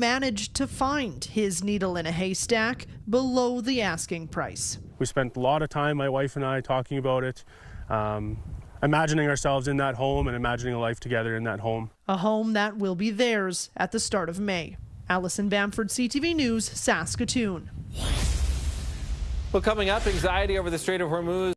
managed to find his needle in a haystack below the asking price. We spent a lot of time, my wife and I, talking about it, imagining ourselves in that home and imagining a life together in that home. A home that will be theirs at the start of May. Allison Bamford, CTV News, Saskatoon. Well, coming up, anxiety over the Strait of Hormuz.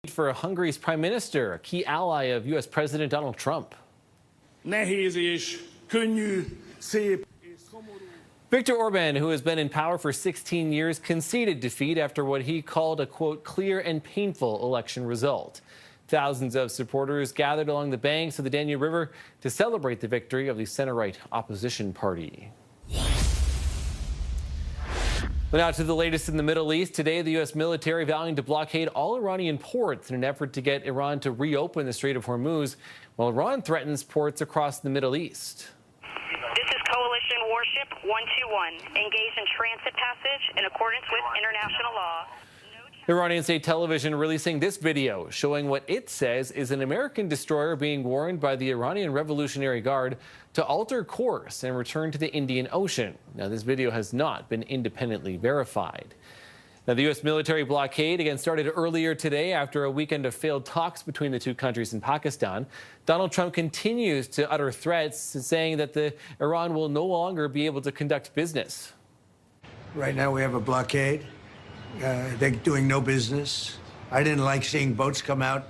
For Hungary's prime minister, a key ally of U.S. President Donald Trump. Viktor Orban, who has been in power for 16 years, conceded defeat after what he called a, quote, clear and painful election result. Thousands of supporters gathered along the banks of the Danube River to celebrate the victory of the center-right opposition party. But now to the latest in the Middle East. Today, the U.S. military vowing to blockade all Iranian ports in an effort to get Iran to reopen the Strait of Hormuz, while Iran threatens ports across the Middle East. This is Coalition Warship 121, engaged in transit passage in accordance with international law. Iranian state television releasing this video showing what it says is an American destroyer being warned by the Iranian Revolutionary Guard to alter course and return to the Indian Ocean. Now, this video has not been independently verified. Now, the U.S. military blockade again started earlier today after a weekend of failed talks between the two countries and Pakistan. Donald Trump continues to utter threats, saying that Iran will no longer be able to conduct business. Right now we have a blockade. They're doing no business. I didn't like seeing boats come out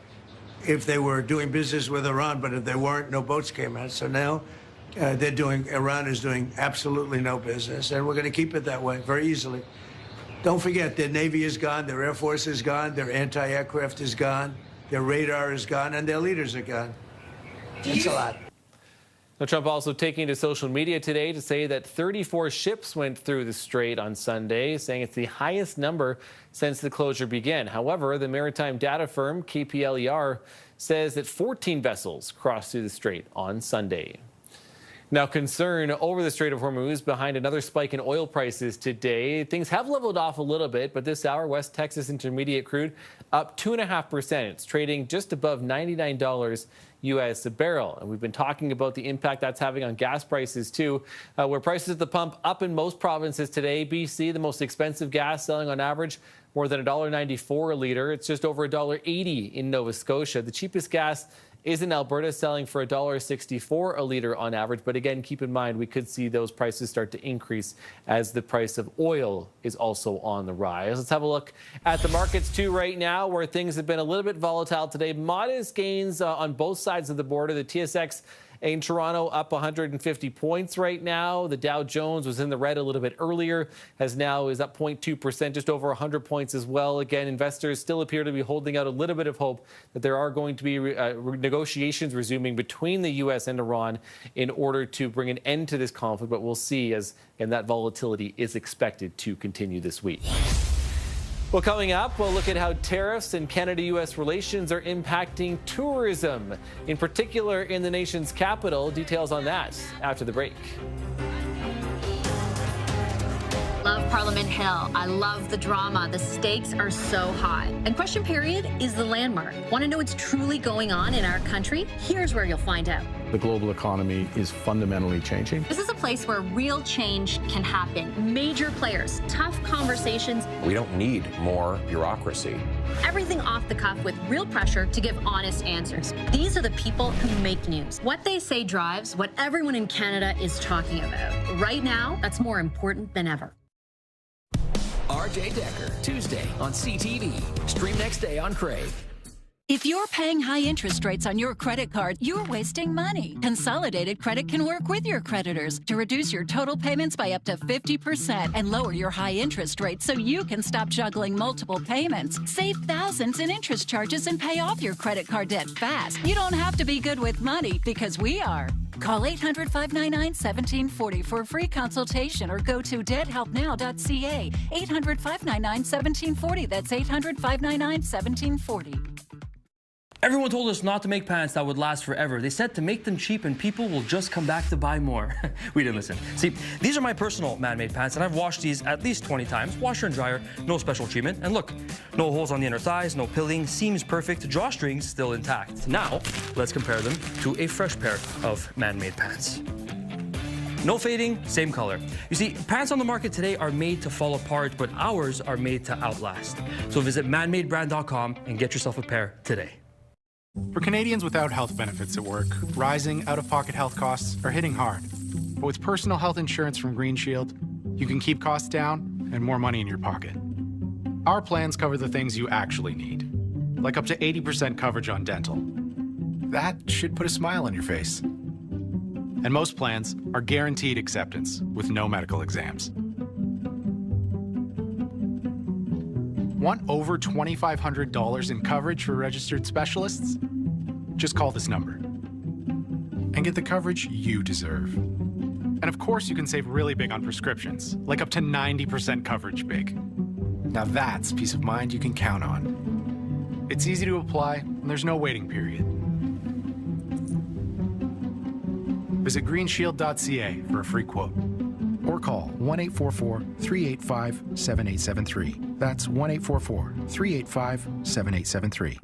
if they were doing business with Iran, but if they weren't, no boats came out. So now Iran is doing absolutely no business, and we're going to keep it that way very easily. Don't forget, their Navy is gone, their Air Force is gone, their anti-aircraft is gone, their radar is gone, and their leaders are gone. That's a lot. Now, Trump also taking to social media today to say that 34 ships went through the strait on Sunday, saying it's the highest number since the closure began. However, the maritime data firm KPLER says that 14 vessels crossed through the strait on Sunday. Now, concern over the Strait of Hormuz behind another spike in oil prices today. Things have leveled off a little bit, but this hour, West Texas Intermediate crude up 2.5%. It's trading just above $99 US a barrel. And we've been talking about the impact that's having on gas prices too, where prices at the pump up in most provinces today. BC, the most expensive gas, selling on average more than $1.94 a liter. It's just over $1.80 in Nova Scotia. The cheapest gas is in Alberta, selling for $1.64 a liter on average. But again, keep in mind, we could see those prices start to increase as the price of oil is also on the rise. Let's have a look at the markets too right now, where things have been a little bit volatile today. Modest gains on both sides of the border. The TSX in Toronto up 150 points right now. The Dow Jones was in the red a little bit earlier, is up 0.2%, just over 100 points as well. Again, investors still appear to be holding out a little bit of hope that there are going to be negotiations resuming between the U.S. and Iran in order to bring an end to this conflict. But we'll see, and that volatility is expected to continue this week. Well, coming up, we'll look at how tariffs and Canada-U.S. relations are impacting tourism, in particular in the nation's capital. Details on that after the break. Love Parliament Hill. I love the drama. The stakes are so high. And Question Period is the landmark. Want to know what's truly going on in our country? Here's where you'll find out. The global economy is fundamentally changing. This is a place where real change can happen. Major players, tough conversations. We don't need more bureaucracy. Everything off the cuff with real pressure to give honest answers. These are the people who make news. What they say drives what everyone in Canada is talking about. Right now, that's more important than ever. RJ Decker, Tuesday on CTV. Stream next day on Crave. If you're paying high interest rates on your credit card, you're wasting money. Consolidated Credit can work with your creditors to reduce your total payments by up to 50% and lower your high interest rates so you can stop juggling multiple payments. Save thousands in interest charges and pay off your credit card debt fast. You don't have to be good with money, because we are. Call 800-599-1740 for a free consultation or go to debthelpnow.ca. 800-599-1740. That's 800-599-1740. Everyone told us not to make pants that would last forever. They said to make them cheap and people will just come back to buy more. We didn't listen. See, these are my personal man-made pants, and I've washed these at least 20 times. Washer and dryer, no special treatment. And look, no holes on the inner thighs, no pilling, seams perfect, drawstrings still intact. Now, let's compare them to a fresh pair of man-made pants. No fading, same color. You see, pants on the market today are made to fall apart, but ours are made to outlast. So visit manmadebrand.com and get yourself a pair today. For Canadians without health benefits at work, rising out-of-pocket health costs are hitting hard. But with personal health insurance from Green Shield, you can keep costs down and more money in your pocket. Our plans cover the things you actually need, like up to 80% coverage on dental. That should put a smile on your face. And most plans are guaranteed acceptance with no medical exams. Want over $2,500 in coverage for registered specialists? Just call this number and get the coverage you deserve. And of course, you can save really big on prescriptions, like up to 90% coverage big. Now that's peace of mind you can count on. It's easy to apply, and there's no waiting period. Visit greenshield.ca for a free quote. Or call 1-844-385-7873. That's 1-844-385-7873.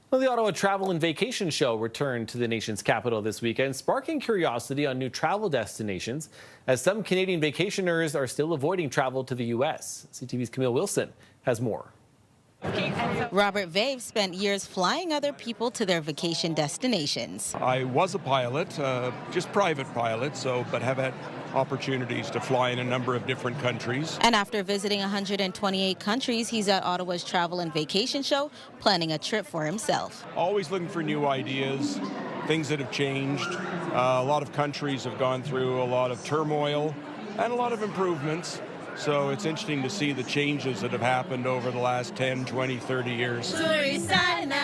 Well, the Ottawa Travel and Vacation Show returned to the nation's capital this weekend, sparking curiosity on new travel destinations, as some Canadian vacationers are still avoiding travel to the U.S. CTV's Camille Wilson has more. Robert Vave spent years flying other people to their vacation destinations. I was a pilot, just private pilot, but have had opportunities to fly in a number of different countries. And after visiting 128 countries, he's at Ottawa's Travel and Vacation Show, planning a trip for himself. Always looking for new ideas, things that have changed. A lot of countries have gone through a lot of turmoil and a lot of improvements. So it's interesting to see the changes that have happened over the last 10, 20, 30 years.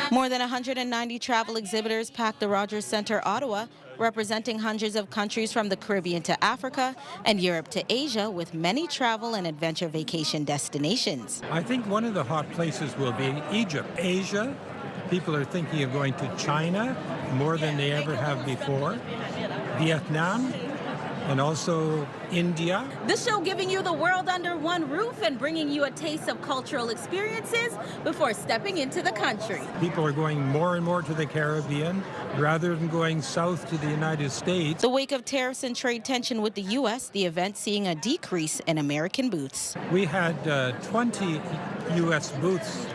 More than 190 travel exhibitors packed the Rogers Centre, Ottawa, representing hundreds of countries from the Caribbean to Africa and Europe to Asia, with many travel and adventure vacation destinations. I think one of the hot places will be Egypt. Asia, people are thinking of going to China, more than they ever have before. Vietnam and also India. This show giving you the world under one roof and bringing you a taste of cultural experiences before stepping into the country. People are going more and more to the Caribbean rather than going south to the United States. The wake of tariffs and trade tension with the U.S., the event seeing a decrease in American booths. We had 20 U.S. booths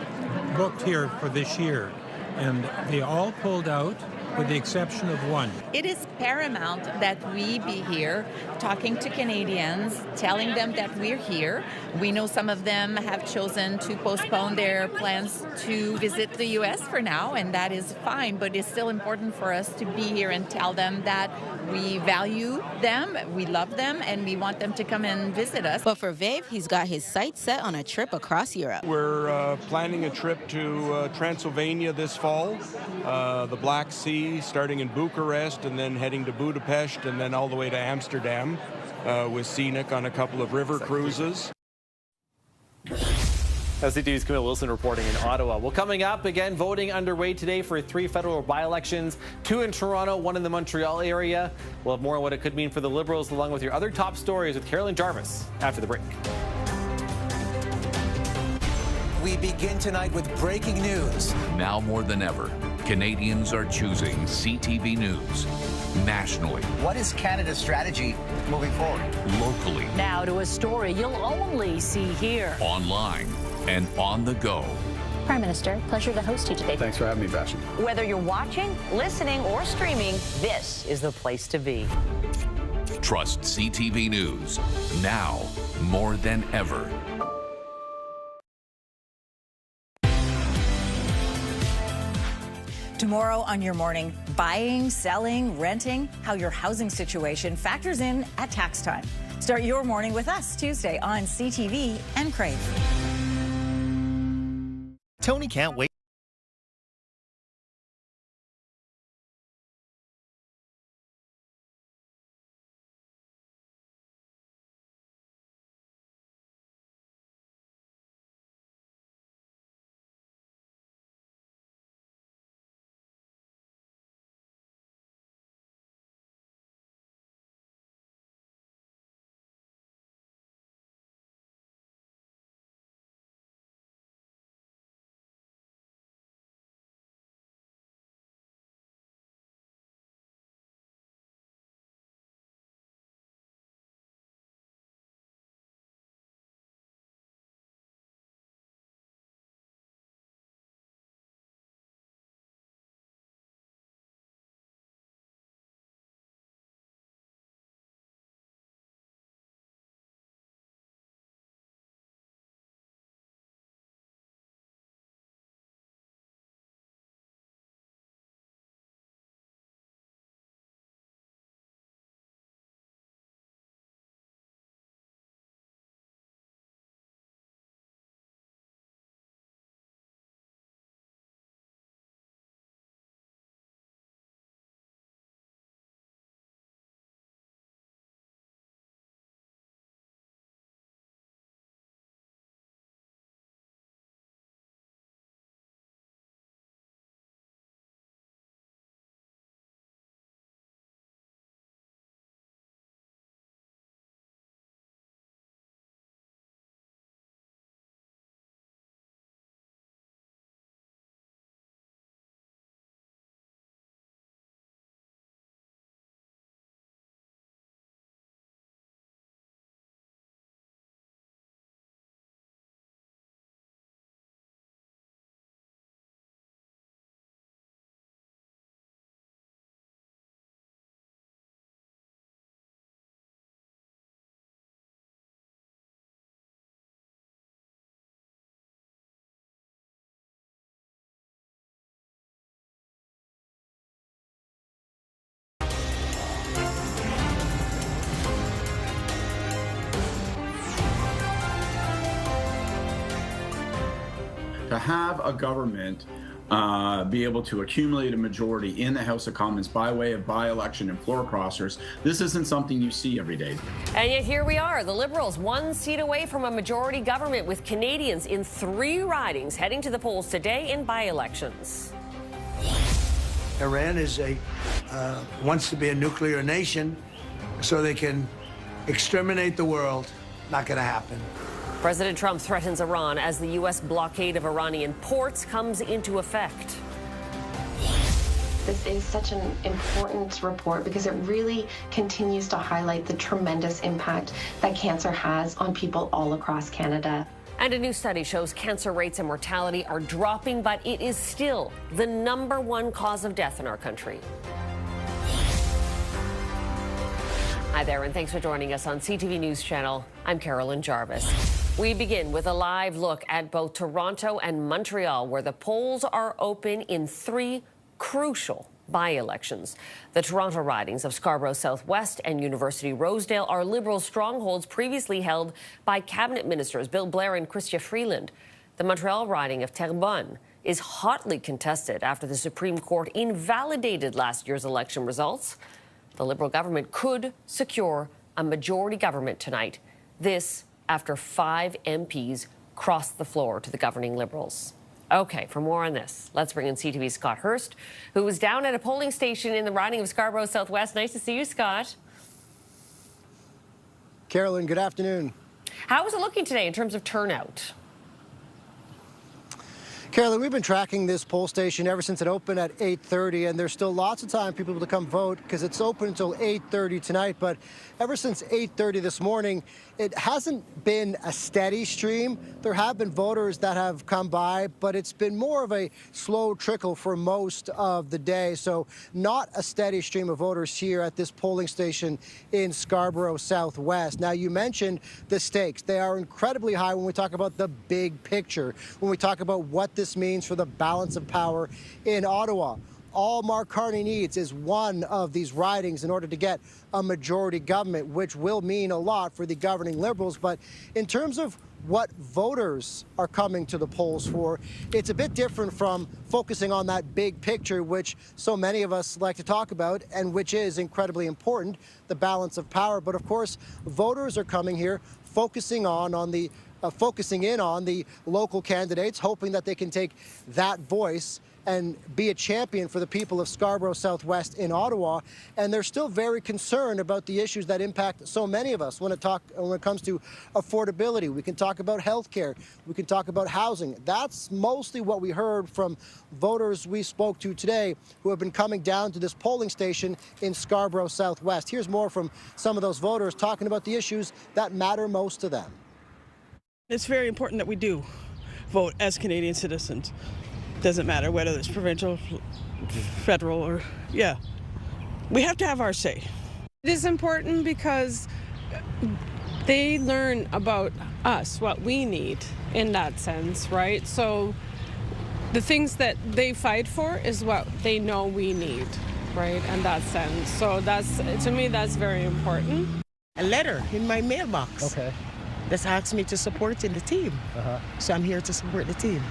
booked here for this year, and they all pulled out, with the exception of one. It is paramount that we be here talking to Canadians, telling them that we're here. We know some of them have chosen to postpone their plans to visit the U.S. for now, and that is fine, but it's still important for us to be here and tell them that we value them, we love them, and we want them to come and visit us. But for Vave, he's got his sights set on a trip across Europe. We're planning a trip to Transylvania this fall, the Black Sea, starting in Bucharest and then heading to Budapest and then all the way to Amsterdam with Scenic on a couple of river cruises. CTV's Camille Wilson reporting in Ottawa. Well, coming up, again, voting underway today for 3 federal by-elections, 2 in Toronto, 1 in the Montreal area. We'll have more on what it could mean for the Liberals, along with your other top stories with Carolyn Jarvis after the break. We begin tonight with breaking news. Now more than ever, Canadians are choosing CTV News nationally. What is Canada's strategy moving forward? Locally. Now to a story you'll only see here. Online and on the go. Prime Minister, pleasure to host you today. Thanks for having me, Vassy. Whether you're watching, listening, or streaming, this is the place to be. Trust CTV News now more than ever. Tomorrow on Your Morning, buying, selling, renting, how your housing situation factors in at tax time. Start your morning with us Tuesday on CTV and Crave. Tony can't wait. To have a government be able to accumulate a majority in the House of Commons by way of by-election and floor crossers, this isn't something you see every day. And yet here we are, the Liberals 1 seat away from a majority government with Canadians in 3 ridings heading to the polls today in by-elections. Iran is wants to be a nuclear nation so they can exterminate the world. Not going to happen. President Trump threatens Iran as the U.S. blockade of Iranian ports comes into effect. This is such an important report because it really continues to highlight the tremendous impact that cancer has on people all across Canada. And a new study shows cancer rates and mortality are dropping, but it is still the #1 cause of death in our country. Hi there, and thanks for joining us on CTV News Channel. I'm Carolyn Jarvis. We begin with a live look at both Toronto and Montreal, where the polls are open in 3 crucial by-elections. The Toronto ridings of Scarborough Southwest and University Rosedale are Liberal strongholds previously held by cabinet ministers Bill Blair and Chrystia Freeland. The Montreal riding of Terrebonne is hotly contested after the Supreme Court invalidated last year's election results. The Liberal government could secure a majority government tonight. This after 5 MPs crossed the floor to the governing Liberals. Okay, for more on this, let's bring in CTV's Scott Hurst, who was down at a polling station in the riding of Scarborough Southwest. Nice to see you, Scott. Carolyn, good afternoon. How is it looking today in terms of turnout? Carolyn, we've been tracking this poll station ever since it opened at 8:30, and there's still lots of time for people to come vote because it's open until 8:30 tonight. But ever since 8:30 this morning, it hasn't been a steady stream. There have been voters that have come by, but it's been more of a slow trickle for most of the day. So not a steady stream of voters here at this polling station in Scarborough Southwest. Now, you mentioned the stakes. They are incredibly high when we talk about the big picture, when we talk about what this means for the balance of power in Ottawa. All Mark Carney needs is one of these ridings in order to get a majority government, which will mean a lot for the governing Liberals. But in terms of what voters are coming to the polls for, it's a bit different from focusing on that big picture, which so many of us like to talk about and which is incredibly important, the balance of power. But of course, voters are coming here focusing in on the local candidates, hoping that they can take that voice and be a champion for the people of Scarborough Southwest in Ottawa. And they're still very concerned about the issues that impact so many of us when it comes to affordability. We can talk about healthcare. We can talk about housing. That's mostly what we heard from voters we spoke to today who have been coming down to this polling station in Scarborough Southwest. Here's more from some of those voters talking about the issues that matter most to them. It's very important that we do vote as Canadian citizens. Doesn't matter whether it's provincial, federal, or, yeah. We have to have our say. It is important because they learn about us, what we need in that sense, right? So the things that they fight for is what they know we need, right, in that sense. So that's, to me, that's very important. A letter in my mailbox. Okay. That's asked me to support in the team. So I'm here to support the team.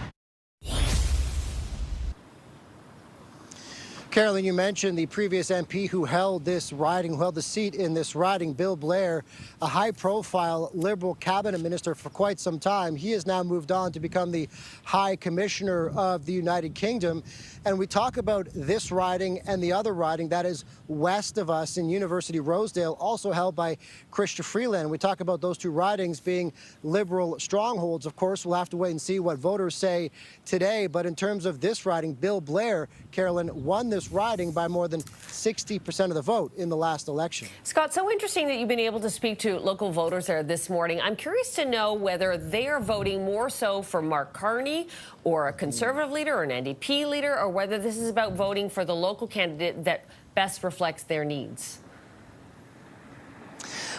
Carolyn, you mentioned the previous MP who held this riding, who held the seat in this riding, Bill Blair, a high-profile Liberal cabinet minister for quite some time. He has now moved on to become the High Commissioner of the United Kingdom. And we talk about this riding and the other riding that is west of us in University Rosedale, also held by Chrystia Freeland. We talk about those two ridings being Liberal strongholds. Of course, we'll have to wait and see what voters say today. But in terms of this riding, Bill Blair, Carolyn, won this riding by more than 60% of the vote in the last election. Scott, so interesting that you've been able to speak to local voters there this morning. I'm curious to know whether they are voting more so for Mark Carney or a Conservative leader or an NDP leader, or whether this is about voting for the local candidate that best reflects their needs.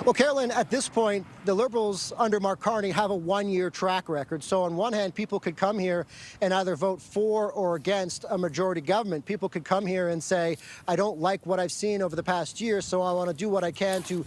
Well, Carolyn, at this point, the Liberals under Mark Carney have a one-year track record. So on one hand, people could come here and either vote for or against a majority government. People could come here and say, I don't like what I've seen over the past year, so I want to do what I can to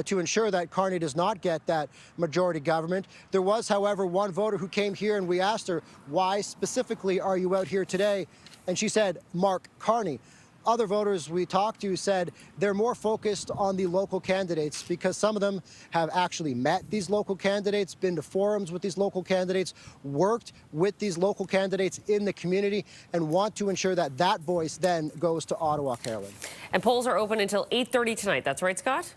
to ensure that Carney does not get that majority government. There was, however, one voter who came here and we asked her, why specifically are you out here today? And she said, Mark Carney. other voters we talked to said they're more focused on the local candidates because some of them have actually met these local candidates, been to forums with these local candidates, worked with these local candidates in the community, and want to ensure that that voice then goes to Ottawa, Carolyn. And polls are open until 8:30 tonight. That's right, Scott?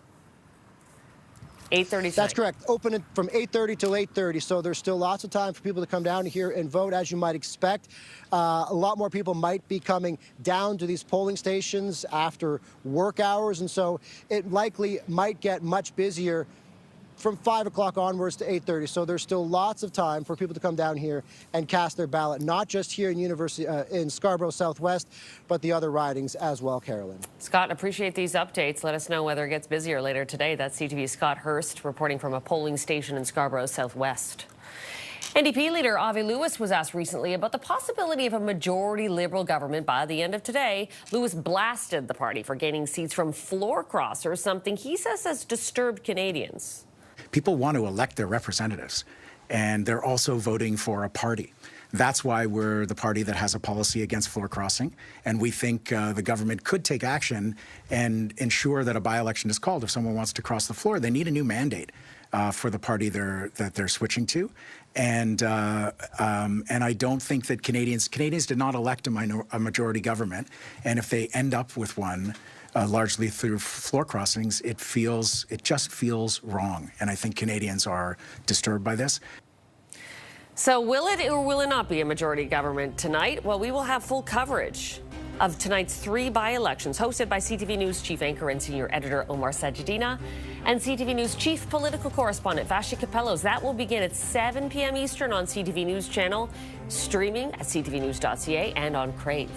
8:30 tonight. That's correct. Open from 8:30 till 8:30, so there's still lots of time for people to come down here and vote, as you might expect. A lot more people might be coming down to these polling stations after work hours, and so it likely might get much busier from 5 o'clock onwards to 8:30. So there's still lots of time for people to come down here and cast their ballot, not just here in Scarborough Southwest, but the other ridings as well, Carolyn. Scott, appreciate these updates. Let us know whether it gets busier later today. That's CTV's Scott Hurst reporting from a polling station in Scarborough Southwest. NDP leader Avi Lewis was asked recently about the possibility of a majority Liberal government by the end of today. Lewis blasted the party for gaining seats from floor crossers, something he says has disturbed Canadians. People want to elect their representatives, and they're also voting for a party. That's why we're the party that has a policy against floor crossing, and we think the government could take action and ensure that a by-election is called if someone wants to cross the floor. They need a new mandate for the party that they're switching to, and I don't think that Canadians did not elect a majority government, and if they end up with one, largely through floor crossings, it just feels wrong. And I think Canadians are disturbed by this. So will it or will it not be a majority government tonight? Well, we will have full coverage of tonight's 3 by-elections, hosted by CTV News chief anchor and senior editor Omar Sachedina and CTV News chief political correspondent Vassy Kapelos. That will begin at 7 p.m. Eastern on CTV News channel, streaming at ctvnews.ca and on Crave.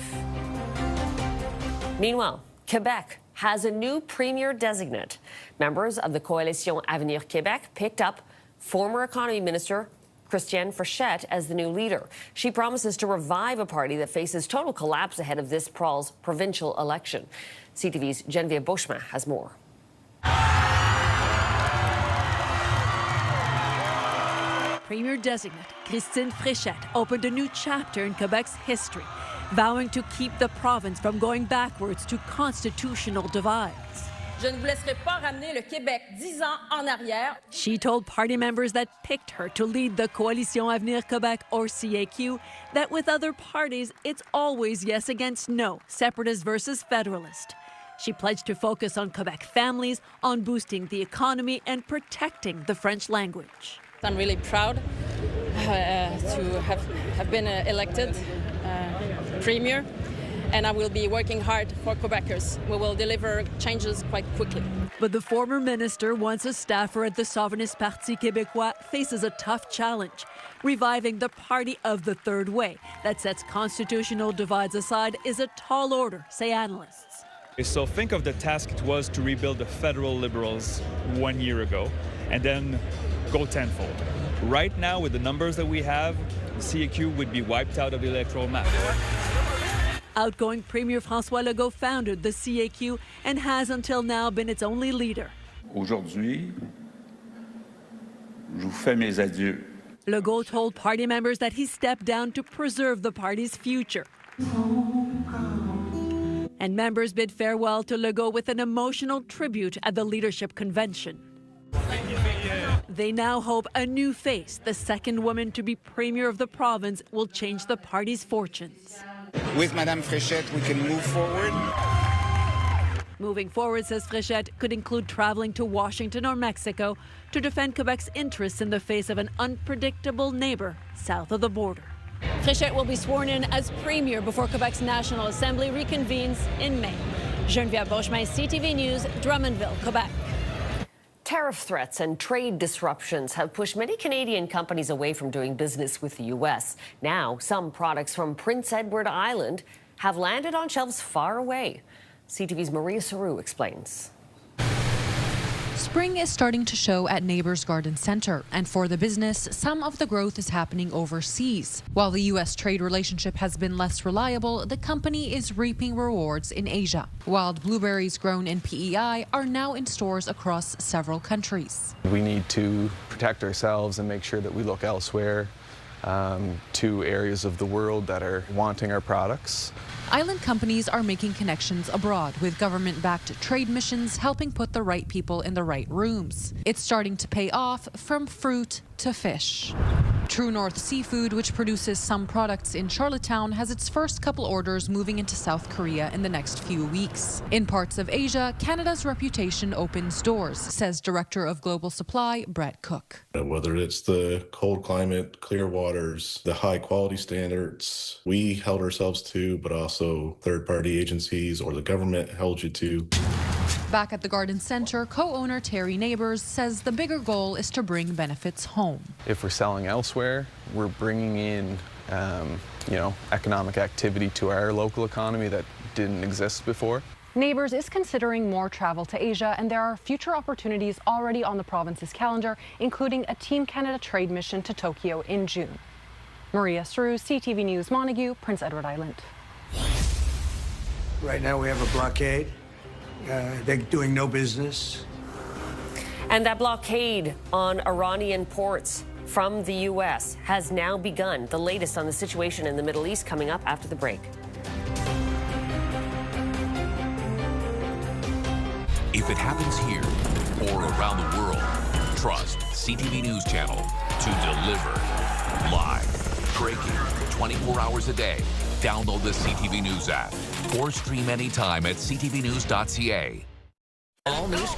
Meanwhile, Quebec has a new premier designate. Members of the Coalition Avenir Québec picked up former economy minister Christiane Frechette as the new leader. She promises to revive a party that faces total collapse ahead of this fall's provincial election. CTV's Geneviève Beauchemin has more. Premier designate Christine Frechette opened a new chapter in Quebec's history, vowing to keep the province from going backwards to constitutional divides. Je ne vous laisserai pas ramener le Québec 10 ans en arrière. She told party members that picked her to lead the Coalition Avenir Québec, or CAQ, that with other parties, it's always yes against no, separatist versus federalist. She pledged to focus on Quebec families, on boosting the economy, and protecting the French language. I'm really proud to have been elected premier, and I will be working hard for Quebecers. We will deliver changes quite quickly. But the former minister, once a staffer at the Souverainist Parti Québécois, faces a tough challenge, reviving the party of the third way that sets constitutional divides aside is a tall order, say analysts. So think of the task it was to rebuild the federal Liberals 1 year ago and then go tenfold. Right now, with the numbers that we have, the CAQ would be wiped out of the electoral map. Outgoing Premier François Legault founded the CAQ and has until now been its only leader. Aujourd'hui, je vous fais mes adieux. Legault told party members that he stepped down to preserve the party's future. And members bid farewell to Legault with an emotional tribute at the leadership convention. They now hope a new face, the second woman to be premier of the province, will change the party's fortunes. With Madame Frechette, we can move forward. Moving forward, says Frechette, could include traveling to Washington or Mexico to defend Quebec's interests in the face of an unpredictable neighbor south of the border. Frechette will be sworn in as premier before Quebec's National Assembly reconvenes in May. Geneviève Beauchemin, CTV News, Drummondville, Quebec. Tariff threats and trade disruptions have pushed many Canadian companies away from doing business with the U.S. Now, some products from Prince Edward Island have landed on shelves far away. CTV's Maria Saru explains. Spring is starting to show at Neighbors Garden Center, and for the business, some of the growth is happening overseas. While the U.S. trade relationship has been less reliable, the company is reaping rewards in Asia. Wild blueberries grown in PEI are now in stores across several countries. We need to protect ourselves and make sure that we look elsewhere to areas of the world that are wanting our products. Island companies are making connections abroad with government-backed trade missions helping put the right people in the right rooms. It's starting to pay off from fruit to fish. True North Seafood, which produces some products in Charlottetown, has its first couple orders moving into South Korea in the next few weeks. In parts of Asia, Canada's reputation opens doors, says Director of Global Supply, Brett Cook. Whether it's the cold climate, clear waters, the high quality standards we held ourselves to, but also third-party agencies or the government held you to. Back at the Garden Centre, co-owner Terry Neighbours says the bigger goal is to bring benefits home. If we're selling elsewhere, we're bringing in, economic activity to our local economy that didn't exist before. Neighbours is considering more travel to Asia, and there are future opportunities already on the province's calendar, including a Team Canada trade mission to Tokyo in June. Maria Sru, CTV News, Montague, Prince Edward Island. Right now we have a blockade. They're doing no business. And that blockade on Iranian ports from the U.S. has now begun. The latest on the situation in the Middle East coming up after the break. If it happens here or around the world, trust CTV News Channel to deliver live, breaking, 24 hours a day. Download the CTV News app or stream anytime at ctvnews.ca. All news.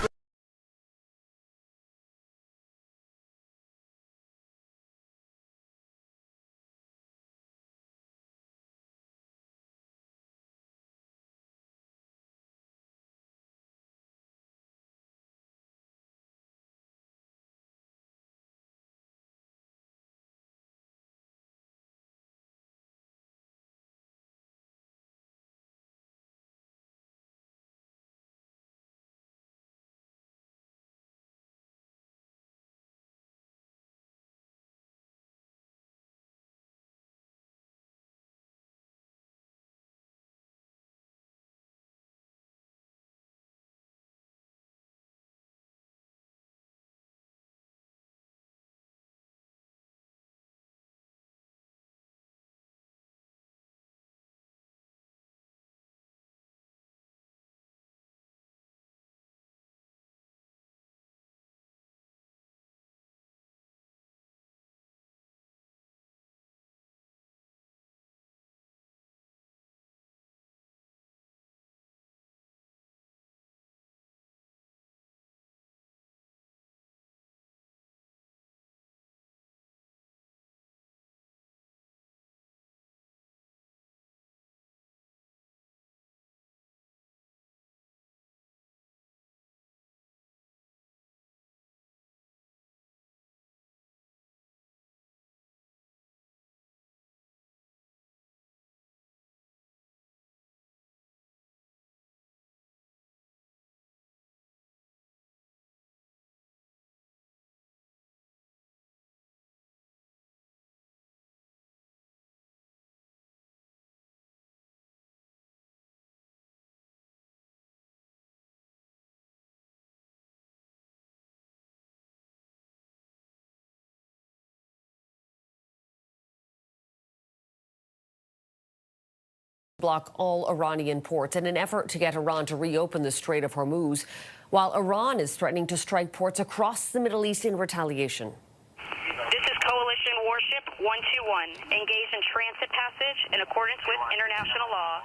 Block all Iranian ports in an effort to get Iran to reopen the Strait of Hormuz, while Iran is threatening to strike ports across the Middle East in retaliation. This is Coalition Warship 121, engaged in transit passage in accordance with international law.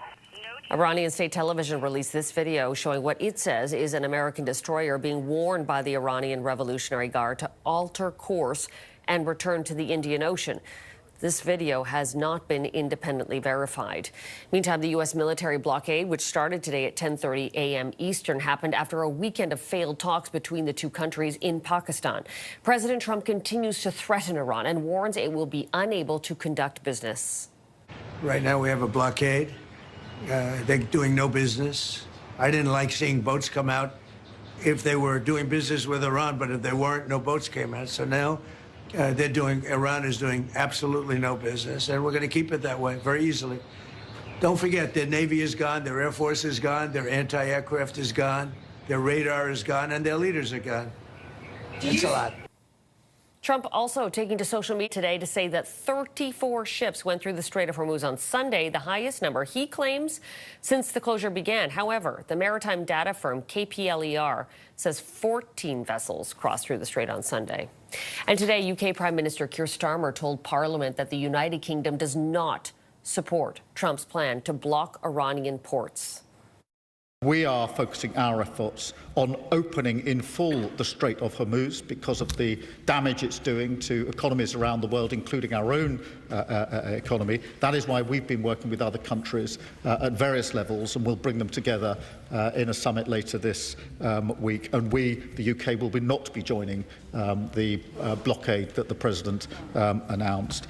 Iranian state television released this video showing what it says is an American destroyer being warned by the Iranian Revolutionary Guard to alter course and return to the Indian Ocean. This video has not been independently verified. Meantime, the U.S. military blockade, which started today at 10:30 a.m. Eastern, happened after a weekend of failed talks between the two countries in Pakistan. President Trump continues to threaten Iran and warns it will be unable to conduct business. Right now we have a blockade. They're doing no business. I didn't like seeing boats come out if they were doing business with Iran, but if they weren't, no boats came out. So now Iran is doing absolutely no business, and we're going to keep it that way very easily. Don't forget, their Navy is gone, their Air Force is gone, their anti-aircraft is gone, their radar is gone, and their leaders are gone. It's a lot. Trump also taking to social media today to say that 34 ships went through the Strait of Hormuz on Sunday, the highest number he claims since the closure began. However, the maritime data firm KPLER says 14 vessels crossed through the strait on Sunday. And today, UK Prime Minister Keir Starmer told Parliament that the United Kingdom does not support Trump's plan to block Iranian ports. We are focusing our efforts on opening in full the Strait of Hormuz because of the damage it's doing to economies around the world, including our own economy. That is why we've been working with other countries at various levels, and we'll bring them together in a summit later this week. And we, the UK, will not be joining the blockade that the President announced.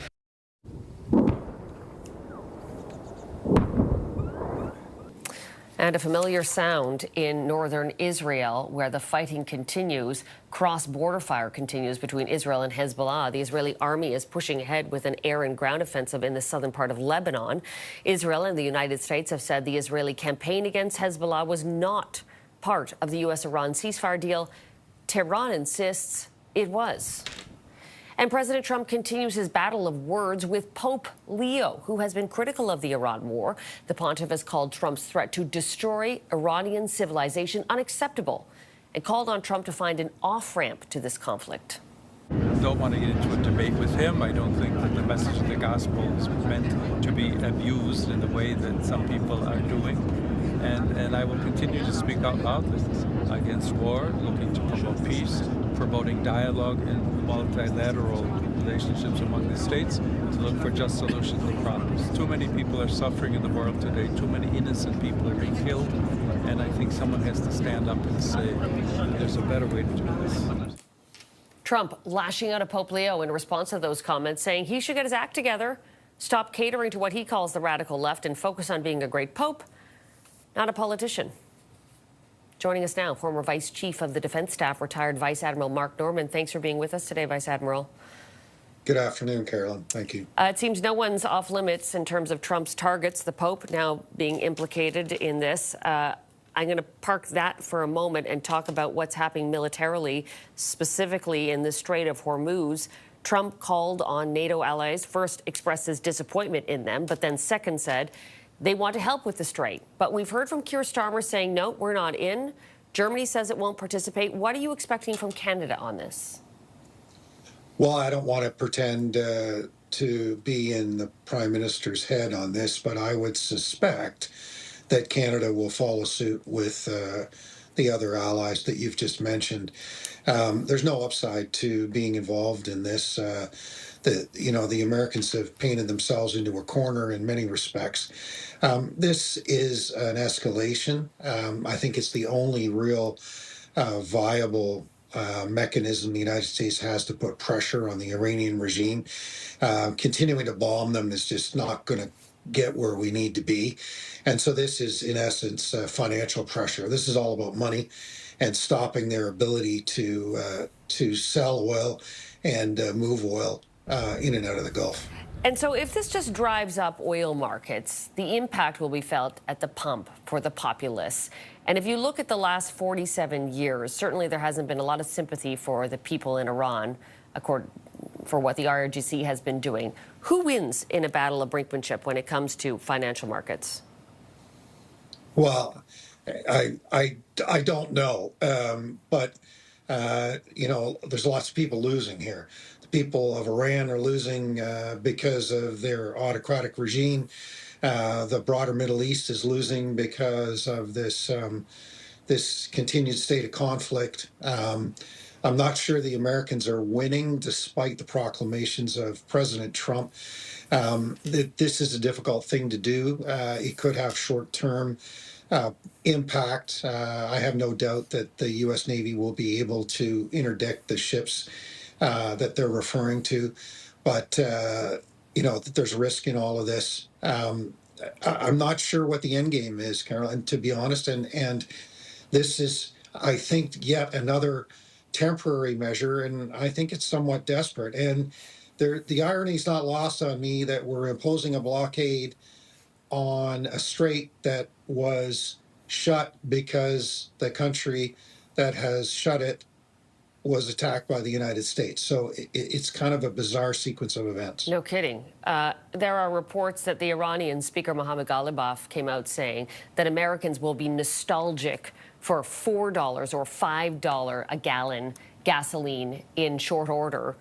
And a familiar sound in northern Israel, where the fighting continues. Cross-border fire continues between Israel and Hezbollah. The Israeli army is pushing ahead with an air and ground offensive in the southern part of Lebanon. Israel and the United States have said the Israeli campaign against Hezbollah was not part of the U.S.-Iran ceasefire deal. Tehran insists it was. And President Trump continues his battle of words with Pope Leo, who has been critical of the Iran war. The pontiff has called Trump's threat to destroy Iranian civilization unacceptable and called on Trump to find an off-ramp to this conflict. I don't want to get into a debate with him. I don't think that the message of the gospel is meant to be abused in the way that some people are doing. And I will continue to speak out loudly against war, looking to promote peace, promoting dialogue and multilateral relationships among the states to look for just solutions to problems. Too many people are suffering in the world today. Too many innocent people are being killed. And I think someone has to stand up and say, there's a better way to do this. Trump lashing out at Pope Leo in response to those comments, saying he should get his act together, stop catering to what he calls the radical left, and focus on being a great pope, not a politician. Joining us now, former Vice Chief of the Defense Staff, retired Vice Admiral Mark Norman. Thanks for being with us today, Vice Admiral. Good afternoon, Carolyn. Thank you. It seems no one's off limits in terms of Trump's targets, the Pope now being implicated in this. I'm going to park that for a moment and talk about what's happening militarily, specifically in the Strait of Hormuz. Trump called on NATO allies, first expressed his disappointment in them, but then second said they want to help with the strait. But we've heard from Keir Starmer saying, no, we're not in. Germany says it won't participate. What are you expecting from Canada on this? Well, I don't want to pretend to be in the Prime Minister's head on this, but I would suspect that Canada will follow suit with the other allies that you've just mentioned. There's no upside to being involved in this. The Americans have painted themselves into a corner in many respects. This is an escalation. I think it's the only real viable mechanism the United States has to put pressure on the Iranian regime. Continuing to bomb them is just not going to get where we need to be. And so this is, in essence, financial pressure. This is all about money and stopping their ability to sell oil and move oil in and out of the Gulf. And so if this just drives up oil markets, the impact will be felt at the pump for the populace. And if you look at the last 47 years, certainly there hasn't been a lot of sympathy for the people in Iran, for what the IRGC has been doing. Who wins in a battle of brinkmanship when it comes to financial markets? Well, I don't know, but there's lots of people losing here. The people of Iran are losing because of their autocratic regime. The broader Middle East is losing because of this this continued state of conflict. I'm not sure the Americans are winning, despite the proclamations of President Trump. This is a difficult thing to do. It could have short-term impact. I have no doubt that the U.S. Navy will be able to interdict the ships that they're referring to. But, that there's risk in all of this. I'm not sure what the end game is, Carolyn, to be honest. And this is, I think, yet another temporary measure, and I think it's somewhat desperate. And the irony is not lost on me that we're imposing a blockade on a strait that was shut because the country that has shut it was attacked by the United States. So it's kind of a bizarre sequence of events. No kidding. There are reports that the Iranian Speaker Mohammad Ghalibaf came out saying that Americans will be nostalgic for $4 or $5 a gallon gasoline in short order.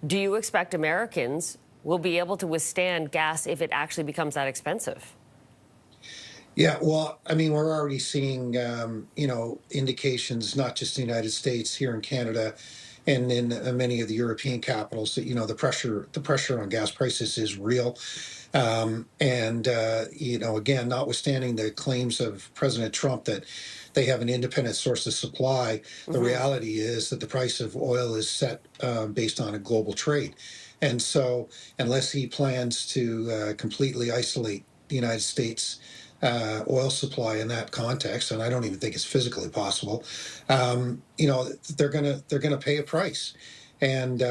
Do you expect Americans will be able to withstand gas if it actually becomes that expensive? Yeah, well, I mean, we're already seeing, indications, not just in the United States, here in Canada, and in many of the European capitals, that the pressure on gas prices is real. Again, notwithstanding the claims of President Trump that they have an independent source of supply, the reality is that the price of oil is set based on a global trade. And so, unless he plans to completely isolate the United States oil supply in that context, and I don't even think it's physically possible, they're gonna pay a price. And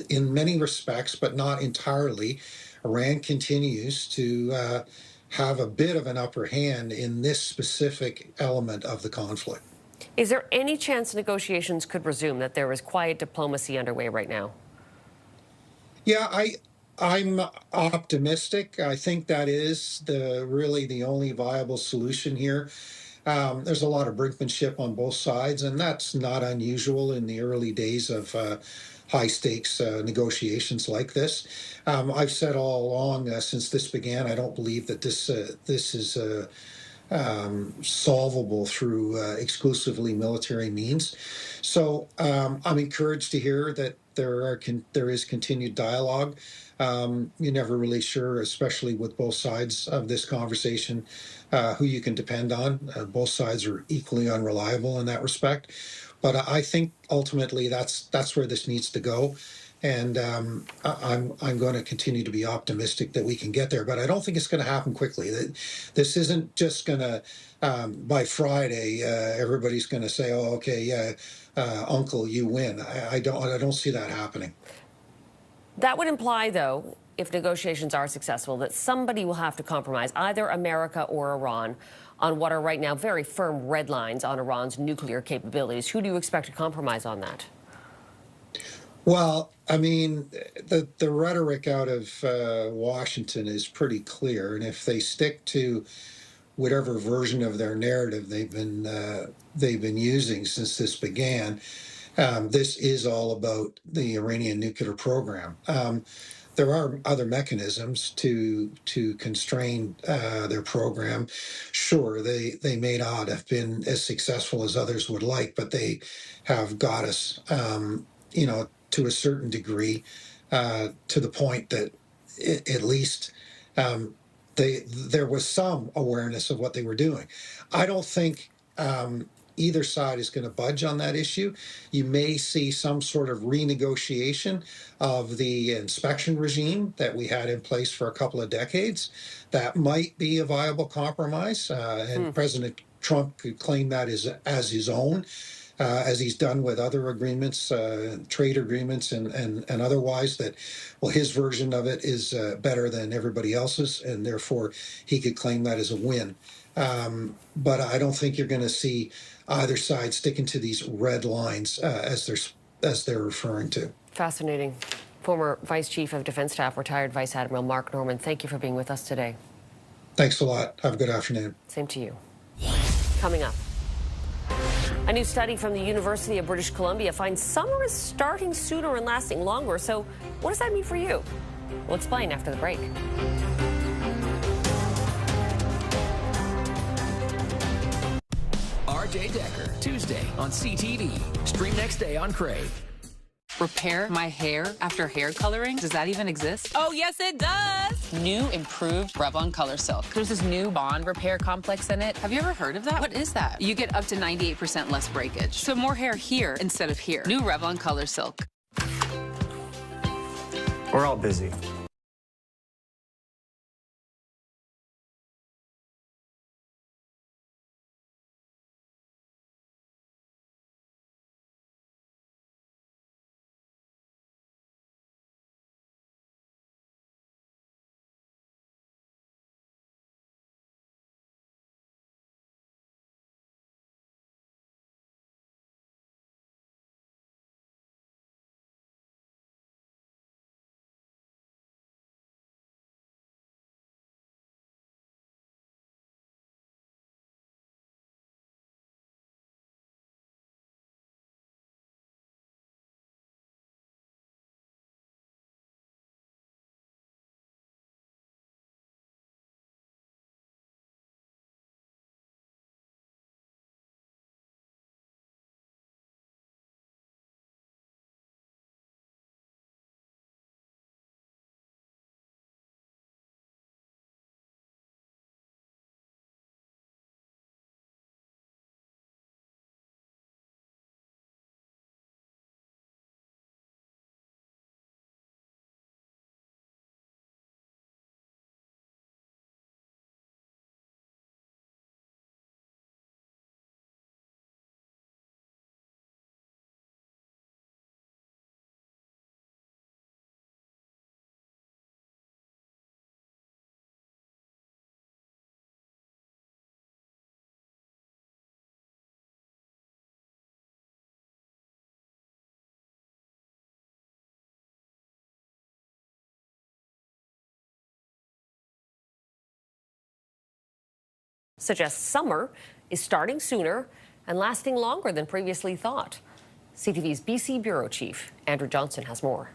in many respects, but not entirely, Iran continues to have a bit of an upper hand in this specific element of the conflict. Is there any chance negotiations could resume, that there is quiet diplomacy underway right now? Yeah, I'm optimistic. I think that is really the only viable solution here. There's a lot of brinkmanship on both sides, and that's not unusual in the early days of high stakes negotiations like this. I've said all along since this began, I don't believe that this is solvable through exclusively military means. So I'm encouraged to hear that there is continued dialogue. You're never really sure, especially with both sides of this conversation, who you can depend on. Both sides are equally unreliable in that respect. But I think ultimately that's where this needs to go. And I'm going to continue to be optimistic that we can get there. But I don't think it's going to happen quickly. This isn't just going to, by Friday, everybody's going to say, oh, okay, yeah, Uncle, you win. I don't see that happening. That would imply, though, if negotiations are successful, that somebody will have to compromise, either America or Iran, on what are right now very firm red lines on Iran's nuclear capabilities. Who do you expect to compromise on that? Well, I mean, the rhetoric out of Washington is pretty clear, and if they stick to whatever version of their narrative they've been using since this began, this is all about the Iranian nuclear program. There are other mechanisms to constrain their program. Sure, they may not have been as successful as others would like, but they have got us, to a certain degree, to the point that at least there was some awareness of what they were doing. I don't think either side is going to budge on that issue. You may see some sort of renegotiation of the inspection regime that we had in place for a couple of decades. That might be a viable compromise, and President Trump could claim that as his own, as he's done with other agreements, trade agreements and otherwise, that, well, his version of it is better than everybody else's, and therefore he could claim that as a win. But I don't think you're going to see either side sticking to these red lines as they're referring to. Fascinating. Former Vice Chief of Defense Staff, retired Vice Admiral Mark Norman, thank you for being with us today. Thanks a lot. Have a good afternoon. Same to you. Coming up, a new study from the University of British Columbia finds summer is starting sooner and lasting longer. So what does that mean for you? We'll explain after the break. RJ Decker, Tuesday on CTV. Stream next day on Crave. Repair my hair after hair coloring? Does that even exist? Oh, yes, it does. New improved Revlon Color Silk. There's this new bond repair complex in it. Have you ever heard of that? What is that? You get up to 98% less breakage. So more hair here instead of here. New Revlon Color Silk. We're all busy. suggests summer is starting sooner and lasting longer than previously thought. CTV's BC Bureau Chief, Andrew Johnson, has more.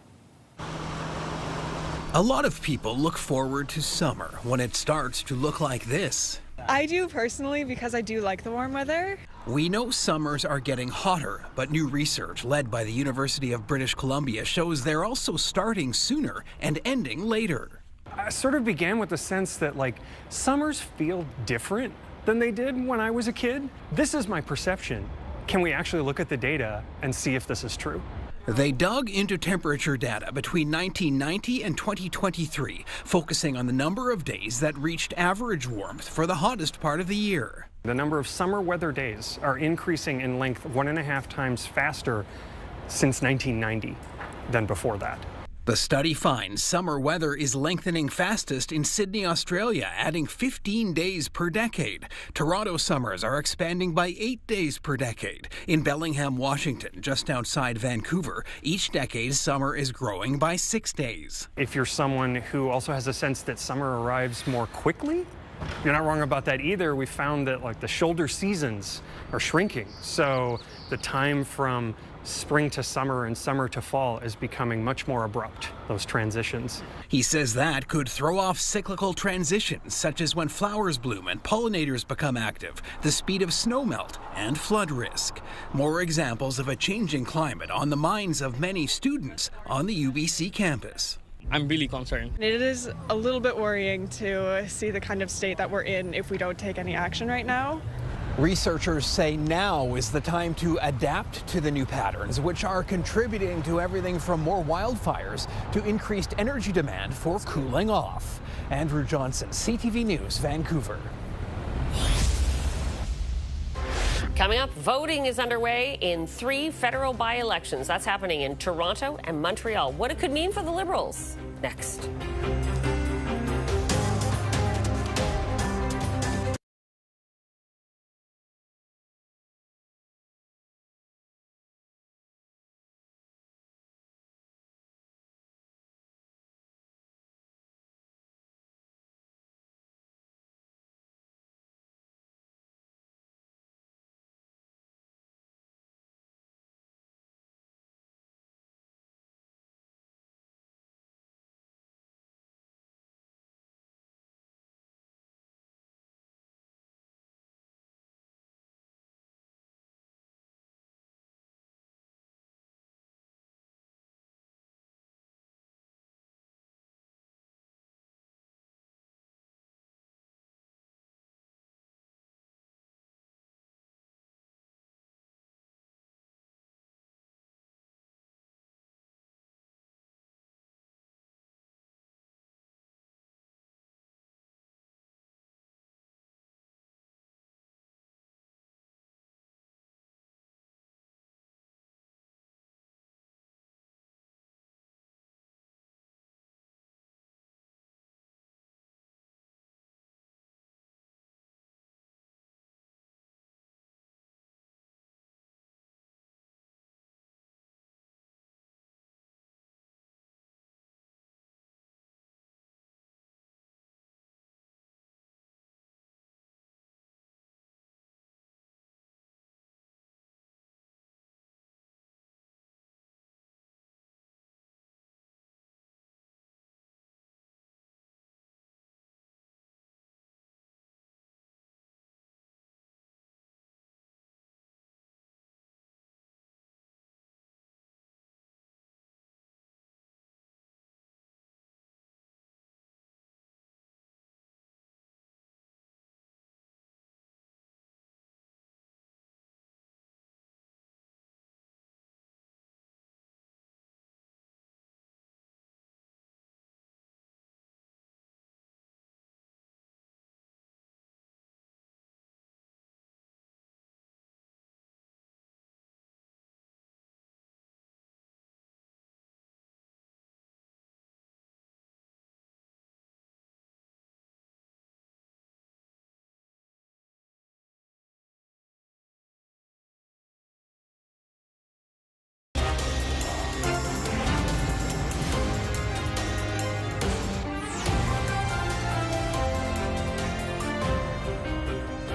A lot of people look forward to summer when it starts to look like this. I do personally because I do like the warm weather. We know summers are getting hotter, but new research led by the University of British Columbia shows they're also starting sooner and ending later. I sort of began with the sense that, like, summers feel different than they did when I was a kid. This is my perception. Can we actually look at the data and see if this is true? They dug into temperature data between 1990 and 2023, focusing on the number of days that reached average warmth for the hottest part of the year. The number of summer weather days are increasing in length 1.5 times faster since 1990 than before that. The study finds summer weather is lengthening fastest in Sydney, Australia, adding 15 days per decade. Toronto summers are expanding by 8 days per decade. In Bellingham, Washington, just outside Vancouver, each decade summer is growing by 6 days. If you're someone who also has a sense that summer arrives more quickly, you're not wrong about that either. We found that, like, the shoulder seasons are shrinking. So the time from spring to summer and summer to fall is becoming much more abrupt, those transitions. He says that could throw off cyclical transitions, such as when flowers bloom and pollinators become active, the speed of snowmelt, and flood risk. More examples of a changing climate on the minds of many students on the UBC campus. I'm really concerned. It is a little bit worrying to see the kind of state that we're in if we don't take any action right now. Researchers say now is the time to adapt to the new patterns, which are contributing to everything from more wildfires to increased energy demand for cooling off. Andrew Johnson, CTV News, Vancouver. Coming up, voting is underway in 3 federal by-elections. That's happening in Toronto and Montreal. What it could mean for the Liberals. Next.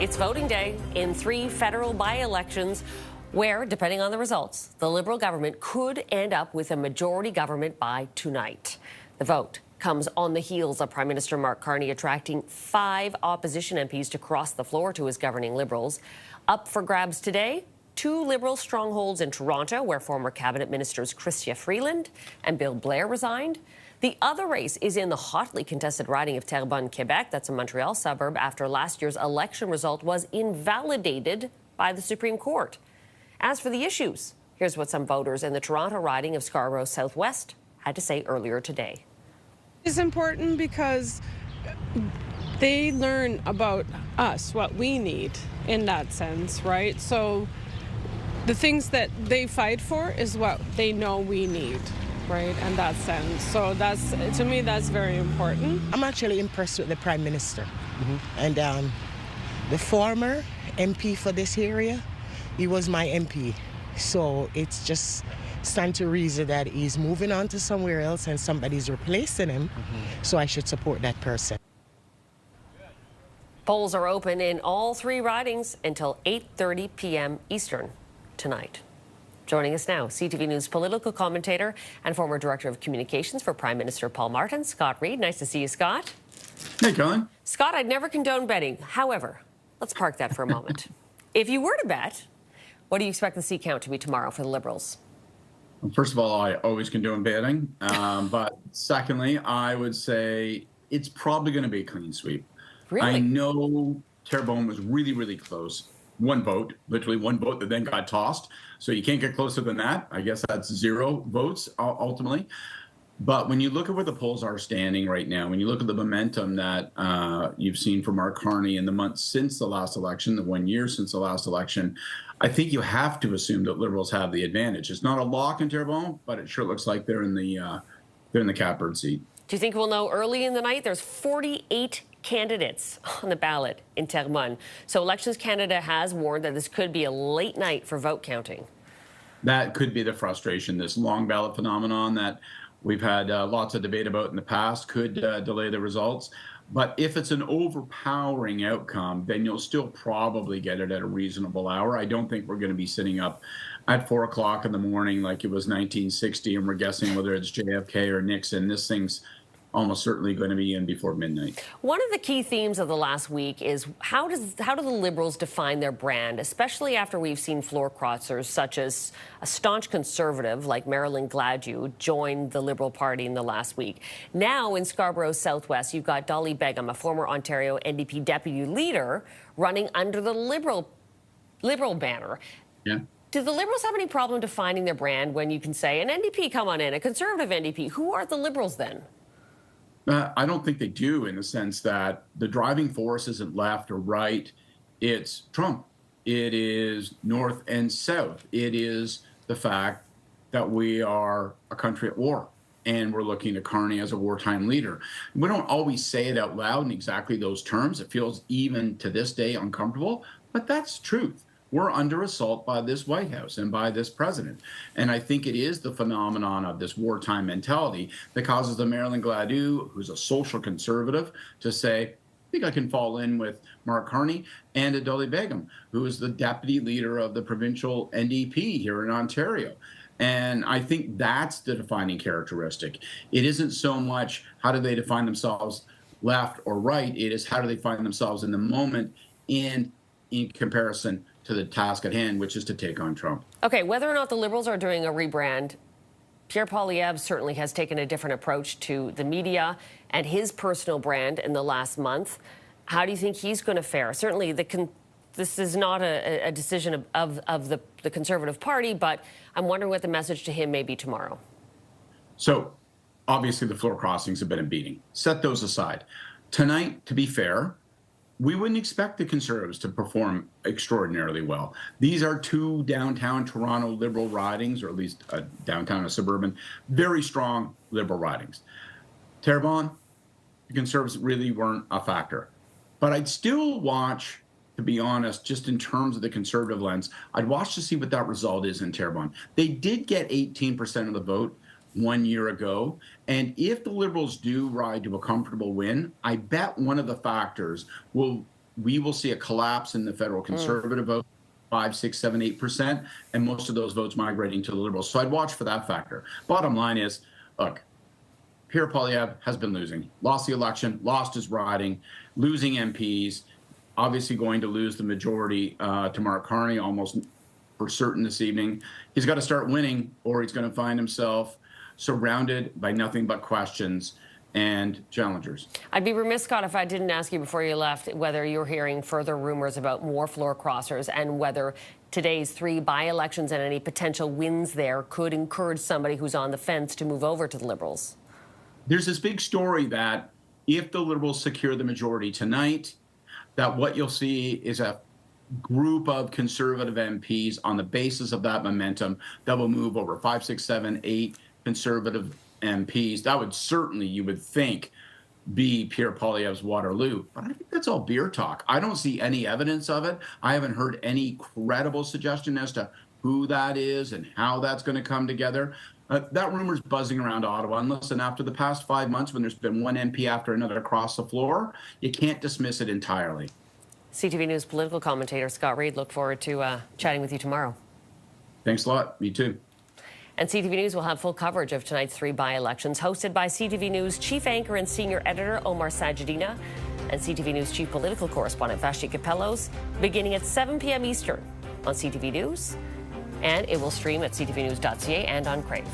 It's voting day in 3 federal by-elections where, depending on the results, the Liberal government could end up with a majority government by tonight. The vote comes on the heels of Prime Minister Mark Carney attracting 5 opposition MPs to cross the floor to his governing Liberals. Up for grabs today, 2 Liberal strongholds in Toronto, where former cabinet ministers Chrystia Freeland and Bill Blair resigned. The other race is in the hotly contested riding of Terrebonne, Quebec. That's a Montreal suburb after last year's election result was invalidated by the Supreme Court. As for the issues, here's what some voters in the Toronto riding of Scarborough Southwest had to say earlier today. It's important because they learn about us, what we need in that sense, right? So the things that they fight for is what they know we need, right, in that sense. So that's, to me, that's very important. I'm actually impressed with the Prime Minister. And the former MP for this area, he was my MP. So it's just stand to reason that he's moving on to somewhere else and somebody's replacing him. So I should support that person. Polls are open in all 3 ridings until 8:30 p.m. Eastern tonight. Joining us now, CTV News political commentator and former director of communications for Prime Minister Paul Martin, Scott Reid. Nice to see you, Scott. Hey, Colin. Scott, I'd never condone betting. However, let's park that for a moment. If you were to bet, what do you expect the seat count to be tomorrow for the Liberals? Well, first of all, I always condone betting. But secondly, I would say it's probably going to be a clean sweep. Really? I know Terrebonne was really, really close. 1 vote, literally 1 vote that then got tossed. So you can't get closer than that. I guess that's 0 votes ultimately. But when you look at where the polls are standing right now, when you look at the momentum that you've seen from Mark Carney in the months since the last election, the 1 year since the last election, I think you have to assume that Liberals have the advantage. It's not a lock in Terrebonne, but it sure looks like they're in the catbird seat. Do you think we'll know early in the night? There's 48 candidates on the ballot in Terrebonne. So Elections Canada has warned that this could be a late night for vote counting. That could be the frustration. This long ballot phenomenon that we've had lots of debate about in the past could delay the results. But if it's an overpowering outcome, then you'll still probably get it at a reasonable hour. I don't think we're going to be sitting up at 4 o'clock in the morning like it was 1960 and we're guessing whether it's JFK or Nixon. This thing's almost certainly going to be in before midnight. One of the key themes of the last week is how do the Liberals define their brand, especially after we've seen floor crossers such as a staunch conservative like Marilyn Gladu join the Liberal Party in the last week. Now in Scarborough Southwest, you've got Dolly Begum, a former Ontario NDP deputy leader, running under the Liberal banner. Yeah. Do the Liberals have any problem defining their brand when you can say an NDP, come on in, a conservative NDP? Who are the Liberals then? I don't think they do, in the sense that the driving force isn't left or right. It's Trump. It is North and South. It is the fact that we are a country at war and we're looking to Carney as a wartime leader. We don't always say it out loud in exactly those terms. It feels even to this day uncomfortable, but that's truth. We're under assault by this White House and by this president. And I think it is the phenomenon of this wartime mentality that causes the Marilyn Gladu, who's a social conservative, to say, I think I can fall in with Mark Carney, and Dolly Begum, who is the deputy leader of the provincial NDP here in Ontario. And I think that's the defining characteristic. It isn't so much how do they define themselves left or right, it is how do they find themselves in the moment and in comparison to the task at hand, which is to take on Trump. Okay, whether or not the Liberals are doing a rebrand, Pierre Poilievre certainly has taken a different approach to the media and his personal brand in the last month. How do you think he's going to fare? Certainly, this is not a decision of the Conservative Party, but I'm wondering what the message to him may be tomorrow. So, obviously, the floor crossings have been a beating. Set those aside. Tonight, to be fair, we wouldn't expect the Conservatives to perform extraordinarily well. These are 2 downtown Toronto Liberal ridings, or at least downtown and suburban, very strong Liberal ridings. Terrebonne, the Conservatives really weren't a factor. But I'd still watch, to be honest, just in terms of the Conservative lens, I'd watch to see what that result is in Terrebonne. They did get 18% of the vote 1 year ago. And if the Liberals do ride to a comfortable win, I bet one of the factors will we will see a collapse in the federal conservative vote, 5, 6, 7, 8%, and most of those votes migrating to the Liberals. So I'd watch for that factor. Bottom line is, look, Pierre Poilievre has been losing. Lost the election, lost his riding, losing MPs, obviously going to lose the majority to Mark Carney almost for certain this evening. He's got to start winning, or he's going to find himself surrounded by nothing but questions and challengers. I'd be remiss, Scott, if I didn't ask you before you left whether you're hearing further rumors about more floor crossers and whether today's 3 by-elections and any potential wins there could encourage somebody who's on the fence to move over to the Liberals. There's this big story that if the Liberals secure the majority tonight, that what you'll see is a group of Conservative MPs on the basis of that momentum that will move over 5, 6, 7, 8 Conservative MPs. That would certainly, you would think, be Pierre Poilievre's Waterloo. But I think that's all beer talk. I don't see any evidence of it. I haven't heard any credible suggestion as to who that is and how that's going to come together. That rumor's buzzing around Ottawa. And listen, after the past 5 months, when there's been one MP after another across the floor, you can't dismiss it entirely. CTV News political commentator Scott Reid, look forward to chatting with you tomorrow. Thanks a lot. Me too. And CTV News will have full coverage of tonight's 3 by-elections, hosted by CTV News chief anchor and senior editor Omar Sachedina and CTV News chief political correspondent Vassy Kapelos, beginning at 7 p.m. Eastern on CTV News. And it will stream at ctvnews.ca and on Crave.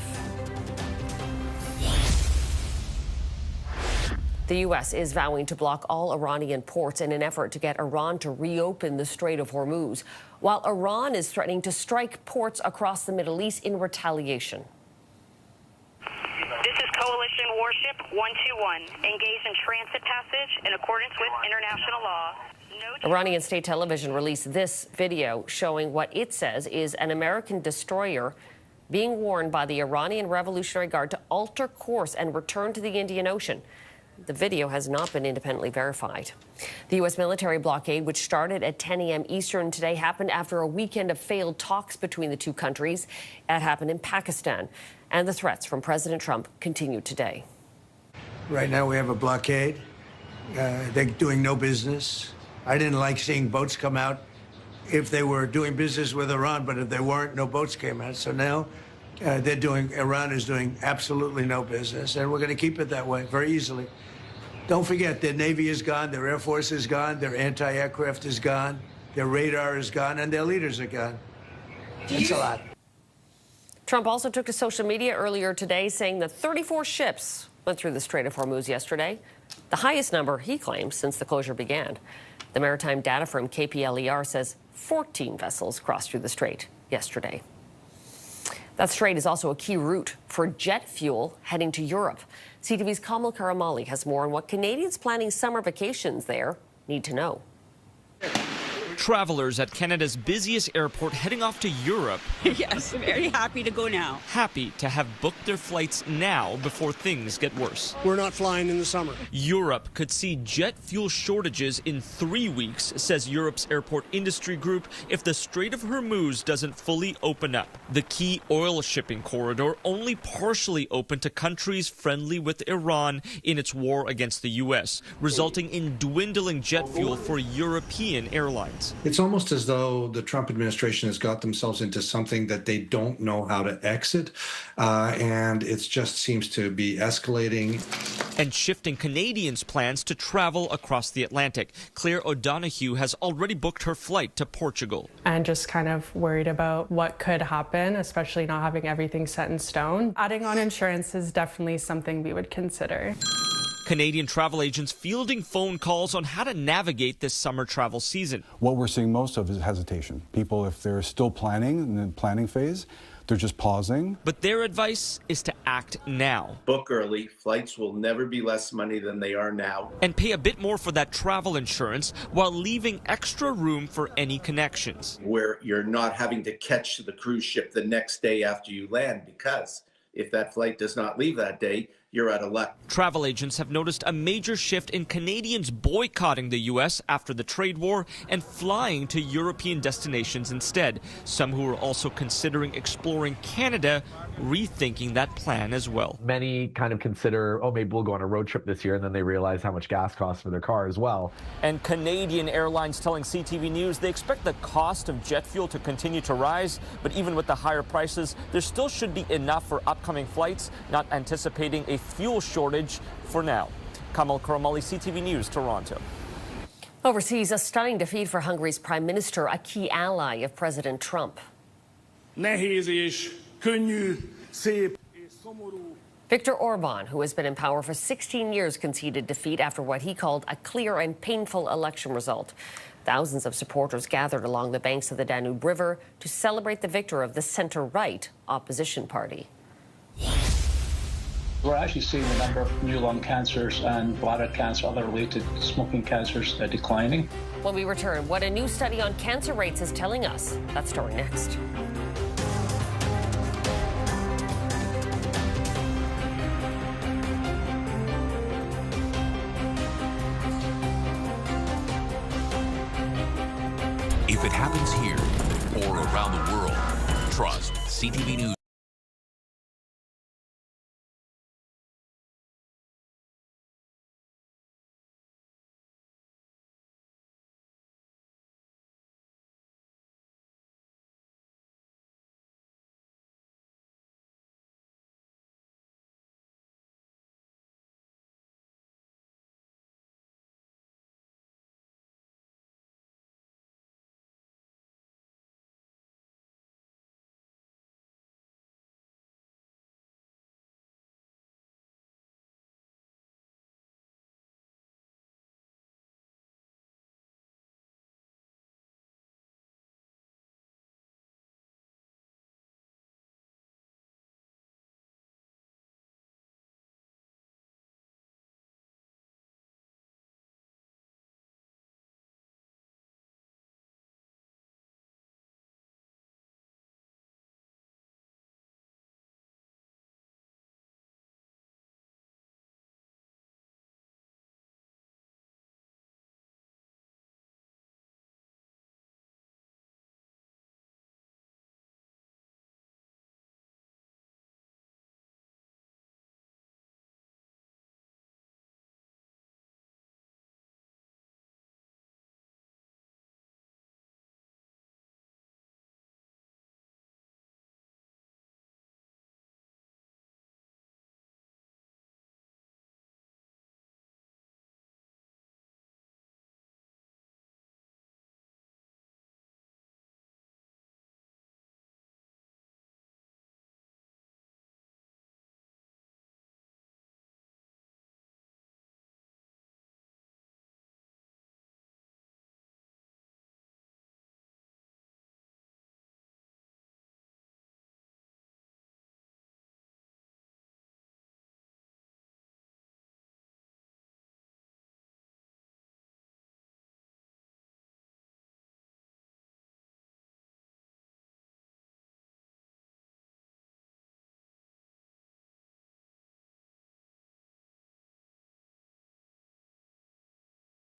The U.S. is vowing to block all Iranian ports in an effort to get Iran to reopen the Strait of Hormuz, while Iran is threatening to strike ports across the Middle East in retaliation. This is Coalition Warship 121. Engage in transit passage in accordance with international law. Iranian state television released this video showing what it says is an American destroyer being warned by the Iranian Revolutionary Guard to alter course and return to the Indian Ocean. The video has not been independently verified. The U.S. military blockade, which started at 10 a.m. Eastern today, happened after a weekend of failed talks between the two countries. That happened in Pakistan. And the threats from President Trump continued today. Right now we have a blockade. They're doing no business. I didn't like seeing boats come out if they were doing business with Iran, but if they weren't, no boats came out. So now Iran is doing absolutely no business, and we're going to keep it that way very easily. Don't forget, their Navy is gone, their Air Force is gone, their anti-aircraft is gone, their radar is gone, and their leaders are gone. That's a lot. Trump also took to social media earlier today saying that 34 ships went through the Strait of Hormuz yesterday, the highest number, he claims, since the closure began. The maritime data firm KPLER says 14 vessels crossed through the strait yesterday. That strait is also a key route for jet fuel heading to Europe. CTV's Kamal Karamali has more on what Canadians planning summer vacations there need to know. Travelers at Canada's busiest airport heading off to Europe. Yes, very happy to go now. Happy to have booked their flights now before things get worse. We're not flying in the summer. Europe could see jet fuel shortages in 3 weeks, says Europe's airport industry group, if the Strait of Hormuz doesn't fully open up. The key oil shipping corridor only partially open to countries friendly with Iran in its war against the U.S., resulting in dwindling jet fuel for European airlines. It's almost as though the Trump administration has got themselves into something that they don't know how to exit, and it just seems to be escalating. And shifting Canadians' plans to travel across the Atlantic. Claire O'Donoghue has already booked her flight to Portugal. And just kind of worried about what could happen, especially not having everything set in stone. Adding on insurance is definitely something we would consider. Canadian travel agents fielding phone calls on how to navigate this summer travel season. What we're seeing most of is hesitation. People, if they're still planning in the planning phase, they're just pausing. But their advice is to act now. Book early. Flights will never be less money than they are now. And pay a bit more for that travel insurance while leaving extra room for any connections. Where you're not having to catch the cruise ship the next day after you land, because if that flight does not leave that day, you're out of luck. Travel agents have noticed a major shift in Canadians boycotting the U.S. after the trade war and flying to European destinations instead. Some who are also considering exploring Canada rethinking that plan as well. Many kind of consider, oh, maybe we'll go on a road trip this year, and then they realize how much gas costs for their car as well. And Canadian Airlines telling CTV News they expect the cost of jet fuel to continue to rise, but even with the higher prices, there still should be enough for upcoming flights, not anticipating a fuel shortage for now. Kamal Karamali, CTV News, Toronto. Overseas, a stunning defeat for Hungary's prime minister, a key ally of President Trump. Viktor Orban, who has been in power for 16 years, conceded defeat after what he called a clear and painful election result. Thousands of supporters gathered along the banks of the Danube River to celebrate the victory of the center-right opposition party. We're actually seeing the number of new lung cancers and bladder cancer, other related smoking cancers declining. When we return, what a new study on cancer rates is telling us. That story next. If it happens here or around the world, trust CTV News.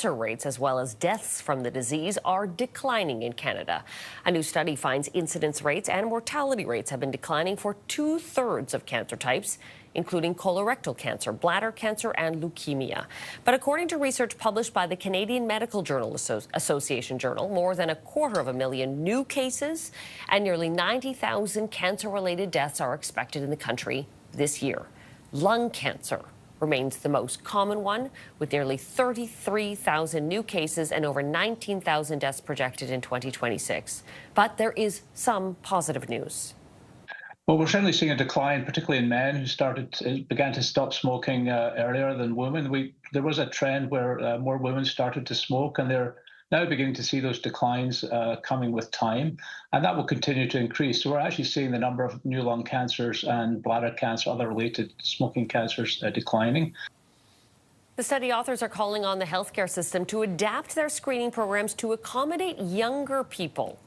Rates as well as deaths from the disease are declining in Canada. A new study finds incidence rates and mortality rates have been declining for 2/3 of cancer types, including colorectal cancer, bladder cancer, and leukemia. But according to research published by the Canadian Medical Journal Association Journal, more than 250,000 new cases and nearly 90,000 cancer-related deaths are expected in the country this year. Lung cancer remains the most common one, with nearly 33,000 new cases and over 19,000 deaths projected in 2026. But there is some positive news. Well, we're certainly seeing a decline, particularly in men who began to stop smoking earlier than women. There was a trend where more women started to smoke, and they're now beginning to see those declines coming with time, and that will continue to increase. So we're actually seeing the number of new lung cancers and bladder cancer, other related smoking cancers declining. The study authors are calling on the healthcare system to adapt their screening programs to accommodate younger people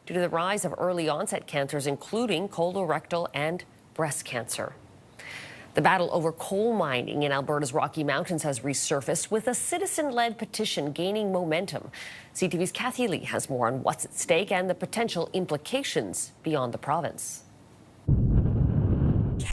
due to the rise of early onset cancers, including colorectal and breast cancer. The battle over coal mining in Alberta's Rocky Mountains has resurfaced, with a citizen-led petition gaining momentum. CTV's Kathy Lee has more on what's at stake and the potential implications beyond the province.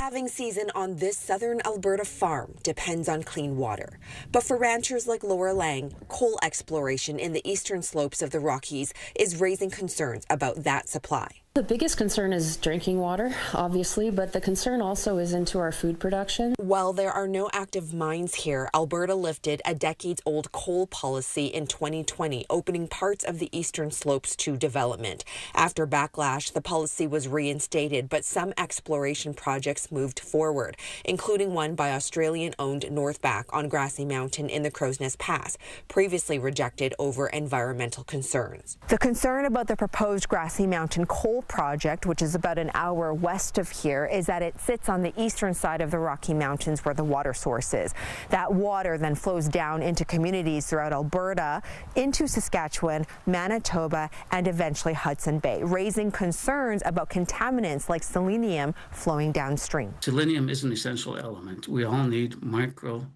calving season on this southern Alberta farm depends on clean water. But for ranchers like Laura Lang, coal exploration in the eastern slopes of the Rockies is raising concerns about that supply. The biggest concern is drinking water, obviously, but the concern also is into our food production. While there are no active mines here, Alberta lifted a decades-old coal policy in 2020, opening parts of the eastern slopes to development. After backlash, the policy was reinstated, but some exploration projects moved forward, including one by Australian-owned Northback on Grassy Mountain in the Crow's Nest Pass, previously rejected over environmental concerns. The concern about the proposed Grassy Mountain coal project, which is about an hour west of here, is that it sits on the eastern side of the Rocky Mountains where the water source is. That water then flows down into communities throughout Alberta, into Saskatchewan, Manitoba, and eventually Hudson Bay, raising concerns about contaminants like selenium flowing downstream. Selenium is an essential element. We all need micro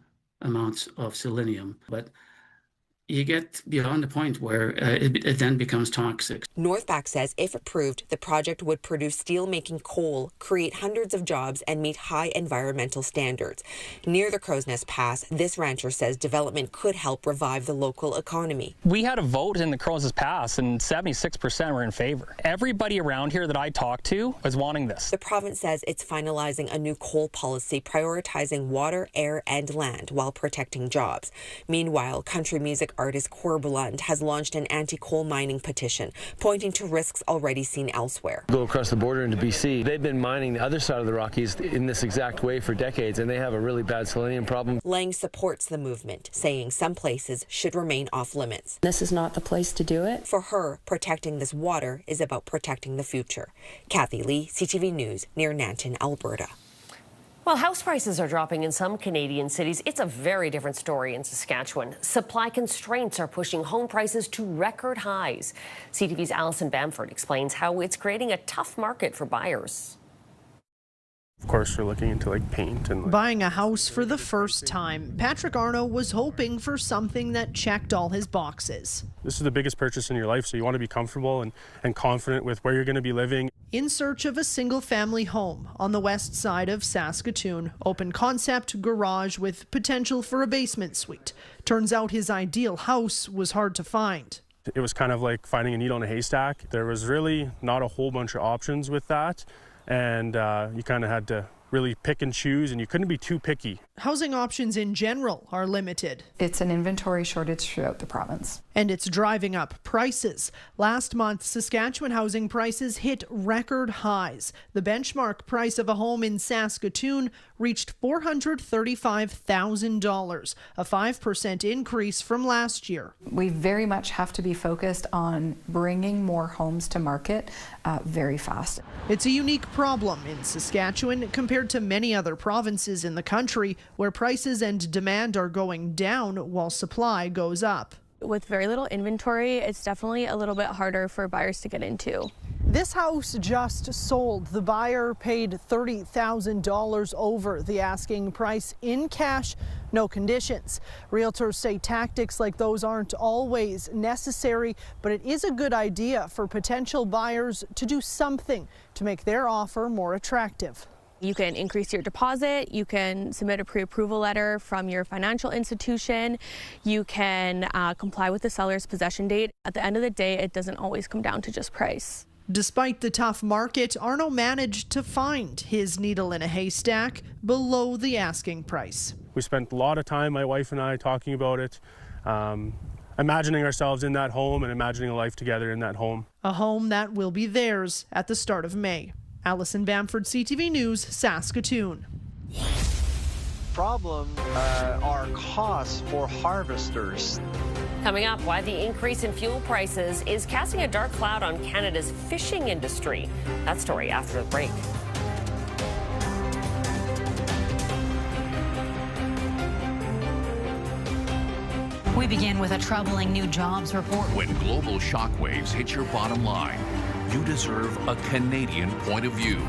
amounts of selenium, but you get beyond the point where it then becomes toxic. Northback says if approved, the project would produce steel-making coal, create hundreds of jobs, and meet high environmental standards. Near the Crow's Nest Pass, this rancher says development could help revive the local economy. We had a vote in the Crow's Nest Pass, and 76% were in favor. Everybody around here that I talked to was wanting this. The province says it's finalizing a new coal policy prioritizing water, air, and land while protecting jobs. Meanwhile, country music artist Corbland has launched an anti-coal mining petition, pointing to risks already seen elsewhere. Go across the border into BC. They've been mining the other side of the Rockies in this exact way for decades, and they have a really bad selenium problem. Lang supports the movement, saying some places should remain off limits. This is not the place to do it. For her, protecting this water is about protecting the future. Kathy Lee, CTV News, near Nanton, Alberta. While house prices are dropping in some Canadian cities, it's a very different story in Saskatchewan. Supply constraints are pushing home prices to record highs. CTV's Alison Bamford explains how it's creating a tough market for buyers. Of course, we're looking into paint and buying a house for the first time. Patrick Arno was hoping for something that checked all his boxes. This is the biggest purchase in your life, so you want to be comfortable and confident with where you're going to be living. In search of a single-family home on the west side of Saskatoon, open concept garage with potential for a basement suite. Turns out his ideal house was hard to find. It was kind of like finding a needle in a haystack. There was really not a whole bunch of options with that. And you kind of had to really pick and choose, and you couldn't be too picky. Housing options in general are limited. It's an inventory shortage throughout the province. And it's driving up prices. Last month, Saskatchewan housing prices hit record highs. The benchmark price of a home in Saskatoon reached $435,000, a 5% increase from last year. We very much have to be focused on bringing more homes to market very fast. It's a unique problem in Saskatchewan compared to many other provinces in the country where prices and demand are going down while supply goes up. With very little inventory, it's definitely a little bit harder for buyers to get into. This house just sold. The buyer paid $30,000 over the asking price in cash, no conditions. Realtors say tactics like those aren't always necessary, but it is a good idea for potential buyers to do something to make their offer more attractive. You can increase your deposit, you can submit a pre-approval letter from your financial institution, you can comply with the seller's possession date. At the end of the day, it doesn't always come down to just price. Despite the tough market, Arno managed to find his needle in a haystack below the asking price. We spent a lot of time, my wife and I, talking about it, imagining ourselves in that home and imagining a life together in that home. A home that will be theirs at the start of May. Alison Bamford, CTV News, Saskatoon. Problem are costs for harvesters. Coming up, why the increase in fuel prices is casting a dark cloud on Canada's fishing industry. That story after the break. We begin with a troubling new jobs report. When global shockwaves hit your bottom line, you deserve a Canadian point of view.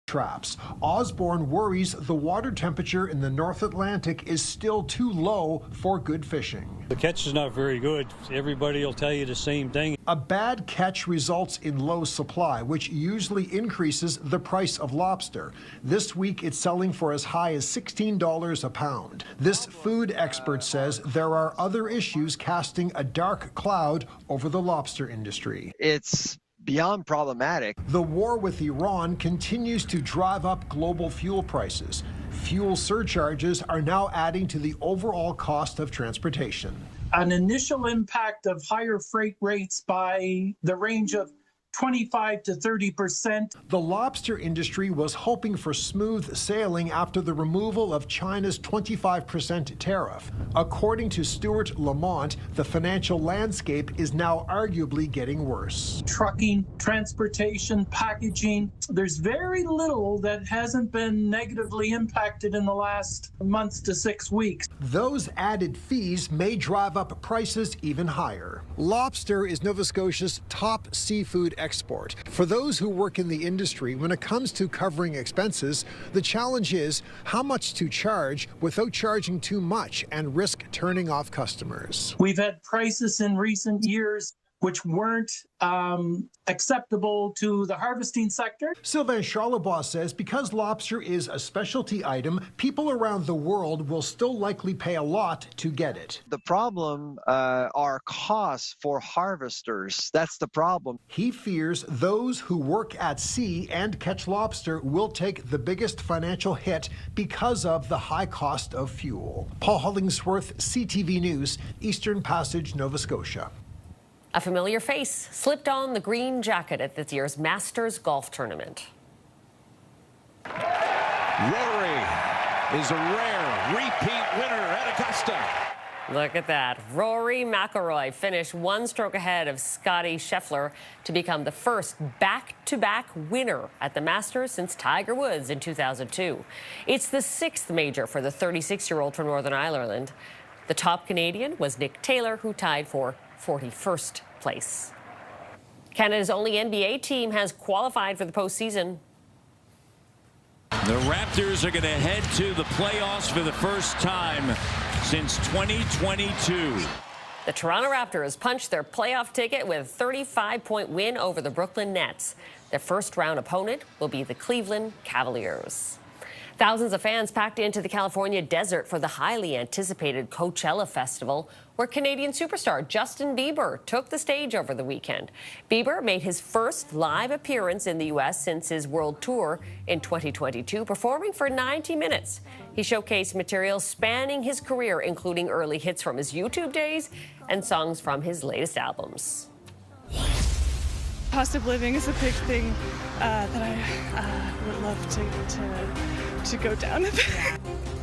traps. Osborne worries the water temperature in the North Atlantic is still too low for good fishing. The catch is not very good. Everybody will tell you the same thing. A bad catch results in low supply, which usually increases the price of lobster. This week, it's selling for as high as $16 a pound. This food expert says there are other issues casting a dark cloud over the lobster industry. It's beyond problematic. The war with Iran continues to drive up global fuel prices. Fuel surcharges are now adding to the overall cost of transportation. An initial impact of higher freight rates by the range of 25 to 30%. The lobster industry was hoping for smooth sailing after the removal of China's 25% tariff. According to Stuart Lamont, the financial landscape is now arguably getting worse. Trucking, transportation, packaging, there's very little that hasn't been negatively impacted in the last month to 6 weeks. Those added fees may drive up prices even higher. Lobster is Nova Scotia's top seafood export. For those who work in the industry, when it comes to covering expenses, the challenge is how much to charge without charging too much and risk turning off customers. We've had prices in recent years which weren't acceptable to the harvesting sector. Sylvain Charlebois says because lobster is a specialty item, people around the world will still likely pay a lot to get it. The problem are costs for harvesters. That's the problem. He fears those who work at sea and catch lobster will take the biggest financial hit because of the high cost of fuel. Paul Hollingsworth, CTV News, Eastern Passage, Nova Scotia. A familiar face slipped on the green jacket at this year's Masters golf tournament. Rory is a rare repeat winner at Augusta. Look at that. Rory McIlroy finished one stroke ahead of Scottie Scheffler to become the first back-to-back winner at the Masters since Tiger Woods in 2002. It's the 6th major for the 36-year-old from Northern Ireland. The top Canadian was Nick Taylor, who tied for 41st place. Canada's only NBA team has qualified for the postseason. The Raptors are going to head to the playoffs for the first time since 2022. The Toronto Raptors punched their playoff ticket with a 35-point win over the Brooklyn Nets. Their first-round opponent will be the Cleveland Cavaliers. Thousands of fans packed into the California desert for the highly anticipated Coachella Festival, where Canadian superstar Justin Bieber took the stage over the weekend. Bieber made his first live appearance in the U.S. since his world tour in 2022, performing for 90 minutes. He showcased material spanning his career, including early hits from his YouTube days and songs from his latest albums. Cost of living is a big thing that I would love to go down a bit.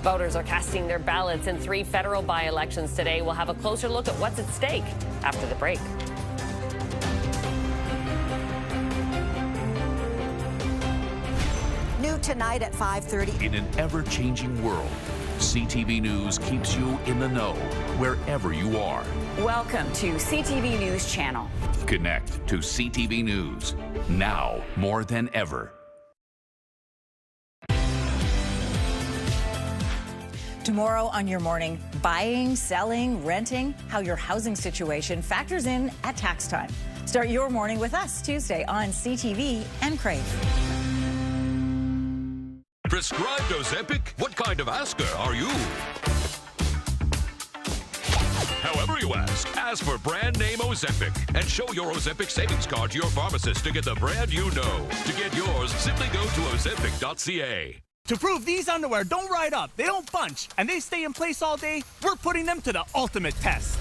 Voters are casting their ballots in 3 federal by-elections today. We'll have a closer look at what's at stake after the break. New tonight at 5:30. In an ever-changing world, CTV News keeps you in the know wherever you are. Welcome to CTV News Channel. Connect to CTV News, now more than ever. Tomorrow on Your Morning, buying, selling, renting, how your housing situation factors in at tax time. Start your morning with us Tuesday on CTV and Crave. Prescribed Ozempic? What kind of asker are you? However you ask for brand name Ozempic and show your Ozempic savings card to your pharmacist to get the brand you know. To get yours, simply go to Ozempic.ca. To prove these underwear don't ride up, they don't bunch, and they stay in place all day, we're putting them to the ultimate test.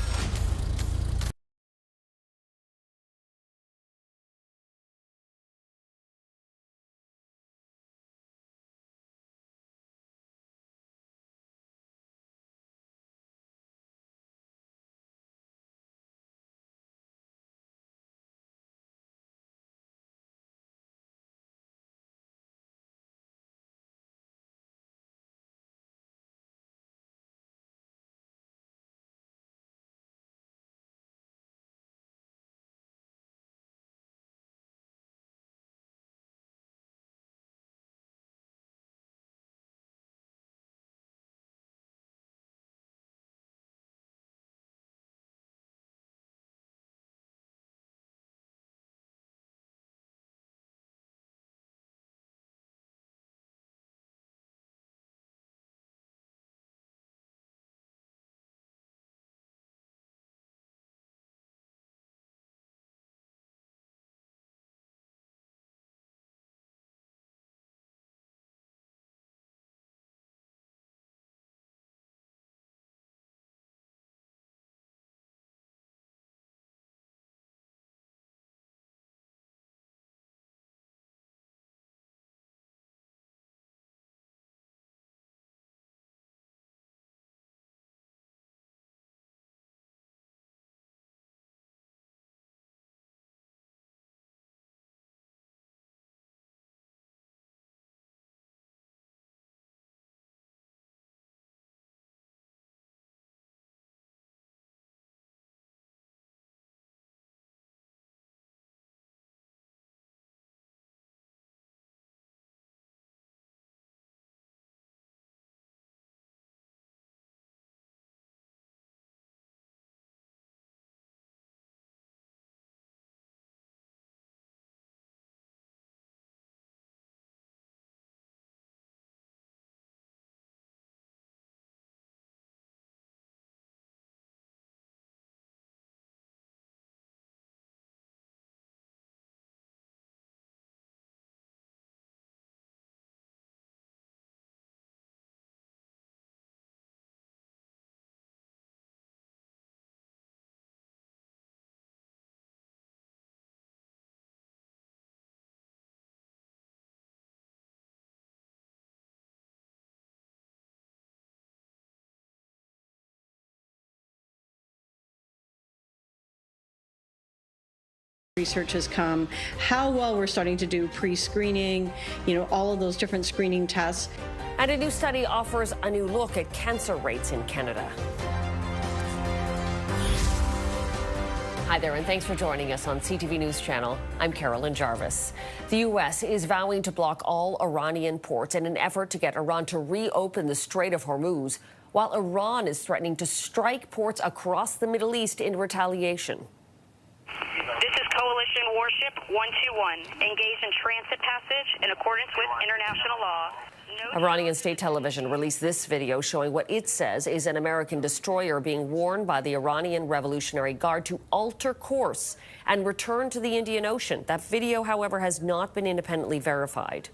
Research has come, how well we're starting to do pre-screening, all of those different screening tests. And a new study offers a new look at cancer rates in Canada. Hi there, and thanks for joining us on CTV News Channel. I'm Carolyn Jarvis. The U.S. is vowing to block all Iranian ports in an effort to get Iran to reopen the Strait of Hormuz, while Iran is threatening to strike ports across the Middle East in retaliation. This is Coalition Warship 121, engaged in transit passage in accordance with international law. Iranian state television released this video showing what it says is an American destroyer being warned by the Iranian Revolutionary Guard to alter course and return to the Indian Ocean. That video, however, has not been independently verified.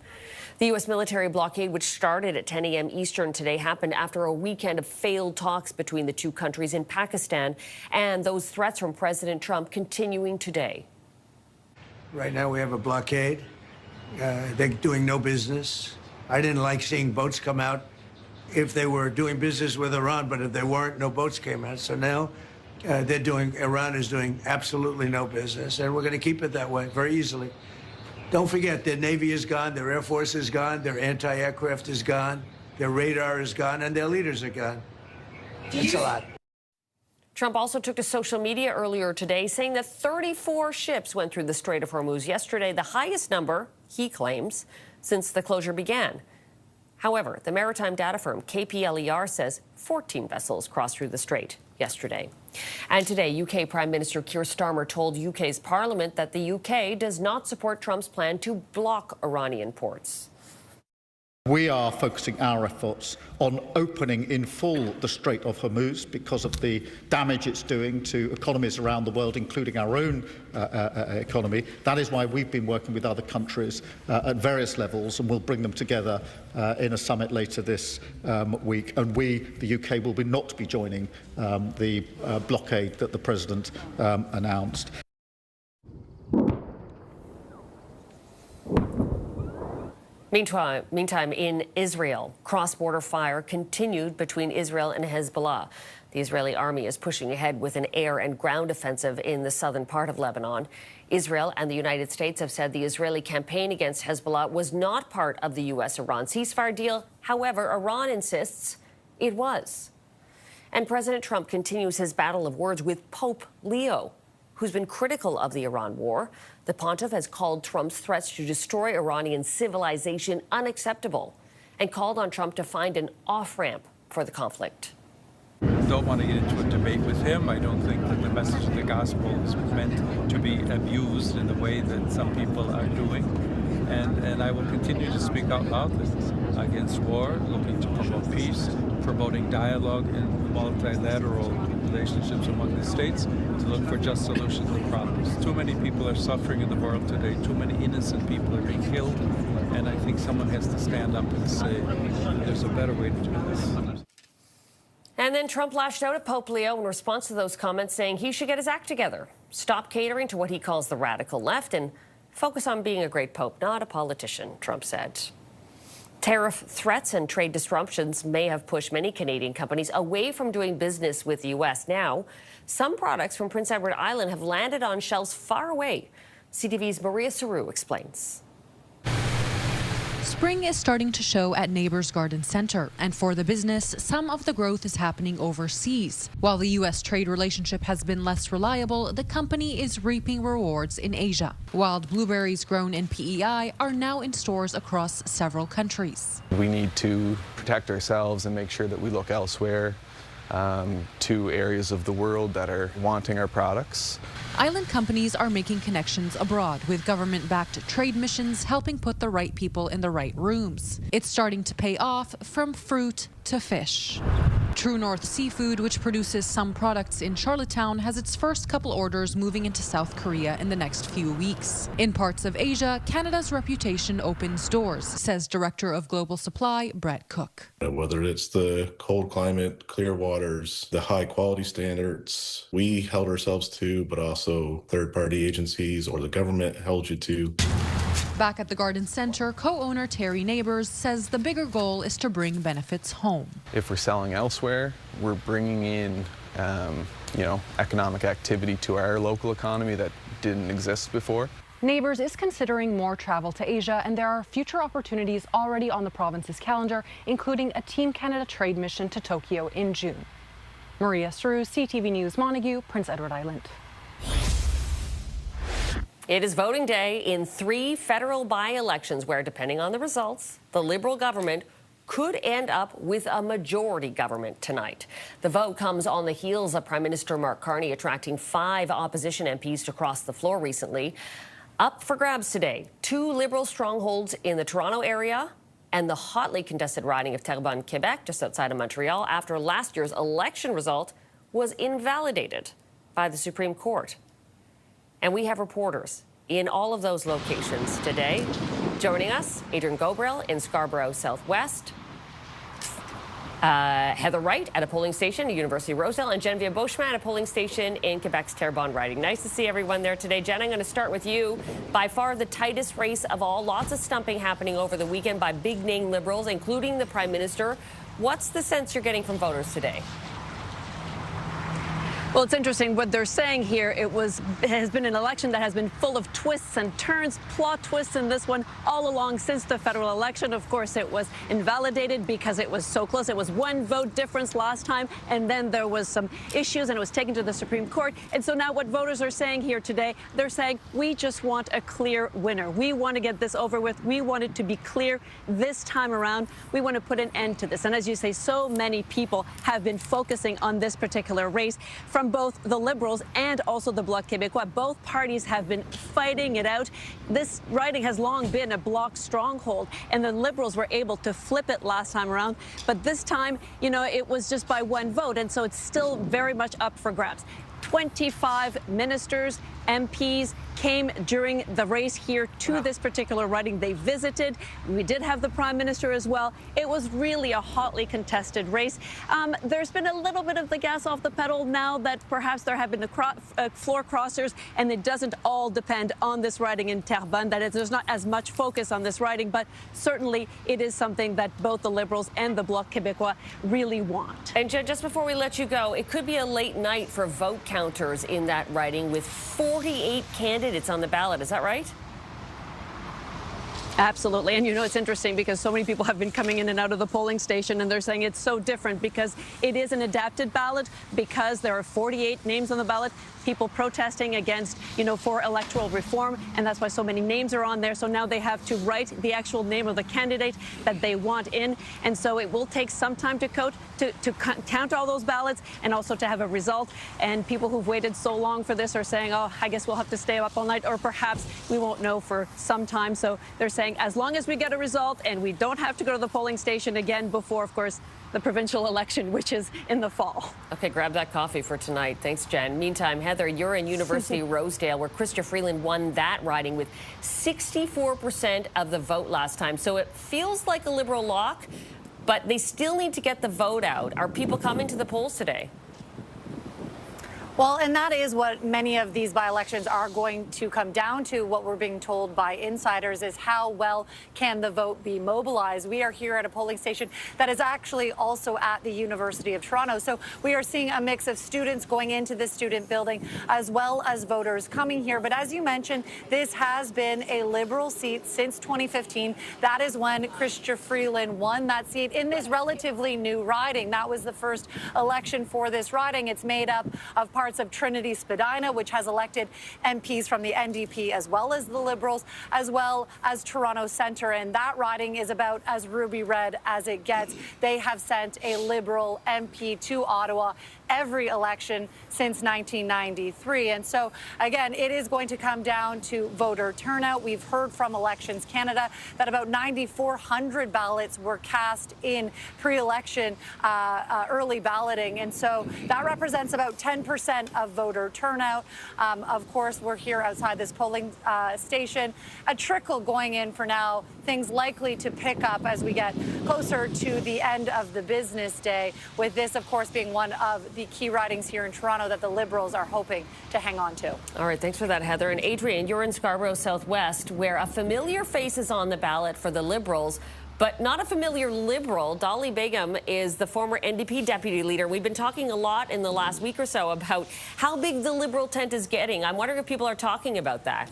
The U.S. military blockade, which started at 10 a.m. Eastern today, happened after a weekend of failed talks between the two countries in Pakistan, and those threats from President Trump continuing today. Right now we have a blockade. They're doing no business. I didn't like seeing boats come out if they were doing business with Iran, but if they weren't, no boats came out. So now Iran is doing absolutely no business, and we're going to keep it that way very easily. Don't forget, their Navy is gone, their Air Force is gone, their anti-aircraft is gone, their radar is gone, and their leaders are gone. That's a lot. Trump also took to social media earlier today, saying that 34 ships went through the Strait of Hormuz yesterday, the highest number, he claims, since the closure began. However, the maritime data firm KPLER says 14 vessels crossed through the strait yesterday. And today, UK Prime Minister Keir Starmer told UK's Parliament that the UK does not support Trump's plan to block Iranian ports. We are focusing our efforts on opening in full the Strait of Hormuz because of the damage it's doing to economies around the world, including our own economy. That is why we've been working with other countries at various levels, and we'll bring them together in a summit later this week. And we, the UK, will not be joining the blockade that the President announced. Meantime, in Israel, cross-border fire continued between Israel and Hezbollah. The Israeli army is pushing ahead with an air and ground offensive in the southern part of Lebanon. Israel and the United States have said the Israeli campaign against Hezbollah was not part of the U.S.-Iran ceasefire deal. However, Iran insists it was. And President Trump continues his battle of words with Pope Leo, who's been critical of the Iran war. The pontiff has called Trump's threats to destroy Iranian civilization unacceptable and called on Trump to find an off-ramp for the conflict. I don't want to get into a debate with him. I don't think that the message of the gospel is meant to be abused in the way that some people are doing. And I will continue to speak out loudly against war, looking to promote peace, promoting dialogue and multilateral relationships among the states to look for just solutions to problems. Too many people are suffering in the world today. Too many innocent people are being killed. And I think someone has to stand up and say, there's a better way to do this. And then Trump lashed out at Pope Leo in response to those comments, saying he should get his act together, stop catering to what he calls the radical left, and focus on being a great pope, not a politician, Trump said. Tariff threats and trade disruptions may have pushed many Canadian companies away from doing business with the U.S. Now, some products from Prince Edward Island have landed on shelves far away. CTV's Maria Saru explains. Spring is starting to show at Neighbors Garden Center, and for the business, some of the growth is happening overseas. While the U.S. trade relationship has been less reliable, the company is reaping rewards in Asia. Wild blueberries grown in PEI are now in stores across several countries. We need to protect ourselves and make sure that we look elsewhere to areas of the world that are wanting our products. Island companies are making connections abroad with government-backed trade missions helping put the right people in the right rooms. It's starting to pay off from fruit to fish. True North Seafood, which produces some products in Charlottetown, has its first couple orders moving into South Korea in the next few weeks. In parts of Asia, Canada's reputation opens doors, says Director of Global Supply, Brett Cook. Whether it's the cold climate, clear waters, the high quality standards we held ourselves to, but also third-party agencies or the government held you to. Back at the Garden Center, co-owner Terry Neighbors says the bigger goal is to bring benefits home. If we're selling elsewhere, we're bringing in you know, economic activity to our local economy that didn't exist before. Neighbours is considering more travel to Asia, and there are future opportunities already on the province's calendar, including a Team Canada trade mission to Tokyo in June. Maria Sru, CTV News, Montague, Prince Edward Island. It is voting day in 3 federal by-elections where, depending on the results, the Liberal government could end up with a majority government tonight. The vote comes on the heels of Prime Minister Mark Carney attracting 5 opposition MPs to cross the floor recently. Up for grabs today, 2 Liberal strongholds in the Toronto area and the hotly contested riding of Terrebonne, Quebec, just outside of Montreal, after last year's election result was invalidated by the Supreme Court. And we have reporters in all of those locations today. Joining us, Adrian Gobrel in Scarborough Southwest, Heather Wright at a polling station at University of Rosedale, and Genevieve Beauchemin at a polling station in Quebec's Terrebonne riding. Nice to see everyone there today. Jen, I'm going to start with you. By far the tightest race of all. Lots of stumping happening over the weekend by big-name Liberals, including the Prime Minister. What's the sense you're getting from voters today? Well, it's interesting what they're saying here. It has been an election that has been full of twists and turns, plot twists in this one all along since the federal election. Of course, it was invalidated because it was so close. It was 1 vote difference last time, and then there was some issues, and it was taken to the Supreme Court. And so now what voters are saying here today, they're saying, we just want a clear winner. We want to get this over with. We want it to be clear this time around. We want to put an end to this. And as you say, so many people have been focusing on this particular race from both the Liberals and also the Bloc Québécois. Both parties have been fighting it out. This riding has long been a Bloc stronghold, and the Liberals were able to flip it last time around. But this time, you know, it was just by 1 vote, and so it's still very much up for grabs. 25 ministers, MPs came during the race here to this particular riding. They visited. We did have the Prime Minister as well. It was really a hotly contested race. There's been a little bit of the gas off the pedal now that perhaps there have been the floor crossers, and it doesn't all depend on this riding in Terrebonne. That is, there's not as much focus on this riding, but certainly it is something that both the Liberals and the Bloc Québécois really want. And just before we let you go, it could be a late night for vote counters in that riding with 48 candidates on the ballot. Is that right? Absolutely. And you know, it's interesting because so many people have been coming in and out of the polling station, and they're saying it's so different because it is an adapted ballot, because there are 48 names on the ballot, people protesting against, you know, for electoral reform, and that's why so many names are on there. So now they have to write the actual name of the candidate that they want in, and so it will take some time to count all those ballots and also to have a result. And people who've waited so long for this are saying, oh, I guess we'll have to stay up all night, or perhaps we won't know for some time. So they're saying as long as we get a result and we don't have to go to the polling station again before, of course, the provincial election, which is in the fall. Okay, grab that coffee for tonight. Thanks, Jen. Meantime, Heather, you're in University Rosedale, where Chrystia Freeland won that riding with 64% of the vote last time. So it feels like a Liberal lock, but they still need to get the vote out. Are people coming to the polls today? Well, and that is what many of these by-elections are going to come down to. What we're being told by insiders is how well can the vote be mobilized. We are here at a polling station that is actually also at the University of Toronto. So we are seeing a mix of students going into the student building as well as voters coming here. But as you mentioned, this has been a Liberal seat since 2015. That is when Chrystia Freeland won that seat in this relatively new riding. That was the first election for this riding. It's made up of parts of Trinity Spadina, which has elected MPs from the NDP as well as the Liberals, as well as Toronto Centre. And that riding is about as ruby red as it gets. They have sent a Liberal MP to Ottawa every election since 1993. And so, again, it is going to come down to voter turnout. We've heard from Elections Canada that about 9,400 ballots were cast in pre-election early balloting. And so that represents about 10% of voter turnout. Of course, we're here outside this polling station. A trickle going in for now. Things likely to pick up as we get closer to the end of the business day, with this, of course, being one of the key ridings here in Toronto that the Liberals are hoping to hang on to. All right, thanks for that, Heather. And Adrian, you're in Scarborough Southwest, where a familiar face is on the ballot for the Liberals, But not a familiar Liberal. Dolly Begum is the former NDP deputy leader. We've been talking a lot in the last week or so about how big the Liberal tent is getting. I'm wondering if people are talking about that.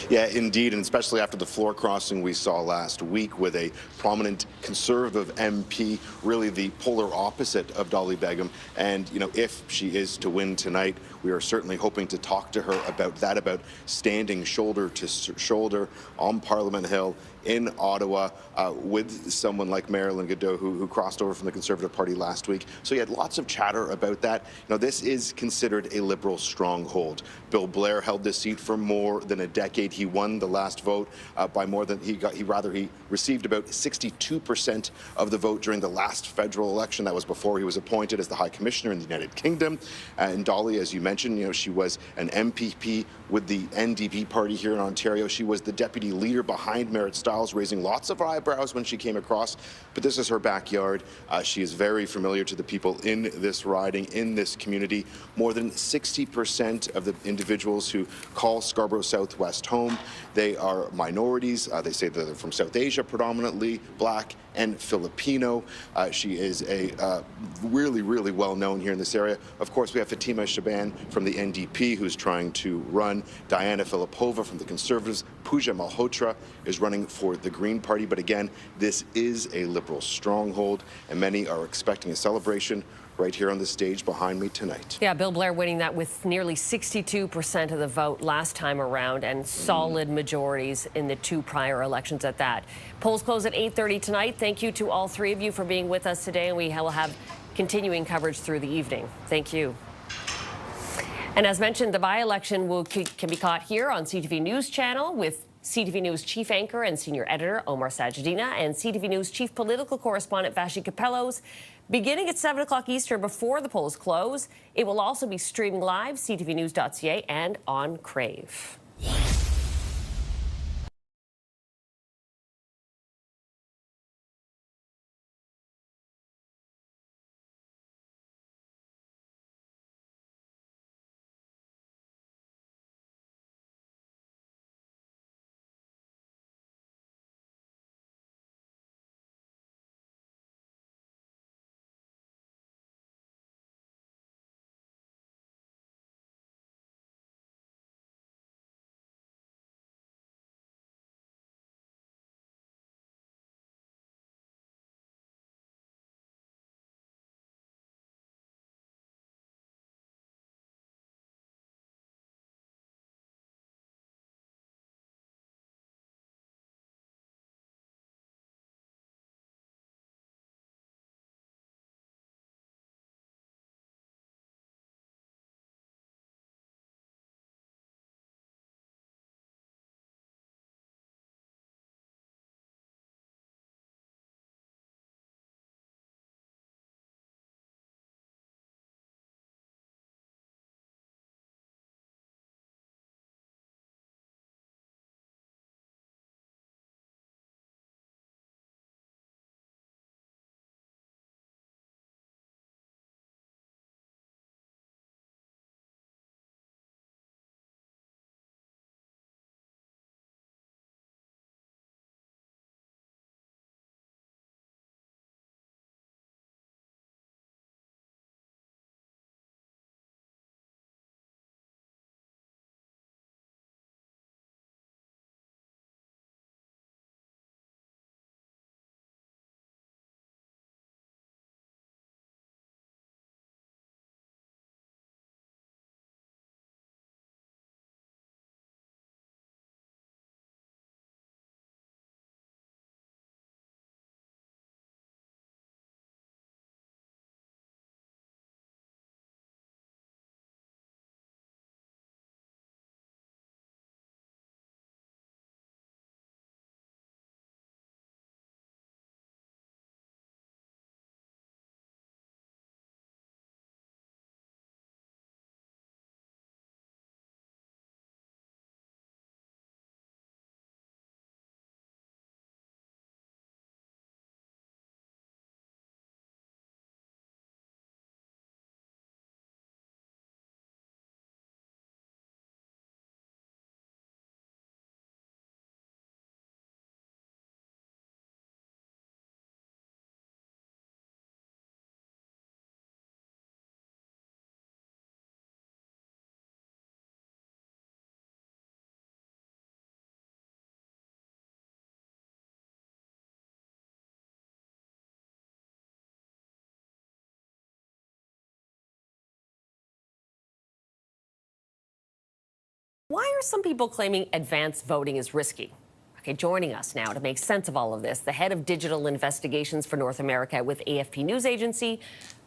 Yeah, indeed, and especially after the floor crossing we saw last week with a prominent Conservative MP, really the polar opposite of Dolly Begum. And, you know, if she is to win tonight, we are certainly hoping to talk to her about that, about standing shoulder to shoulder on Parliament Hill in Ottawa with someone like Marilyn Godot, who crossed over from the Conservative Party last week. So you had lots of chatter about that. You know, this is considered a Liberal stronghold. Bill Blair held this seat for more than a decade. He won the last vote by more than he received about 62% of the vote during the last federal election. That was before he was appointed as the High Commissioner in the United Kingdom. And Dolly, as you mentioned, you know, she was an MPP with the NDP party here in Ontario. She was the deputy leader behind Merritt Stiles, raising lots of eyebrows when she came across. But this is her backyard. She is very familiar to the people in this riding, in this community. More than 60% of the individuals who call Scarborough Southwest home, they are minorities. They say that they're from South Asia, predominantly Black and Filipino. She is a really, really well known here in this area. Of course, we have Fatima Shaban from the NDP, who's trying to run. Diana Filipova from the Conservatives. Pooja Malhotra is running for the Green Party. But again, this is a Liberal stronghold, and many are expecting a celebration right here on the stage behind me tonight. Yeah, Bill Blair winning that with nearly 62% of the vote last time around and solid majorities in the two prior elections at that. Polls close at 8:30 tonight. Thank you to all three of you for being with us today, and we will have continuing coverage through the evening. Thank you. And as mentioned, the by-election can be caught here on CTV News Channel with CTV News chief anchor and senior editor Omar Sachedina and CTV News chief political correspondent Vassy Kapelos. Beginning at 7 o'clock Eastern before the polls close, it will also be streaming live, ctvnews.ca and on Crave. Why are some people claiming advanced voting is risky? Okay, joining us now to make sense of all of this, the head of digital investigations for North America with AFP News Agency,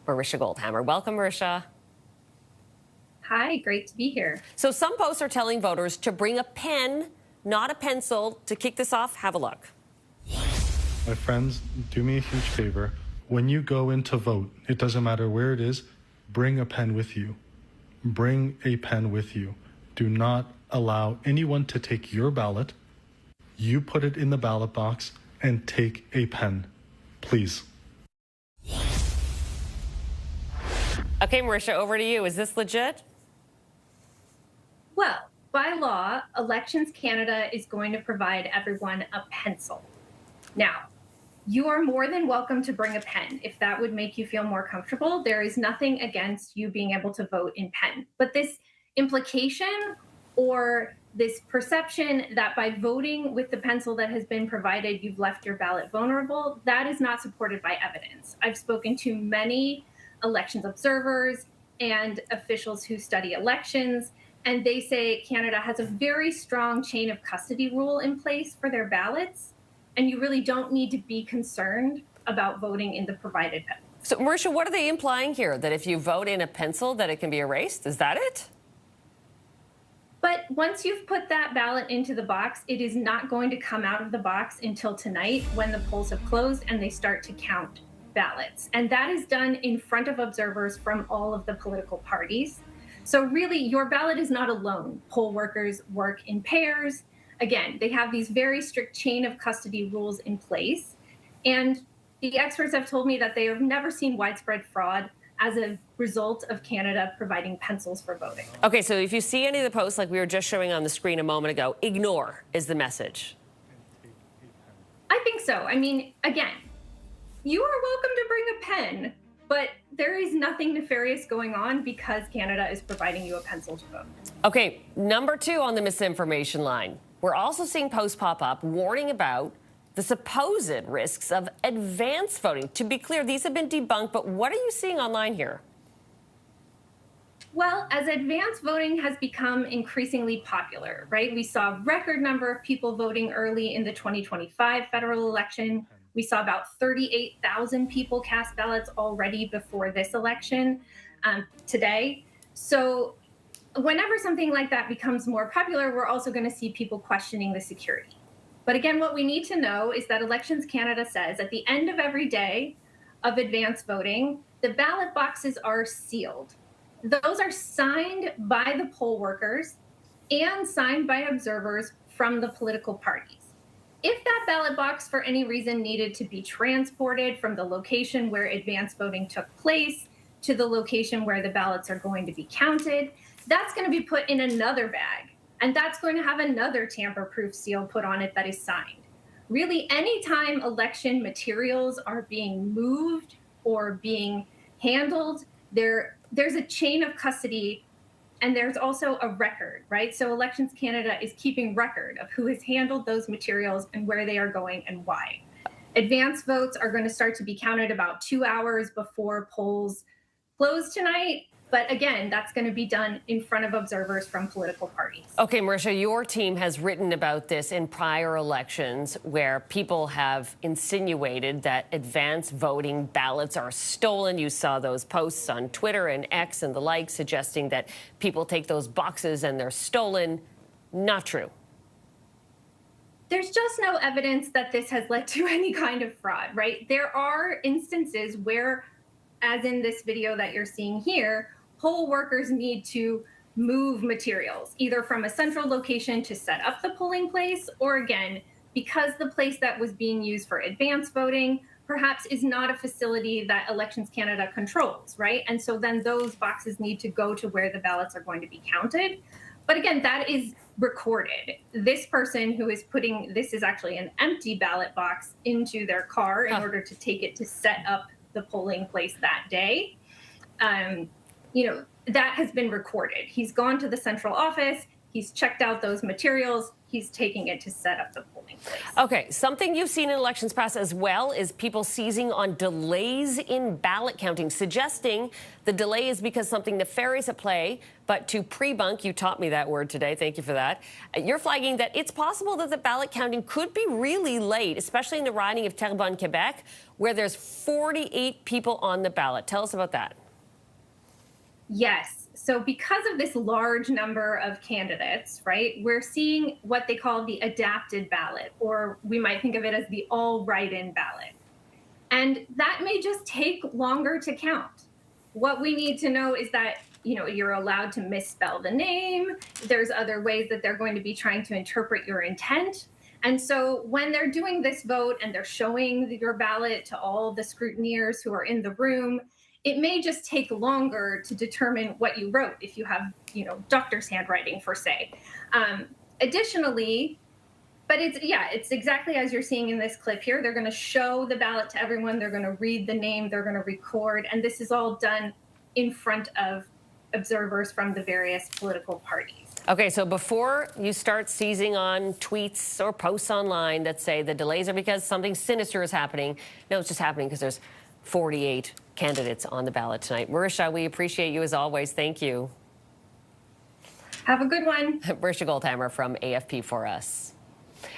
Marisha Goldhammer. Welcome, Marisha. Hi, great to be here. So some posts are telling voters to bring a pen, not a pencil. To kick this off, have a look. My friends, do me a huge favor. When you go in to vote, it doesn't matter where it is, bring a pen with you. Bring a pen with you. Do not allow anyone to take your ballot. You put it in the ballot box and take a pen, please. Okay, Marisha, over to you. Is this legit? Well, by law, Elections Canada is going to provide everyone a pencil. Now, you are more than welcome to bring a pen if that would make you feel more comfortable. There is nothing against you being able to vote in pen. But this implication or this perception that by voting with the pencil that has been provided, you've left your ballot vulnerable, that is not supported by evidence. I've spoken to many elections observers and officials who study elections, and they say Canada has a very strong chain of custody rule in place for their ballots, and you really don't need to be concerned about voting in the provided pen. So, Marisha, what are they implying here? That if you vote in a pencil, that it can be erased? Is that it? But once you've put that ballot into the box, it is not going to come out of the box until tonight when the polls have closed and they start to count ballots. And that is done in front of observers from all of the political parties. So really, your ballot is not alone. Poll workers work in pairs. Again, they have these very strict chain of custody rules in place. And the experts have told me that they have never seen widespread fraud as a result of Canada providing pencils for voting. Okay, so if you see any of the posts like we were just showing on the screen a moment ago, ignore is the message. I think so. I mean, again, you are welcome to bring a pen, but there is nothing nefarious going on because Canada is providing you a pencil to vote. Okay, number 2 on the misinformation line. We're also seeing posts pop up warning about the supposed risks of advance voting. To be clear, these have been debunked, but what are you seeing online here? Well, as advance voting has become increasingly popular, right? We saw a record number of people voting early in the 2025 federal election. We saw about 38,000 people cast ballots already before this election today. So whenever something like that becomes more popular, we're also going to see people questioning the security. But again, what we need to know is that Elections Canada says at the end of every day of advance voting, the ballot boxes are sealed. Those are signed by the poll workers and signed by observers from the political parties. If that ballot box for any reason needed to be transported from the location where advance voting took place to the location where the ballots are going to be counted, that's going to be put in another bag. And that's going to have another tamper-proof seal put on it that is signed. Really, anytime election materials are being moved or being handled, there's a chain of custody and there's also a record, right? So Elections Canada is keeping record of who has handled those materials and where they are going and why. Advance votes are going to start to be counted about 2 hours before polls close tonight. But again, that's going to be done in front of observers from political parties. Okay, Marisha, your team has written about this in prior elections where people have insinuated that advance voting ballots are stolen. You saw those posts on Twitter and X and the like suggesting that people take those boxes and they're stolen. Not true. There's just no evidence that this has led to any kind of fraud, right? There are instances where, as in this video that you're seeing here, poll workers need to move materials, either from a central location to set up the polling place, or again, because the place that was being used for advance voting perhaps is not a facility that Elections Canada controls, right? And so then those boxes need to go to where the ballots are going to be counted. But again, that is recorded. This person who is putting, this is actually an empty ballot box into their car in order to take it to set up the polling place that day. You know, that has been recorded. He's gone to the central office, he's checked out those materials, he's taking it to set up the polling place. Okay, something you've seen in elections past as well is people seizing on delays in ballot counting, suggesting the delay is because something nefarious at play. But to pre-bunk, you taught me that word today, thank you for that, you're flagging that it's possible that the ballot counting could be really late, especially in the riding of Terrebonne, Quebec, where there's 48 people on the ballot. Tell us about that. Yes. So because of this large number of candidates, right, we're seeing what they call the adapted ballot, or we might think of it as the all write-in ballot. And that may just take longer to count. What we need to know is that, you know, you're allowed to misspell the name. There's other ways that they're going to be trying to interpret your intent. And so when they're doing this vote and they're showing your ballot to all the scrutineers who are in the room, it may just take longer to determine what you wrote if you have, you know, doctor's handwriting, for say. Additionally, but it's exactly as you're seeing in this clip here. They're going to show the ballot to everyone. They're going to read the name. They're going to record. And this is all done in front of observers from the various political parties. Okay, so before you start seizing on tweets or posts online that say the delays are because something sinister is happening, no, it's just happening because there's 48 candidates on the ballot tonight. Marisha, we appreciate you as always. Thank you. Have a good one. Marisha Goldhammer from AFP for us.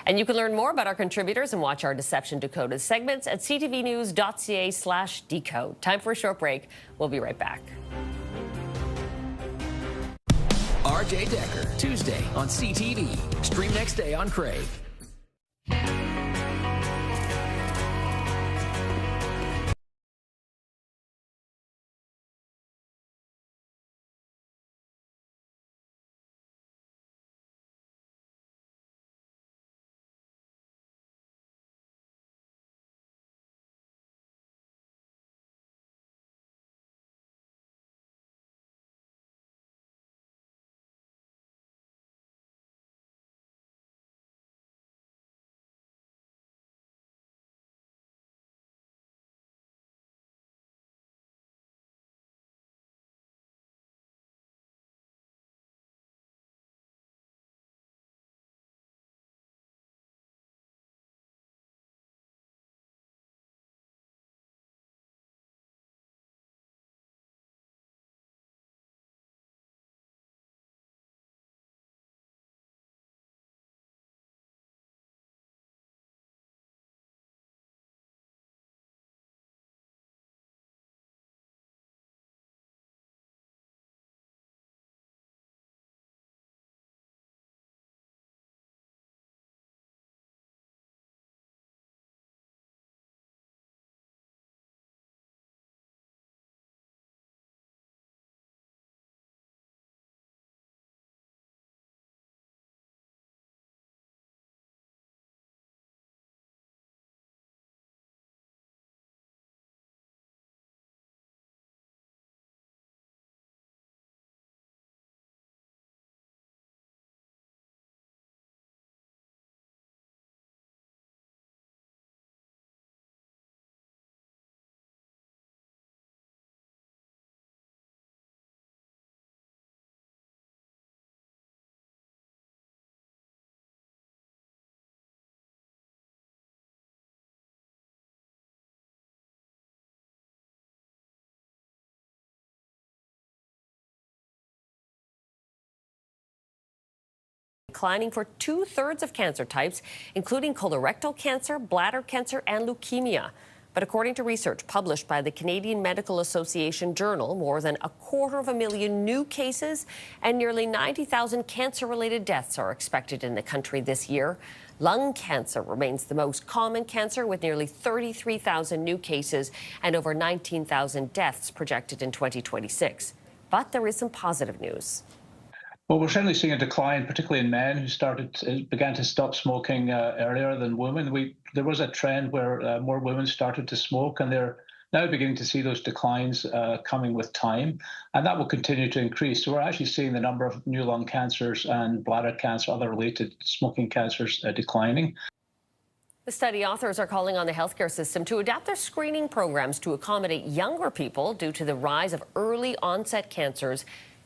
And you can learn more about our contributors and watch our Deception Decoded segments at ctvnews.ca/decode. Time for a short break. We'll be right back. RJ Decker, Tuesday on CTV. Stream next day on Crave. Declining for 2/3 of cancer types, including colorectal cancer, bladder cancer, and leukemia. But according to research published by the Canadian Medical Association Journal, more than 250,000 new cases and nearly 90,000 cancer-related deaths are expected in the country this year. Lung cancer remains the most common cancer, with nearly 33,000 new cases and over 19,000 deaths projected in 2026. But there is some positive news. Well, we're certainly seeing a decline, particularly in men who began to stop smoking earlier than women. There was a trend where more women started to smoke, and they're now beginning to see those declines coming with time, and that will continue to increase. So we're actually seeing the number of new lung cancers and bladder cancer, other related smoking cancers, declining. The study authors are calling on the healthcare system to adapt their screening programs to accommodate younger people due to the rise of early onset cancers,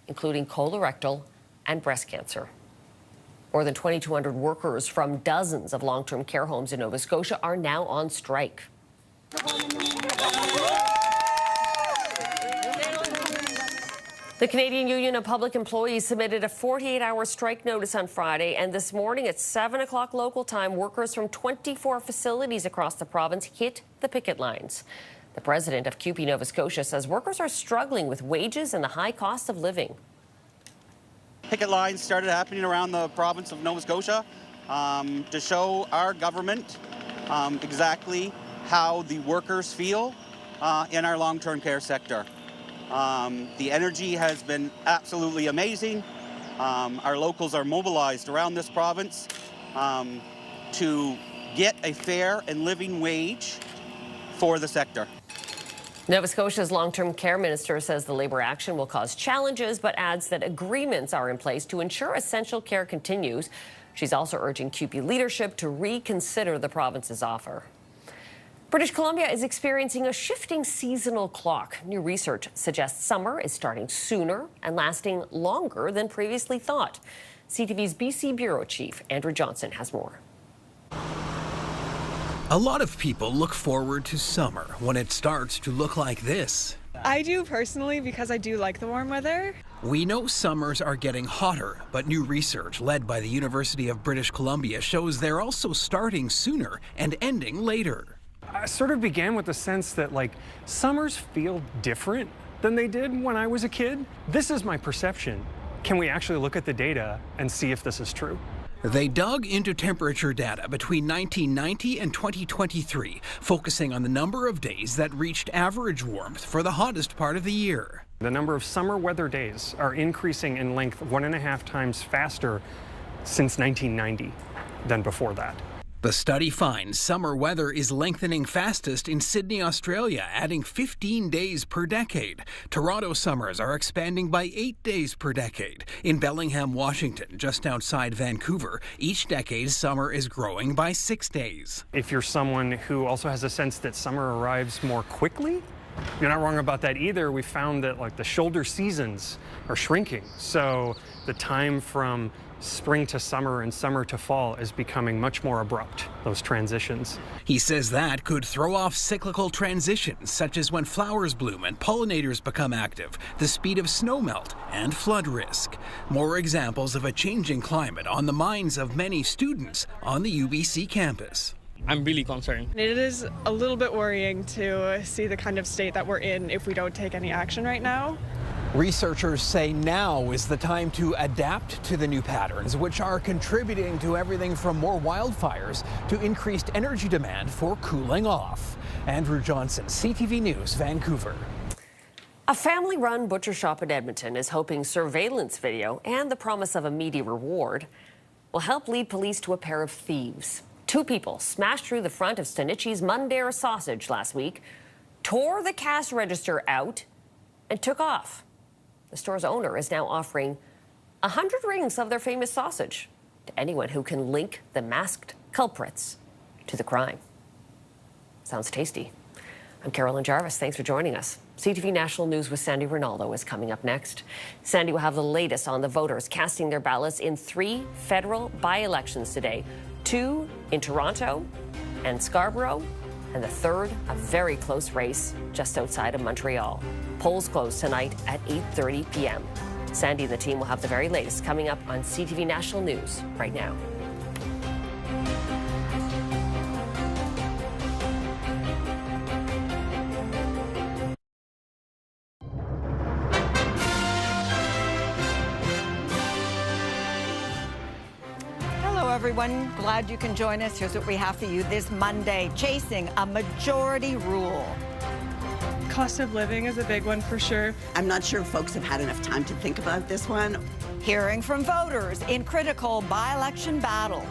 including colorectal and breast cancer. More than 2,200 workers from dozens of long-term care homes in Nova Scotia are now on strike. The Canadian Union of Public Employees submitted a 48-hour strike notice on Friday, and this morning at 7 o'clock local time, workers from 24 facilities across the province hit the picket lines. The president of CUPE Nova Scotia says workers are struggling with wages and the high cost of living. Picket lines started happening around the province of Nova Scotia to show our government exactly how the workers feel in our long-term care sector. The energy has been absolutely amazing. Our locals are mobilized around this province to get a fair and living wage for the sector. Nova Scotia's long-term care minister says the Labour action will cause challenges, but adds that agreements are in place to ensure essential care continues. She's also urging CUPE leadership to reconsider the province's offer. British Columbia is experiencing a shifting seasonal clock. New research suggests summer is starting sooner and lasting longer than previously thought. CTV's BC Bureau Chief Andrew Johnson has more. A lot of people look forward to summer when it starts to look like this. I do personally because I do like the warm weather. We know summers are getting hotter, but new research led by the University of British Columbia shows they're also starting sooner and ending later. I sort of began with the sense that, summers feel different than they did when I was a kid. This is my perception. Can we actually look at the data and see if this is true? They dug into temperature data between 1990 and 2023, focusing on the number of days that reached average warmth for the hottest part of the year. The number of summer weather days are increasing in length 1.5 times faster since 1990 than before that. The study finds summer weather is lengthening fastest in Sydney, Australia, adding 15 days per decade. Toronto summers are expanding by 8 days per decade. In Bellingham, Washington, just outside Vancouver, each decade summer is growing by 6 days. If you're someone who also has a sense that summer arrives more quickly, you're not wrong about that either. We found that the shoulder seasons are shrinking. So the time from spring to summer and summer to fall is becoming much more abrupt, those transitions. He says that could throw off cyclical transitions, such as when flowers bloom and pollinators become active, the speed of snowmelt, and flood risk. More examples of a changing climate on the minds of many students on the UBC campus. I'm really concerned. It is a little bit worrying to see the kind of state that we're in if we don't take any action right now. Researchers say now is the time to adapt to the new patterns, which are contributing to everything from more wildfires to increased energy demand for cooling off. Andrew Johnson, CTV News, Vancouver. A family-run butcher shop in Edmonton is hoping surveillance video and the promise of a meaty reward will help lead police to a pair of thieves. 2 people smashed through the front of Stanicci's Mundare sausage last week, tore the cash register out, and took off. The store's owner is now offering 100 rings of their famous sausage to anyone who can link the masked culprits to the crime. Sounds tasty. I'm Carolyn Jarvis. Thanks for joining us. CTV National News with Sandy Ronaldo is coming up next. Sandy will have the latest on the voters casting their ballots in 3 federal by-elections today. 2 in Toronto and Scarborough, and the 3rd, a very close race just outside of Montreal. Polls close tonight at 8:30 p.m. Sandy and the team will have the very latest coming up on CTV National News right now. Everyone, glad you can join us. Here's what we have for you this Monday, chasing a majority rule. Cost of living is a big one for sure. I'm not sure folks have had enough time to think about this one. Hearing from voters in critical by-election battles.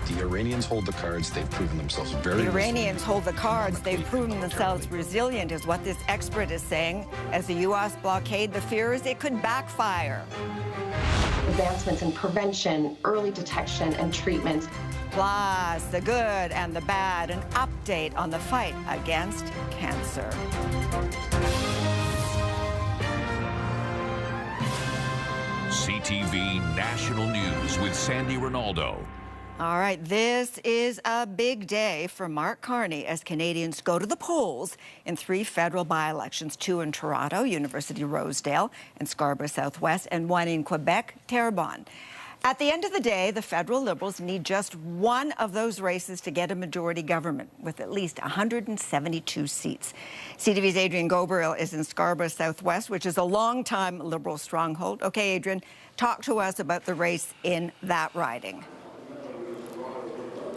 The Iranians hold the cards. They've proven themselves very resilient. The Iranians hold the cards. They've proven themselves resilient, is what this expert is saying. As the U.S. blockade, the fear is it could backfire. Advancements in prevention, early detection, and treatment. Plus, the good and the bad, an update on the fight against cancer. CTV CTV National News with Sandy Ronaldo. All right, this is a big day for Mark Carney as Canadians go to the polls in 3 federal by-elections, 2 in Toronto, University Rosedale, and Scarborough Southwest, and 1 in Quebec, Terrebonne. At the end of the day, the federal Liberals need just one of those races to get a majority government with at least 172 seats. CTV's Adrian Gobriel is in Scarborough Southwest, which is a long-time Liberal stronghold. Okay, Adrian, talk to us about the race in that riding.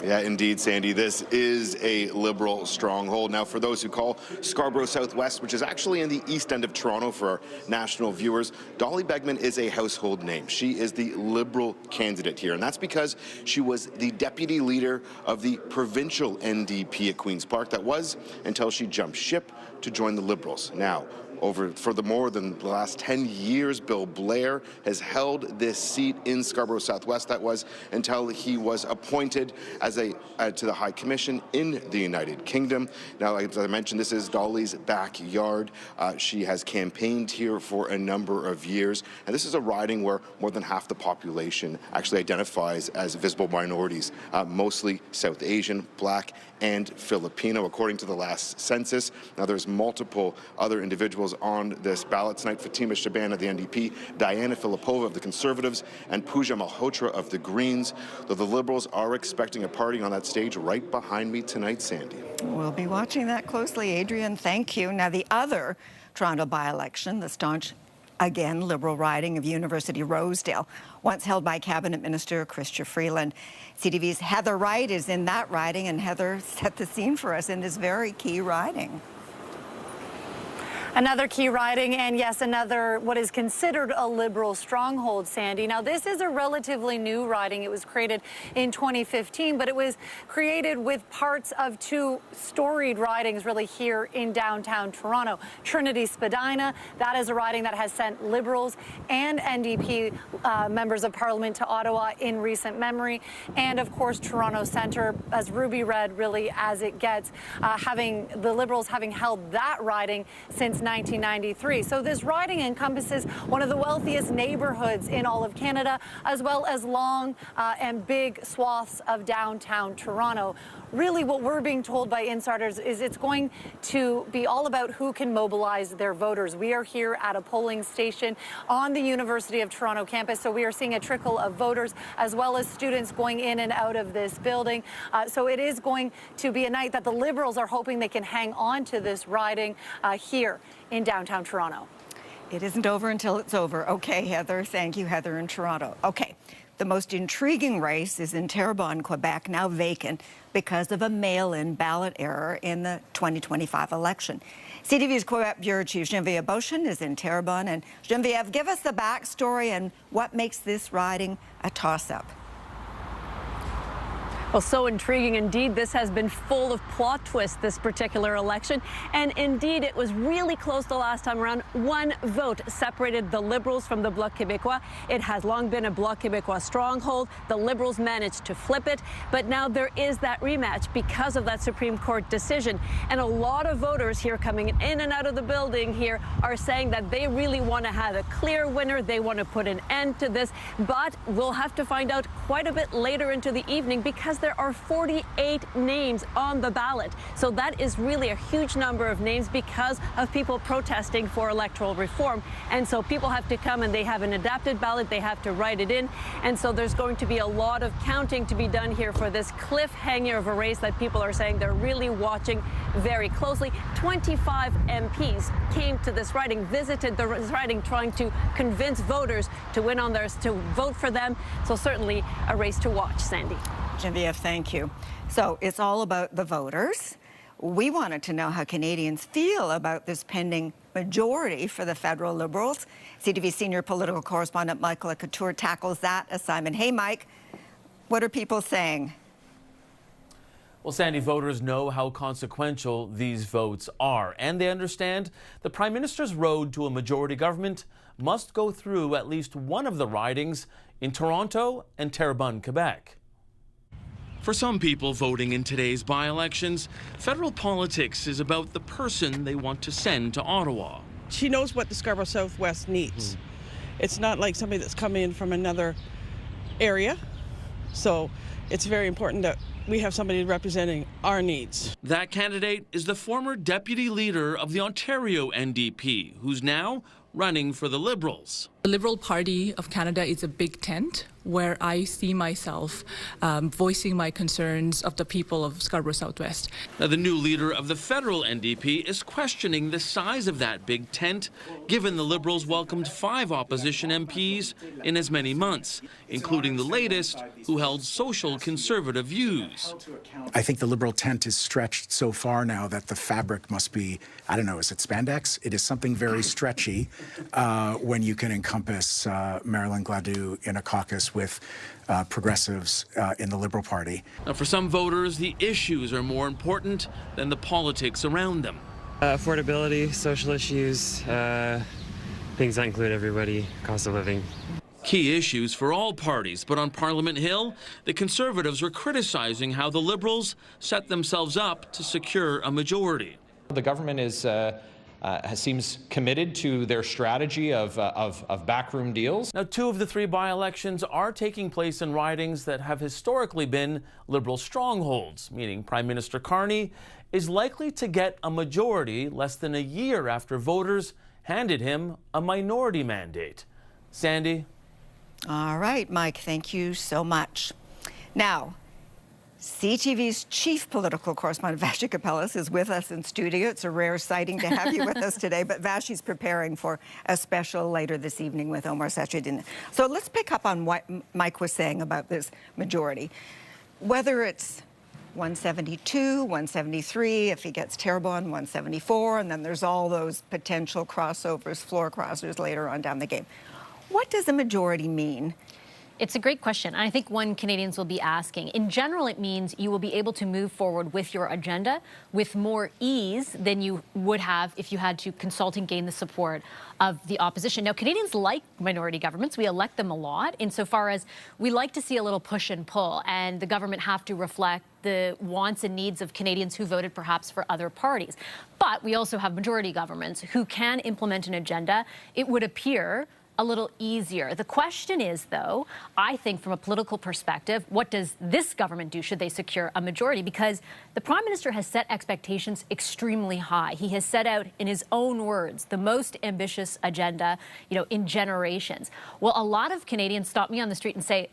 Yeah, indeed, Sandy. This is a Liberal stronghold. Now, for those who call Scarborough Southwest, which is actually in the east end of Toronto for our national viewers, Dolly Begman is a household name. She is the Liberal candidate here, and that's because she was the deputy leader of the provincial NDP at Queen's Park. That was until she jumped ship to join the Liberals. Now, for more than the last 10 years, Bill Blair has held this seat in Scarborough Southwest. That was until he was appointed as to the High Commission in the United Kingdom. Now, as I mentioned, this is Dolly's backyard. She has campaigned here for a number of years, and this is a riding where more than half the population actually identifies as visible minorities, mostly South Asian, Black, and Filipino, according to the last census. Now, there's multiple other individuals on this ballot tonight: Fatima Shaban of the NDP, Diana Filipova of the Conservatives, and Pooja Malhotra of the Greens. Though the Liberals are expecting a party on that stage right behind me tonight, Sandy. We'll be watching that closely, Adrian. Thank you. Now, the other Toronto by-election, the staunch, again, Liberal riding of University Rosedale, once held by Cabinet Minister Chrystia Freeland. CTV's Heather Wright is in that riding, and Heather set the scene for us in this very key riding. Another key riding, and yes, another what is considered a Liberal stronghold, Sandy. Now, this is a relatively new riding. It was created in 2015, but it was created with parts of 2 storied ridings really here in downtown Toronto. Trinity Spadina, that is a riding that has sent Liberals and NDP members of Parliament to Ottawa in recent memory. And, of course, Toronto Centre, as ruby red really as it gets, having the Liberals having held that riding since 1993. So this riding encompasses one of the wealthiest neighborhoods in all of Canada, as well as long and big swaths of downtown Toronto. Really, what we're being told by insiders is it's going to be all about who can mobilize their voters. We are here at a polling station on the University of Toronto campus, so we are seeing a trickle of voters as well as students going in and out of this building. So it is going to be a night that the Liberals are hoping they can hang on to this riding here in downtown Toronto. It isn't over until it's over. Okay, Heather. Thank you, Heather in Toronto. Okay. The most intriguing race is in Terrebonne, Quebec, now vacant because of a mail-in ballot error in the 2025 election. CTV's Quebec Bureau Chief Geneviève Beauchamp is in Terrebonne. And Geneviève, give us the backstory and what makes this riding a toss-up. Well, so intriguing indeed. This has been full of plot twists, this particular election. And indeed, it was really close the last time around. 1 vote separated the Liberals from the Bloc Québécois. It has long been a Bloc Québécois stronghold. The Liberals managed to flip it. But now there is that rematch because of that Supreme Court decision. And a lot of voters here coming in and out of the building here are saying that they really want to have a clear winner. They want to put an end to this. But we'll have to find out quite a bit later into the evening because there are 48 names on the ballot. So that is really a huge number of names because of people protesting for electoral reform. And so people have to come and they have an adapted ballot. They have to write it in. And so there's going to be a lot of counting to be done here for this cliffhanger of a race that people are saying they're really watching very closely. 25 MPs came to this riding, visited the riding, trying to convince voters to win on theirs, to vote for them. So certainly a race to watch, Sandy. Geneviève, thank you. So it's all about the voters. We wanted to know how Canadians feel about this pending majority for the federal Liberals. CTV senior political correspondent Michael Couture tackles that assignment. Hey, Mike, what are people saying? Well, Sandy, voters know how consequential these votes are, and they understand the Prime Minister's road to a majority government must go through at least one of the ridings in Toronto and Terrebonne, Quebec. For some people voting in today's by-elections, federal politics is about the person they want to send to Ottawa. She knows what the Scarborough Southwest needs. It's not like somebody that's coming in from another area. So it's very important that we have somebody representing our needs. That candidate is the former deputy leader of the Ontario NDP, who's now running for the Liberals. The Liberal Party of Canada is a big tent where I see myself voicing my concerns of the people of Scarborough Southwest. Now, the new leader of the federal NDP is questioning the size of that big tent, given the Liberals welcomed 5 opposition MPs in as many months, including the latest, who held social conservative views. I think the Liberal tent is stretched so far now that the fabric must be, I don't know, is it spandex? It is something very stretchy when you can encompass Marilyn Gladue in a caucus with progressives in the Liberal Party. Now, for some voters, the issues are more important than the politics around them. Affordability, social issues, things that include everybody, cost of living. Key issues for all parties, but on Parliament Hill, the Conservatives were criticizing how the Liberals set themselves up to secure a majority. The government seems committed to their strategy of backroom deals. Now, 2 of the 3 by-elections are taking place in ridings that have historically been Liberal strongholds, meaning Prime Minister Carney is likely to get a majority less than a year after voters handed him a minority mandate. Sandy? All right, Mike, thank you so much. Now, CTV's chief political correspondent, Vassy Kapelos, is with us in studio. It's a rare sighting to have you with us today, but Vassy's preparing for a special later this evening with Omar Sachedina. So let's pick up on what Mike was saying about this majority. Whether it's 172, 173, if he gets Terrebonne, 174, and then there's all those potential crossovers, floor crossers later on down the game. What does a majority mean? It's a great question. I think one Canadians will be asking. In general, it means you will be able to move forward with your agenda with more ease than you would have if you had to consult and gain the support of the opposition. Now, Canadians like minority governments. We elect them a lot, insofar as we like to see a little push and pull, and the government have to reflect the wants and needs of Canadians who voted perhaps for other parties. But we also have majority governments who can implement an agenda, it would appear, a little easier. The question is, though, I think from a political perspective, what does this government do should they secure a majority? Because the Prime Minister has set expectations extremely high. He has set out, in his own words, the most ambitious agenda, in generations. Well, a lot of Canadians stop me on the street and say,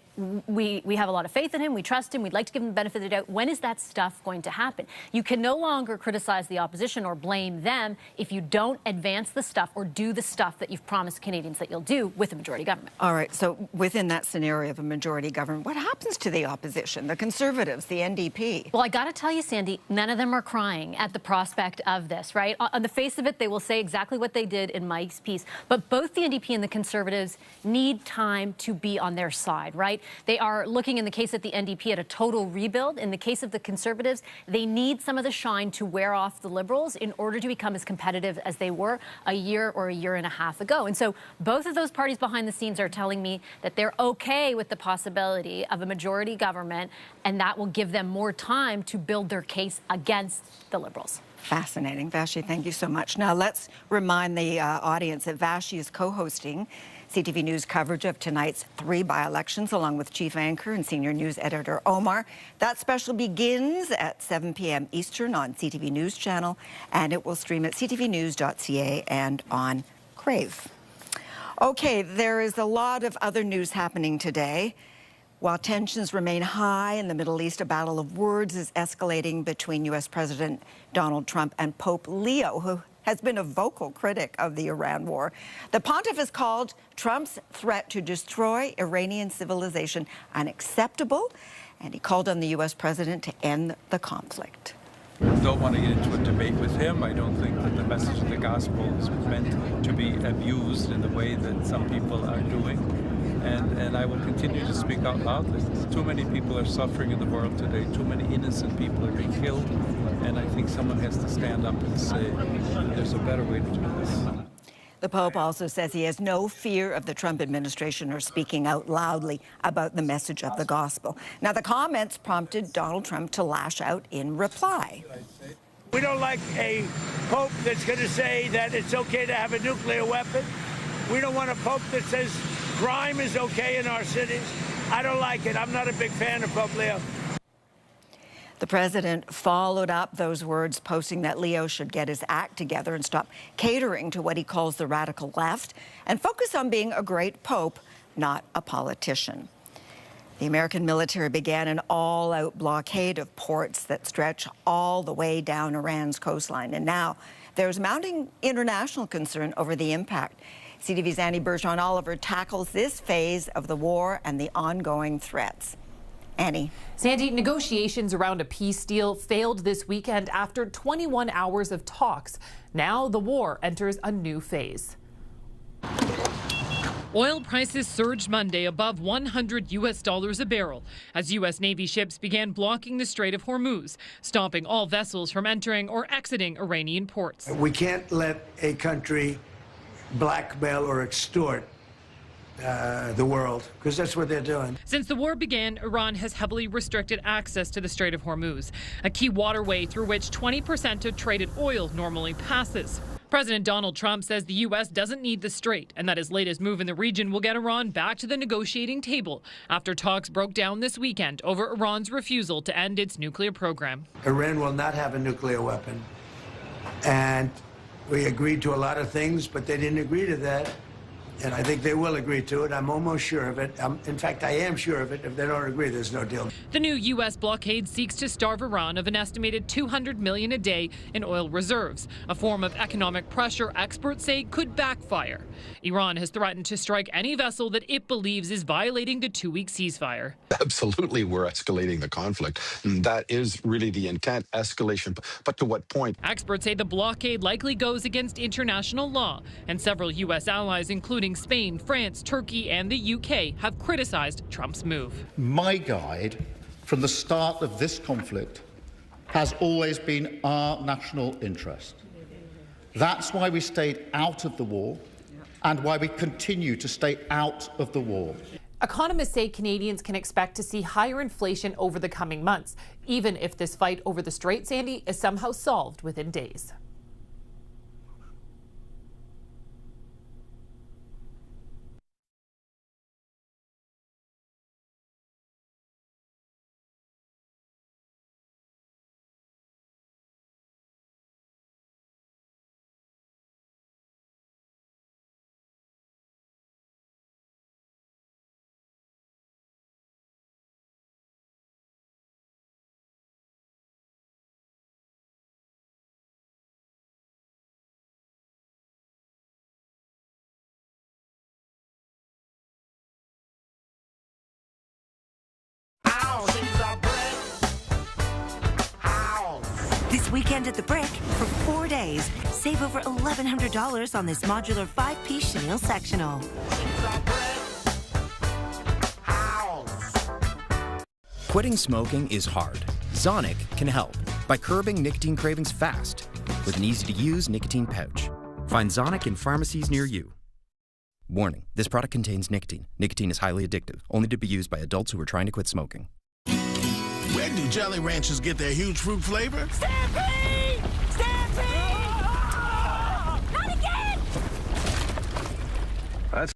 we have a lot of faith in him, we trust him, we'd like to give him the benefit of the doubt. When is that stuff going to happen? You can no longer criticize the opposition or blame them if you don't advance the stuff or do the stuff that you've promised Canadians that you'll do with a majority government. All right, so within that scenario of a majority government, what happens to the opposition, the Conservatives, the NDP? Well, I got to tell you, Sandy, none of them are crying at the prospect of this, right? On the face of it, they will say exactly what they did in Mike's piece. But both the NDP and the Conservatives need time to be on their side, right? They are looking, in the case of the NDP, at a total rebuild. In the case of the Conservatives, they need some of the shine to wear off the Liberals in order to become as competitive as they were a year or a year and a half ago. And so both of those parties behind the scenes are telling me that they're okay with the possibility of a majority government, and that will give them more time to build their case against the Liberals. Fascinating. Vassy, thank you so much. Now, let's remind the audience that Vassy is co-hosting CTV News coverage of tonight's 3 by-elections, along with chief anchor and senior news editor Omar. That special begins at 7 p.m. Eastern on CTV News Channel, and it will stream at ctvnews.ca and on Crave. Okay, there is a lot of other news happening today. While tensions remain high in the Middle East, a battle of words is escalating between U.S. President Donald Trump and Pope Leo, who has been a vocal critic of the Iran war. The pontiff has called Trump's threat to destroy Iranian civilization unacceptable, and he called on the U.S. president to end the conflict. I don't want to get into a debate with him. I don't think that the message of the gospel is meant to be abused in the way that some people are doing. And I will continue to speak out loudly. Too many people are suffering in the world today. Too many innocent people are being killed. And I think someone has to stand up and say, there's a better way to do this. The Pope also says he has no fear of the Trump administration or speaking out loudly about the message of the gospel. Now, the comments prompted Donald Trump to lash out in reply. We don't like a pope that's going to say that it's okay to have a nuclear weapon. We don't want a pope that says crime is okay in our cities. I don't like it. I'm not a big fan of Pope Leo. The president followed up those words, posting that Leo should get his act together and stop catering to what he calls the radical left and focus on being a great pope, not a politician. The American military began an all-out blockade of ports that stretch all the way down Iran's coastline. And now there's mounting international concern over the impact. CTV's Annie Bergeron-Oliver tackles this phase of the war and the ongoing threats. Annie. Sandy, negotiations around a peace deal failed this weekend after 21 hours of talks. Now the war enters a new phase. Oil prices surged Monday above $100 a barrel as U.S. Navy ships began blocking the Strait of Hormuz, stopping all vessels from entering or exiting Iranian ports. We can't let a country blackmail or extort the world, because that's what they're doing. Since the war began, Iran has heavily restricted access to the Strait of Hormuz, a key waterway through which 20% of traded oil normally passes. President Donald Trump says the U.S. doesn't need the strait and that his latest move in the region will get Iran back to the negotiating table after talks broke down this weekend over Iran's refusal to end its nuclear program. Iran will not have a nuclear weapon. And we agreed to a lot of things, but they didn't agree to that. And I think they will agree to it. I'm almost sure of it. In fact, I am sure of it. If they don't agree, there's no deal. The new U.S. blockade seeks to starve Iran of an estimated $200 million a day in oil reserves, a form of economic pressure experts say could backfire. Iran has threatened to strike any vessel that it believes is violating the two-week ceasefire. Absolutely, we're escalating the conflict. And that is really the intent, escalation. But to what point? Experts say the blockade likely goes against international law, and several U.S. allies, including Spain, France, Turkey, and the UK, have criticized Trump's move. My guide from the start of this conflict has always been our national interest. That's why we stayed out of the war and why we continue to stay out of the war. Economists say Canadians can expect to see higher inflation over the coming months, even if this fight over the Strait, Sandy, is somehow solved within days. This weekend at the Brick, for 4 days, save over $1,100 on this modular 5-piece chenille sectional. Quitting smoking is hard. Zonic can help by curbing nicotine cravings fast with an easy-to-use nicotine pouch. Find Zonic in pharmacies near you. Warning, this product contains nicotine. Nicotine is highly addictive, only to be used by adults who are trying to quit smoking. Where do Jolly Ranchers get their huge fruit flavor? Stampede! Stampede! Not again! That's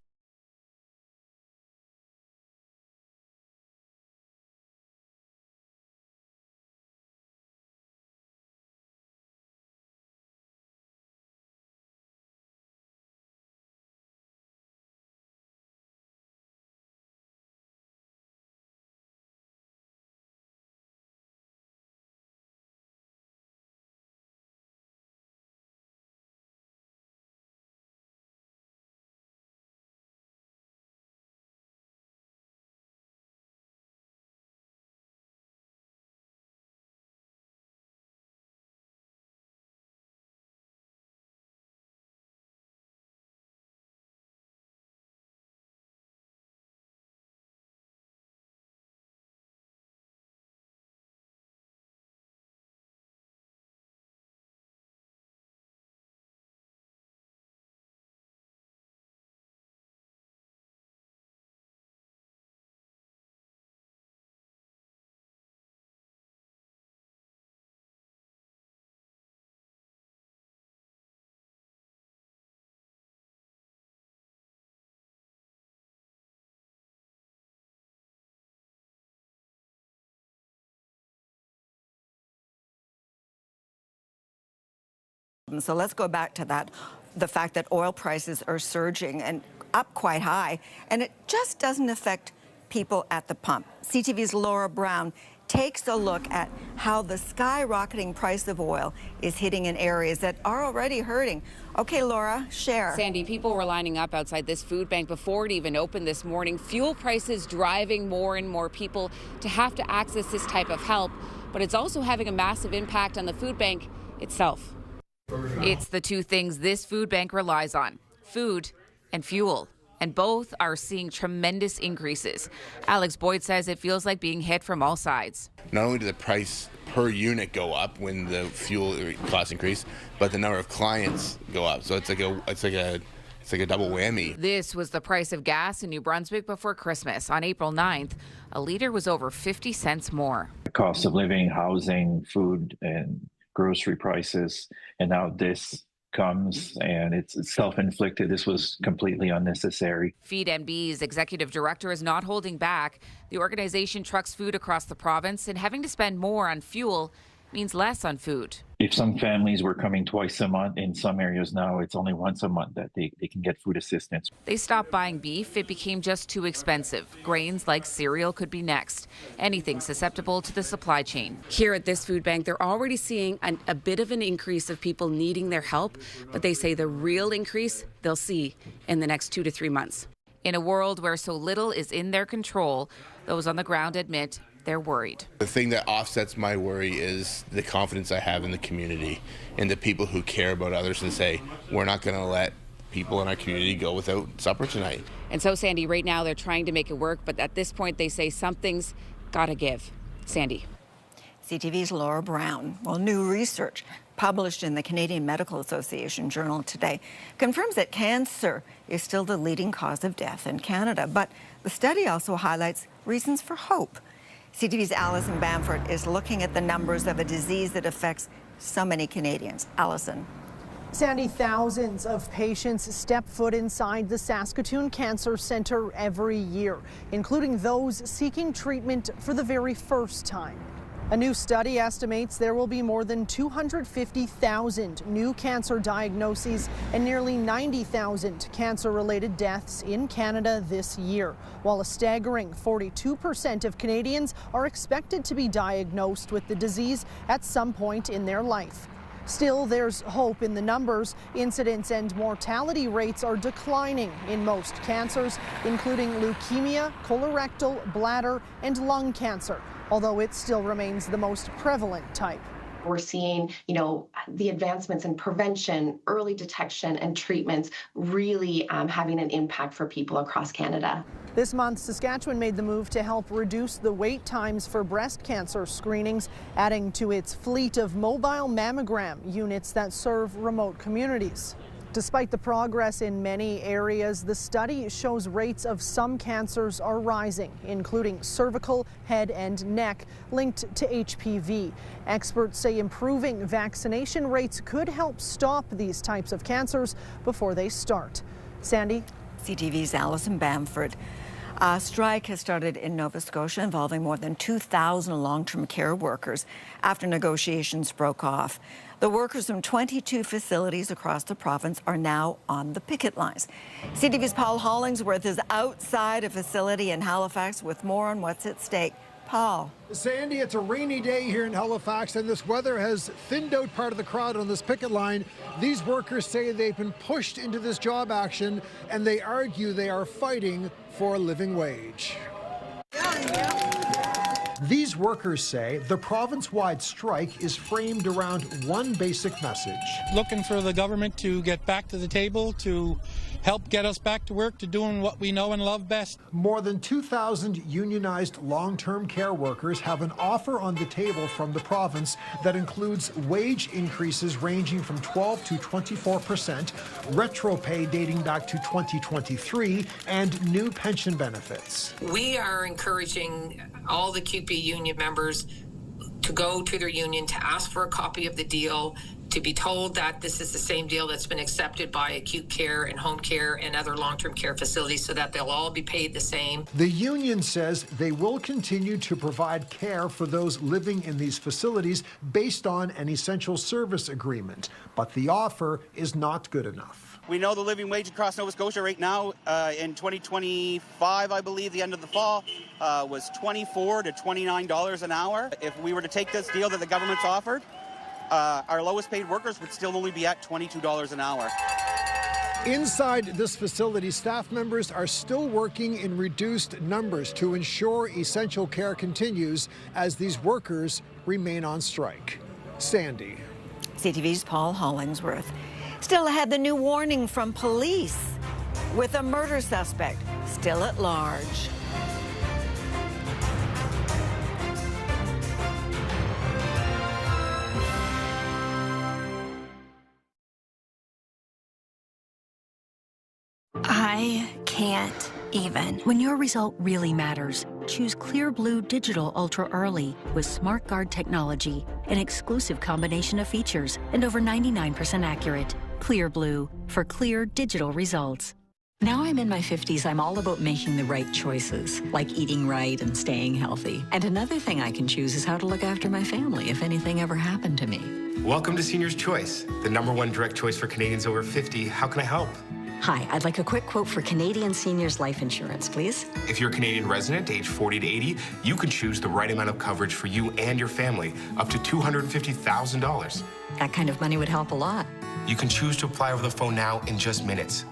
So let's go back to that, the fact that oil prices are surging and up quite high, and it just doesn't affect people at the pump. CTV's Laura Brown takes a look at how the skyrocketing price of oil is hitting in areas that are already hurting. Okay, Laura, share. Sandy, people were lining up outside this food bank before it even opened this morning. Fuel prices driving more and more people to have to access this type of help, but it's also having a massive impact on the food bank itself. It's the two things this food bank relies on, food and fuel. And both are seeing tremendous increases. Alex Boyd says it feels like being hit from all sides. Not only did the price per unit go up when the fuel costs increase, but the number of clients go up. So it's like a double whammy. This was the price of gas in New Brunswick before Christmas. On April 9th, a liter was over 50 cents more. The cost of living, housing, food, and grocery prices, and now this comes, and it's self-inflicted. This was completely unnecessary. Feed NB's executive director is not holding back. The organization trucks food across the province, and having to spend more on fuel means less on food. If some families were coming twice a month, in some areas now it's only once a month that they can get food assistance. They stopped buying beef. It became just too expensive. Grains like cereal could be next. Anything susceptible to the supply chain. Here at this food bank, they're already seeing a bit of an increase of people needing their help, but they say the real increase they'll see in the next 2 to 3 months. In a world where so little is in their control, those on the ground admit they're worried. The thing that offsets my worry is the confidence I have in the community and the people who care about others and say, we're not going to let people in our community go without supper tonight. And so, Sandy, right now they're trying to make it work, but at this point they say something's got to give. Sandy. CTV's Laura Brown. Well, new research published in the Canadian Medical Association Journal today confirms that cancer is still the leading cause of death in Canada. But the study also highlights reasons for hope. CTV's Alison Bamford is looking at the numbers of a disease that affects so many Canadians. Alison. Sandy, thousands of patients step foot inside the Saskatoon Cancer Centre every year, including those seeking treatment for the very first time. A new study estimates there will be more than 250,000 new cancer diagnoses and nearly 90,000 cancer-related deaths in Canada this year, while a staggering 42% of Canadians are expected to be diagnosed with the disease at some point in their life. Still, there's hope in the numbers. Incidence and mortality rates are declining in most cancers, including leukemia, colorectal, bladder, and lung cancer, although it still remains the most prevalent type. We're seeing, the advancements in prevention, early detection, and treatments really having an impact for people across Canada. This month, Saskatchewan made the move to help reduce the wait times for breast cancer screenings, adding to its fleet of mobile mammogram units that serve remote communities. Despite the progress in many areas, the study shows rates of some cancers are rising, including cervical, head and neck, linked to HPV. Experts say improving vaccination rates could help stop these types of cancers before they start. Sandy? CTV's Alison Bamford. A strike has started in Nova Scotia involving more than 2,000 long-term care workers after negotiations broke off. The workers from 22 facilities across the province are now on the picket lines. CTV's Paul Hollingsworth is outside a facility in Halifax with more on what's at stake. Paul. Sandy, it's a rainy day here in Halifax, and this weather has thinned out part of the crowd on this picket line. These workers say they've been pushed into this job action, and they argue they are fighting for a living wage. These workers say the province-wide strike is framed around one basic message. Looking for the government to get back to the table, to help get us back to work, to doing what we know and love best. More than 2,000 unionized long-term care workers have an offer on the table from the province that includes wage increases ranging from 12 to 24%, retro pay dating back to 2023, and new pension benefits. We are encouraging all the QP union members to go to their union to ask for a copy of the deal, to be told that this is the same deal that's been accepted by acute care and home care and other long-term care facilities, so that they'll all be paid the same. The union says they will continue to provide care for those living in these facilities based on an essential service agreement, but the offer is not good enough. We know the living wage across Nova Scotia right now in 2025, I believe, the end of the fall, was $24 to $29 an hour. If we were to take this deal that the government's offered, our lowest paid workers would still only be at $22 an hour. Inside this facility, staff members are still working in reduced numbers to ensure essential care continues as these workers remain on strike. Sandy. CTV's Paul Hollingsworth. Still ahead, the new warning from police with a murder suspect still at large. I can't even. When your result really matters, choose Clear Blue Digital Ultra Early with SmartGuard technology, an exclusive combination of features, and over 99% accurate. Clear Blue for clear digital results. Now I'm in my 50s, I'm all about making the right choices, like eating right and staying healthy. And another thing I can choose is how to look after my family if anything ever happened to me. Welcome to Senior's Choice, the #1 direct choice for Canadians over 50. How can I help? Hi, I'd like a quick quote for Canadian Seniors Life Insurance, please. If you're a Canadian resident, age 40 to 80, you can choose the right amount of coverage for you and your family, up to $250,000. That kind of money would help a lot. You can choose to apply over the phone now in just minutes.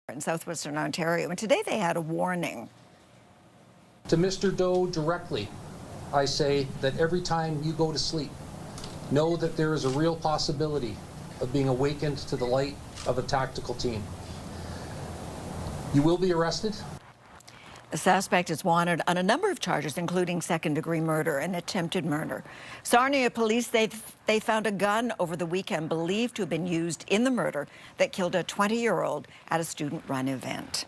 In southwestern Ontario, and today they had a warning. To Mr. Doe directly, I say that every time you go to sleep, know that there is a real possibility of being awakened to the light of a tactical team. You will be arrested. The suspect is wanted on a number of charges, including second-degree murder and attempted murder. Sarnia police, they found a gun over the weekend believed to have been used in the murder that killed a 20-year-old at a student-run event.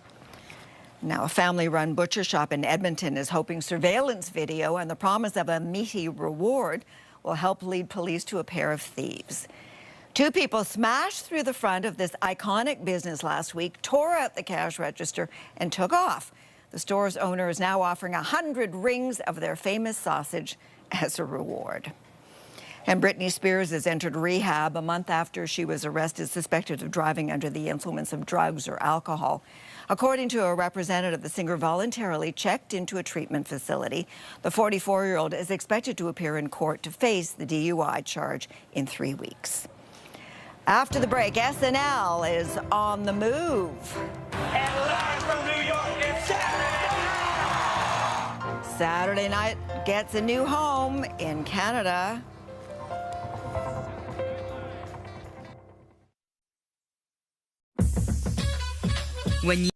Now, a family-run butcher shop in Edmonton is hoping surveillance video and the promise of a meaty reward will help lead police to a pair of thieves. Two people smashed through the front of this iconic business last week, tore out the cash register, and took off. The store's owner is now offering 100 rings of their famous sausage as a reward. And Britney Spears has entered rehab a month after she was arrested, suspected of driving under the influence of drugs or alcohol. According to a representative, the singer voluntarily checked into a treatment facility. The 44-year-old is expected to appear in court to face the DUI charge in 3 weeks. After the break, SNL is on the move. And live from New York, it's Saturday Night gets a new home in Canada. When you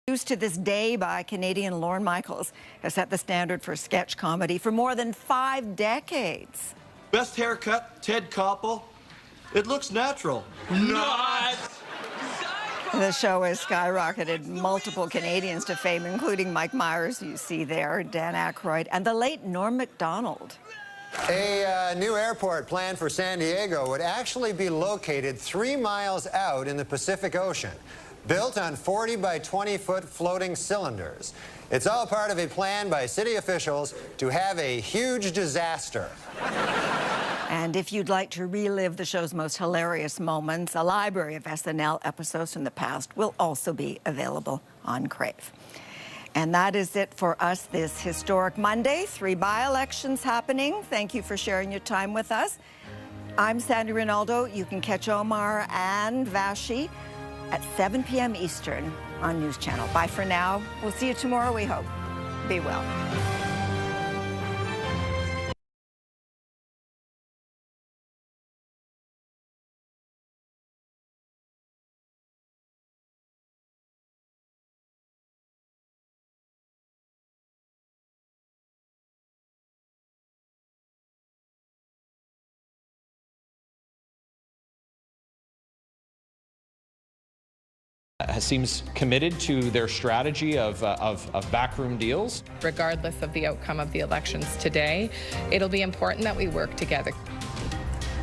News to this day by Canadian Lorne Michaels has set the standard for sketch comedy for more than 5 decades. Best haircut, Ted Koppel. It looks natural. Not! The show has skyrocketed multiple Canadians to fame, including Mike Myers, you see there, Dan Aykroyd, and the late Norm Macdonald. A new airport planned for San Diego would actually be located 3 miles out in the Pacific Ocean, built on 40 by 20-foot floating cylinders. It's all part of a plan by city officials to have a huge disaster. And if you'd like to relive the show's most hilarious moments, a library of SNL episodes from the past will also be available on Crave. And that is it for us this historic Monday. 3 by-elections happening. Thank you for sharing your time with us. I'm Sandy Rinaldo. You can catch Omar and Vassy at 7 p.m. Eastern on News Channel. Bye for now. We'll see you tomorrow, we hope. Be well. Seems committed to their strategy of backroom deals. Regardless of the outcome of the elections today, it'll be important that we work together.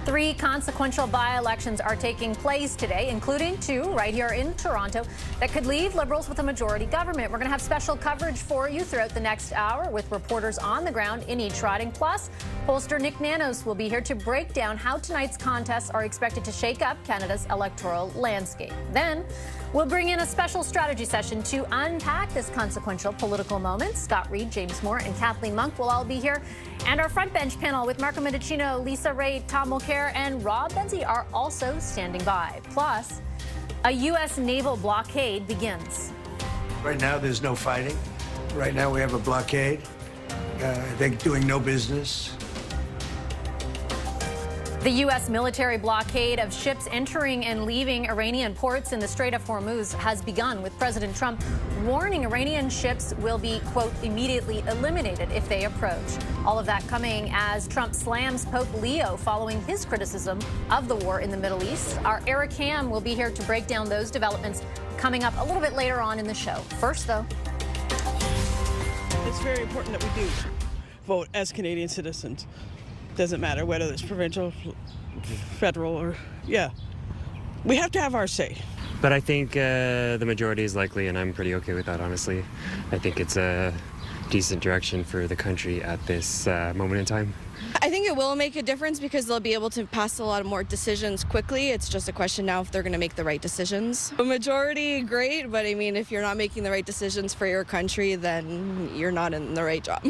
3 consequential by-elections are taking place today, including 2 right here in Toronto that could leave Liberals with a majority government. We're going to have special coverage for you throughout the next hour with reporters on the ground in each riding. Plus, pollster Nick Nanos will be here to break down how tonight's contests are expected to shake up Canada's electoral landscape. Then, we'll bring in a special strategy session to unpack this consequential political moment. Scott Reed, James Moore, and Kathleen Monk will all be here. And our front bench panel with Marco Mendicino, Lisa Ray, Tom Mulcair, and Rob Benzie are also standing by. Plus, A U.S. naval blockade begins. Right now, there's no fighting. Right now, we have a blockade. They're doing no business. The U.S. military blockade of ships entering and leaving Iranian ports in the Strait of Hormuz has begun, with President Trump warning Iranian ships will be, quote, immediately eliminated if they approach. All of that coming as Trump slams Pope Leo following his criticism of the war in the Middle East. Our Eric Ham will be here to break down those developments coming up a little bit later on in the show. First, though. It's very important that we do vote as Canadian citizens. Doesn't matter whether it's provincial, federal, or, yeah. We have to have our say. But I think the majority is likely, and I'm pretty okay with that, honestly. I think it's a decent direction for the country at this moment in time. I think it will make a difference because they'll be able to pass a lot more decisions quickly. It's just a question now if they're going to make the right decisions. A majority, great, but I mean, if you're not making the right decisions for your country, then you're not in the right job.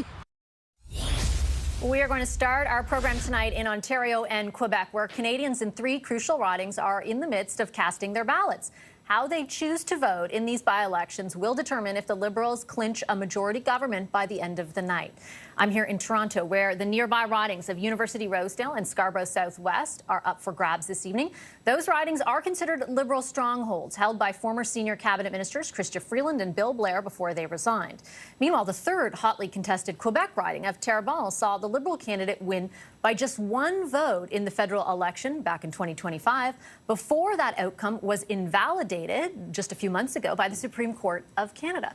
We are going to start our program tonight in Ontario and Quebec, where Canadians in 3 crucial ridings are in the midst of casting their ballots. How they choose to vote in these by-elections will determine if the Liberals clinch a majority government by the end of the night. I'm here in Toronto, where the nearby ridings of University Rosedale and Scarborough Southwest are up for grabs this evening. Those ridings are considered Liberal strongholds, held by former senior cabinet ministers Chrystia Freeland and Bill Blair before they resigned. Meanwhile, the third hotly contested Quebec riding of Terrebonne saw the Liberal candidate win by just 1 vote in the federal election back in 2025, before that outcome was invalidated just a few months ago by the Supreme Court of Canada.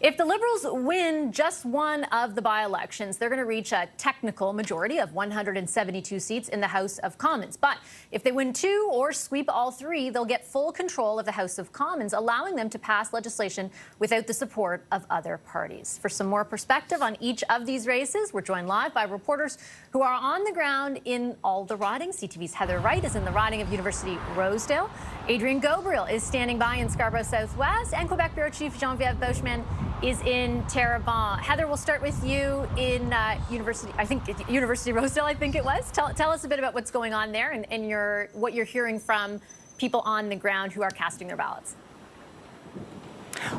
If the Liberals win just one of the by-elections, they're going to reach a technical majority of 172 seats in the House of Commons. But if they win 2 or sweep all 3, they'll get full control of the House of Commons, allowing them to pass legislation without the support of other parties. For some more perspective on each of these races, we're joined live by reporters who are on the ground in all the ridings. CTV's Heather Wright is in the riding of University Rosedale. Adrian Gabriel is standing by in Scarborough Southwest, and Quebec Bureau Chief Geneviève Beauchemin is in Terrebonne. Heather, we'll start with you in University Rosedale, I think it was. Tell us a bit about what's going on there and what you're hearing from people on the ground who are casting their ballots.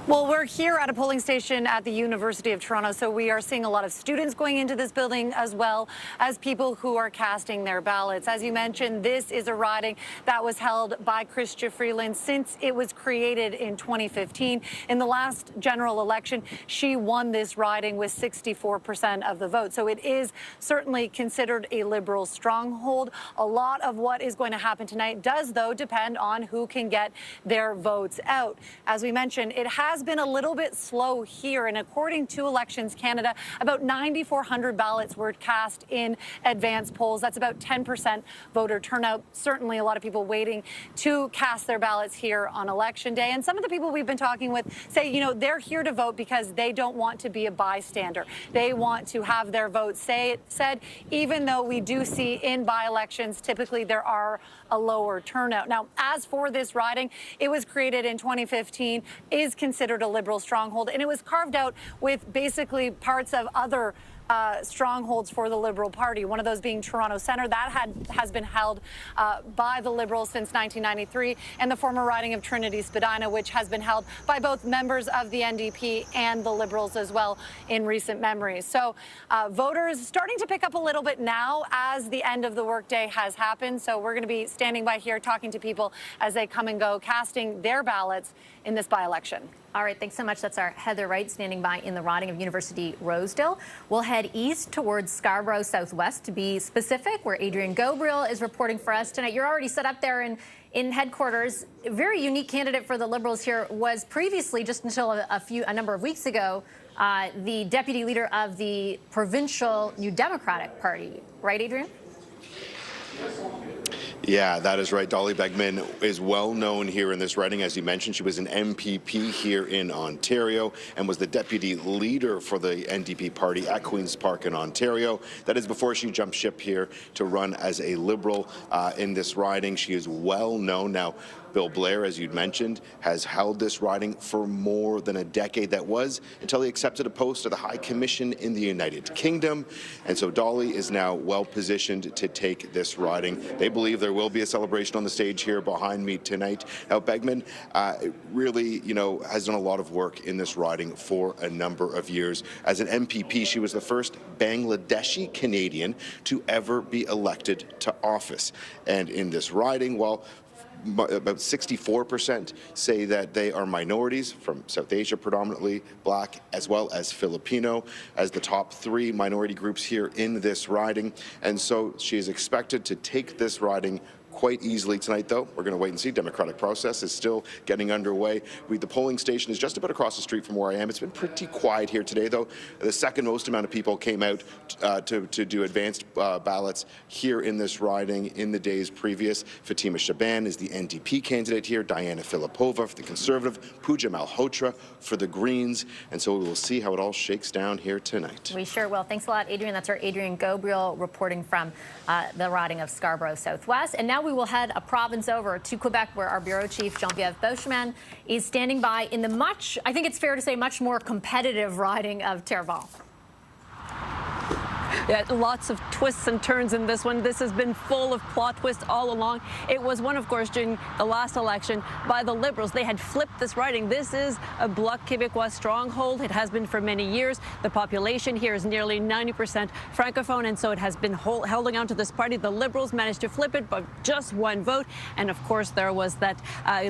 Well, we're here at a polling station at the University of Toronto, so we are seeing a lot of students going into this building as well as people who are casting their ballots. As you mentioned, this is a riding that was held by Chrystia Freeland since it was created in 2015. In the last general election, she won this riding with 64% of the vote. So it is certainly considered a Liberal stronghold. A lot of what is going to happen tonight does, though, depend on who can get their votes out. As we mentioned, it has been a little bit slow here, and according to Elections Canada, about 9,400 ballots were cast in advance polls. That's about 10% voter turnout. Certainly a lot of people waiting to cast their ballots here on Election Day. And some of the people we've been talking with say, you know, they're here to vote because they don't want to be a bystander. They want to have their vote said, even though we do see in by-elections, typically there are a lower turnout. Now, as for this riding, it was created in 2015, is considered a Liberal stronghold, and it was carved out with basically parts of other strongholds for the Liberal Party, one of those being Toronto Centre. That has been held by the Liberals since 1993, and the former riding of Trinity Spadina, which has been held by both members of the NDP and the Liberals as well in recent memory. So voters starting to pick up a little bit now as the end of the workday has happened. So we're going to be standing by here talking to people as they come and go, casting their ballots in this by-election. All right, thanks so much. That's our Heather Wright standing by in the riding of University Rosedale. We'll head east towards Scarborough Southwest, to be specific, where Adrian Gabriel is reporting for us tonight. You're already set up there in headquarters. A very unique candidate for the Liberals here was previously, just until a number of weeks ago, the deputy leader of the provincial New Democratic Party. Right, Adrian? Yeah, that is right. Dolly Begman is well known here in this riding. As you mentioned, she was an MPP here in Ontario and was the deputy leader for the NDP party at Queen's Park in Ontario. That is before she jumped ship here to run as a Liberal in this riding. She is well known. Now, Bill Blair, as you'd mentioned, has held this riding for more than a decade. That was until he accepted a post at the High Commission in the United Kingdom. And so Dolly is now well positioned to take this riding. They believe there will be a celebration on the stage here behind me tonight. Now, Begman really, has done a lot of work in this riding for a number of years. As an MPP, she was the first Bangladeshi Canadian to ever be elected to office. And in this riding, well, about 64% say that they are minorities from South Asia, predominantly Black, as well as Filipino, as the top 3 minority groups here in this riding. And so she is expected to take this riding quite easily tonight, though. We're going to wait and see. Democratic process is still getting underway. The polling station is just about across the street from where I am. It's been pretty quiet here today, though. The second most amount of people came out to do advanced ballots here in this riding in the days previous. Fatima Shaban is the NDP candidate here, Diana Filipova for the Conservative, Pooja Malhotra for the Greens, and so we will see how it all shakes down here tonight. We sure will. Thanks a lot, Adrian. That's our Adrian Gabriel reporting from the riding of Scarborough Southwest. And now we will head a province over to Quebec, where our bureau chief, Geneviève Beauchemin, is standing by in the I think it's fair to say, much more competitive riding of Terrebonne. Yeah, lots of twists and turns in this one. This has been full of plot twists all along. It was one, of course, during the last election by the Liberals. They had flipped this riding. This is a Bloc Québécois stronghold. It has been for many years. The population here is nearly 90% Francophone, and so it has been holding on to this party. The Liberals managed to flip it, but just one vote. And, of course, there was that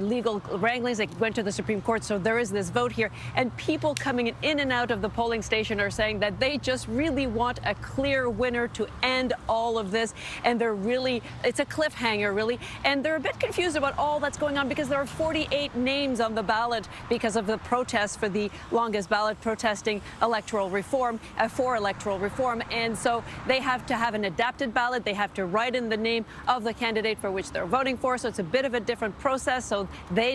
legal wranglings that went to the Supreme Court. So there is this vote here. And people coming in and out of the polling station are saying that they just really want a clear winner to end all of this, and it's a cliffhanger, really, and they're a bit confused about all that's going on because there are 48 names on the ballot because of the protests for the longest ballot protesting electoral reform, for electoral reform, and so they have to have an adapted ballot. They have to write in the name of the candidate for which they're voting for, so it's a bit of a different process. So they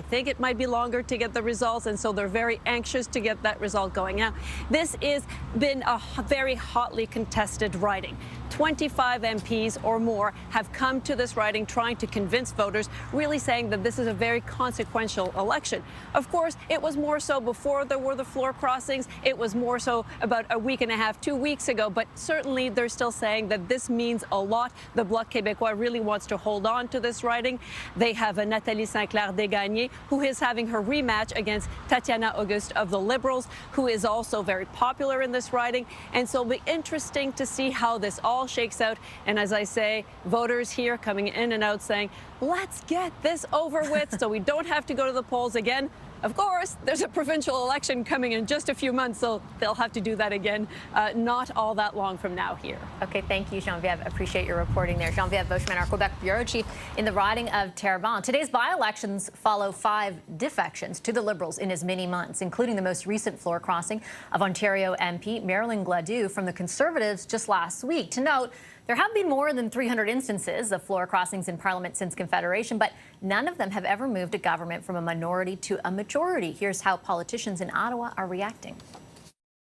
think it might be longer to get the results, and so they're very anxious to get that result going out. This has been a very hotly contested riding. 25 MPs or more have come to this riding trying to convince voters, really saying that this is a very consequential election. Of course, it was more so before there were the floor crossings. It was more so about a week and a half, 2 weeks ago, but certainly they're still saying that this means a lot. The Bloc Québécois really wants to hold on to this riding. They have a Nathalie Sinclair-Desgagnés, who is having her rematch against Tatiana Auguste of the Liberals, who is also very popular in this riding. And so it'll be interesting to see how this all shakes out. And as I say, voters here coming in and out saying, let's get this over with so we don't have to go to the polls again. Of course, there's a provincial election coming in just a few months, so they'll have to do that again not all that long from now here. Okay, thank you, Geneviève. Appreciate your reporting there. Geneviève Beauchemin, our Quebec bureau chief, in the riding of Terrebonne. Today's by-elections follow 5 defections to the Liberals in as many months, including the most recent floor crossing of Ontario MP Marilyn Gladue from the Conservatives just last week. To note, there have been more than 300 instances of floor crossings in Parliament since Confederation, but none of them have ever moved a government from a minority to a majority. Here's how politicians in Ottawa are reacting.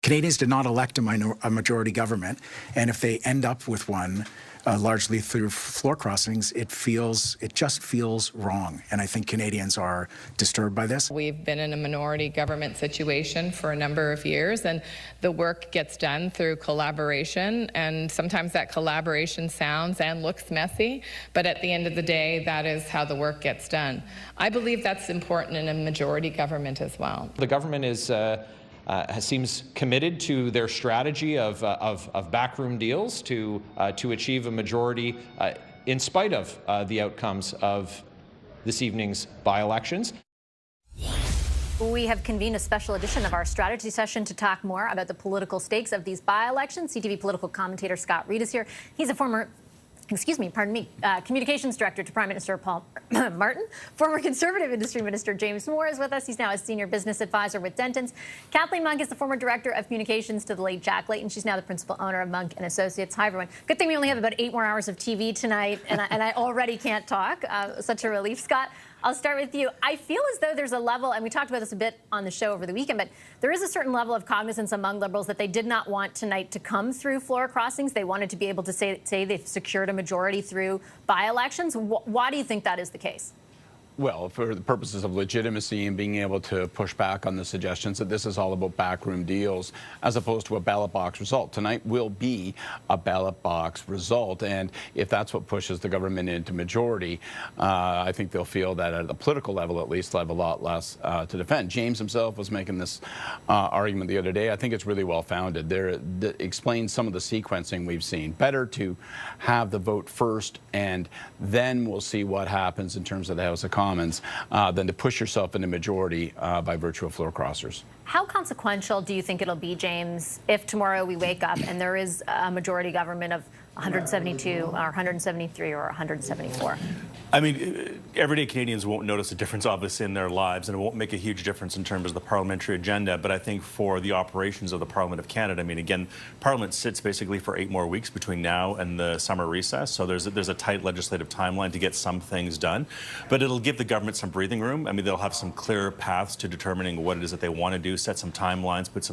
Canadians did not elect a majority government, and if they end up with one, largely through floor crossings, it just feels wrong. And I think Canadians are disturbed by this. We've been in a minority government situation for a number of years, and the work gets done through collaboration, and sometimes that collaboration sounds and looks messy, but at the end of the day, that is how the work gets done. I believe that's important in a majority government as well. The government seems committed to their strategy of backroom deals to achieve a majority in spite of the outcomes of this evening's by-elections. We have convened a special edition of our strategy session to talk more about the political stakes of these by-elections. CTV political commentator Scott Reed is here. He's a former Communications Director to Prime Minister Paul Martin. Former Conservative Industry Minister James Moore is with us. He's now a Senior Business Advisor with Dentons. Kathleen Monk is the former Director of Communications to the late Jack Layton. She's now the Principal Owner of Monk & Associates. Hi, everyone. Good thing we only have about 8 more hours of TV tonight, and I already can't talk. Such a relief, Scott. I'll start with you. I feel as though there's a level, and we talked about this a bit on the show over the weekend, but there is a certain level of cognizance among Liberals that they did not want tonight to come through floor crossings. They wanted to be able to say they've secured a majority through by-elections. Why do you think that is the case? well, for the purposes of legitimacy and being able to push back on the suggestions that this is all about backroom deals as opposed to a ballot box result. Tonight will be a ballot box result, and if that's what pushes the government into majority, I think they'll feel that at the political level, at least, they'll have a lot less to defend. James himself was making this argument the other day. I think it's really well founded. That explains some of the sequencing we've seen. Better to have the vote first, and then we'll see what happens in terms of the House of Commons, than to push yourself into majority by virtue of floor crossers. How consequential do you think it'll be, James, if tomorrow we wake up and there is a majority government of 172 or 173 or 174? I mean, everyday Canadians won't notice a difference, obviously, in their lives, and it won't make a huge difference in terms of the parliamentary agenda. But I think for the operations of the Parliament of Canada, I mean, again, Parliament sits basically for 8 more weeks between now and the summer recess. So there's a tight legislative timeline to get some things done. But it'll give the government some breathing room. I mean, they'll have some clear paths to determining what it is that they want to do, set some timelines, put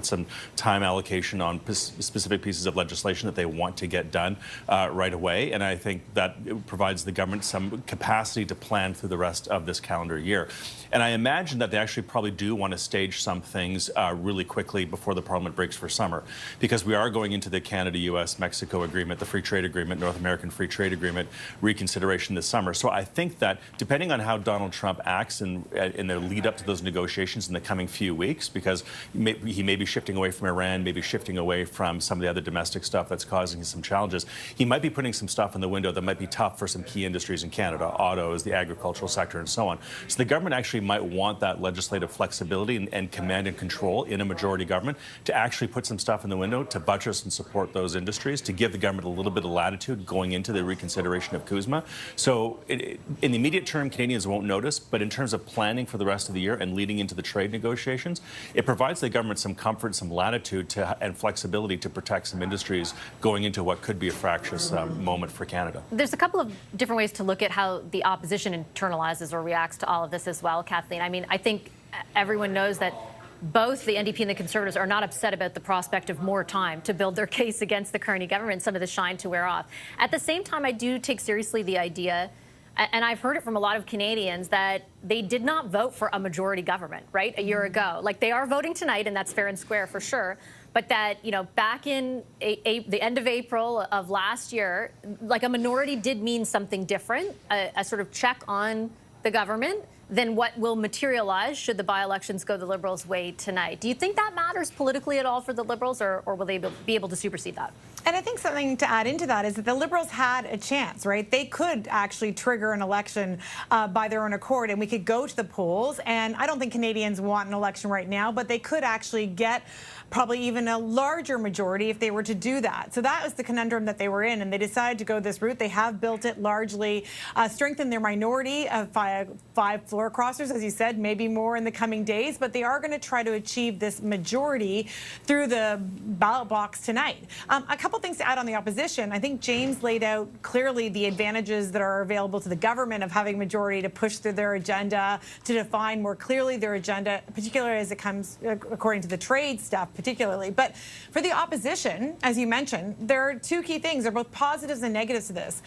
some time allocation on specific pieces of legislation that they want to get done right away. And I think that it provides the government some capacity to plan through the rest of this calendar year. And I imagine that they actually probably do want to stage some things really quickly before the Parliament breaks for summer, because we are going into the Canada, U.S., Mexico agreement, the Free Trade Agreement, North American Free Trade Agreement reconsideration this summer. So I think that depending on how Donald Trump acts in the lead up to those negotiations in the coming few weeks, because he may be shifting away from Iran, maybe shifting away from some of the other domestic stuff that's causing some challenges, he might be putting some stuff in the window that might be tough for some key industries in Canada, autos, the agricultural sector, and so on. So the government actually might want that legislative flexibility and command and control in a majority government to actually put some stuff in the window to buttress and support those industries, to give the government a little bit of latitude going into the reconsideration of CUSMA. So in the immediate term, Canadians won't notice, but in terms of planning for the rest of the year and leading into the trade negotiations, it provides the government some comfort, some latitude and flexibility to protect some industries going into what could be a fractious moment for Canada. There's a couple of different ways to look at how the opposition internalizes or reacts to all of this as well, Kathleen. I mean, I think everyone knows that both the NDP and the Conservatives are not upset about the prospect of more time to build their case against the Carney government, some of the shine to wear off. At the same time, I do take seriously the idea, and I've heard it from a lot of Canadians, that they did not vote for a majority government, right, a year ago. Like, they are voting tonight, and that's fair and square for sure. But that, you know, back in the end of April of last year, like, a minority did mean something different, a sort of check on the government than what will materialize should the by-elections go the Liberals' way tonight. Do you think that matters politically at all for the Liberals, or will they be able to supersede that? And I think something to add into that is that the Liberals had a chance, right? They could actually trigger an election by their own accord, and we could go to the polls. And I don't think Canadians want an election right now, but they could actually get probably even a larger majority if they were to do that. So that was the conundrum that they were in, and they decided to go this route. They have built it largely, strengthened their minority of five floor crossers, as you said, maybe more in the coming days, but they are going to try to achieve this majority through the ballot box tonight. A couple things to add on the opposition. I think James laid out clearly the advantages that are available to the government of having majority to push through their agenda, to define more clearly their agenda, particularly as it comes according to the trade stuff, particularly. But for the opposition, as you mentioned, there are two key things. They're both positives and negatives to this.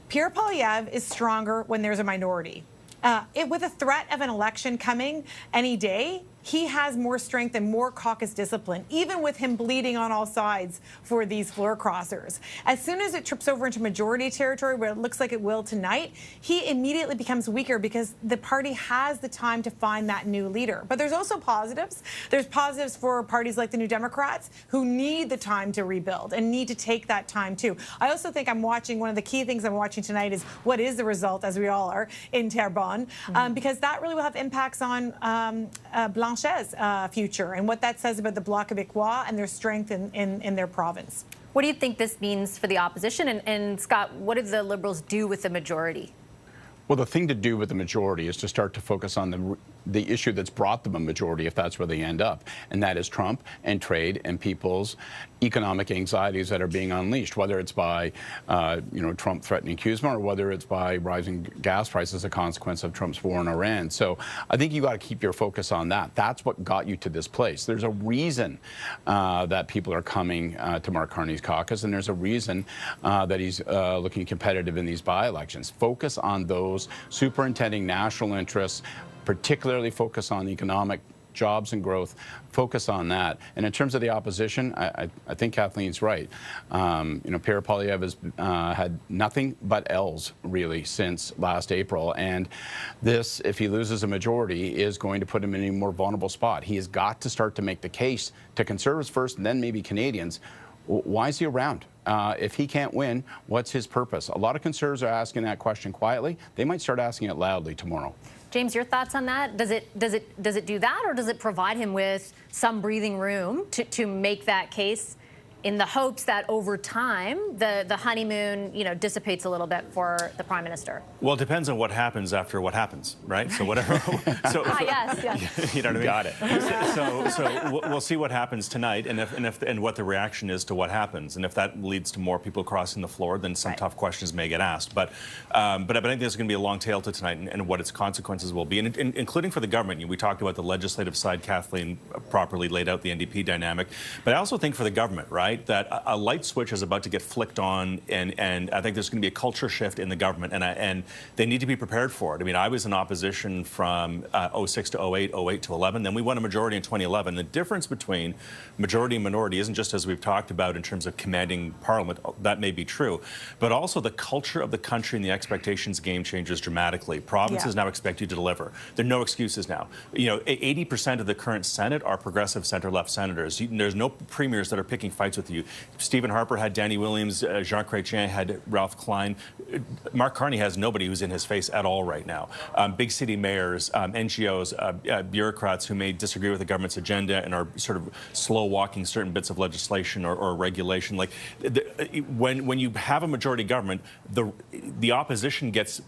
Pierre Poilievre is stronger when there's a minority. With a threat of an election coming any day, he has more strength and more caucus discipline, even with him bleeding on all sides for these floor crossers. As soon as it trips over into majority territory, where it looks like it will tonight, he immediately becomes weaker because the party has the time to find that new leader. But there's also positives. There's positives for parties like the New Democrats, who need the time to rebuild and need to take that time too. I also think one of the key things I'm watching tonight is what is the result, as we all are, in Terrebonne, because that really will have impacts on Blanchet's future and what that says about the Bloc Québécois and their strength in their province. What do you think this means for the opposition? And Scott, what did the Liberals do with the majority? Well, the thing to do with the majority is to start to focus on the the issue that's brought them a majority if that's where they end up, and that is Trump and trade and people's economic anxieties that are being unleashed, whether it's by Trump threatening Kuzma or whether it's by rising gas prices as a consequence of Trump's war in Iran. So I think you got to keep your focus on that. That's what got you to this place. There's a reason that people are coming to Mark Carney's caucus, and there's a reason that he's looking competitive in these by-elections. Focus on those superintending national interests, particularly focus on economic jobs and growth, focus on that. And in terms of the opposition, I think Kathleen's right. Pierre Poilievre has had nothing but L's, really, since last April. And this, if he loses a majority, is going to put him in a more vulnerable spot. He has got to start to make the case to Conservatives first and then maybe Canadians. Why is he around? If he can't win, what's his purpose? A lot of Conservatives are asking that question quietly. They might start asking it loudly tomorrow. James, your thoughts on that? Does it do that, or does it provide him with some breathing room to make that case, in the hopes that over time the honeymoon dissipates a little bit for the Prime Minister? Well, it depends on what happens after what happens, right? So whatever. Yes. You know what I mean? Got it. So we'll see what happens tonight, and what the reaction is to what happens, and if that leads to more people crossing the floor, then some tough questions may get asked. But I think there's going to be a long tail to tonight, and what its consequences will be, and including for the government. We talked about the legislative side. Kathleen properly laid out the NDP dynamic, but I also think for the government, right, that a light switch is about to get flicked on, and I think there's going to be a culture shift in the government, and they need to be prepared for it. I mean, I was in opposition from 06 to 08, 08 to 11. Then we won a majority in 2011. The difference between majority and minority isn't just as we've talked about in terms of commanding Parliament. That may be true, but also the culture of the country and the expectations game changes dramatically. Provinces now expect you to deliver. There are no excuses now. 80% of the current Senate are progressive center-left senators. There's no premiers that are picking fights with you. Stephen Harper had Danny Williams, Jean Chrétien had Ralph Klein. Mark Carney has nobody who's in his face at all right now. Big city mayors, NGOs, bureaucrats who may disagree with the government's agenda and are sort of slow-walking certain bits of legislation or regulation. Like when you have a majority government, the opposition gets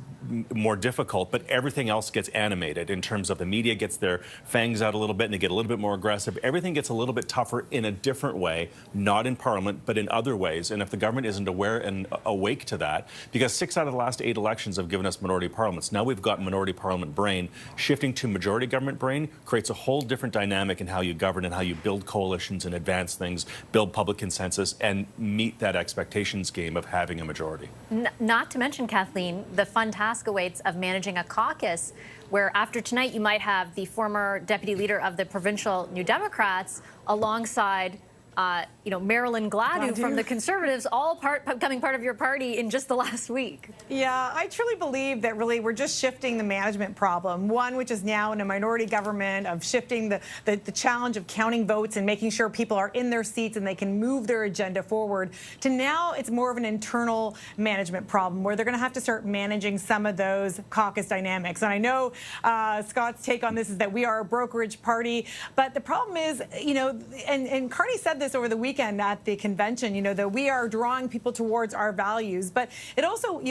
more difficult, but everything else gets animated in terms of the media gets their fangs out a little bit and they get a little bit more aggressive. Everything gets a little bit tougher in a different way, not in Parliament, but in other ways. And if the government isn't aware and awake to that, because 6 out of the last 8 elections have given us minority parliaments. Now we've got minority parliament brain. Shifting to majority government brain creates a whole different dynamic in how you govern and how you build coalitions and advance things, build public consensus, and meet that expectations game of having a majority. Not to mention, Kathleen, the fun task awaits of managing a caucus where after tonight you might have the former deputy leader of the provincial New Democrats alongside Marilyn Gladu from the Conservatives, all becoming part of your party in just the last week. Yeah, I truly believe that really we're just shifting the management problem. One, which is now in a minority government, of shifting the challenge of counting votes and making sure people are in their seats and they can move their agenda forward, to now it's more of an internal management problem where they're going to have to start managing some of those caucus dynamics. And I know Scott's take on this is that we are a brokerage party, but the problem is, and Carney said this over the weekend at the convention, that we are drawing people towards our values. But you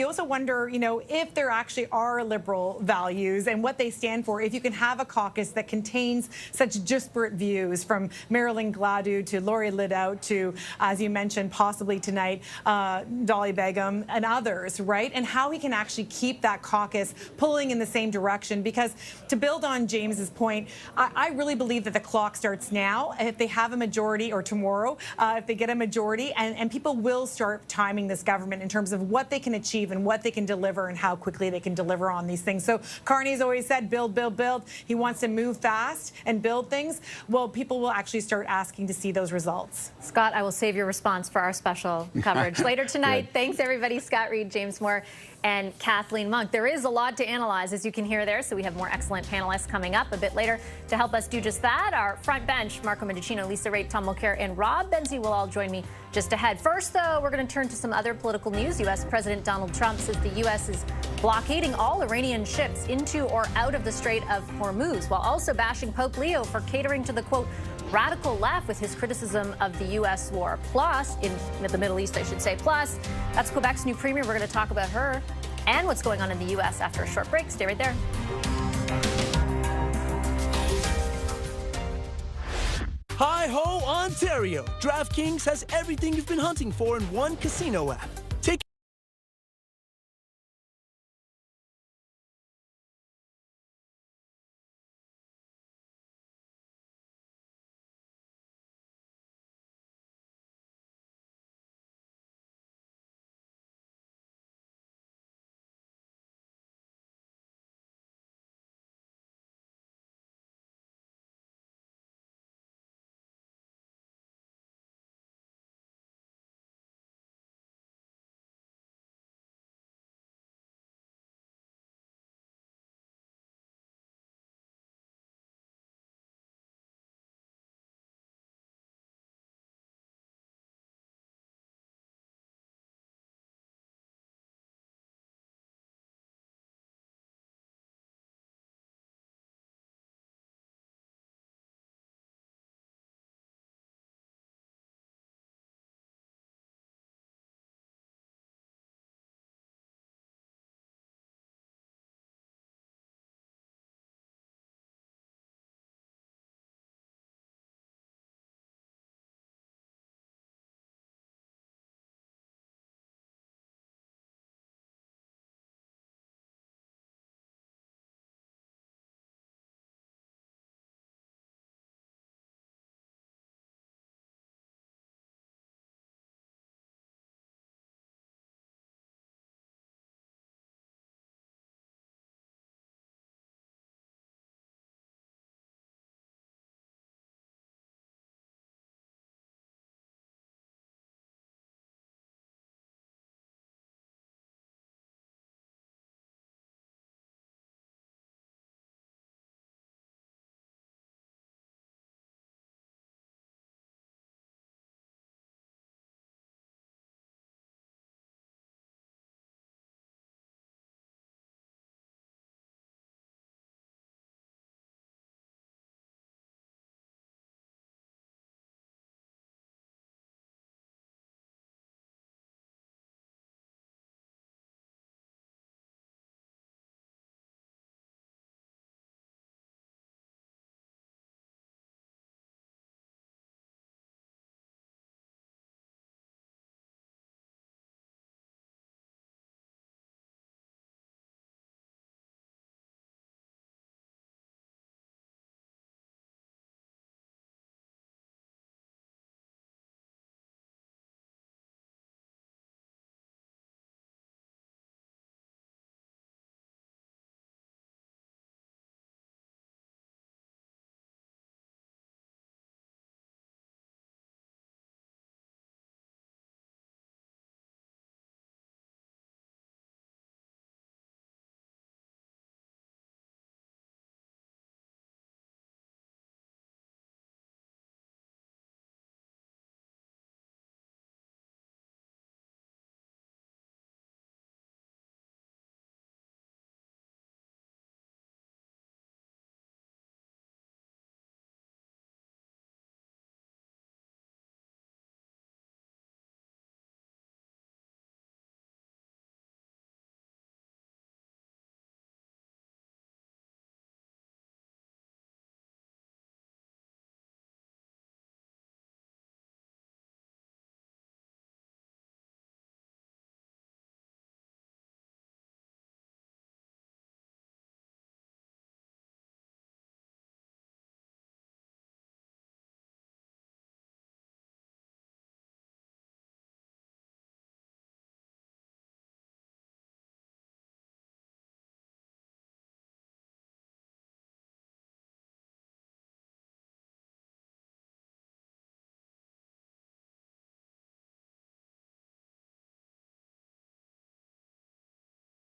also wonder, if there actually are liberal values and what they stand for, if you can have a caucus that contains such disparate views, from Marilyn Gladu to Laurie Liddell to, as you mentioned, possibly tonight, Dolly Begum and others, right? And how we can actually keep that caucus pulling in the same direction. Because to build on James's point, I really believe that the clock starts now. If they have a majority, or tomorrow, if they get a majority, and people will start timing this government in terms of what they can achieve and what they can deliver and how quickly they can deliver on these things. So Carney's always said, build, build, build. He wants to move fast and build things. Well, people will actually start asking to see those results. Scott, I will save your response for our special coverage later tonight. Thanks, everybody. Scott Reed, James Moore, and Kathleen Monk. There is a lot to analyze, as you can hear there, so we have more excellent panelists coming up a bit later to help us do just that. Our front bench, Marco Mendicino, Lisa Raitt, Tom Mulcair, and Rob Benzie will all join me just ahead. First, though, we're going to turn to some other political news. U.S. President Donald Trump says the U.S. is blockading all Iranian ships into or out of the Strait of Hormuz, while also bashing Pope Leo for catering to the, quote, radical left with his criticism of the U.S. war. Plus, in the Middle East, I should say. Plus, that's Quebec's new premier. We're going to talk about her and what's going on in the U.S. after a short break. Stay right there. Hi-ho, Ontario! DraftKings has everything you've been hunting for in one casino app. Take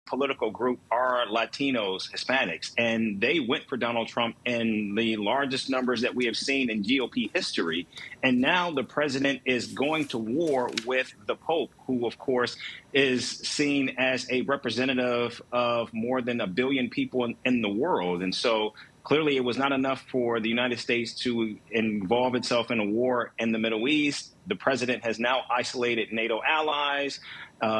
political group are Latinos, Hispanics, and they went for Donald Trump in the largest numbers that we have seen in GOP history. And now the president is going to war with the Pope, who, of course, is seen as a representative of more than 1 billion people in the world. And so clearly it was not enough for the United States to involve itself in a war in the Middle East. The president has now isolated NATO allies,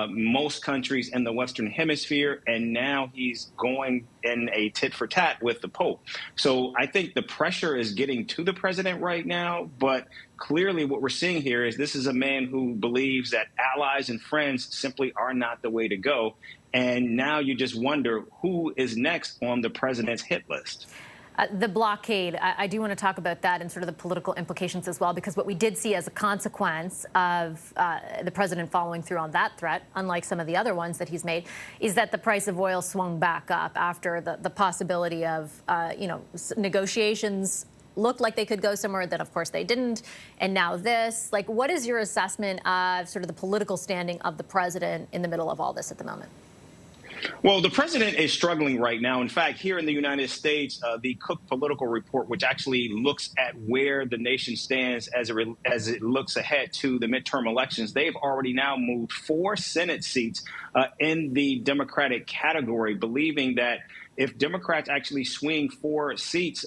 most countries in the Western Hemisphere, and now he's going in a tit for tat with the Pope. So I think the pressure is getting to the president right now, but clearly what we're seeing here is this is a man who believes that allies and friends simply are not the way to go. And now you just wonder who is next on the president's hit list. The blockade, I do want to talk about that and sort of the political implications as well, because what we did see as a consequence of the president following through on that threat, unlike some of the other ones that he's made, is that the price of oil swung back up after the possibility of, negotiations looked like they could go somewhere, then of course they didn't, and now this. Like, what is your assessment of sort of the political standing of the president in the middle of all this at the moment? Well, the president is struggling right now. In fact, here in the United States, the Cook Political Report, which actually looks at where the nation stands as it looks ahead to the midterm elections, they've already now moved 4 Senate seats in the Democratic category, believing that if Democrats actually swing 4 seats,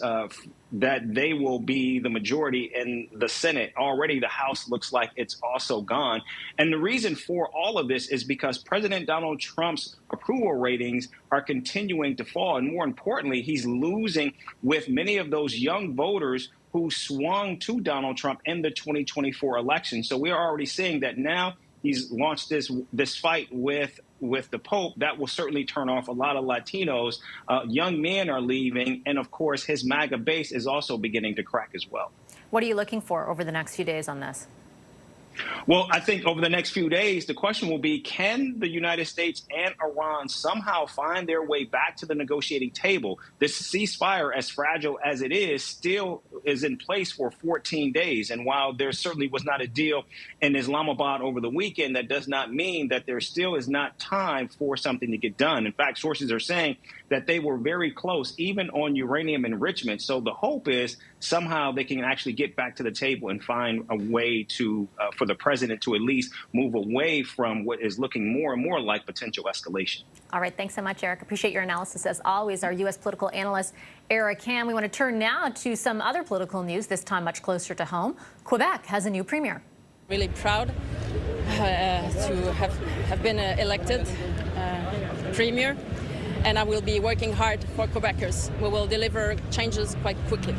that they will be the majority in the Senate. Already the House looks like it's also gone. And the reason for all of this is because President Donald Trump's approval ratings are continuing to fall. And more importantly, he's losing with many of those young voters who swung to Donald Trump in the 2024 election. So we are already seeing that now he's launched this fight with the Pope. That will certainly turn off a lot of Latinos. Young men are leaving, and of course, his MAGA base is also beginning to crack as well. What are you looking for over the next few days on this? Well, I think over the next few days, the question will be, can the United States and Iran somehow find their way back to the negotiating table? This ceasefire, as fragile as it is, still is in place for 14 days. And while there certainly was not a deal in Islamabad over the weekend, that does not mean that there still is not time for something to get done. In fact, sources are saying that they were very close, even on uranium enrichment. So the hope is somehow they can actually get back to the table and find a way to for the president to at least move away from what is looking more and more like potential escalation. All right, thanks so much, Eric. Appreciate your analysis as always. Our U.S. political analyst, Eric Ham. We want to turn now to some other political news, this time much closer to home. Quebec has a new premier. Really proud to have been elected premier, and I will be working hard for Quebecers. We will deliver changes quite quickly.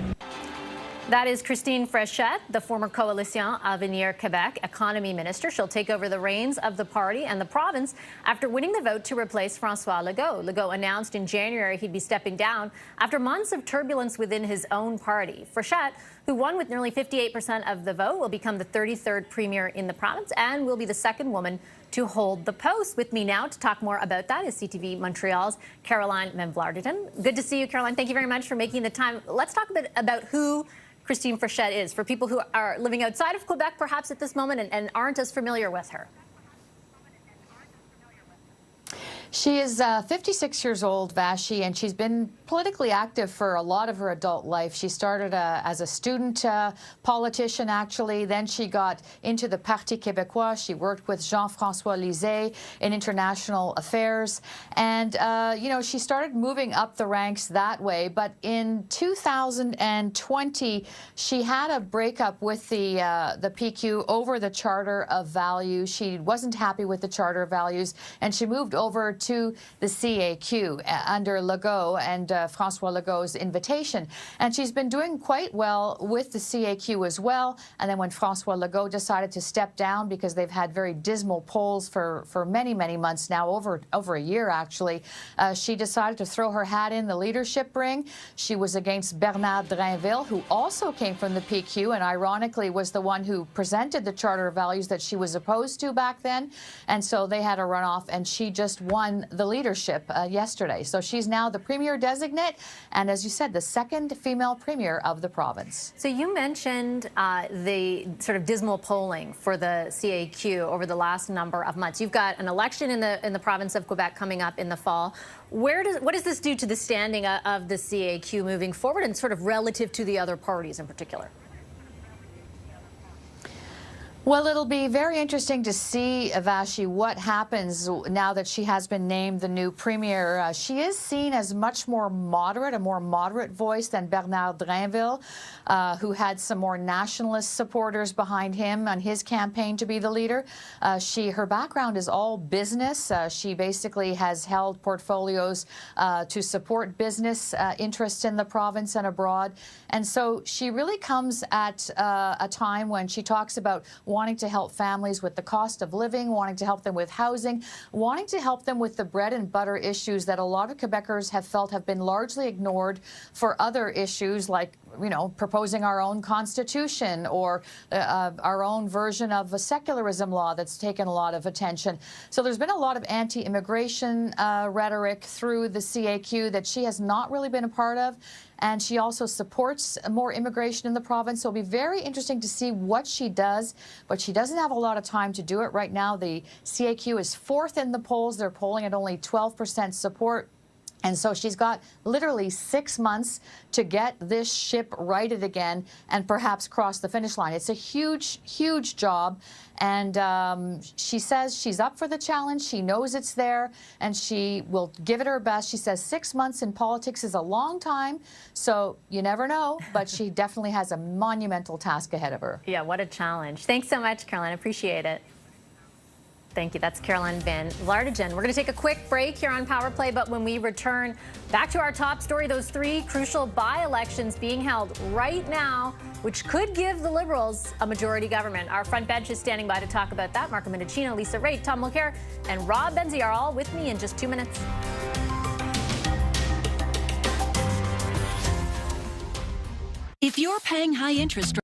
That is Christine Fréchette, the former Coalition Avenir Quebec economy minister. She'll take over the reins of the party and the province after winning the vote to replace François Legault. Legault announced in January he'd be stepping down after months of turbulence within his own party. Fréchette, who won with nearly 58% of the vote, will become the 33rd premier in the province and will be the second woman to hold the post. With me now to talk more about that is CTV Montreal's Caroline Menvlardeten. Good to see you, Caroline. Thank you very much for making the time. Let's talk a bit about who Christine Fréchette is, for people who are living outside of Quebec perhaps at this moment and aren't as familiar with her. She is 56 years old, Vassy, and she's been politically active for a lot of her adult life. She started as a student politician, actually. Then she got into the Parti Québécois. She worked with Jean-François Lisée in international affairs. And, she started moving up the ranks that way. But in 2020, she had a breakup with the PQ over the Charter of Values. She wasn't happy with the Charter of Values, and she moved over to the CAQ under Legault and François Legault's invitation. And she's been doing quite well with the CAQ as well. And then when François Legault decided to step down, because they've had very dismal polls for many, many months now, over a year actually, she decided to throw her hat in the leadership ring. She was against Bernard Drainville, who also came from the PQ and ironically was the one who presented the Charter of Values that she was opposed to back then. And so they had a runoff, and she just won the leadership yesterday. So she's now the premier designate, and as you said, the second female premier of the province. So you mentioned the sort of dismal polling for the CAQ over the last number of months. You've got an election in the province of Quebec coming up in the fall. What does this do to the standing of the CAQ moving forward, and sort of relative to the other parties in particular? Well, it'll be very interesting to see, Vassy, what happens now that she has been named the new premier. She is seen as much more moderate, a more moderate voice than Bernard Drinville, who had some more nationalist supporters behind him on his campaign to be the leader. Her background is all business. She basically has held portfolios to support business interests in the province and abroad. And so she really comes at a time when she talks about wanting to help families with the cost of living, wanting to help them with housing, wanting to help them with the bread and butter issues that a lot of Quebecers have felt have been largely ignored for other issues like, you know, proposing our own constitution or our own version of a secularism law that's taken a lot of attention. So there's been a lot of anti-immigration rhetoric through the CAQ that she has not really been a part of. And she also supports more immigration in the province. So it'll be very interesting to see what she does, but she doesn't have a lot of time to do it right now. The CAQ is fourth in the polls. They're polling at only 12% support. And so she's got literally 6 months to get this ship righted again and perhaps cross the finish line. It's a huge, huge job. And she says she's up for the challenge. She knows it's there, and she will give it her best. She says 6 months in politics is a long time, so you never know. But she definitely has a monumental task ahead of her. Yeah, what a challenge. Thanks so much, Caroline. Appreciate it. Thank you. That's Caroline Van Lardingen. We're going to take a quick break here on Power Play, but when we return, back to our top story, those 3 crucial by-elections being held right now, which could give the Liberals a majority government. Our front bench is standing by to talk about that. Marco Mendicino, Lisa Raitt, Tom Mulcair, and Rob Benzie are all with me in just 2 minutes. If you're paying high interest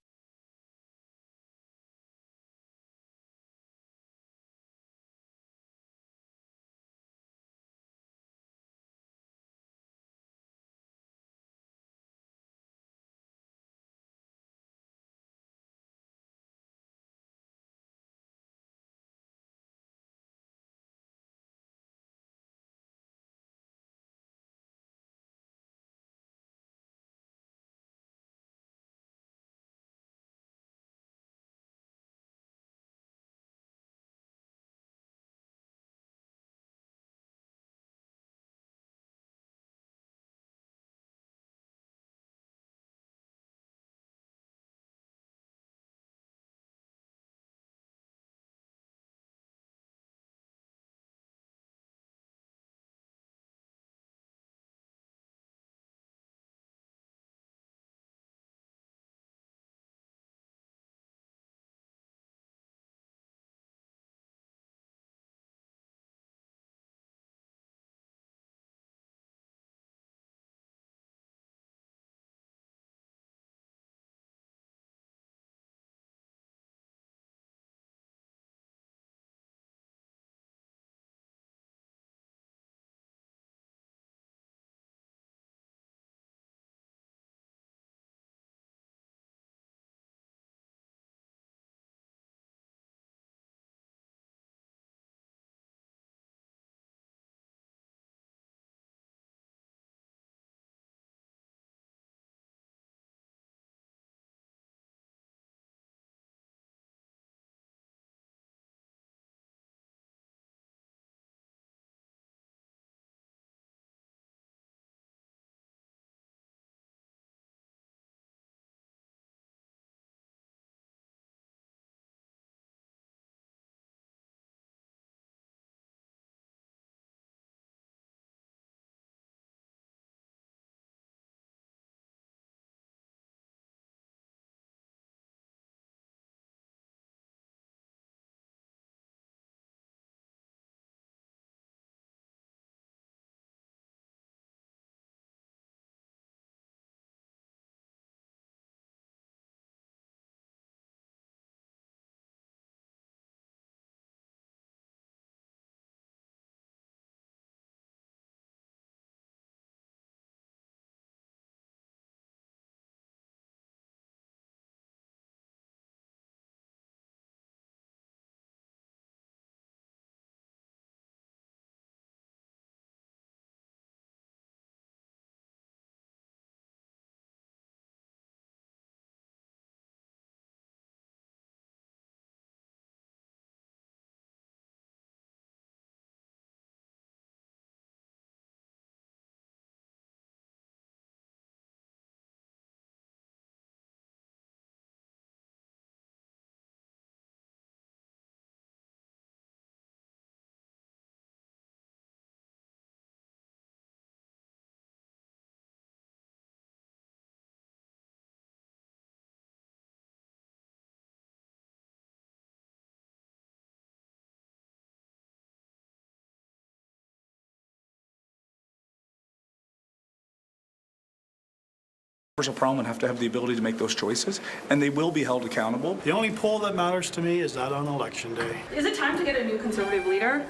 Members of Parliament have to have the ability to make those choices, and they will be held accountable. The only poll that matters to me is that on Election Day. Is it time to get a new Conservative leader?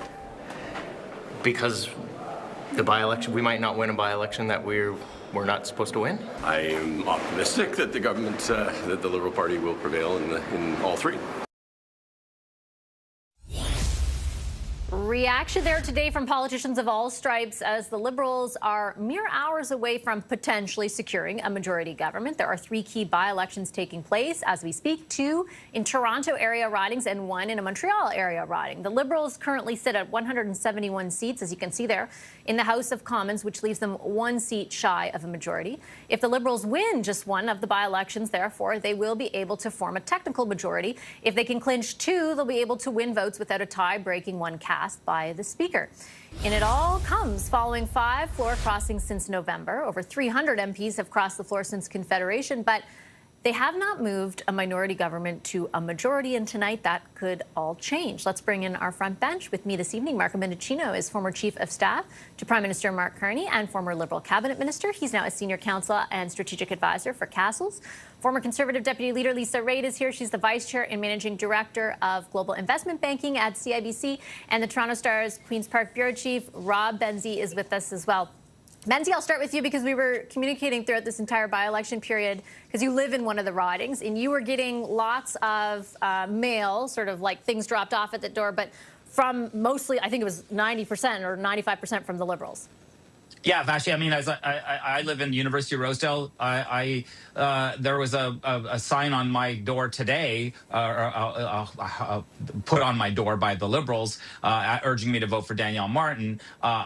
Because the by-election, we might not win a by-election that we're not supposed to win. I am optimistic that the government, that the Liberal Party will prevail in all three. Reaction there today from politicians of all stripes as the Liberals are mere hours away from potentially securing a majority government. There are 3 key by-elections taking place as we speak, 2 in Toronto area ridings and 1 in a Montreal area riding. The Liberals currently sit at 171 seats, as you can see there, in the House of Commons, which leaves them 1 seat shy of a majority. If the Liberals win just 1 of the by-elections, therefore, they will be able to form a technical majority. If they can clinch 2, they'll be able to win votes without a tie-breaking one cast by the Speaker. And it all comes following 5 floor crossings since November. Over 300 MPs have crossed the floor since Confederation, but they have not moved a minority government to a majority, and tonight that could all change. Let's bring in our front bench. With me this evening, Marco Mendicino is former Chief of Staff to Prime Minister Mark Carney and former Liberal Cabinet Minister. He's now a Senior Counsel and Strategic Advisor for Castles. Former Conservative Deputy Leader Lisa Raitt is here. She's the Vice Chair and Managing Director of Global Investment Banking at CIBC. And the Toronto Star's Queen's Park Bureau Chief, Rob Benzie, is with us as well. Benzie, I'll start with you because we were communicating throughout this entire by-election period because you live in one of the ridings and you were getting lots of mail, sort of like things dropped off at the door, but from mostly, I think it was 90% or 95% from the Liberals. Yeah, Vassy, I mean, as I live in University of Rosedale. There was a sign on my door today, put on my door by the Liberals, urging me to vote for Danielle Martin.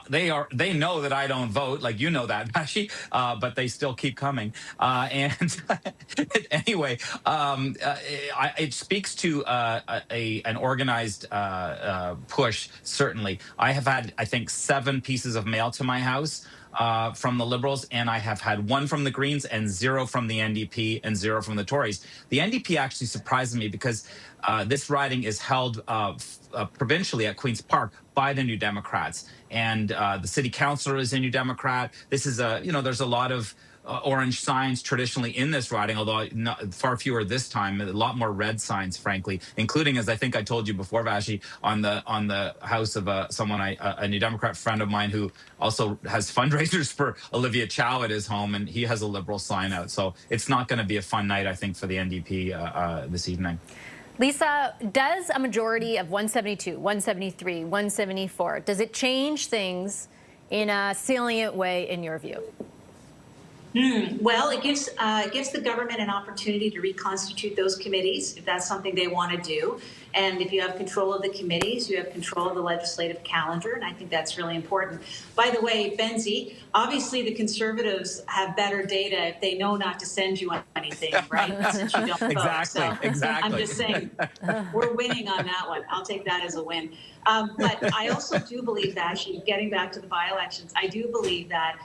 They know that I don't vote, like you know that, Vassy, but they still keep coming. And anyway, it speaks to an organized push. Certainly, I have had, I think, 7 pieces of mail to my house from the Liberals, and I have had 1 from the Greens and 0 from the NDP and 0 from the Tories. The NDP actually surprises me because this riding is held provincially at Queen's Park by the New Democrats, and the city councillor is a New Democrat. This is there's a lot of orange signs traditionally in this riding, although far fewer this time. A lot more red signs, frankly, including, as I think I told you before, Vassy, on the house of a New Democrat friend of mine who also has fundraisers for Olivia Chow at his home, and he has a Liberal sign out. So it's not going to be a fun night, I think, for the NDP this evening. Lisa, does a majority of 172, 173, 174, does it change things in a salient way in your view? Well, it gives the government an opportunity to reconstitute those committees if that's something they want to do. And if you have control of the committees, you have control of the legislative calendar, and I think that's really important. By the way, Benzie, obviously the Conservatives have better data if they know not to send you on anything, right? Since you don't vote. Exactly, so exactly. I'm just saying we're winning on that one. I'll take that as a win. But I also do believe that, actually, getting back to the by-elections, I do believe that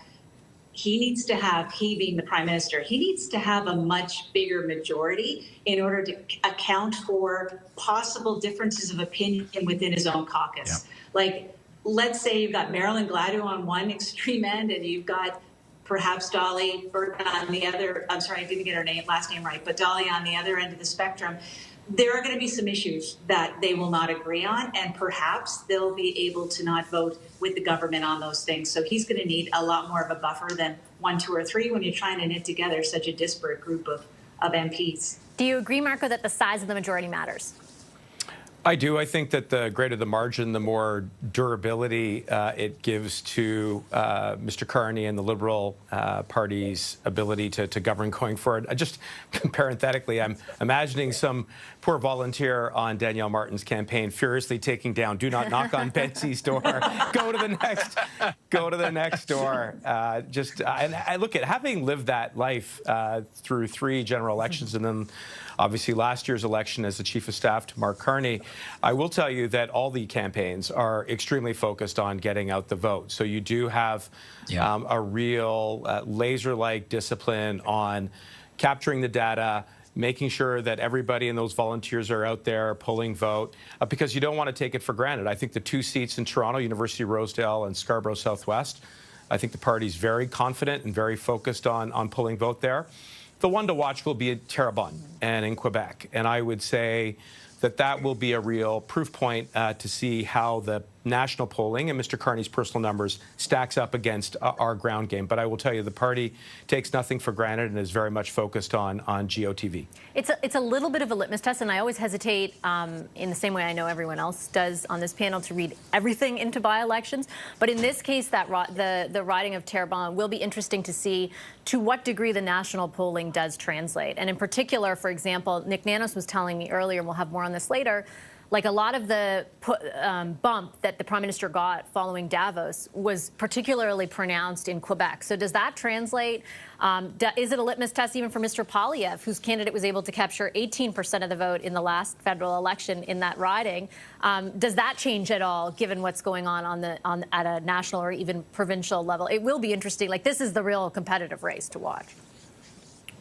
he needs to have, he being the Prime Minister, he needs to have a much bigger majority in order to account for possible differences of opinion within his own caucus. Yeah. Like, let's say you've got Marilyn Gladu on one extreme end and you've got perhaps Dolly Burton on the other. I'm sorry, I didn't get her last name right, but Dolly on the other end of the spectrum. There are going to be some issues that they will not agree on, and perhaps they'll be able to not vote with the government on those things. So he's going to need a lot more of a buffer than 1, 2, or 3 when you're trying to knit together such a disparate group of MPs. Do you agree, Marco, that the size of the majority matters? I do. I think that the greater the margin, the more durability it gives to Mr. Carney and the Liberal Party's ability to govern going forward. Just parenthetically, I'm imagining some poor volunteer on Danielle Martin's campaign furiously taking down, "Do not knock on Benzie's door. Go to the next door." And I look at having lived that life through 3 general elections and then obviously last year's election as the Chief of Staff to Mark Carney. I will tell you that all the campaigns are extremely focused on getting out the vote. So you do have a real laser-like discipline on capturing the data, making sure that everybody and those volunteers are out there pulling vote, because you don't want to take it for granted. I think the 2 seats in Toronto, University of Rosedale and Scarborough Southwest, I think the party's very confident and very focused on pulling vote there. The one to watch will be at Terrebonne and in Quebec. And I would say that will be a real proof point to see how the national polling and Mr. Carney's personal numbers stacks up against our ground game. But I will tell you, the party takes nothing for granted and is very much focused on GOTV. It's a little bit of a litmus test, and I always hesitate, in the same way I know everyone else does on this panel, to read everything into by-elections. But in this case, that the riding of Terrebonne will be interesting to see to what degree the national polling does translate. And in particular, for example, Nick Nanos was telling me earlier, and we'll have more on this later, like a lot of the bump that the Prime Minister got following Davos was particularly pronounced in Quebec. So does that translate? Is it a litmus test even for Mr. Poilievre, whose candidate was able to capture 18% of the vote in the last federal election in that riding? Does that change at all, given what's going on at a national or even provincial level? It will be interesting. Like, this is the real competitive race to watch.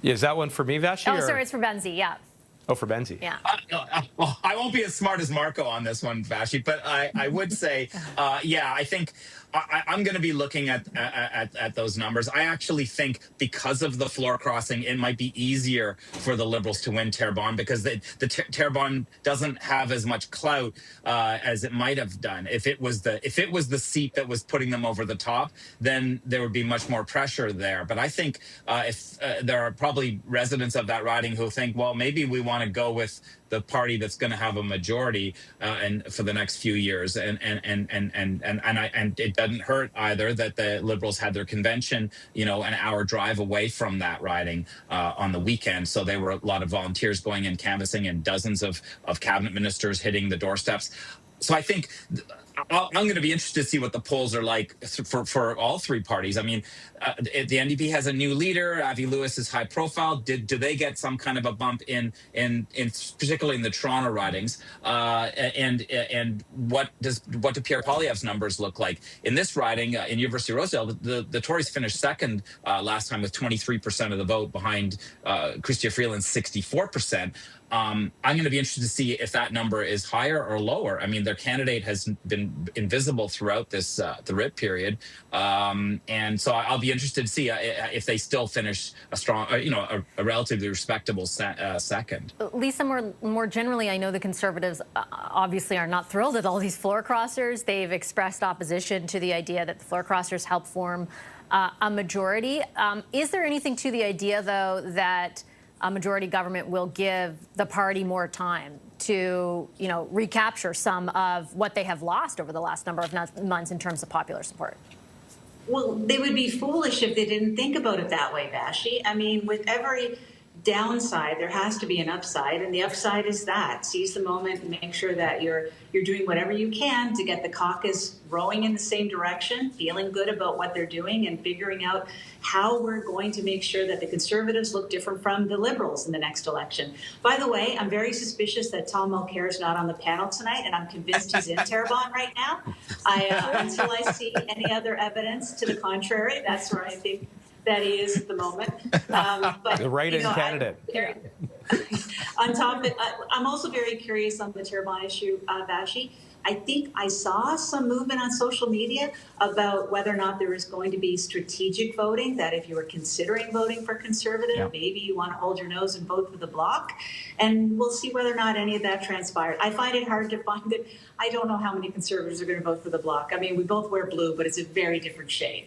Yeah, is that one for me, Vassy? Oh, sorry, it's for Vassy, yeah. Oh, for Benzie. Yeah. Well, I won't be as smart as Marco on this one, Vassy, but I would say, yeah, I think I'm going to be looking at those numbers. I actually think because of the floor crossing, it might be easier for the Liberals to win Terrebonne, because the Terrebonne doesn't have as much clout as it might have done. If it was the seat that was putting them over the top, then there would be much more pressure there. But I think if there are probably residents of that riding who think, well, maybe we want to go with the party that's going to have a majority and for the next few years, and it doesn't hurt either that the Liberals had their convention, an hour drive away from that riding on the weekend. So there were a lot of volunteers going in canvassing, and dozens of cabinet ministers hitting the doorsteps. So I think I'm going to be interested to see what the polls are like for all three parties. I mean, the NDP has a new leader. Avi Lewis is high profile. Do they get some kind of a bump in particularly in the Toronto ridings? And what do Pierre Poilievre's numbers look like in this riding in University of Rosedale? The Tories finished second last time with 23% of the vote behind Chrystia Freeland's 64%. I'm going to be interested to see if that number is higher or lower. I mean, their candidate has been invisible throughout this the RIP period, and so I'll be interested to see if they still finish a strong, a relatively respectable second. Lisa, more generally, I know the Conservatives obviously are not thrilled at all these floor crossers. They've expressed opposition to the idea that the floor crossers help form a majority. Is there anything to the idea, though, that a majority government will give the party more time to, recapture some of what they have lost over the last number of months in terms of popular support? Well, they would be foolish if they didn't think about it that way, Vassy. I mean, with every downside, there has to be an upside, and the upside is that seize the moment and make sure that you're doing whatever you can to get the caucus rowing in the same direction, feeling good about what they're doing, and figuring out how we're going to make sure that the Conservatives look different from the Liberals in the next election. By the way, I'm very suspicious that Tom Mulcair is not on the panel tonight, and I'm convinced he's in Terrebonne right now. Until I see any other evidence to the contrary, that's where I think that he is at the moment. But, the write-in candidate. On top of it, I'm also very curious on the Terrebonne issue, Vassy. I think I saw some movement on social media about whether or not there is going to be strategic voting, that if you were considering voting for Conservative, maybe you want to hold your nose and vote for the Bloc. And we'll see whether or not any of that transpired. I find it hard to find it. I don't know how many Conservatives are going to vote for the Bloc. I mean, we both wear blue, but it's a very different shade.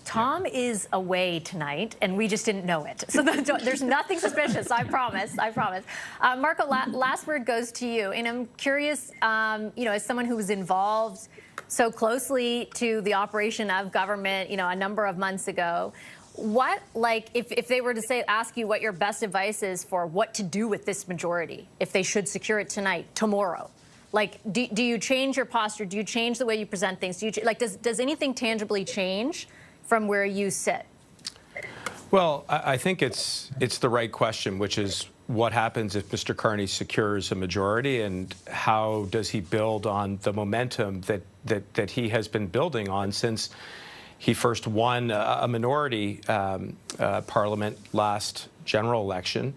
Tom is away tonight, and we just didn't know it. So there's nothing suspicious, I promise, I promise. Marco, last word goes to you. And I'm curious, as someone who was involved so closely to the operation of government, a number of months ago, if they were to ask you what your best advice is for what to do with this majority, if they should secure it tonight, tomorrow, do you change your posture? Do you change the way you present things? Does anything tangibly change from where you sit? Well, I think it's the right question, which is what happens if Mr. Carney secures a majority, and how does he build on the momentum that he has been building on since he first won a minority parliament last general election.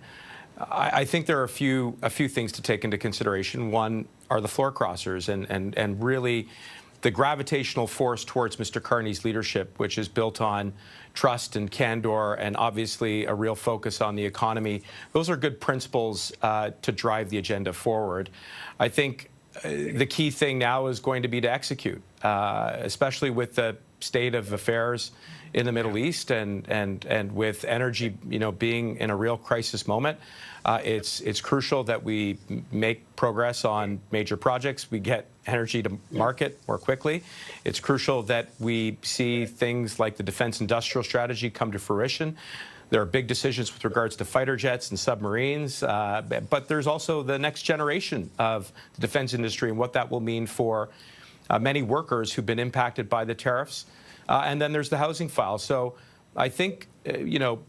I think there are a few things to take into consideration. One are the floor crossers, and really the gravitational force towards Mr. Carney's leadership, which is built on trust and candor and obviously a real focus on the economy, those are good principles to drive the agenda forward. I think the key thing now is going to be to execute, especially with the state of affairs in the Middle East and with energy, being in a real crisis moment. It's crucial that we make progress on major projects. We get energy to market more quickly. It's crucial that we see things like the defense industrial strategy come to fruition. There are big decisions with regards to fighter jets and submarines, but there's also the next generation of the defense industry and what that will mean for many workers who've been impacted by the tariffs. And then there's the housing file. So I think,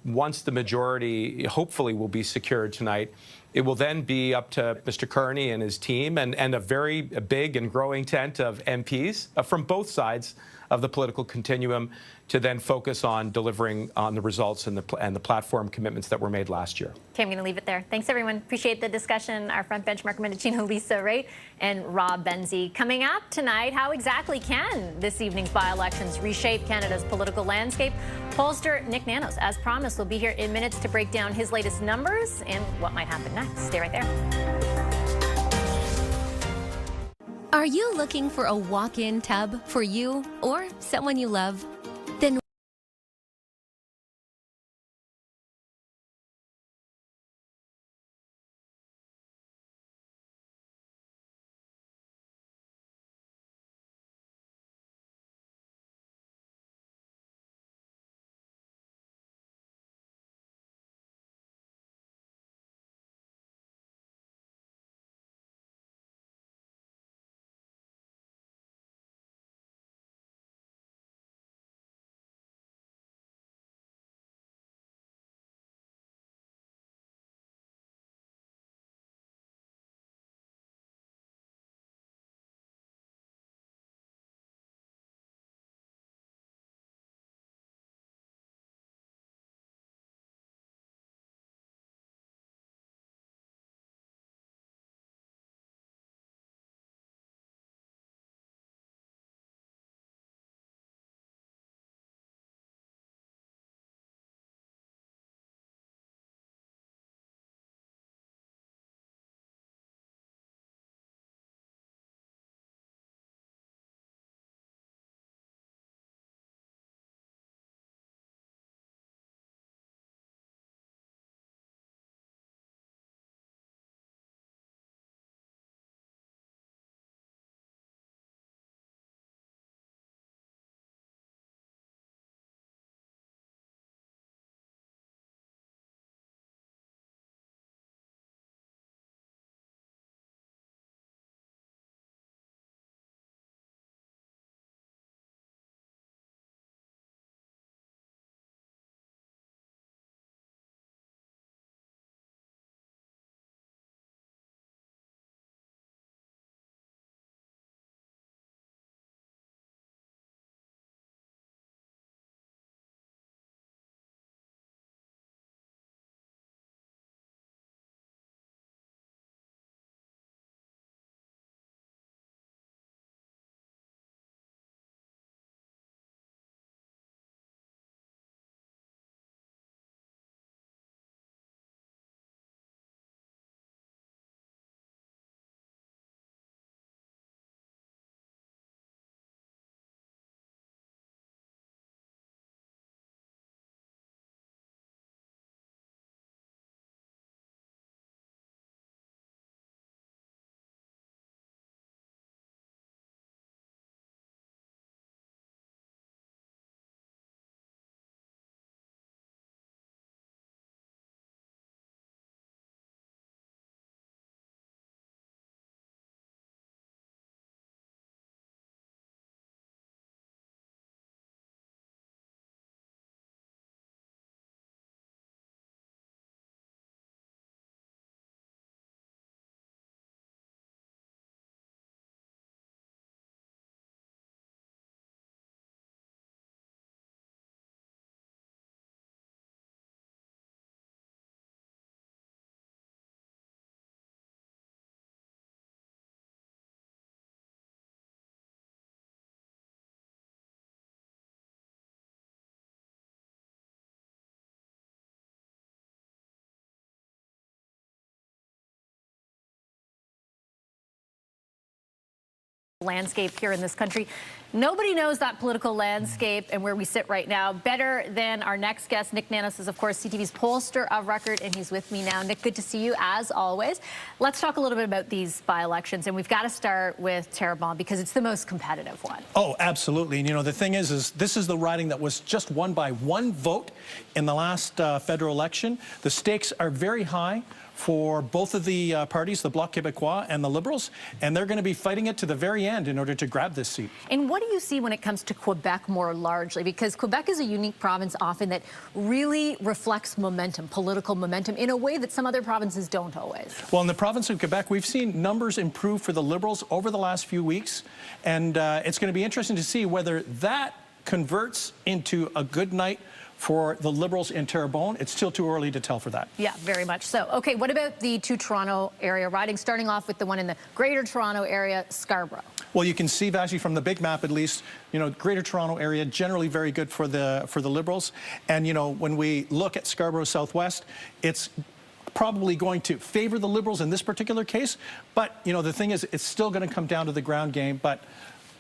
once the majority hopefully will be secured tonight, it will then be up to Mr. Carney and his team and a very big and growing tent of MPs from both sides of the political continuum to then focus on delivering on the results and the platform commitments that were made last year. Okay, I'm going to leave it there. Thanks, everyone. Appreciate the discussion. Our front bench, Mark Mendicino, Lisa Wright, and Rob Benzie. Coming up tonight, how exactly can this evening's by-elections reshape Canada's political landscape? Pollster Nick Nanos, as promised, will be here in minutes to break down his latest numbers and what might happen next. Stay right there. Are you looking for a walk-in tub for you or someone you love? Then landscape here in this country. Nobody knows that political landscape and where we sit right now better than our next guest. Nick Nanos is, of course, CTV's pollster of record, and he's with me now. Nick, good to see you, as always. Let's talk a little bit about these by-elections, and we've got to start with Terrebonne because it's the most competitive one. Oh, absolutely. And, you know, the thing is this is the riding that was just won by one vote in the last federal election. The stakes are very high for both of the parties, the Bloc Québécois and the Liberals, and they're going to be fighting it to the very end in order to grab this seat. And what do you see when it comes to Quebec more largely? Because Quebec is a unique province often that really reflects momentum, political momentum, in a way that some other provinces don't always. Well, in the province of Quebec, we've seen numbers improve for the Liberals over the last few weeks, and it's going to be interesting to see whether that converts into a good night for the Liberals in Terrebonne. It's still too early to tell for that. Yeah, very much so. Okay, what about the two Toronto area ridings, starting off with the one in the Greater Toronto area, Scarborough? Well, you can see, Vassy, from the big map at least, you know, Greater Toronto area generally very good for the Liberals. And, you know, when we look at Scarborough Southwest, it's probably going to favor the Liberals in this particular case. But, you know, the thing is, it's still going to come down to the ground game. But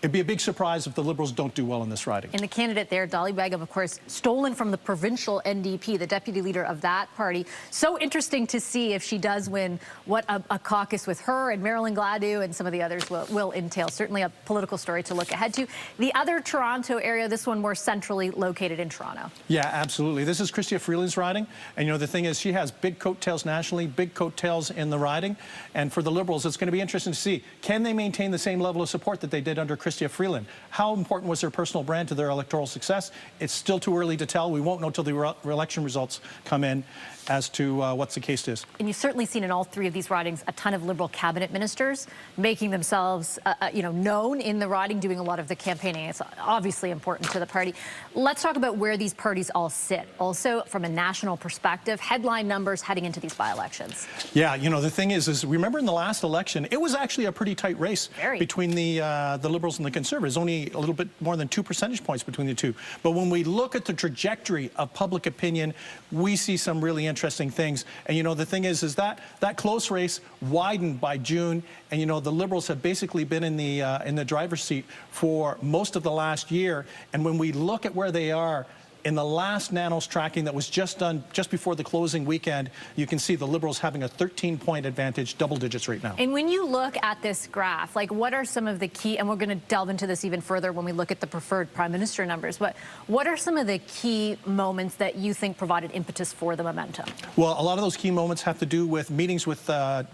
it'd be a big surprise if the Liberals don't do well in this riding. And the candidate there, Dolly Begum, of course, stolen from the provincial NDP, the deputy leader of that party. So interesting to see if she does win, what a caucus with her and Marilyn Gladue and some of the others will entail. Certainly a political story to look ahead to. The other Toronto area, this one more centrally located in Toronto. Yeah, absolutely. This is Chrystia Freeland's riding. And, you know, the thing is, she has big coattails nationally, big coattails in the riding. And for the Liberals, it's going to be interesting to see, can they maintain the same level of support that they did under Chrystia Freeland? How important was their personal brand to their electoral success? It's still too early to tell. We won't know until the election results come in as to what's the case is. And you've certainly seen in all three of these ridings a ton of Liberal cabinet ministers making themselves, you know, known in the riding, doing a lot of the campaigning. It's obviously important to the party. Let's talk about where these parties all sit. Also, from a national perspective, headline numbers heading into these by-elections. Yeah, you know, the thing is remember in the last election, it was actually a pretty tight race between the Liberals and the Conservatives, only a little bit more than 2 percentage points between the two. But when we look at the trajectory of public opinion, we see some really interesting things. And, you know, the thing is that close race widened by June. And, you know, the Liberals have basically been in the driver's seat for most of the last year. And when we look at where they are in the last Nanos tracking that was just done just before the closing weekend, you can see the Liberals having a 13-point advantage, double digits right now. And when you look at this graph, like, what are some of the key, and we're going to delve into this even further when we look at the preferred prime minister numbers, but what are some of the key moments that you think provided impetus for the momentum? Well, a lot of those key moments have to do with meetings with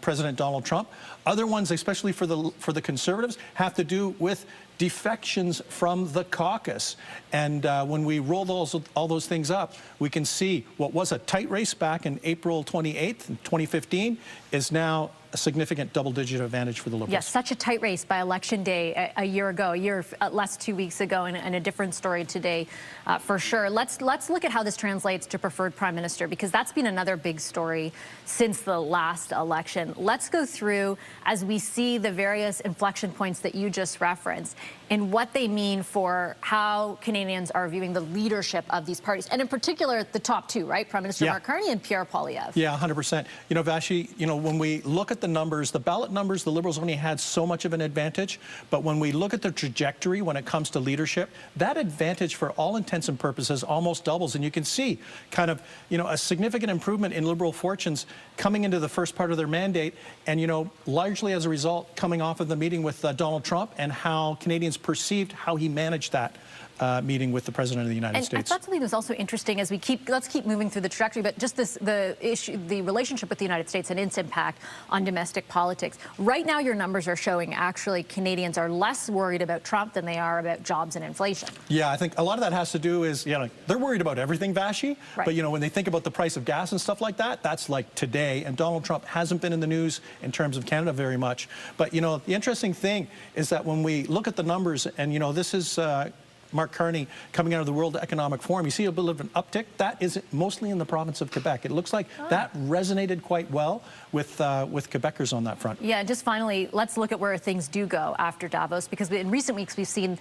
President Donald Trump. Other ones, especially for the Conservatives, have to do with defections from the caucus. And when we roll all those things up, we can see what was a tight race back in April 28th, 2015, is now a significant double-digit advantage for the Liberals. Yes, such a tight race by election day a year ago, less 2 weeks ago, and a different story today for sure. Let's look at how this translates to preferred prime minister, because that's been another big story since the last election. Let's go through as we see the various inflection points that you just referenced and what they mean for how Canadians are viewing the leadership of these parties, and in particular the top two, right? Prime Minister Mark Carney and Pierre Poilievre. Yeah, 100%. You know, Vassy, you know, when we look at the numbers, the ballot numbers, the Liberals only had so much of an advantage, but when we look at the trajectory when it comes to leadership, that advantage for all intents and purposes almost doubles, and you can see kind of, you know, a significant improvement in Liberal fortunes coming into the first part of their mandate, and, you know, largely as a result coming off of the meeting with Donald Trump and how Canadians perceived how he managed that meeting with the President of the United States. I thought something that was also interesting as let's keep moving through the trajectory, but just the relationship with the United States and its impact on domestic politics. Right now, your numbers are showing actually Canadians are less worried about Trump than they are about jobs and inflation. Yeah, I think a lot of that has to do is, you know, they're worried about everything, Vassy, but, you know, when they think about the price of gas and stuff like that, that's like today, and Donald Trump hasn't been in the news in terms of Canada very much. But, you know, the interesting thing is that when we look at the numbers, and, you know, this is Mark Carney coming out of the World Economic Forum, you see a bit of an uptick. That is mostly in the province of Quebec. It looks like that resonated quite well with Quebecers on that front. Yeah, just finally, let's look at where things do go after Davos, because in recent weeks we've seen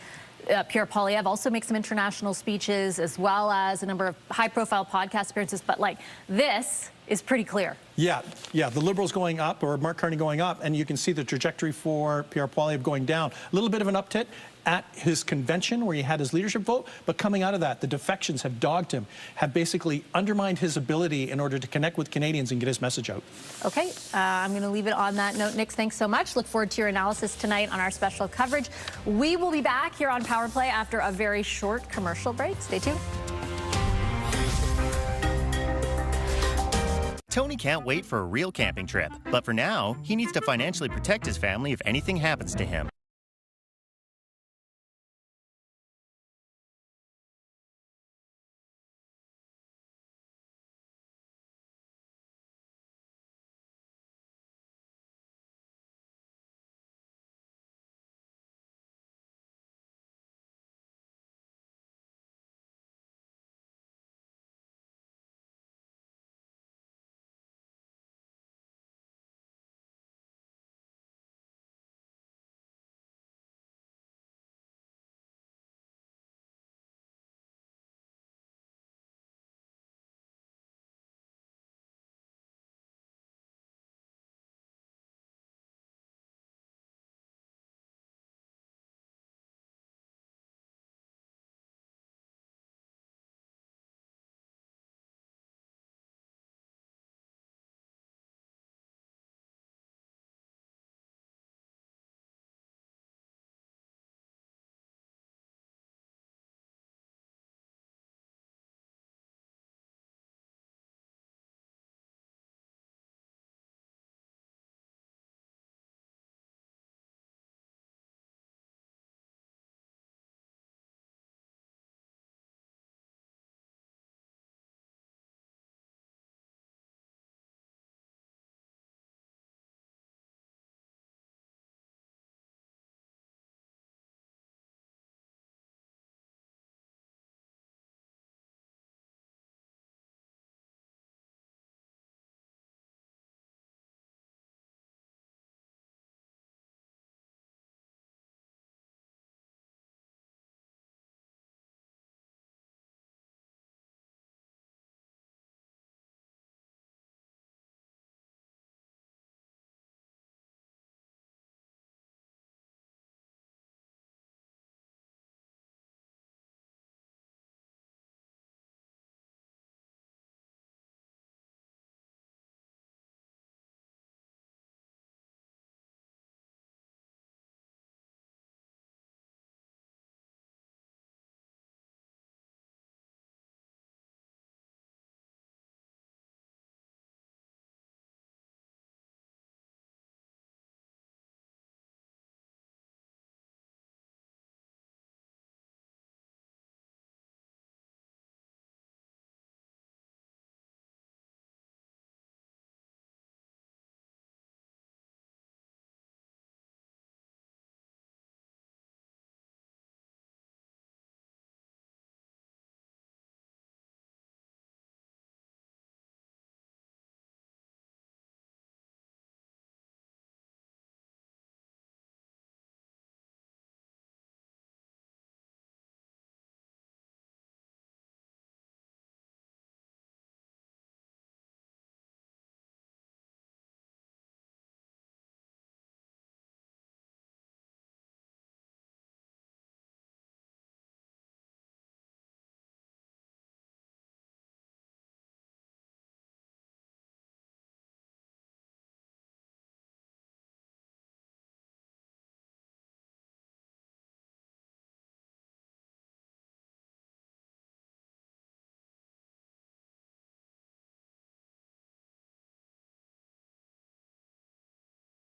Pierre Poilievre also make some international speeches, as well as a number of high-profile podcast appearances. But like this is pretty clear. Yeah, the Liberals going up, or Mark Carney going up, and you can see the trajectory for Pierre Poilievre going down. A little bit of an uptick at his convention where he had his leadership vote, but coming out of that, the defections have dogged him, have basically undermined his ability in order to connect with Canadians and get his message out. Okay, I'm going to leave it on that note. Nick, thanks so much. Look forward to your analysis tonight on our special coverage. We will be back here on Power Play after a very short commercial break. Stay tuned. Tony can't wait for a real camping trip, but for now, he needs to financially protect his family if anything happens to him.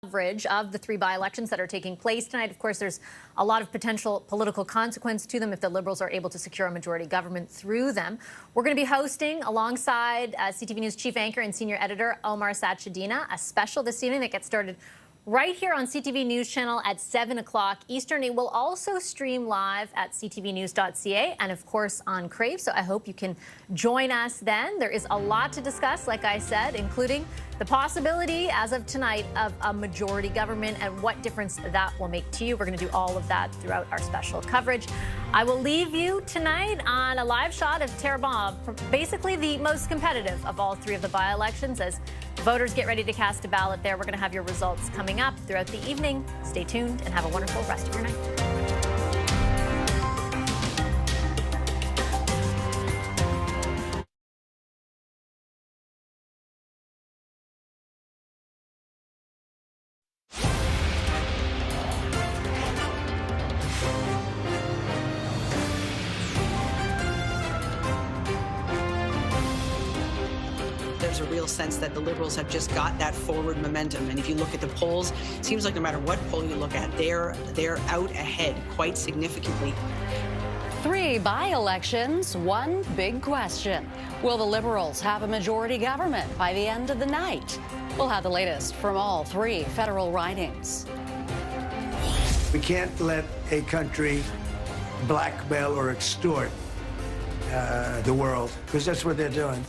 Coverage of the 3 by-elections that are taking place tonight. Of course, there's a lot of potential political consequence to them if the Liberals are able to secure a majority government through them. We're going to be hosting, alongside CTV News chief anchor and senior editor Omar Sachedina, a special this evening that gets started right here on CTV News Channel at 7 o'clock Eastern. It will also stream live at ctvnews.ca and, of course, on Crave. So I hope you can join us then. There is a lot to discuss, like I said, including the possibility, as of tonight, of a majority government and what difference that will make to you. We're going to do all of that throughout our special coverage. I will leave you tonight on a live shot of Terrebonne, basically the most competitive of all three of the by-elections. As voters get ready to cast a ballot there, we're going to have your results coming up throughout the evening. Stay tuned and have a wonderful rest of your night. There's a real sense that the Liberals have just got that forward momentum. And if you look at the polls, it seems like no matter what poll you look at, they're out ahead quite significantly. 3 by-elections, 1 big question. Will the Liberals have a majority government by the end of the night? We'll have the latest from all 3 federal ridings. We can't let a country blackmail or extort the world, because that's what they're doing.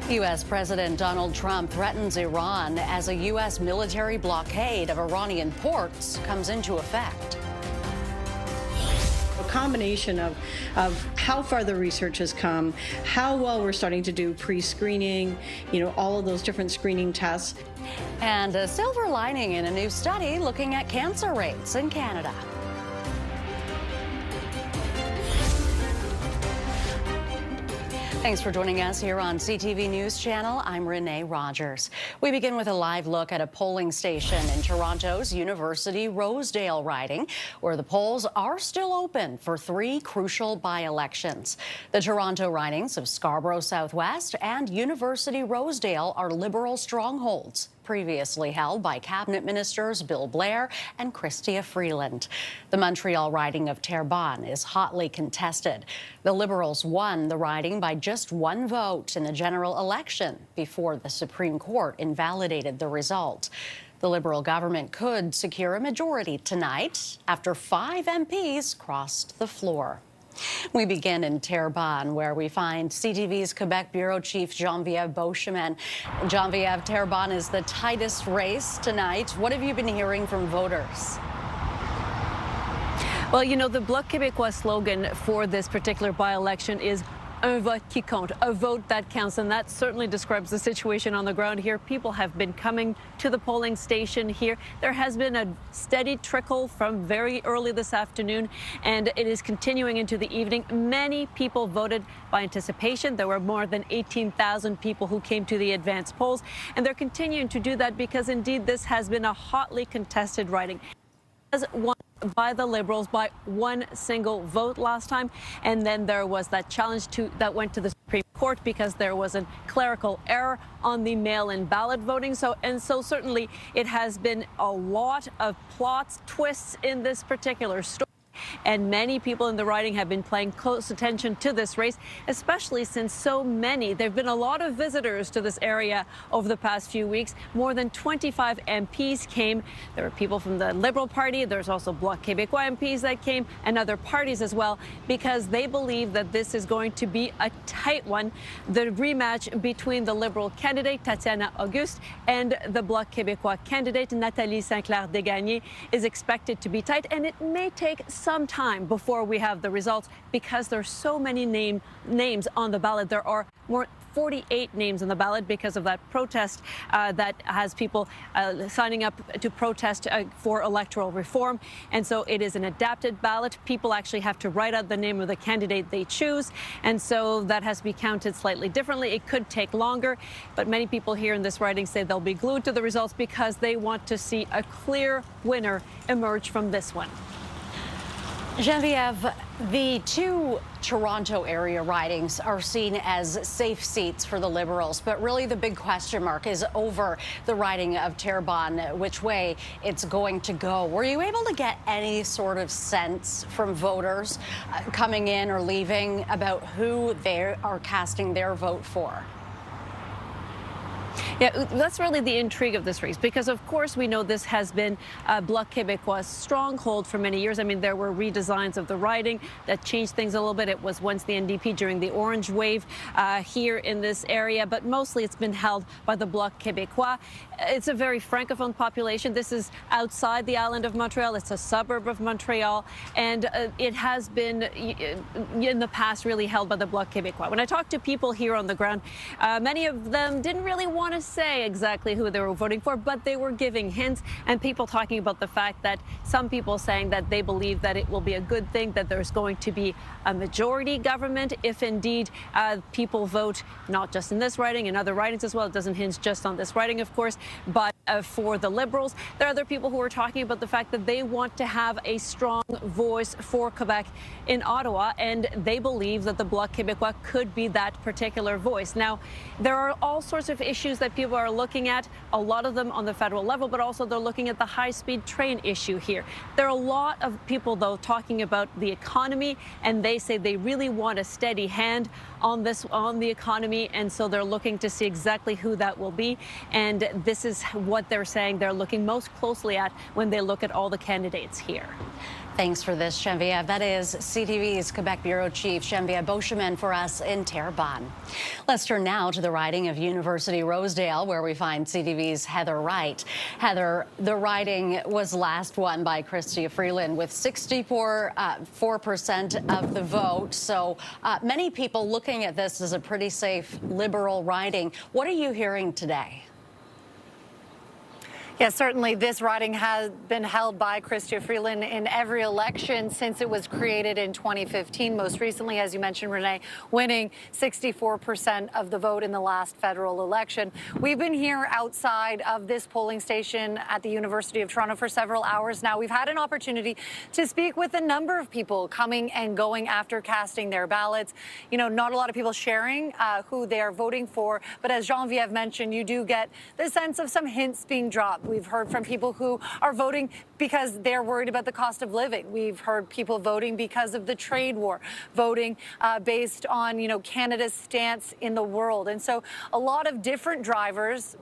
U.S. President Donald Trump threatens Iran as a U.S. military blockade of Iranian ports comes into effect. A combination of how far the research has come, how well we're starting to do pre-screening, all of those different screening tests. And a silver lining in a new study looking at cancer rates in Canada. Thanks for joining us here on CTV News Channel. I'm Renee Rogers. We begin with a live look at a polling station in Toronto's University Rosedale riding, where the polls are still open for 3 crucial by-elections. The Toronto ridings of Scarborough Southwest and University Rosedale are Liberal strongholds, previously held by cabinet ministers Bill Blair and Chrystia Freeland. The Montreal riding of Terrebonne is hotly contested. The Liberals won the riding by just 1 vote in the general election before the Supreme Court invalidated the result. The Liberal government could secure a majority tonight after 5 MPs crossed the floor. We begin in Terrebonne, where we find CTV's Quebec Bureau Chief Geneviève Beauchemin. Geneviève, Terrebonne is the tightest race tonight. What have you been hearing from voters? Well, the Bloc Québécois slogan for this particular by-election is un vote qui compte, a vote that counts, and that certainly describes the situation on the ground here. People have been coming to the polling station here. There has been a steady trickle from very early this afternoon, and it is continuing into the evening. Many people voted by anticipation. There were more than 18,000 people who came to the advanced polls, and they're continuing to do that because, indeed, this has been a hotly contested riding. Won by the Liberals by 1 single vote last time, and then there was that challenge that went to the Supreme Court because there was a clerical error on the mail-in ballot voting. So certainly it has been a lot of plots, twists in this particular story. And many people in the riding have been paying close attention to this race, especially since there have been a lot of visitors to this area over the past few weeks. More than 25 MPs came. There were people from the Liberal Party. There's also Bloc Québécois MPs that came, and other parties as well, because they believe that this is going to be a tight one. The rematch between the Liberal candidate, Tatiana Auguste, and the Bloc Québécois candidate, Nathalie Sinclair-Degagné, is expected to be tight, and it may take some time before we have the results because there's so many names on the ballot. There are more 48 names on the ballot because of that protest that has people signing up to protest for electoral reform. And so it is an adapted ballot. People actually have to write out the name of the candidate they choose. And so that has to be counted slightly differently. It could take longer, but many people here in this riding say they'll be glued to the results because they want to see a clear winner emerge from this one. Geneviève, the 2 Toronto area ridings are seen as safe seats for the Liberals, but really the big question mark is over the riding of Terrebonne, which way it's going to go. Were you able to get any sort of sense from voters coming in or leaving about who they are casting their vote for? Yeah, that's really the intrigue of this race, because of course we know this has been Bloc Québécois' stronghold for many years. I mean, there were redesigns of the riding that changed things a little bit. It was once the NDP during the Orange Wave here in this area, but mostly it's been held by the Bloc Québécois. It's a very francophone population. This is outside the island of Montreal. It's a suburb of Montreal, and it has been in the past really held by the Bloc Québécois. When I talked to people here on the ground, many of them didn't really want to say exactly who they were voting for, but they were giving hints, and people talking about the fact that some people saying that they believe that it will be a good thing that there's going to be a majority government if indeed people vote not just in this riding, in other ridings as well. It doesn't hinge just on this riding, of course, but for the Liberals. There are other people who are talking about the fact that they want to have a strong voice for Quebec in Ottawa, and they believe that the Bloc Québécois could be that particular voice. Now, there are all sorts of issues that people are looking at, a lot of them on the federal level, but also they're looking at the high-speed train issue here. There are a lot of people, though, talking about the economy, and they say they really want a steady hand on the economy, and so they're looking to see exactly who that will be. And this is what they're saying they're looking most closely at when they look at all the candidates here. Thanks for this, Geneviève. That is CTV's Quebec Bureau Chief Geneviève Beauchemin for us in Terrebonne. Let's turn now to the riding of University Rosedale, where we find CTV's Heather Wright. Heather, the riding was last won by Chrystia Freeland with 64% of the vote. So many people looking at this as a pretty safe Liberal riding. What are you hearing today? Yeah, certainly this riding has been held by Chrystia Freeland in every election since it was created in 2015. Most recently, as you mentioned, Renee, winning 64% of the vote in the last federal election. We've been here outside of this polling station at the University of Toronto for several hours now. We've had an opportunity to speak with a number of people coming and going after casting their ballots. You know, not a lot of people sharing who they are voting for, but as Geneviève mentioned, you do get the sense of some hints being dropped. We've heard from people who are voting because they're worried about the cost of living. We've heard people voting because of the trade war, voting based on, you know, Canada's stance in the world. And so a lot of different drivers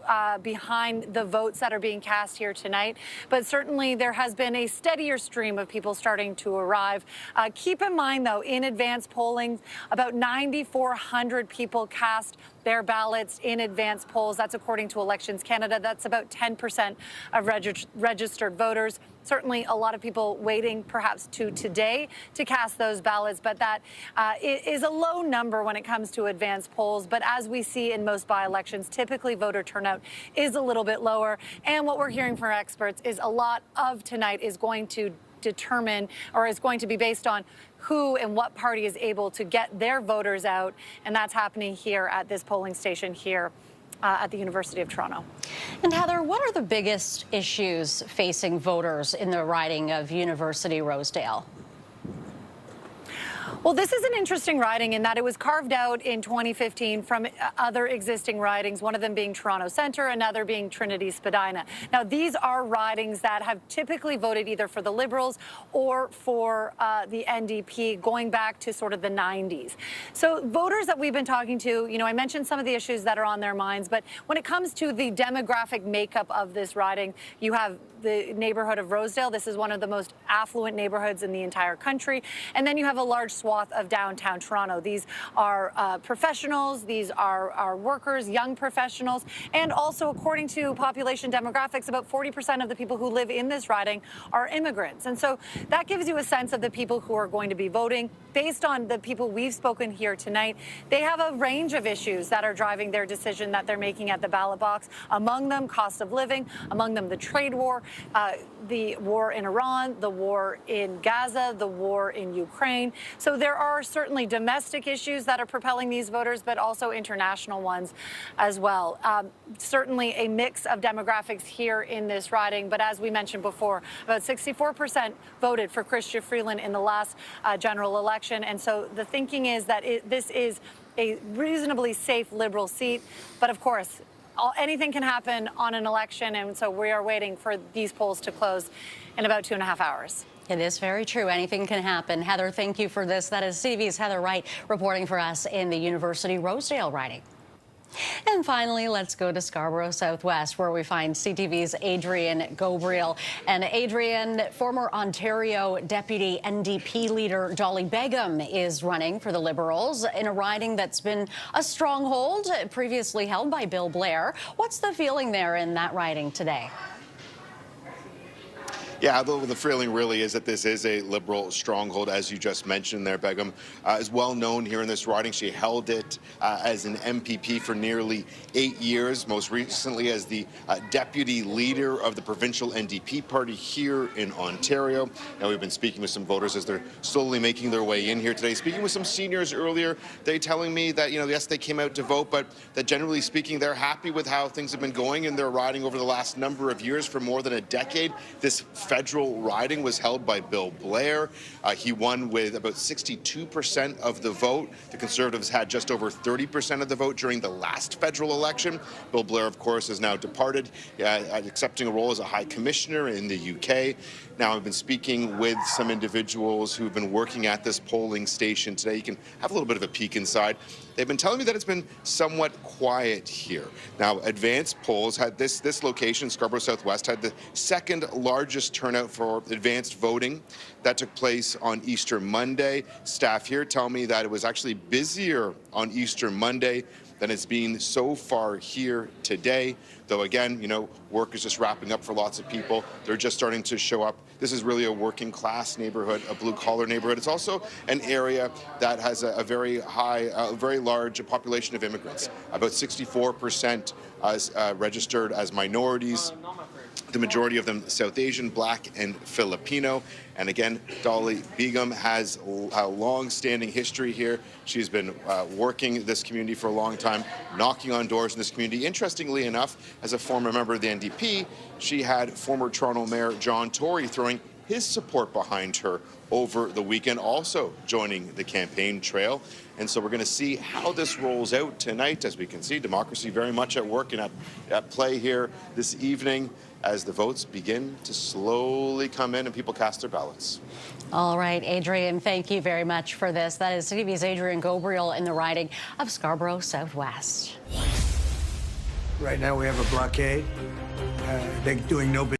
behind the votes that are being cast here tonight. But certainly there has been a steadier stream of people starting to arrive. Keep in mind, though, in advance polling, about 9,400 people cast their ballots in advance polls. That's according to Elections Canada. That's about 10% of registered voters. Certainly a lot of people waiting perhaps to today to cast those ballots, but that is a low number when it comes to advance polls. But as we see in most by-elections, typically voter turnout is a little bit lower. And what we're hearing from experts is a lot of tonight is going to determine, or is going to be based on, who and what party is able to get their voters out. And that's happening here at this polling station here at the University of Toronto. And Heather, what are the biggest issues facing voters in the riding of University Rosedale? Well, this is an interesting riding in that it was carved out in 2015 from other existing ridings, one of them being Toronto Centre, another being Trinity Spadina. Now, these are ridings that have typically voted either for the Liberals or for the NDP going back to sort of the 90s. So voters that we've been talking to, you know, I mentioned some of the issues that are on their minds, but when it comes to the demographic makeup of this riding, you have the neighborhood of Rosedale. This is one of the most affluent neighborhoods in the entire country. And then you have a large swath of downtown Toronto. These are professionals, these are workers, young professionals, and also according to population demographics, about 40% of the people who live in this riding are immigrants. And so that gives you a sense of the people who are going to be voting. Based on the people we've spoken here tonight, they have a range of issues that are driving their decision that they're making at the ballot box. Among them, cost of living, among them, the trade war, the war in Iran, the war in Gaza, the war in Ukraine. So there are certainly domestic issues that are propelling these voters, but also international ones as well. Certainly a mix of demographics here in this riding, but as we mentioned before, about 64% voted for Chrystia Freeland in the last general election. And so the thinking is that this is a reasonably safe Liberal seat, but of course, anything can happen on an election, and so we are waiting for these polls to close in about 2.5 hours. It is very true. Anything can happen. Heather, thank you for this. That is CTV's Heather Wright reporting for us in the University Rosedale riding. And finally, let's go to Scarborough Southwest, where we find CTV's Adrian Gabriel. And Adrian, former Ontario Deputy NDP leader Dolly Begum is running for the Liberals in a riding that's been a stronghold previously held by Bill Blair. What's the feeling there in that riding today? Yeah, the feeling really is that this is a Liberal stronghold, as you just mentioned there. Begum is well known here in this riding. She held it as an MPP for nearly 8 years, most recently as the deputy leader of the provincial NDP party here in Ontario. Now, we've been speaking with some voters as they're slowly making their way in here today. Speaking with some seniors earlier, they telling me that, yes, they came out to vote, but that generally speaking, they're happy with how things have been going in their riding over the last number of years. For more than a decade, this federal riding was held by Bill Blair. He won with about 62% of the vote. The Conservatives had just over 30% of the vote during the last federal election. Bill Blair, of course, has now departed, accepting a role as a High Commissioner in the UK. Now, I've been speaking with some individuals who've been working at this polling station today. You can have a little bit of a peek inside. They've been telling me that it's been somewhat quiet here. Now, advanced polls had this location, Scarborough Southwest, had the second largest turnout for advanced voting. That took place on Easter Monday. Staff here tell me that it was actually busier on Easter Monday than it's been so far here today. Though again, work is just wrapping up for lots of people. They're just starting to show up. This is really a working class neighborhood, a blue collar neighborhood. It's also an area that has a very very large population of immigrants. About 64% registered as minorities. The majority of them South Asian, Black, and Filipino. And again, Dolly Begum has a long-standing history here. She's been working this community for a long time, knocking on doors in this community. Interestingly enough, as a former member of the NDP, she had former Toronto Mayor John Tory throwing his support behind her over the weekend, also joining the campaign trail. And so we're going to see how this rolls out tonight. As we can see, democracy very much at work and at play here this evening as the votes begin to slowly come in and people cast their ballots. All right, Adrian, thank you very much for this. That is CTV's Adrian Gabriel in the riding of Scarborough Southwest. Right now we have a blockade. They're doing no business.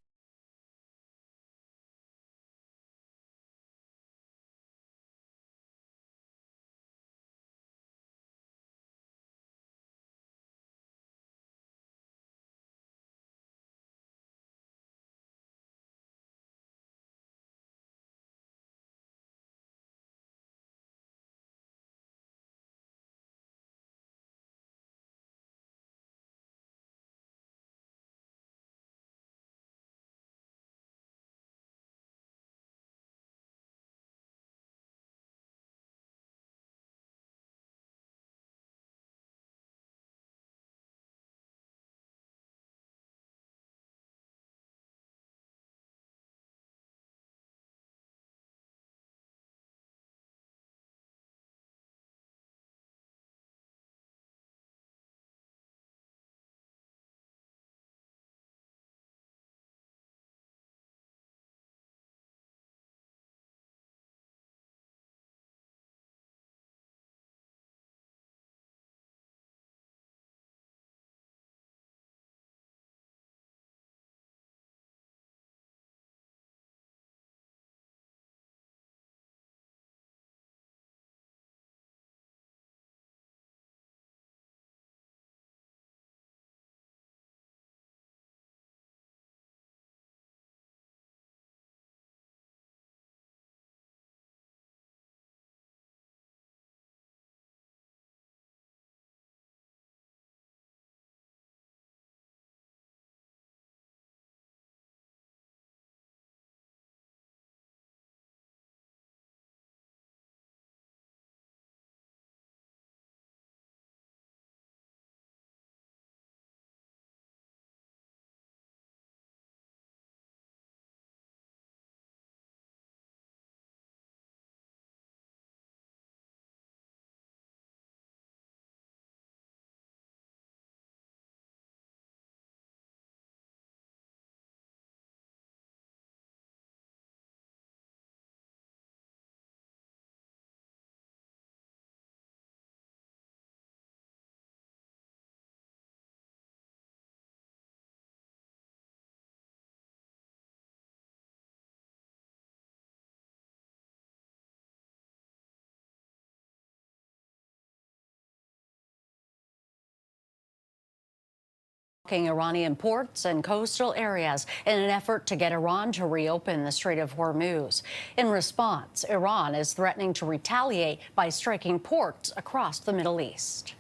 Iranian ports and coastal areas in an effort to get Iran to reopen the Strait of Hormuz. In response, Iran is threatening to retaliate by striking ports across the Middle East.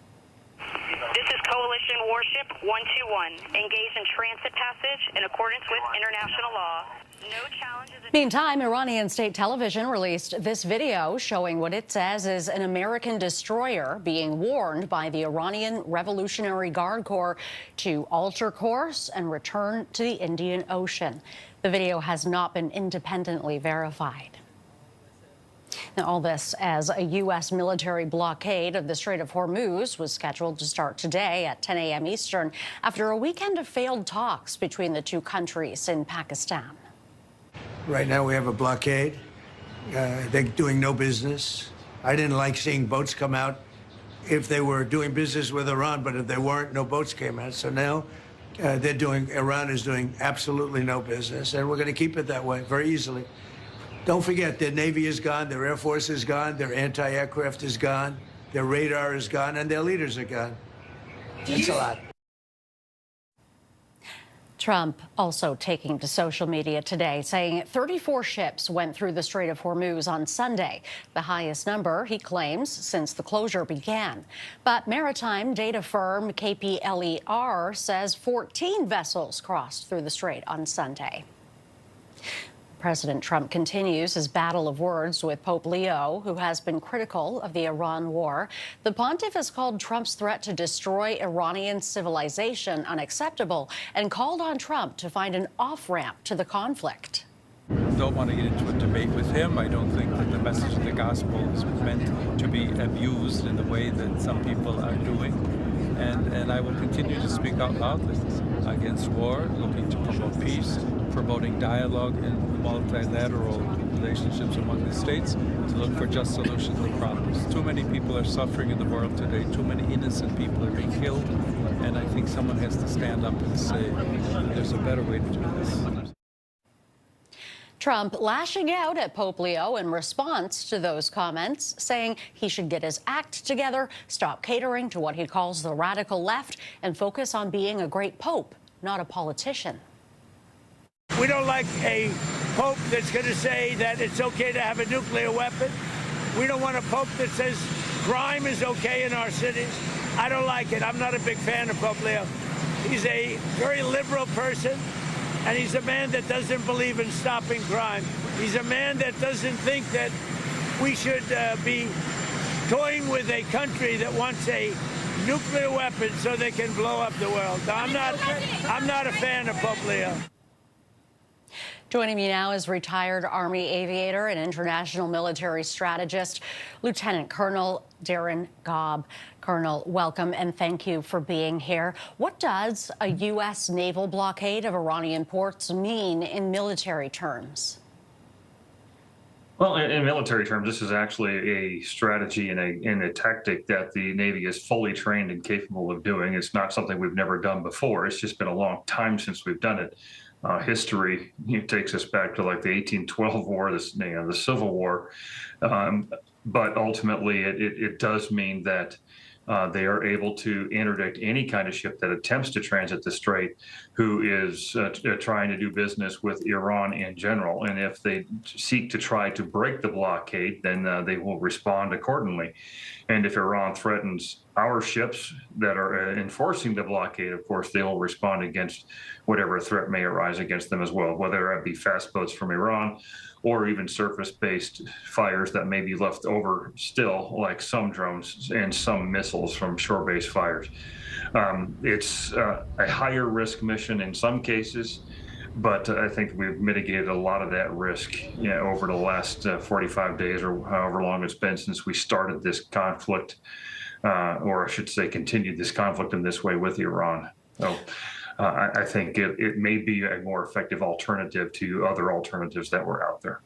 This is Coalition Warship 121, engaged in transit passage in accordance with international law. No challenges. Meantime, Iranian state television released this video showing what it says is an American destroyer being warned by the Iranian Revolutionary Guard Corps to alter course and return to the Indian Ocean. The video has not been independently verified. Now, all this as a U.S. military blockade of the Strait of Hormuz was scheduled to start today at 10 a.m. Eastern after a weekend of failed talks between the two countries in Pakistan. Right now we have a blockade. They're doing no business. I didn't like seeing boats come out if they were doing business with Iran, but if they weren't, no boats came out. So now Iran is doing absolutely no business, and we're going to keep it that way very easily. Don't forget, their Navy is gone, their Air Force is gone, their anti-aircraft is gone, their radar is gone, and their leaders are gone. That's a lot. Trump also taking to social media today, saying 34 ships went through the Strait of Hormuz on Sunday, the highest number, he claims, since the closure began. But maritime data firm KPLER says 14 vessels crossed through the strait on Sunday. President Trump continues his battle of words with Pope Leo, who has been critical of the Iran war. The pontiff has called Trump's threat to destroy Iranian civilization unacceptable and called on Trump to find an off-ramp to the conflict. I don't want to get into a debate with him. I don't think that the message of the gospel is meant to be abused in the way that some people are doing. And I will continue to speak out loudly against war, looking to promote peace, promoting dialogue in multilateral relationships among the states, to look for just solutions to problems. Too many people are suffering in the world today. Too many innocent people are being killed. And I think someone has to stand up and say, there's a better way to do this. Trump lashing out at Pope Leo in response to those comments, saying he should get his act together, stop catering to what he calls the radical left, and focus on being a great pope, not a politician. We don't like a pope that's going to say that it's okay to have a nuclear weapon. We don't want a pope that says crime is okay in our cities. I don't like it. I'm not a big fan of Pope Leo. He's a very liberal person, and he's a man that doesn't believe in stopping crime. He's a man that doesn't think that we should be toying with a country that wants a nuclear weapon so they can blow up the world. I'm not a fan of Pope Leo. Joining me now is retired Army aviator and international military strategist, Lieutenant Colonel Darren Gobb. Colonel, welcome and thank you for being here. What does a U.S. naval blockade of Iranian ports mean in military terms? Well, in military terms, this is actually a strategy and a tactic that the Navy is fully trained and capable of doing. It's not something we've never done before. It's just been a long time since we've done it. History takes us back to like the 1812 war, the Civil War. But ultimately, it does mean that they are able to interdict any kind of ship that attempts to transit the strait who is trying to do business with Iran in general. And if they seek to try to break the blockade, then they will respond accordingly. And if Iran threatens our ships that are enforcing the blockade, of course, they will respond against whatever threat may arise against them as well, whether it be fast boats from Iran or even surface-based fires that may be left over still, like some drones and some missiles from shore-based fires. It's a higher risk mission in some cases, but I think we've mitigated a lot of that risk over the last 45 days or however long it's been since we started this conflict, or I should say continued this conflict in this way with Iran. So I think it may be a more effective alternative to other alternatives that were out there.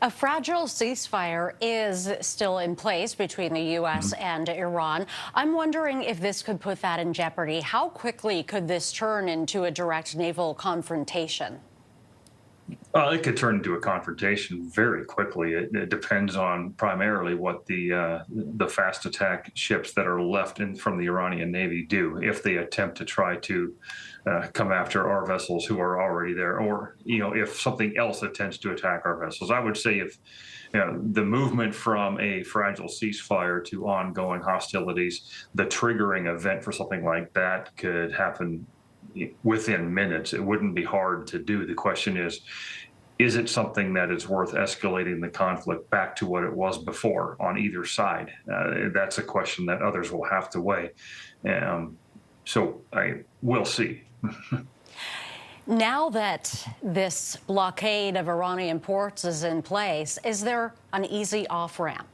A fragile ceasefire is still in place between the U.S. and Iran. I'm wondering if this could put that in jeopardy. How quickly could this turn into a direct naval confrontation? It could turn into a confrontation very quickly. It depends on primarily what the fast attack ships that are left from the Iranian Navy do if they attempt to try to come after our vessels who are already there, or if something else attempts to attack our vessels. I would say if the movement from a fragile ceasefire to ongoing hostilities, the triggering event for something like that could happen within minutes. It wouldn't be hard to do. The question is it something that is worth escalating the conflict back to what it was before on either side? That's a question that others will have to weigh. So we'll see. Now that this blockade of Iranian ports is in place, is there an easy off-ramp?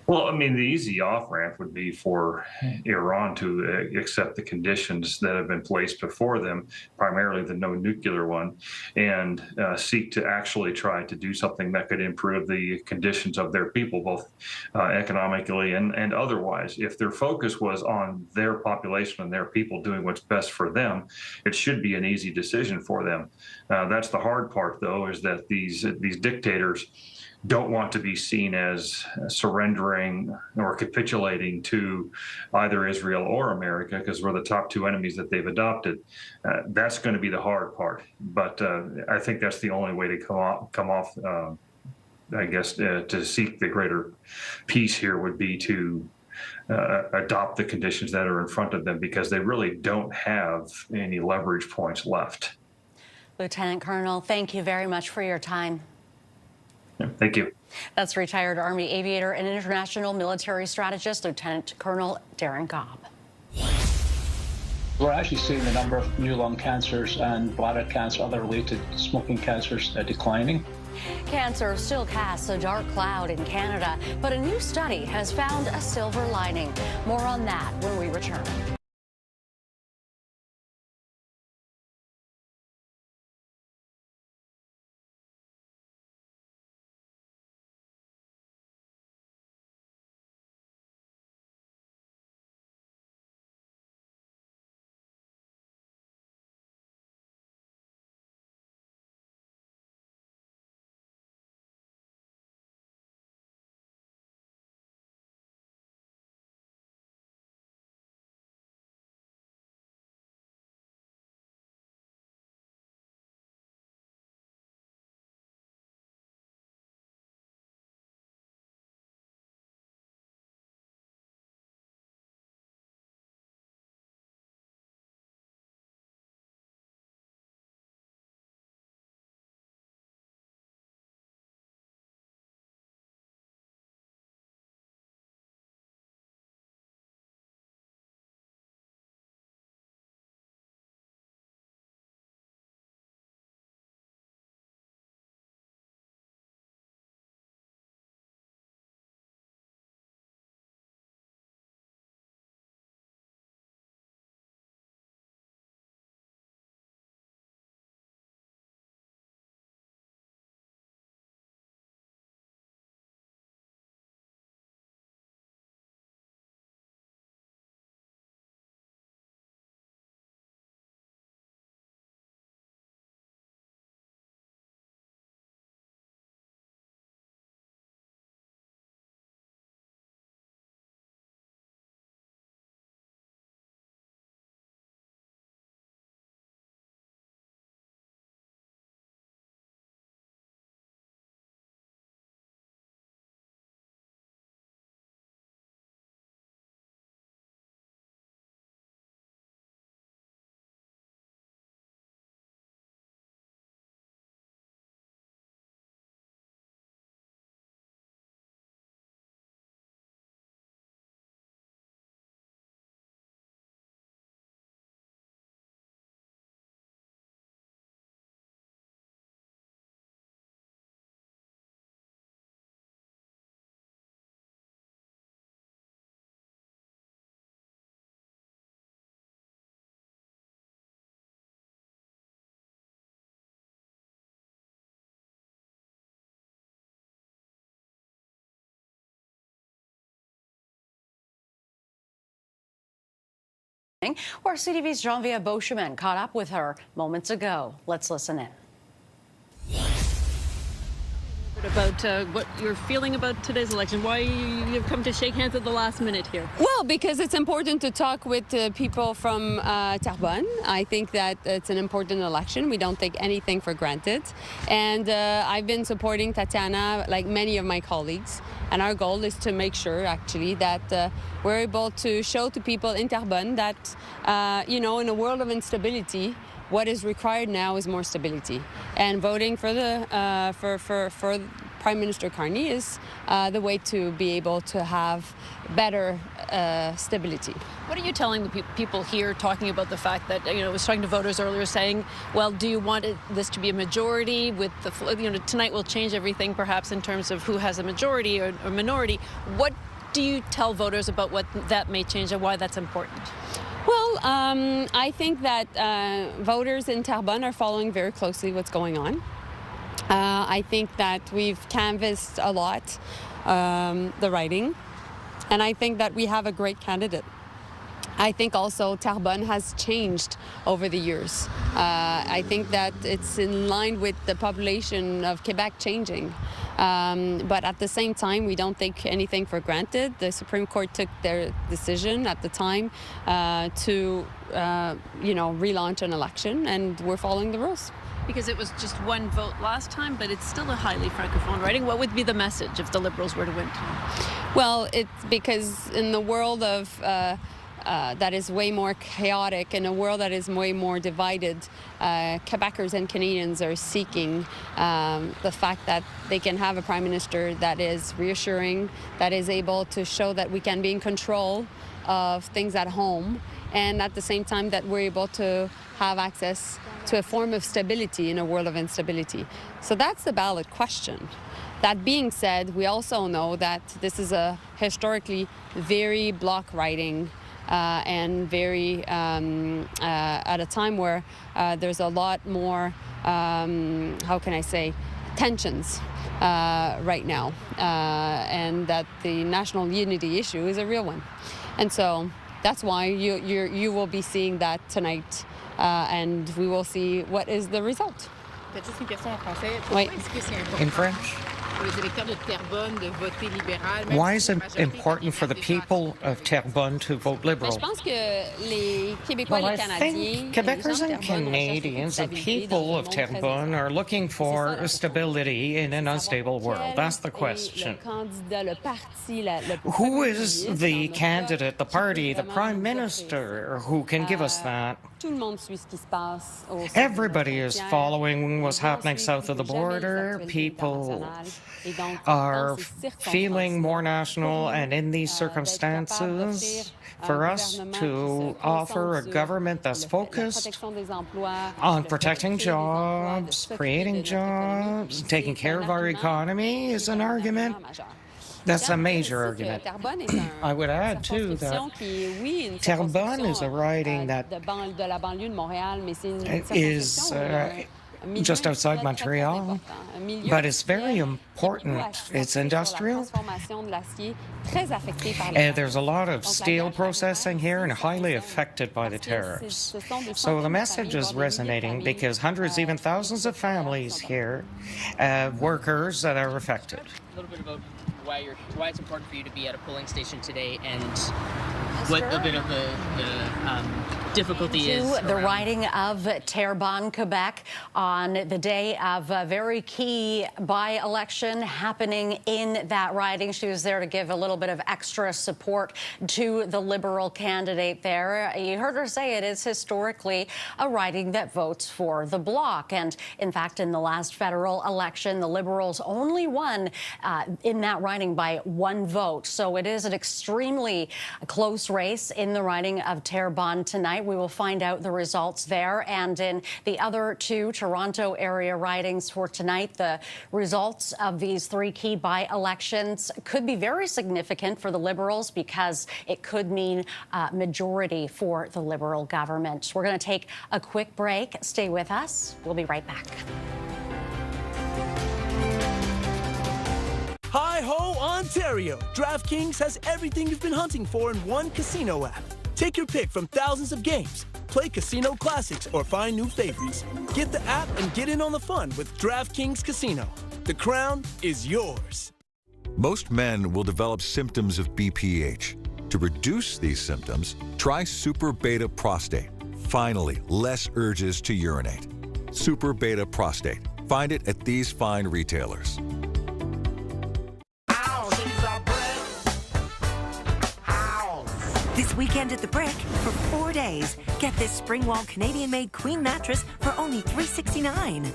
Well, I mean, the easy off-ramp would be for Iran to accept the conditions that have been placed before them, primarily the no nuclear one, and seek to actually try to do something that could improve the conditions of their people, both economically and otherwise. If their focus was on their population and their people doing what's best for them, it should be an easy decision for them. That's the hard part, though, is that these dictators don't want to be seen as surrendering or capitulating to either Israel or America, because we're the top two enemies that they've adopted. That's going to be the hard part. But I think that's the only way to come off I guess, to seek the greater peace here would be to adopt the conditions that are in front of them, because they really don't have any leverage points left. Lieutenant Colonel, thank you very much for your time. Yeah, thank you. That's retired Army aviator and international military strategist, Lieutenant Colonel Darren Gobb. We're actually seeing the number of new lung cancers and bladder cancer, other related smoking cancers declining. Cancer still casts a dark cloud in Canada, but a new study has found a silver lining. More on that when we return. Where CTV's Jean-Vier Beauchemin caught up with her moments ago. Let's listen in. about what you're feeling about today's election. Why you've come to shake hands at the last minute here? Well, because it's important to talk with people from Terrebonne. I think that it's an important election. We don't take anything for granted. And I've been supporting Tatiana like many of my colleagues. And our goal is to make sure, actually, that we're able to show to people in Terrebonne that, you know, in a world of instability, what is required now is more stability. And voting for the for Prime Minister Carney is the way to be able to have better stability. What are you telling the people here talking about the fact that, you know, I was talking to voters earlier saying, well, do you want this to be a majority with the, you know, tonight will change everything perhaps in terms of who has a majority or minority. What do you tell voters about what that may change and why that's important? Well, I think that voters in Terrebonne are following very closely what's going on. I think that we've canvassed a lot the riding, and I think that we have a great candidate. I think also Terrebonne has changed over the years. I think that it's in line with the population of Quebec changing. But at the same time, we don't take anything for granted. The Supreme Court took their decision at the time to, you know, relaunch an election, and we're following the rules. Because it was just one vote last time, but it's still a highly francophone riding. What would be the message if the Liberals were to win tonight? Well, it's because in the world of that is way more chaotic, in a world that is way more divided, Quebecers and Canadians are seeking the fact that they can have a Prime Minister that is reassuring, that is able to show that we can be in control of things at home, and at the same time that we're able to have access to a form of stability in a world of instability. So that's the ballot question. That being said, we also know that this is a historically very bloc riding and very at a time where there's a lot more, how can I say, tensions right now, and that the national unity issue is a real one. And so that's why you will be seeing that tonight, and we will see what is the result. Juste une question en français. Oui. In French. Why is it important for the people of Terrebonne to vote Liberal? Well, I think Quebecers and Canadians, the people of Terrebonne, are looking for stability in an unstable world. That's the question. Who is the candidate, the party, the Prime Minister who can give us that? Everybody is following what's happening south of the border. People are feeling more national, and in these circumstances, for us to offer a government that's focused on protecting jobs, creating jobs, taking care of our economy is an argument. That's a major argument. I would add, too, that Terrebonne is a riding that is just outside Montreal, but it's very important. It's industrial. There's a lot of steel processing here and highly affected by the tariffs. So the message is resonating because hundreds, even thousands of families here, workers that are affected. A little bit about why it's important for you to be at a polling station today, and what a bit of the difficulty is. The riding of Terrebonne, Quebec, on the day of a very key by-election happening in that riding. She was there to give a little bit of extra support to the Liberal candidate there. You heard her say it is historically a riding that votes for the Bloc. And in fact, in the last federal election, the Liberals only won in that riding by one vote. So it is an extremely close race in the riding of Terrebonne tonight. We will find out the results there. And in the other two Toronto area ridings for tonight, the results of these three key by-elections could be very significant for the Liberals because it could mean majority for the Liberal government. We're going to take a quick break. Stay with us. We'll be right back. Hi-ho, Ontario! DraftKings has everything you've been hunting for in one casino app. Take your pick from thousands of games. Play casino classics or find new favorites. Get the app and get in on the fun with DraftKings Casino. The crown is yours. Most men will develop symptoms of BPH. To reduce these symptoms, try Super Beta Prostate. Finally, less urges to urinate. Super Beta Prostate. Find it at these fine retailers. This weekend at the Brick, for 4 days, get this spring-wall Canadian-made queen mattress for only $369.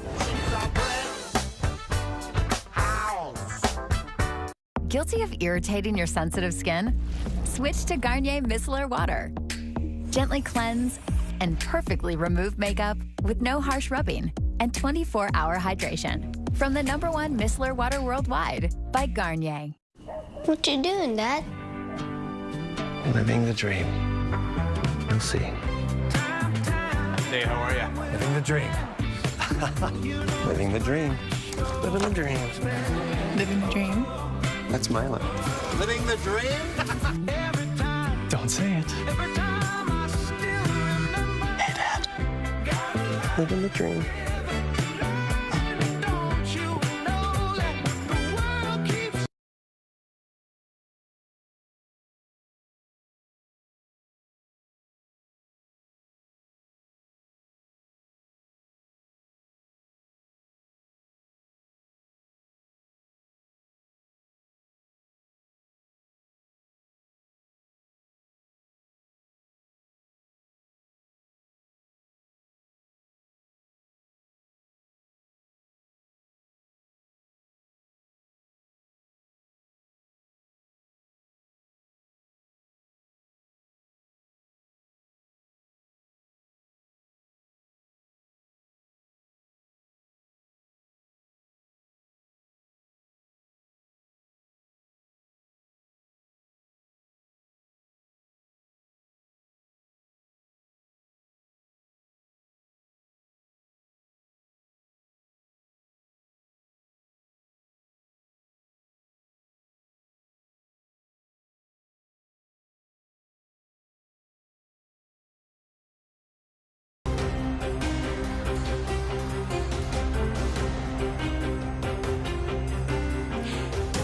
Guilty of irritating your sensitive skin? Switch to Garnier Micellar Water. Gently cleanse and perfectly remove makeup with no harsh rubbing and 24-hour hydration. From the #1 micellar water worldwide by Garnier. What you doing, Dad? Living the dream. You'll see. Hey, how are you? Living the dream. Living the dream. Living the dream. Living the dream. That's my life. Living the dream? Don't say it. Hey, Dad. Living the dream.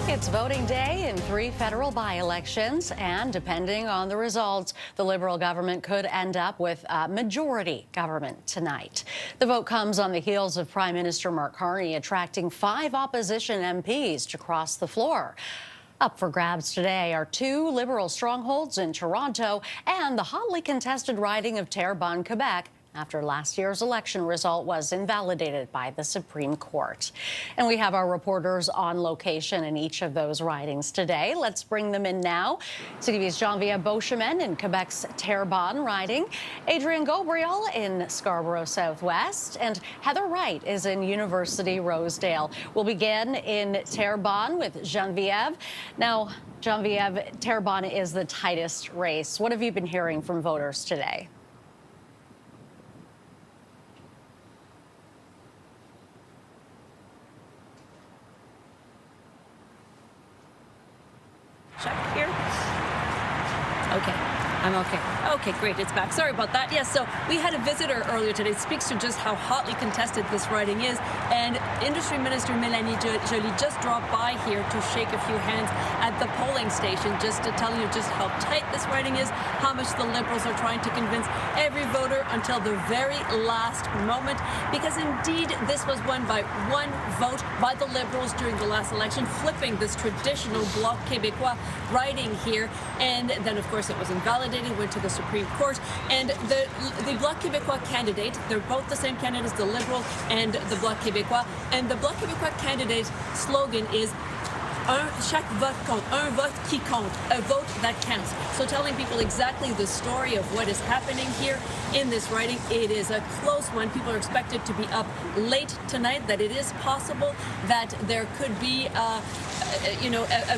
It's voting day in 3 federal by-elections, and depending on the results, the Liberal government could end up with a majority government tonight. The vote comes on the heels of Prime Minister Mark Carney attracting 5 opposition MPs to cross the floor. Up for grabs today are 2 Liberal strongholds in Toronto and the hotly contested riding of Terrebonne, Quebec, after last year's election result was invalidated by the Supreme Court. And we have our reporters on location in each of those ridings today. Let's bring them in now. CTV's Geneviève Beauchemin in Quebec's Terrebonne riding, Adrian Gabriel in Scarborough Southwest, and Heather Wright is in University Rosedale. We'll begin in Terrebonne with Geneviève. Now, Geneviève, Terrebonne is the tightest race. What have you been hearing from voters today? Check here. Okay. I'm okay. Okay, great. It's back. Sorry about that. Yes, so we had a visitor earlier today. It speaks to just how hotly contested this riding is. And Industry Minister Mélanie Joly just dropped by here to shake a few hands at the polling station, just to tell you just how tight this riding is, how much the Liberals are trying to convince every voter until the very last moment. Because indeed, this was won by 1 vote by the Liberals during the last election, flipping this traditional Bloc Québécois riding here. And then, of course, it was invalidated, went to the Supreme Court, and the Bloc Québécois candidate, they're both the same candidates, the Liberal and the Bloc Québécois, and the Bloc Québécois candidate's slogan is chaque vote compte, un vote qui compte, a vote that counts. So telling people exactly the story of what is happening here in this riding. It is a close one. People are expected to be up late tonight, that it is possible that there could be a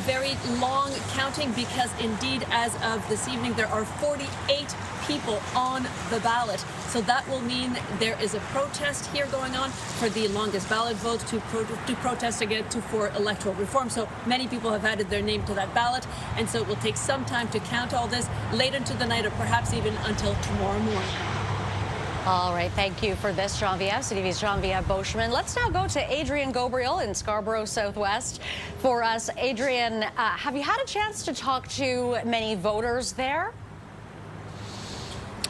very long counting, because indeed, as of this evening, there are 48 people on the ballot. So that will mean there is a protest here going on for the longest ballot vote to protest again for electoral reform. So many people have added their name to that ballot, and so it will take some time to count all this late into the night, or perhaps even until tomorrow morning. All right, thank you for this, Genevieve. CTV's Genevieve Boschman. Let's now go to Adrian Gabriel in Scarborough Southwest for us. Adrian, have you had a chance to talk to many voters there?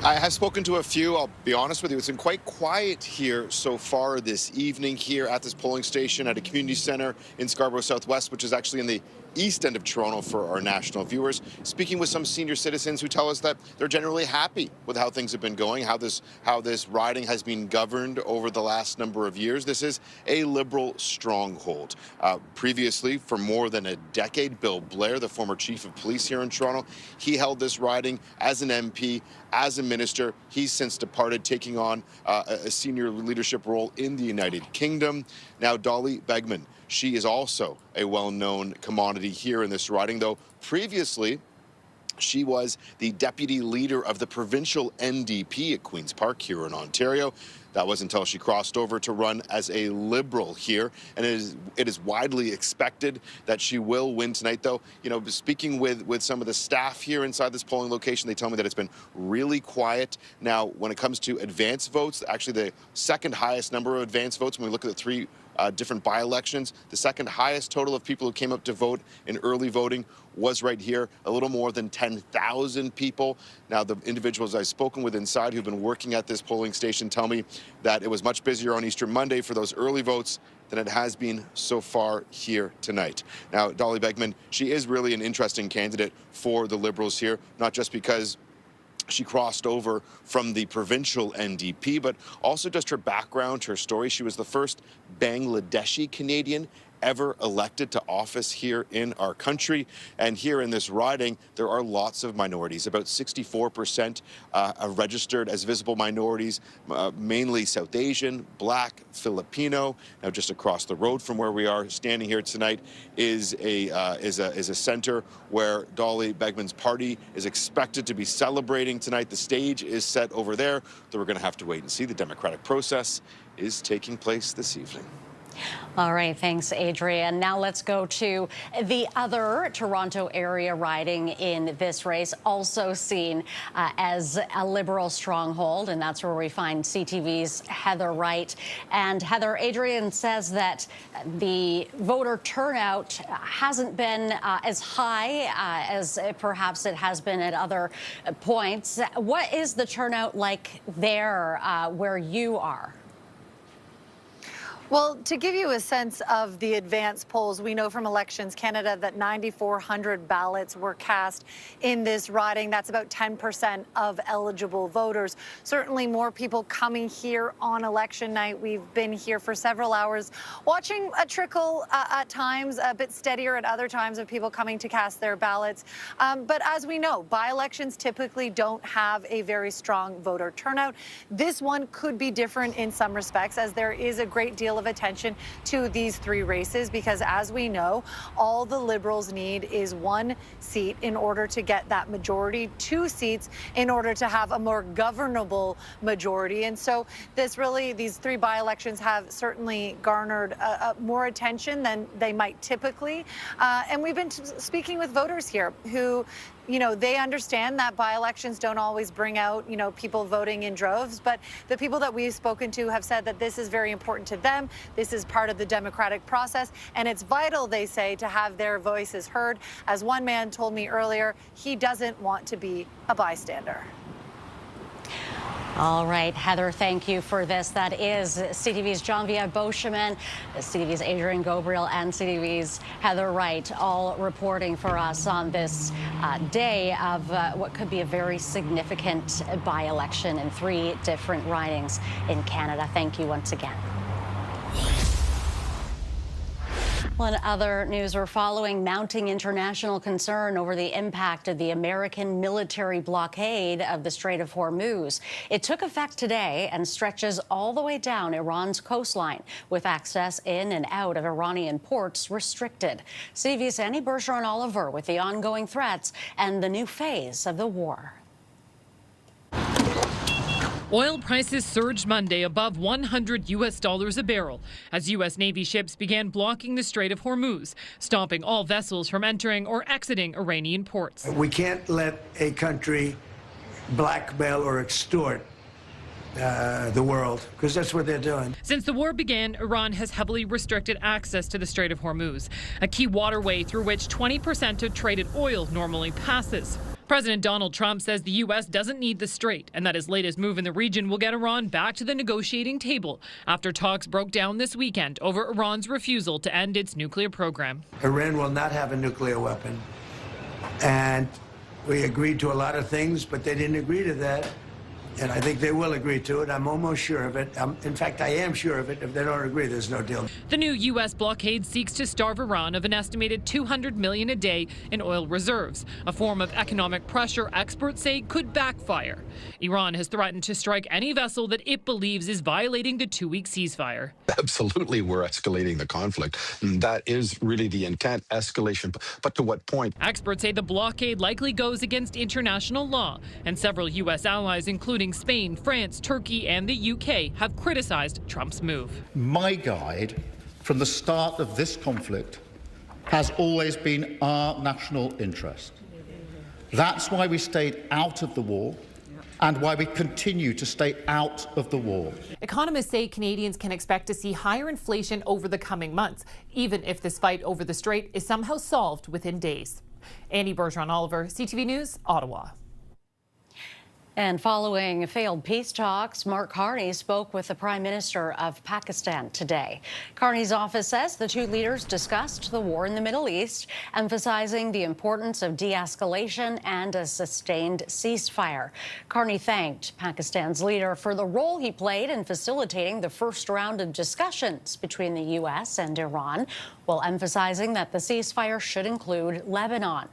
I have spoken to a few. I'll be honest with you, it's been quite quiet here so far this evening here at this polling station at a community center in Scarborough Southwest, which is actually in the east end of Toronto for our national viewers. Speaking with some senior citizens who tell us that they're generally happy with how things have been going, how this riding has been governed over the last number of years. This is a Liberal stronghold. Previously, for more than a decade, Bill Blair, the former chief of police here in Toronto, he held this riding as an MP, as a minister. He's since departed, taking on a senior leadership role in the United Kingdom. Now, Dolly Begman, she is also a well-known commodity here in this riding, though previously she was the deputy leader of the provincial NDP at Queen's Park here in Ontario. That was until she crossed over to run as a Liberal here, and it is widely expected that she will win tonight, though. You know, speaking with some of the staff here inside this polling location, they tell me that it's been really quiet. Now, when it comes to advance votes, actually the second highest number of advance votes when we look at the three different by-elections, the second highest total of people who came up to vote in early voting was right here, a little more than 10,000 people. Now, the individuals I've spoken with inside who've been working at this polling station tell me that it was much busier on Easter Monday for those early votes than it has been so far here tonight. Now, Dolly Begman, she is really an interesting candidate for the Liberals here, not just because she crossed over from the provincial NDP, but also just her background, her story. She was the first Bangladeshi Canadian ever elected to office here in our country. And here in this riding, there are lots of minorities. About 64% are registered as visible minorities, mainly South Asian, Black, Filipino. Now, just across the road from where we are standing here tonight is a center where Dolly Begman's party is expected to be celebrating tonight. The stage is set over there, though we're going to have to wait and see. The democratic process is taking place this evening. All right, thanks, Adrian. Now let's go to the other Toronto area riding in this race, also seen as a Liberal stronghold, and that's where we find CTV's Heather Wright. And Heather, Adrian says that the voter turnout hasn't been as high as perhaps it has been at other points. What is the turnout like there where you are? Well, to give you a sense of the advance polls, we know from Elections Canada that 9,400 ballots were cast in this riding. That's about 10% of eligible voters. Certainly more people coming here on election night. We've been here for several hours watching a trickle at times, a bit steadier at other times of people coming to cast their ballots. But as we know, by-elections typically don't have a very strong voter turnout. This one could be different in some respects, as there is a great deal of attention to these three races, because as we know, all the Liberals need is one seat in order to get that majority, 2 seats in order to have a more governable majority. And so these three by-elections have certainly garnered more attention than they might typically. And we've been speaking with voters here who, you know, they understand that by-elections don't always bring out, you know, people voting in droves, but the people that we've spoken to have said that this is very important to them. This is part of the democratic process, and it's vital, they say, to have their voices heard. As one man told me earlier, he doesn't want to be a bystander. All right, Heather, thank you for this. That is CTV's Genevieve Boschman, CTV's Adrian Gabriel, and CTV's Heather Wright, all reporting for us on this day of what could be a very significant by-election in 3 different ridings in Canada. Thank you once again. Well, in other news, we're following mounting international concern over the impact of the American military blockade of the Strait of Hormuz. It took effect today and stretches all the way down Iran's coastline, with access in and out of Iranian ports restricted. CTV's Annie Bergeron-Oliver with the ongoing threats and the new phase of the war. Oil prices surged Monday above $100 a barrel as U.S. Navy ships began blocking the Strait of Hormuz, stopping all vessels from entering or exiting Iranian ports. We can't let a country blackmail or extort the world, because that's what they're doing. Since the war began, Iran has heavily restricted access to the Strait of Hormuz, a key waterway through which 20% of traded oil normally passes. President Donald Trump says the U.S. doesn't need the strait and that his latest move in the region will get Iran back to the negotiating table after talks broke down this weekend over Iran's refusal to end its nuclear program. Iran will not have a nuclear weapon. And we agreed to a lot of things, but they didn't agree to that. And I think they will agree to it. I'm almost sure of it. In fact, I am sure of it. If they don't agree, there's no deal. The new U.S. blockade seeks to starve Iran of an estimated $200 million a day in oil reserves, a form of economic pressure experts say could backfire. Iran has threatened to strike any vessel that it believes is violating the two-week ceasefire. Absolutely, we're escalating the conflict. And that is really the intent, escalation. But to what point? Experts say the blockade likely goes against international law, and several U.S. allies, including Spain, France, Turkey, and the UK, have criticized Trump's move. My guide from the start of this conflict has always been our national interest. That's why we stayed out of the war and why we continue to stay out of the war. Economists say Canadians can expect to see higher inflation over the coming months, even if this fight over the strait is somehow solved within days. Annie Bergeron-Oliver, CTV News, Ottawa. And following failed peace talks, Mark Carney spoke with the Prime Minister of Pakistan today. Carney's office says the two leaders discussed the war in the Middle East, emphasizing the importance of de-escalation and a sustained ceasefire. Carney thanked Pakistan's leader for the role he played in facilitating the first round of discussions between the U.S. and Iran, while emphasizing that the ceasefire should include Lebanon.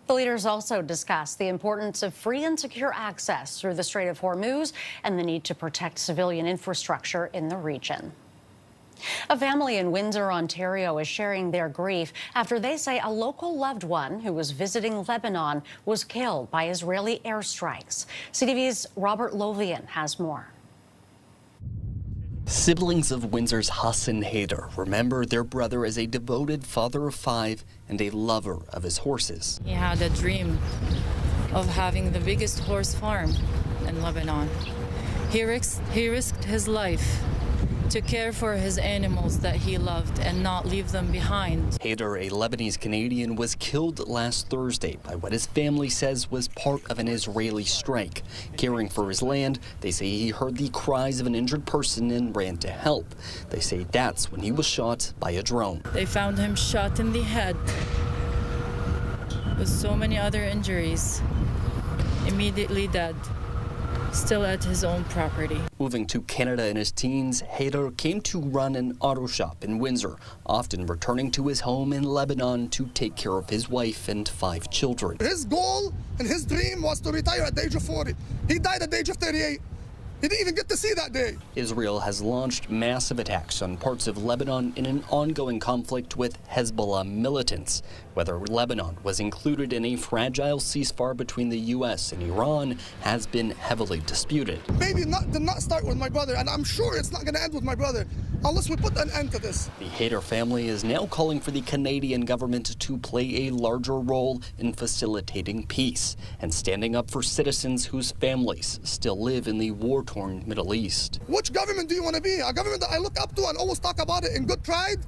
The leaders also discussed the importance of free and secure access through the Strait of Hormuz and the need to protect civilian infrastructure in the region. A family in Windsor, Ontario is sharing their grief after they say a local loved one who was visiting Lebanon was killed by Israeli airstrikes. CTV's Robert Lovian has more. Siblings of Windsor's Hassan Haider remember their brother as a devoted father of 5 and a lover of his horses. He had a dream of having the biggest horse farm in Lebanon. He risked his life to care for his animals that he loved and not leave them behind. Haider, a Lebanese Canadian, was killed last Thursday by what his family says was part of an Israeli strike. Caring for his land, they say he heard the cries of an injured person and ran to help. They say that's when he was shot by a drone. They found him shot in the head with so many other injuries, immediately dead. Still at his own property. Moving to Canada in his teens, Haider came to run an auto shop in Windsor, often returning to his home in Lebanon to take care of his wife and 5 children. His goal and his dream was to retire at the age of 40. He died at the age of 38. He didn't even get to see that day. Israel has launched massive attacks on parts of Lebanon in an ongoing conflict with Hezbollah militants. Whether Lebanon was included in a fragile ceasefire between the U.S. and Iran has been heavily disputed. Maybe did not start with my brother, and I'm sure it's not going to end with my brother unless we put an end to this. The Haider family is now calling for the Canadian government to play a larger role in facilitating peace and standing up for citizens whose families still live in the war-torn Middle East. Which government do you want to be? A government that I look up to and always talk about it in good pride?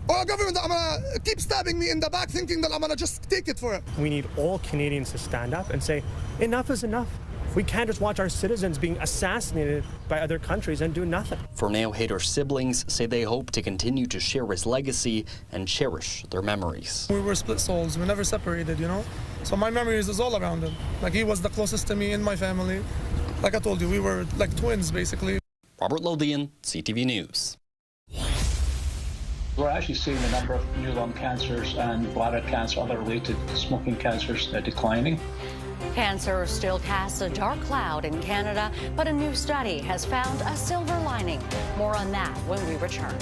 Or a government that I'm going to keep stabbing me in the back thinking that I'm going to just take it for it? We need all Canadians to stand up and say, enough is enough. We can't just watch our citizens being assassinated by other countries and do nothing. For now, Haider's siblings say they hope to continue to share his legacy and cherish their memories. We were split souls. We never separated, you know? So my memories is all around him. Like, he was the closest to me in my family. Like I told you, we were like twins, basically. Robert Lothian, CTV News. We're actually seeing the number of new lung cancers and bladder cancer, other related smoking cancers declining. Cancer still casts a dark cloud in Canada, but a new study has found a silver lining. More on that when we return.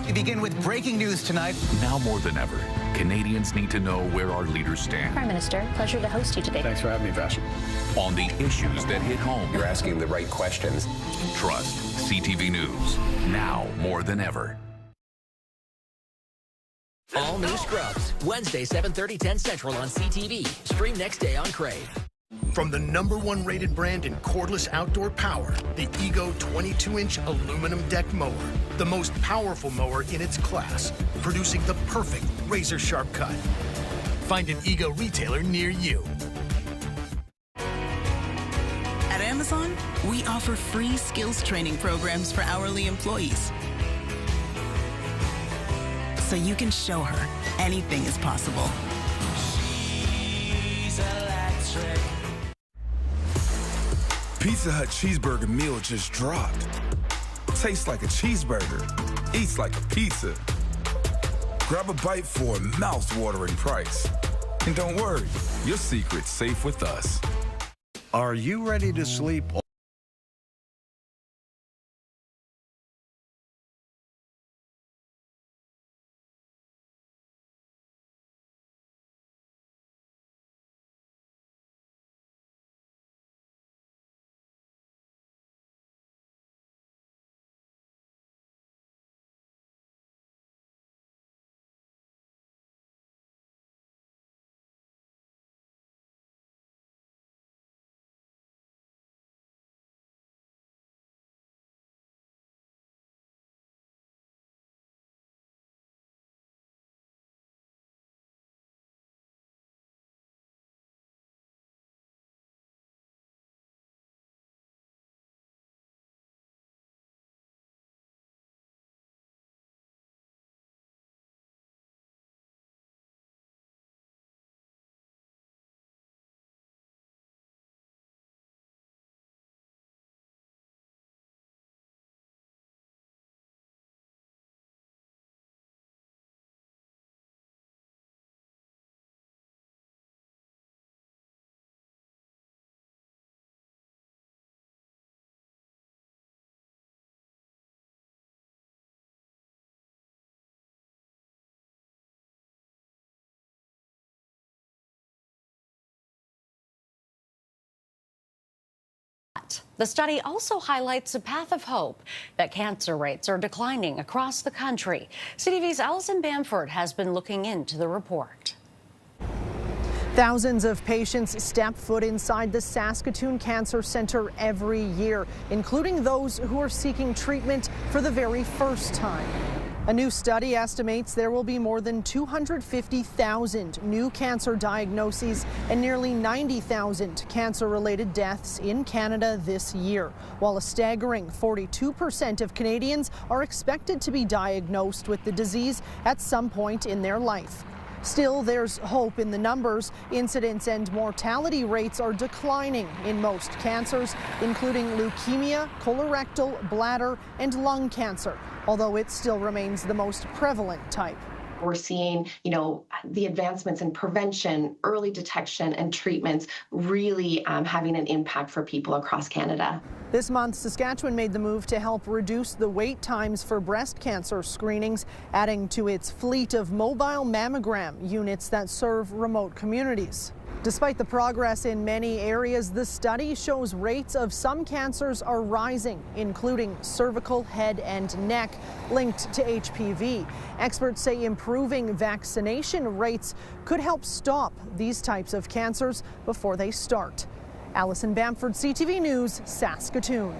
We begin with breaking news tonight. Now more than ever, Canadians need to know where our leaders stand. Prime Minister, pleasure to host you today. Thanks for having me, Vassy. On the issues that hit home. You're asking the right questions. Trust CTV News, now more than ever. All new Scrubs, Wednesday, 7:30, 10 Central on CTV. Stream next day on Crave. From the #1 rated brand in cordless outdoor power, the Ego 22-inch aluminum deck mower. The most powerful mower in its class, producing the perfect razor-sharp cut. Find an Ego retailer near you. At Amazon, we offer free skills training programs for hourly employees. So you can show her anything is possible. She's electric. Pizza Hut cheeseburger meal just dropped. Tastes like a cheeseburger. Eats like a pizza. Grab a bite for a mouth-watering price. And don't worry, your secret's safe with us. Are you ready to sleep? The study also highlights a path of hope that cancer rates are declining across the country. CTV's Allison Bamford has been looking into the report. Thousands of patients step foot inside the Saskatoon Cancer Centre every year, including those who are seeking treatment for the very first time. A new study estimates there will be more than 250,000 new cancer diagnoses and nearly 90,000 cancer-related deaths in Canada this year, while a staggering 42% of Canadians are expected to be diagnosed with the disease at some point in their life. Still, there's hope in the numbers. Incidence and mortality rates are declining in most cancers, including leukemia, colorectal, bladder, and lung cancer, although it still remains the most prevalent type. We're seeing, the advancements in prevention, early detection, and treatments really having an impact for people across Canada. This month, Saskatchewan made the move to help reduce the wait times for breast cancer screenings, adding to its fleet of mobile mammogram units that serve remote communities. Despite the progress in many areas, the study shows rates of some cancers are rising, including cervical, head, and neck, linked to HPV. Experts say improving vaccination rates could help stop these types of cancers before they start. Allison Bamford, CTV News, Saskatoon.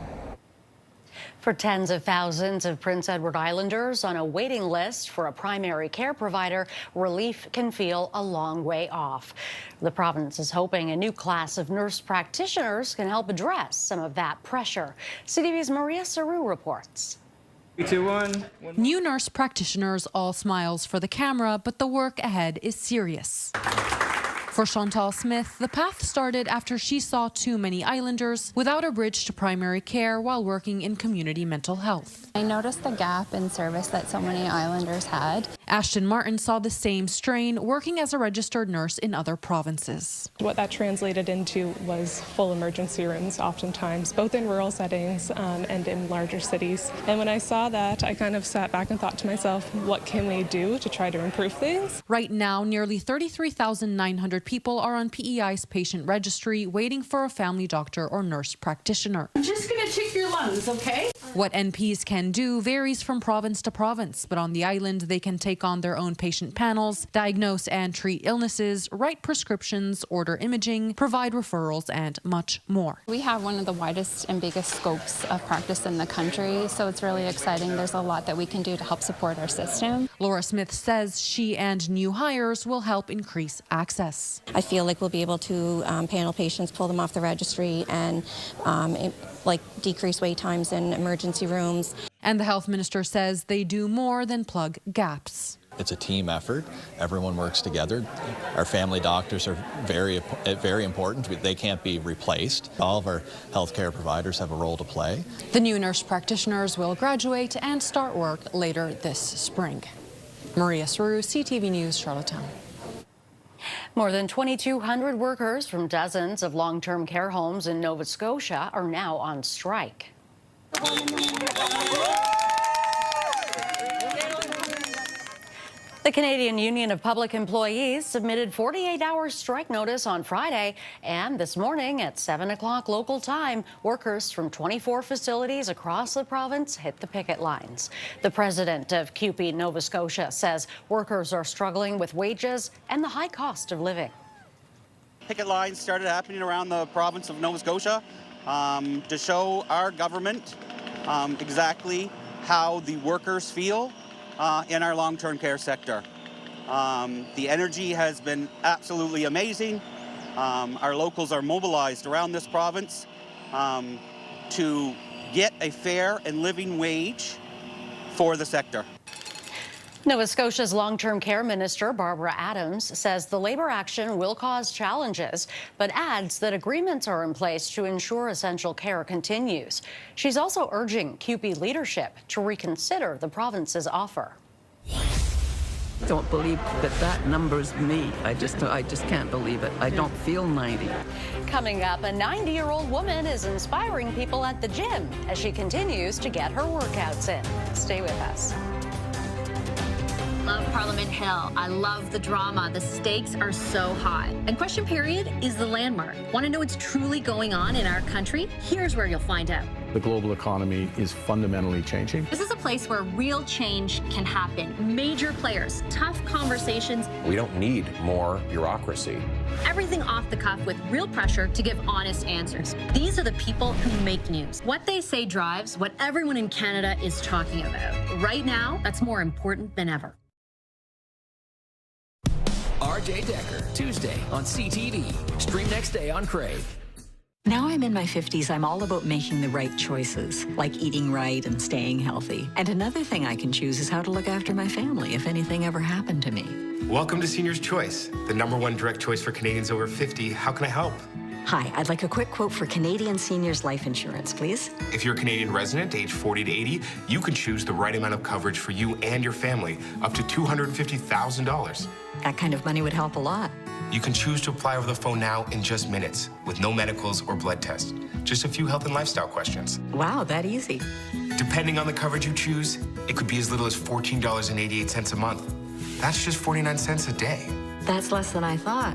For tens of thousands of Prince Edward Islanders on a waiting list for a primary care provider, relief can feel a long way off. The province is hoping a new class of nurse practitioners can help address some of that pressure. CTV's Maria Saru reports. 3, 2, 1. New nurse practitioners, all smiles for the camera, but the work ahead is serious. For Chantal Smith, the path started after she saw too many Islanders without a bridge to primary care while working in community mental health. I noticed the gap in service that so many Islanders had. Ashton Martin saw the same strain working as a registered nurse in other provinces. What that translated into was full emergency rooms oftentimes, both in rural settings and in larger cities. And when I saw that, I kind of sat back and thought to myself, what can we do to try to improve things? Right now, nearly 33,900 people are on PEI's patient registry waiting for a family doctor or nurse practitioner. I'm just going to check your lungs, okay? What NPs can do varies from province to province, but on the island they can take on their own patient panels, diagnose and treat illnesses, write prescriptions, order imaging, provide referrals, and much more. We have one of the widest and biggest scopes of practice in the country, so it's really exciting. There's a lot that we can do to help support our system. Laura Smith says she and new hires will help increase access. I feel like we'll be able to panel patients, pull them off the registry, and decrease wait times in emergency rooms. And the health minister says they do more than plug gaps. It's a team effort. Everyone works together. Our family doctors are very important. They can't be replaced. All of our healthcare providers have a role to play. The new nurse practitioners will graduate and start work later this spring. Maria Saru, CTV News, Charlottetown. More than 2,200 workers from dozens of long-term care homes in Nova Scotia are now on strike. The Canadian Union of Public Employees submitted 48-hour strike notice on Friday, and this morning at 7 o'clock local time, workers from 24 facilities across the province hit the picket lines. The president of CUPE Nova Scotia says workers are struggling with wages and the high cost of living. Picket lines started happening around the province of Nova Scotia to show our government exactly how the workers feel in our long-term care sector. The energy has been absolutely amazing. Our locals are mobilized around this province to get a fair and living wage for the sector. Nova Scotia's long-term care minister, Barbara Adams, says the labor action will cause challenges, but adds that agreements are in place to ensure essential care continues. She's also urging CUPE leadership to reconsider the province's offer. I don't believe that number's me. I just can't believe it. I don't feel 90. Coming up, a 90-year-old woman is inspiring people at the gym as she continues to get her workouts in. Stay with us. Love Parliament Hill. I love the drama. The stakes are so high. And Question Period is the landmark. Want to know what's truly going on in our country? Here's where you'll find out. The global economy is fundamentally changing. This is a place where real change can happen. Major players, tough conversations. We don't need more bureaucracy. Everything off the cuff with real pressure to give honest answers. These are the people who make news. What they say drives what everyone in Canada is talking about. Right now, that's more important than ever. RJ Decker, Tuesday on CTV. Stream next day on Crave. Now I'm in my 50s, I'm all about making the right choices, like eating right and staying healthy. And another thing I can choose is how to look after my family if anything ever happened to me. Welcome to Senior's Choice, the #1 direct choice for Canadians over 50. How can I help? Hi, I'd like a quick quote for Canadian Seniors Life Insurance, please. If you're a Canadian resident, age 40 to 80, you can choose the right amount of coverage for you and your family, up to $250,000. That kind of money would help a lot. You can choose to apply over the phone now in just minutes, with no medicals or blood tests. Just a few health and lifestyle questions. Wow, that easy. Depending on the coverage you choose, it could be as little as $14.88 a month. That's just 49 cents a day. That's less than I thought.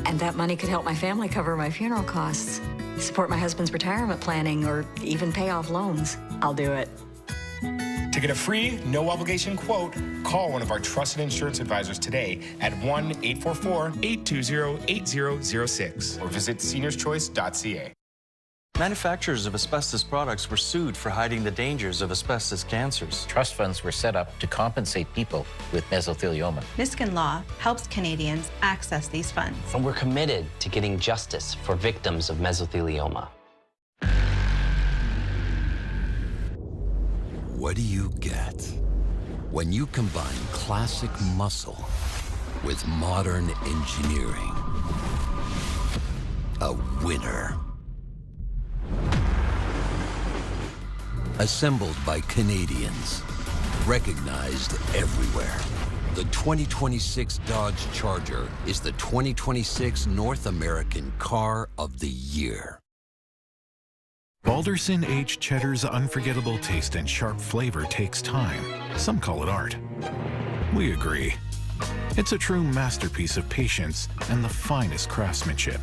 And that money could help my family cover my funeral costs, support my husband's retirement planning, or even pay off loans. I'll do it. To get a free, no-obligation quote, call one of our trusted insurance advisors today at 1-844-820-8006 or visit seniorschoice.ca. Manufacturers of asbestos products were sued for hiding the dangers of asbestos cancers. Trust funds were set up to compensate people with mesothelioma. Niskin Law helps Canadians access these funds. And we're committed to getting justice for victims of mesothelioma. What do you get when you combine classic muscle with modern engineering? A winner. Assembled by Canadians, recognized everywhere. The 2026 Dodge Charger is the 2026 North American Car of the Year. Balderson aged cheddar's unforgettable taste and sharp flavor takes time. Some call it art. We agree. It's a true masterpiece of patience and the finest craftsmanship.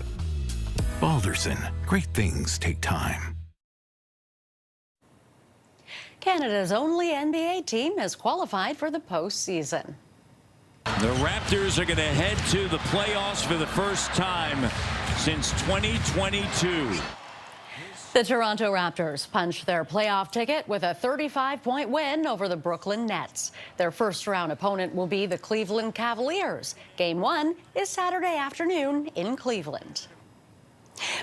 Balderson, great things take time. Canada's only NBA team has qualified for the postseason. The Raptors are going to head to the playoffs for the first time since 2022. The Toronto Raptors punched their playoff ticket with a 35-point win over the Brooklyn Nets. Their first-round opponent will be the Cleveland Cavaliers. Game 1 is Saturday afternoon in Cleveland.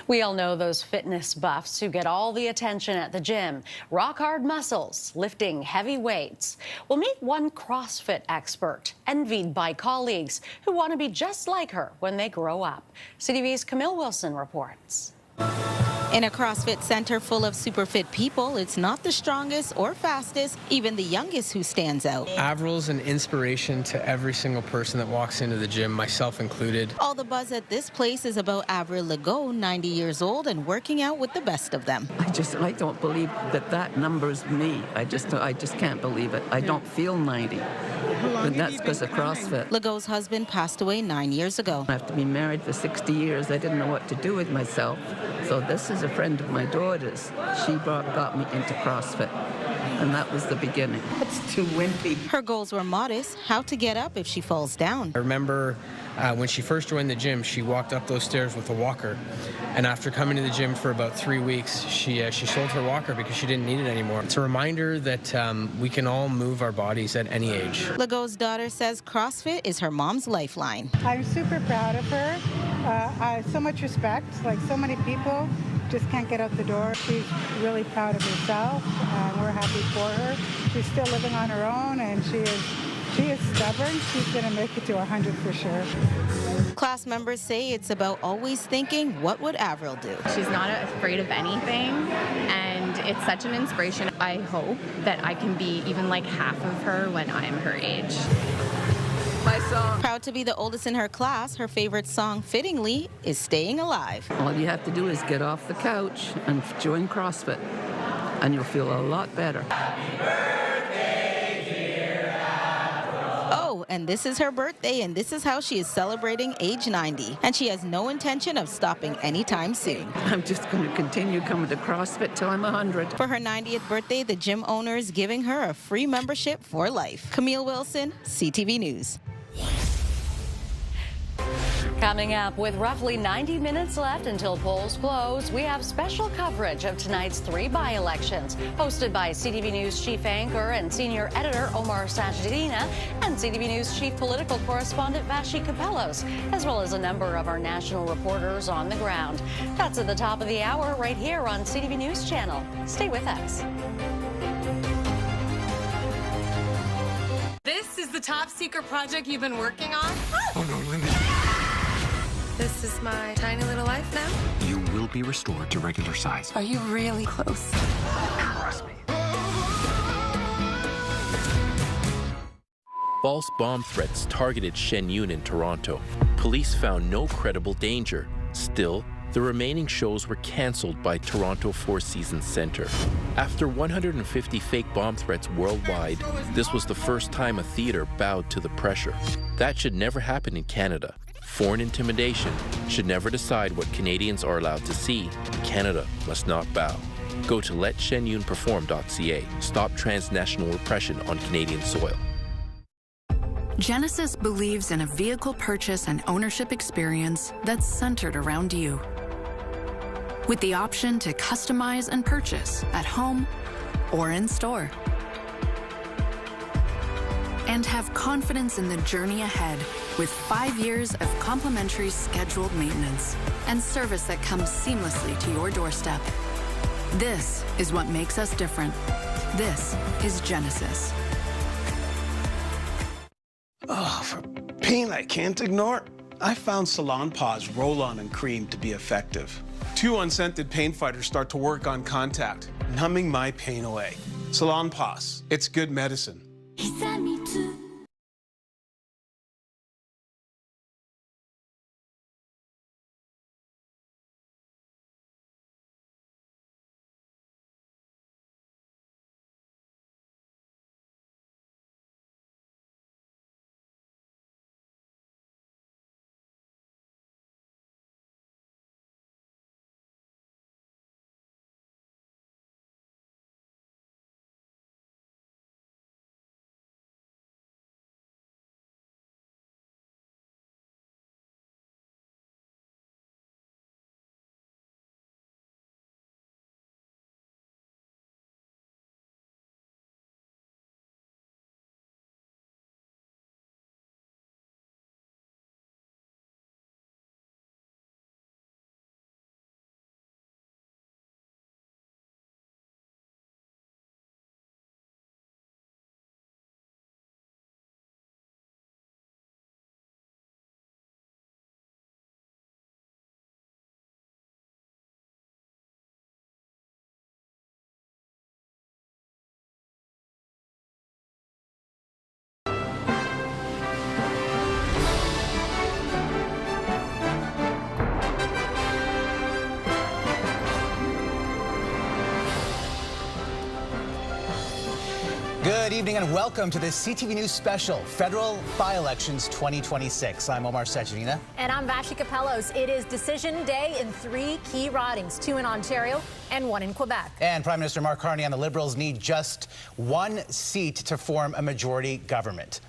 We all know those fitness buffs who get all the attention at the gym. Rock-hard muscles, lifting heavy weights. We'll meet one CrossFit expert, envied by colleagues who want to be just like her when they grow up. CTV's Camille Wilson reports. In a CrossFit center full of super fit people, it's not the strongest or fastest, even the youngest who stands out. Avril's an inspiration to every single person that walks into the gym, myself included. All the buzz at this place is about Avril Legault, 90 years old and working out with the best of them. I don't believe that number's me. I just can't believe it. I don't feel 90. And that's because of CrossFit. Legault's husband passed away 9 years ago. After being married for 60 years, I didn't know what to do with myself. So this is a friend of my daughter's. She got me into CrossFit, and that was the beginning. It's too wimpy. Her goals were modest: how to get up if she falls down. I remember when she first joined the gym, she walked up those stairs with a walker. And after coming to the gym for about 3 weeks, she sold her walker because she didn't need it anymore. It's a reminder that we can all move our bodies at any age. Legault's daughter says CrossFit is her mom's lifeline. I'm super proud of her. I have so much respect. Like, so many people just can't get out the door. She's really proud of herself, and we're happy for her. She's still living on her own, and she is stubborn. She's going to make it to 100 for sure. Class members say it's about always thinking, what would Avril do? She's not afraid of anything, and it's such an inspiration. I hope that I can be even like half of her when I'm her age. My song. Proud to be the oldest in her class, her favorite song, fittingly, is Staying Alive. All you have to do is get off the couch and join CrossFit, and you'll feel a lot better. Oh, and this is her birthday, and this is how she is celebrating age 90. And she has no intention of stopping anytime soon. I'm just going to continue coming to CrossFit till I'm 100. For her 90th birthday, the gym owner is giving her a free membership for life. Camille Wilson, CTV News. Coming up, with roughly 90 minutes left until polls close, we have special coverage of tonight's 3 by-elections, hosted by CTV News chief anchor and senior editor Omar Sachedina and CTV News chief political correspondent Vassy Kapelos, as well as a number of our national reporters on the ground. That's at the top of the hour right here on CTV News Channel. Stay with us. This is the top secret project you've been working on? Oh no, Linda. This is my tiny little life now? You will be restored to regular size. Are you really close? Trust me. False bomb threats targeted Shen Yun in Toronto. Police found no credible danger. Still, the remaining shows were cancelled by Toronto Four Seasons Centre. After 150 fake bomb threats worldwide, this was the first time a theatre bowed to the pressure. That should never happen in Canada. Foreign intimidation should never decide what Canadians are allowed to see. Canada must not bow. Go to letshenyunperform.ca. Stop transnational repression on Canadian soil. Genesis believes in a vehicle purchase and ownership experience that's centered around you. With the option to customize and purchase at home or in store. And have confidence in the journey ahead with 5 years of complimentary scheduled maintenance and service that comes seamlessly to your doorstep. This is what makes us different. This is Genesis. Oh, for pain I can't ignore, I found Salon Paws Roll-On and Cream to be effective. 2 unscented pain fighters start to work on contact, numbing my pain away. Salon Paws, it's good medicine. Good evening and welcome to this CTV News Special, Federal Byelections 2026. I'm Omar Sachedina. And I'm Vassy Kapelos. It is decision day in 3 key ridings, 2 in Ontario and 1 in Quebec. And Prime Minister Mark Carney and the Liberals need just 1 seat to form a majority government.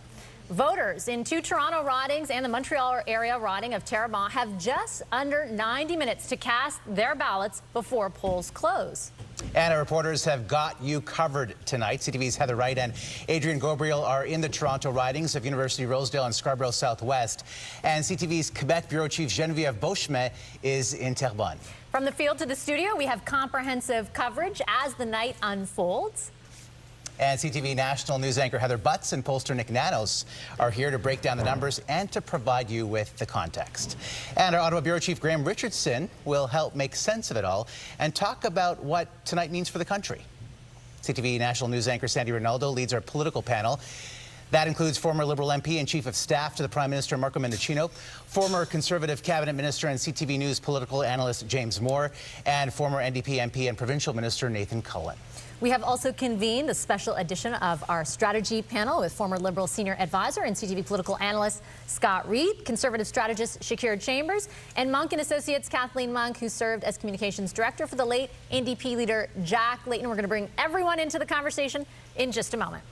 Voters in 2 Toronto ridings and the Montreal area riding of Terrebonne have just under 90 minutes to cast their ballots before polls close. And our reporters have got you covered tonight. CTV's Heather Wright and Adrian Gabriel are in the Toronto ridings of University Rosedale and Scarborough Southwest. And CTV's Quebec Bureau Chief Geneviève Beauchemin is in Terrebonne. From the field to the studio, we have comprehensive coverage as the night unfolds. And CTV national news anchor Heather Butts and pollster Nick Nanos are here to break down the numbers and to provide you with the context. And our Ottawa Bureau Chief Graham Richardson will help make sense of it all and talk about what tonight means for the country. CTV national news anchor Sandy Ronaldo leads our political panel. That includes former Liberal MP and Chief of Staff to the Prime Minister Marco Mendicino, former Conservative Cabinet Minister and CTV News political analyst James Moore, and former NDP MP and Provincial Minister Nathan Cullen. We have also convened a special edition of our strategy panel with former Liberal senior advisor and CTV political analyst Scott Reed, Conservative strategist Shakira Chambers, and Monk & Associates Kathleen Monk, who served as communications director for the late NDP leader Jack Layton. We're going to bring everyone into the conversation in just a moment.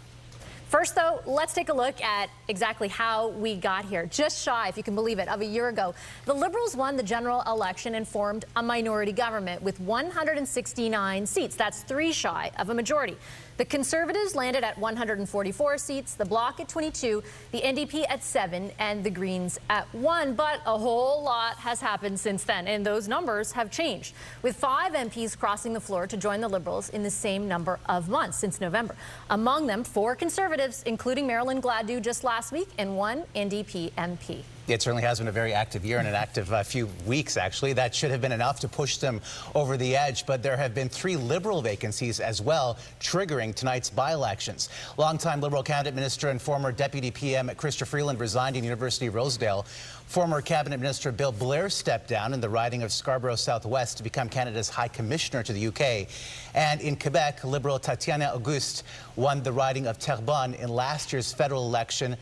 First, though, let's take a look at exactly how we got here. Just shy, if you can believe it, of a year ago, the Liberals won the general election and formed a minority government with 169 seats. That's 3 shy of a majority. The Conservatives landed at 144 seats, the Bloc at 22, the NDP at 7, and the Greens at 1. But a whole lot has happened since then, and those numbers have changed, with 5 MPs crossing the floor to join the Liberals in the same number of months since November. Among them, 4 Conservatives, including Marilyn Gladue just last week, and 1 NDP MP. It certainly has been a very active year and an active few weeks, actually. That should have been enough to push them over the edge, but there have been 3 Liberal vacancies as well, triggering tonight's by-elections. Longtime Liberal Cabinet Minister and former Deputy PM Chrystia Freeland resigned in University Rosedale. Former Cabinet Minister Bill Blair stepped down in the riding of Scarborough Southwest to become Canada's High Commissioner to the UK. And in Quebec, Liberal Tatiana Auguste won the riding of Terrebonne in last year's federal election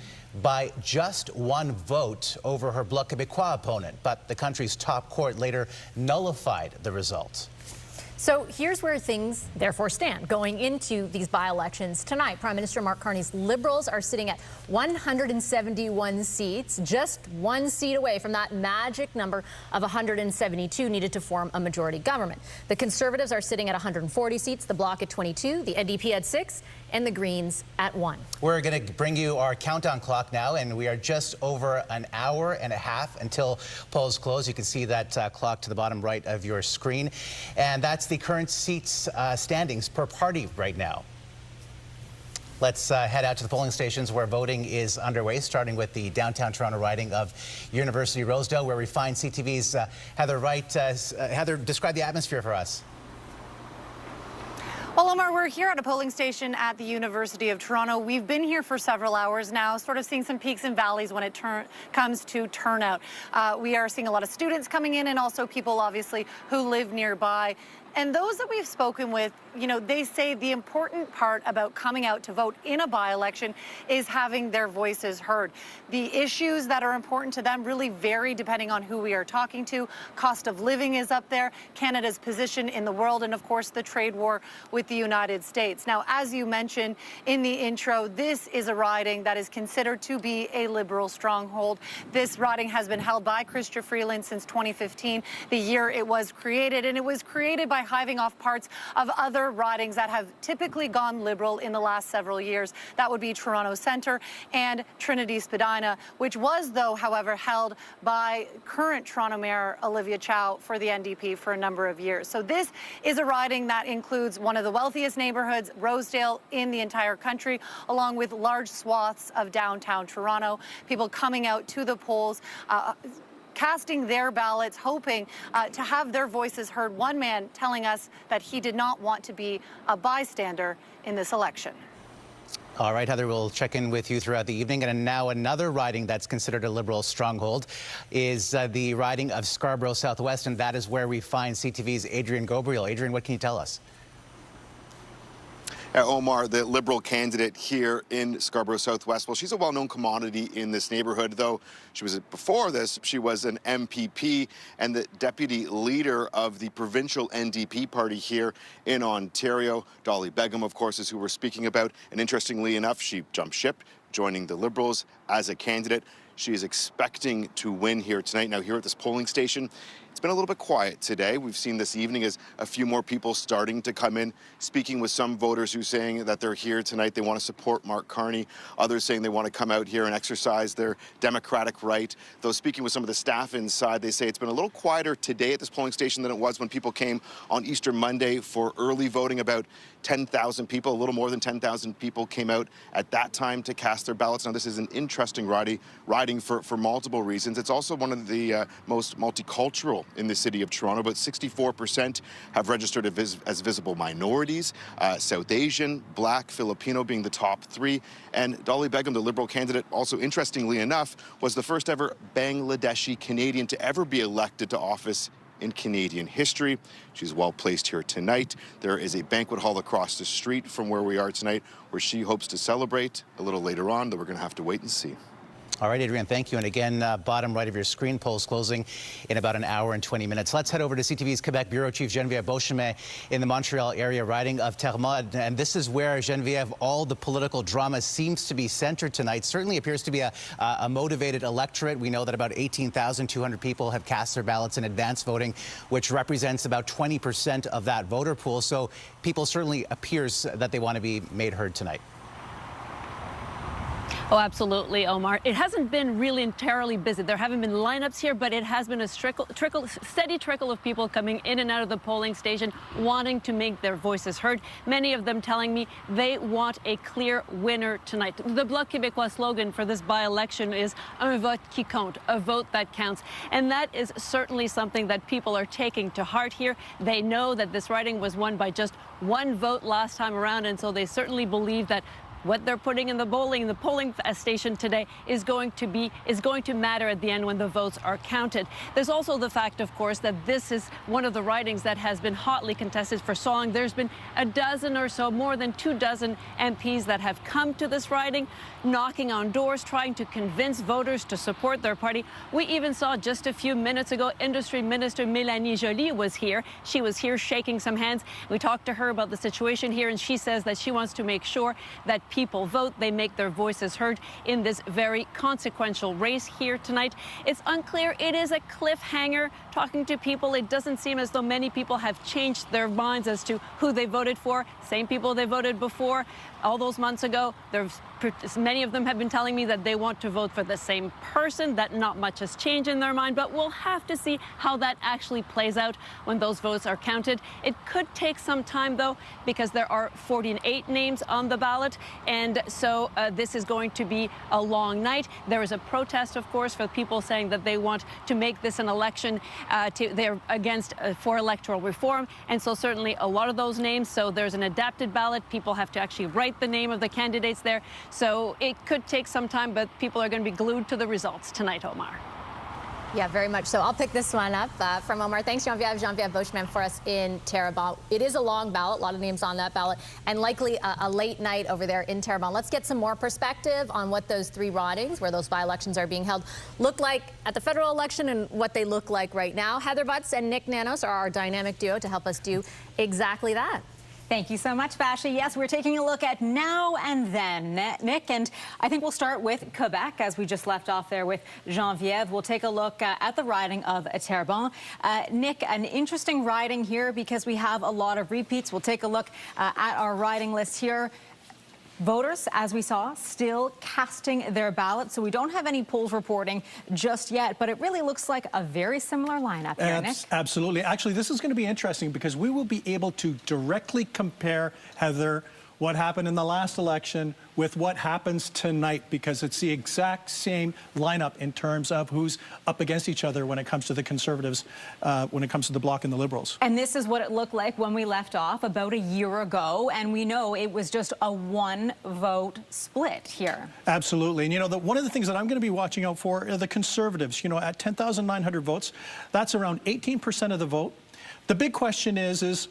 by just 1 vote over her Bloc Québécois opponent. But the country's top court later nullified the result. So here's where things therefore stand. Going into these by-elections tonight, Prime Minister Mark Carney's Liberals are sitting at 171 seats, just 1 seat away from that magic number of 172 needed to form a majority government. The Conservatives are sitting at 140 seats, the Bloc at 22, the NDP at 6, and the Greens at 1. We're going to bring you our countdown clock now, and we are just over an hour and a half until polls close. You can see that clock to the bottom right of your screen, and that's the current seats standings per party right now. Let's head out to the polling stations where voting is underway, starting with the downtown Toronto riding of University Rosedale, where we find CTV's Heather Wright. Heather, describe the atmosphere for us. Well, Omar, we're here at a polling station at the University of Toronto. We've been here for several hours now, sort of seeing some peaks and valleys when it comes to turnout. We are seeing a lot of students coming in and also people, obviously, who live nearby. And those that we've spoken with, you know, they say the important part about coming out to vote in a by-election is having their voices heard. The issues that are important to them really vary depending on who we are talking to. Cost of living is up there, Canada's position in the world, and of course the trade war with the United States. Now, as you mentioned in the intro, this is a riding that is considered to be a Liberal stronghold. This riding has been held by Chrystia Freeland since 2015, the year it was created, and it was created by hiving off parts of other ridings that have typically gone Liberal in the last several years. That would be Toronto Centre and Trinity Spadina, which was, though, however, held by current Toronto Mayor Olivia Chow for the NDP for a number of years. So this is a riding that includes one of the wealthiest neighbourhoods, Rosedale, in the entire country, along with large swaths of downtown Toronto. People coming out to the polls, casting their ballots, hoping to have their voices heard. One man telling us that he did not want to be a bystander in this election. All right, Heather, we'll check in with you throughout the evening. And now another riding that's considered a Liberal stronghold is the riding of Scarborough Southwest, and that is where we find CTV's Adrian Gabriel. Adrian, what can you tell us? Omar, the Liberal candidate here in Scarborough Southwest, well, she's a well-known commodity in this neighborhood, though before this, she was an MPP and the deputy leader of the provincial NDP party here in Ontario. Dolly Begum, of course, is who we're speaking about. And interestingly enough, she jumped ship, joining the Liberals as a candidate. She is expecting to win here tonight. Now, here at this polling station, it's been a little bit quiet today. We've seen this evening as a few more people starting to come in, speaking with some voters who are saying that they're here tonight. They want to support Mark Carney. Others saying they want to come out here and exercise their democratic right. Though speaking with some of the staff inside, they say it's been a little quieter today at this polling station than it was when people came on Easter Monday for early voting. About 10,000 people, a little more than 10,000 people came out at that time to cast their ballots. Now, this is an interesting riding for multiple reasons. It's also one of the most multicultural in the city of Toronto. About 64% have registered as visible minorities, South Asian, Black, Filipino being the top three. And Dolly Begum, the Liberal candidate, also interestingly enough, was the first ever Bangladeshi Canadian to ever be elected to office in Canadian history. She's well placed here tonight. There is a banquet hall across the street from where we are tonight where she hopes to celebrate a little later on, though we're going to have to wait and see. All right, Adrian, thank you. And again, bottom right of your screen, polls closing in about an hour and 20 minutes. Let's head over to CTV's Quebec Bureau Chief Geneviève Beauchemin in the Montreal area riding of Terrebonne. And this is where, Geneviève, all the political drama seems to be centered tonight. Certainly appears to be a motivated electorate. We know that about 18,200 people have cast their ballots in advance voting, which represents about 20% of that voter pool. So people certainly appears that they want to be made heard tonight. Oh, absolutely, Omar. It hasn't been really entirely busy. There haven't been lineups here, but it has been a steady trickle of people coming in and out of the polling station wanting to make their voices heard. Many of them telling me they want a clear winner tonight. The Bloc Québécois slogan for this by-election is un vote qui compte, a vote that counts. And that is certainly something that people are taking to heart here. They know that this riding was won by just one vote last time around, and so they certainly believe that what they're putting in the polling station today is going to matter at the end when the votes are counted. There's also the fact, of course, that this is one of the ridings that has been hotly contested for so long. There's been a dozen or so, more than 24 MPs that have come to this riding, knocking on doors, trying to convince voters to support their party. We even saw just a few minutes ago, Industry Minister Mélanie Joly was here. She was here shaking some hands. We talked to her about the situation here, and she says that she wants to make sure that people vote, they make their voices heard in this very consequential race here tonight. It's unclear. It is a cliffhanger. Talking to people, it doesn't seem as though many people have changed their minds as to who they voted for. Same people they voted before all those months ago. Many of them have been telling me that they want to vote for the same person, that not much has changed in their mind, but we'll have to see how that actually plays out when those votes are counted. It could take some time, though, because there are 48 names on the ballot, and so this is going to be a long night. There is a protest, of course, for people saying that they want to make this an election. They're against for electoral reform, and so certainly a lot of those names. So there's an adapted ballot. People have to actually write the name of the candidates there. So it could take some time, but people are going to be glued to the results tonight, Omar. Yeah, very much so. I'll pick this one up from Omar. Thanks, Geneviève Beauchemin, for us in Terrebonne. It is a long ballot, a lot of names on that ballot, and likely a late night over there in Terrebonne. Let's get some more perspective on what those three ridings, where those by-elections are being held, look like at the federal election and what they look like right now. Heather Butts and Nick Nanos are our dynamic duo to help us do exactly that. Thank you so much, Vassy. Yes, we're taking a look at now and then, Nick, and I think we'll start with Quebec, as we just left off there with Geneviève. We'll take a look at the riding of Terrebonne. Nick, an interesting riding here because we have a lot of repeats. We'll take a look at our riding list here. Voters, as we saw, still casting their ballots, so we don't have any polls reporting just yet, but it really looks like a very similar lineup here, Nick. Absolutely. Actually, this is going to be interesting because we will be able to directly compare, Heather, what happened in the last election with what happens tonight, because it's the exact same lineup in terms of who's up against each other when it comes to the Conservatives, when it comes to the Bloc and the Liberals. And this is what it looked like when we left off about a year ago, and we know it was just a one-vote split here. Absolutely. And, you know, one of the things that I'm going to be watching out for are the Conservatives. You know, at 10,900 votes, that's around 18% of the vote. The big question is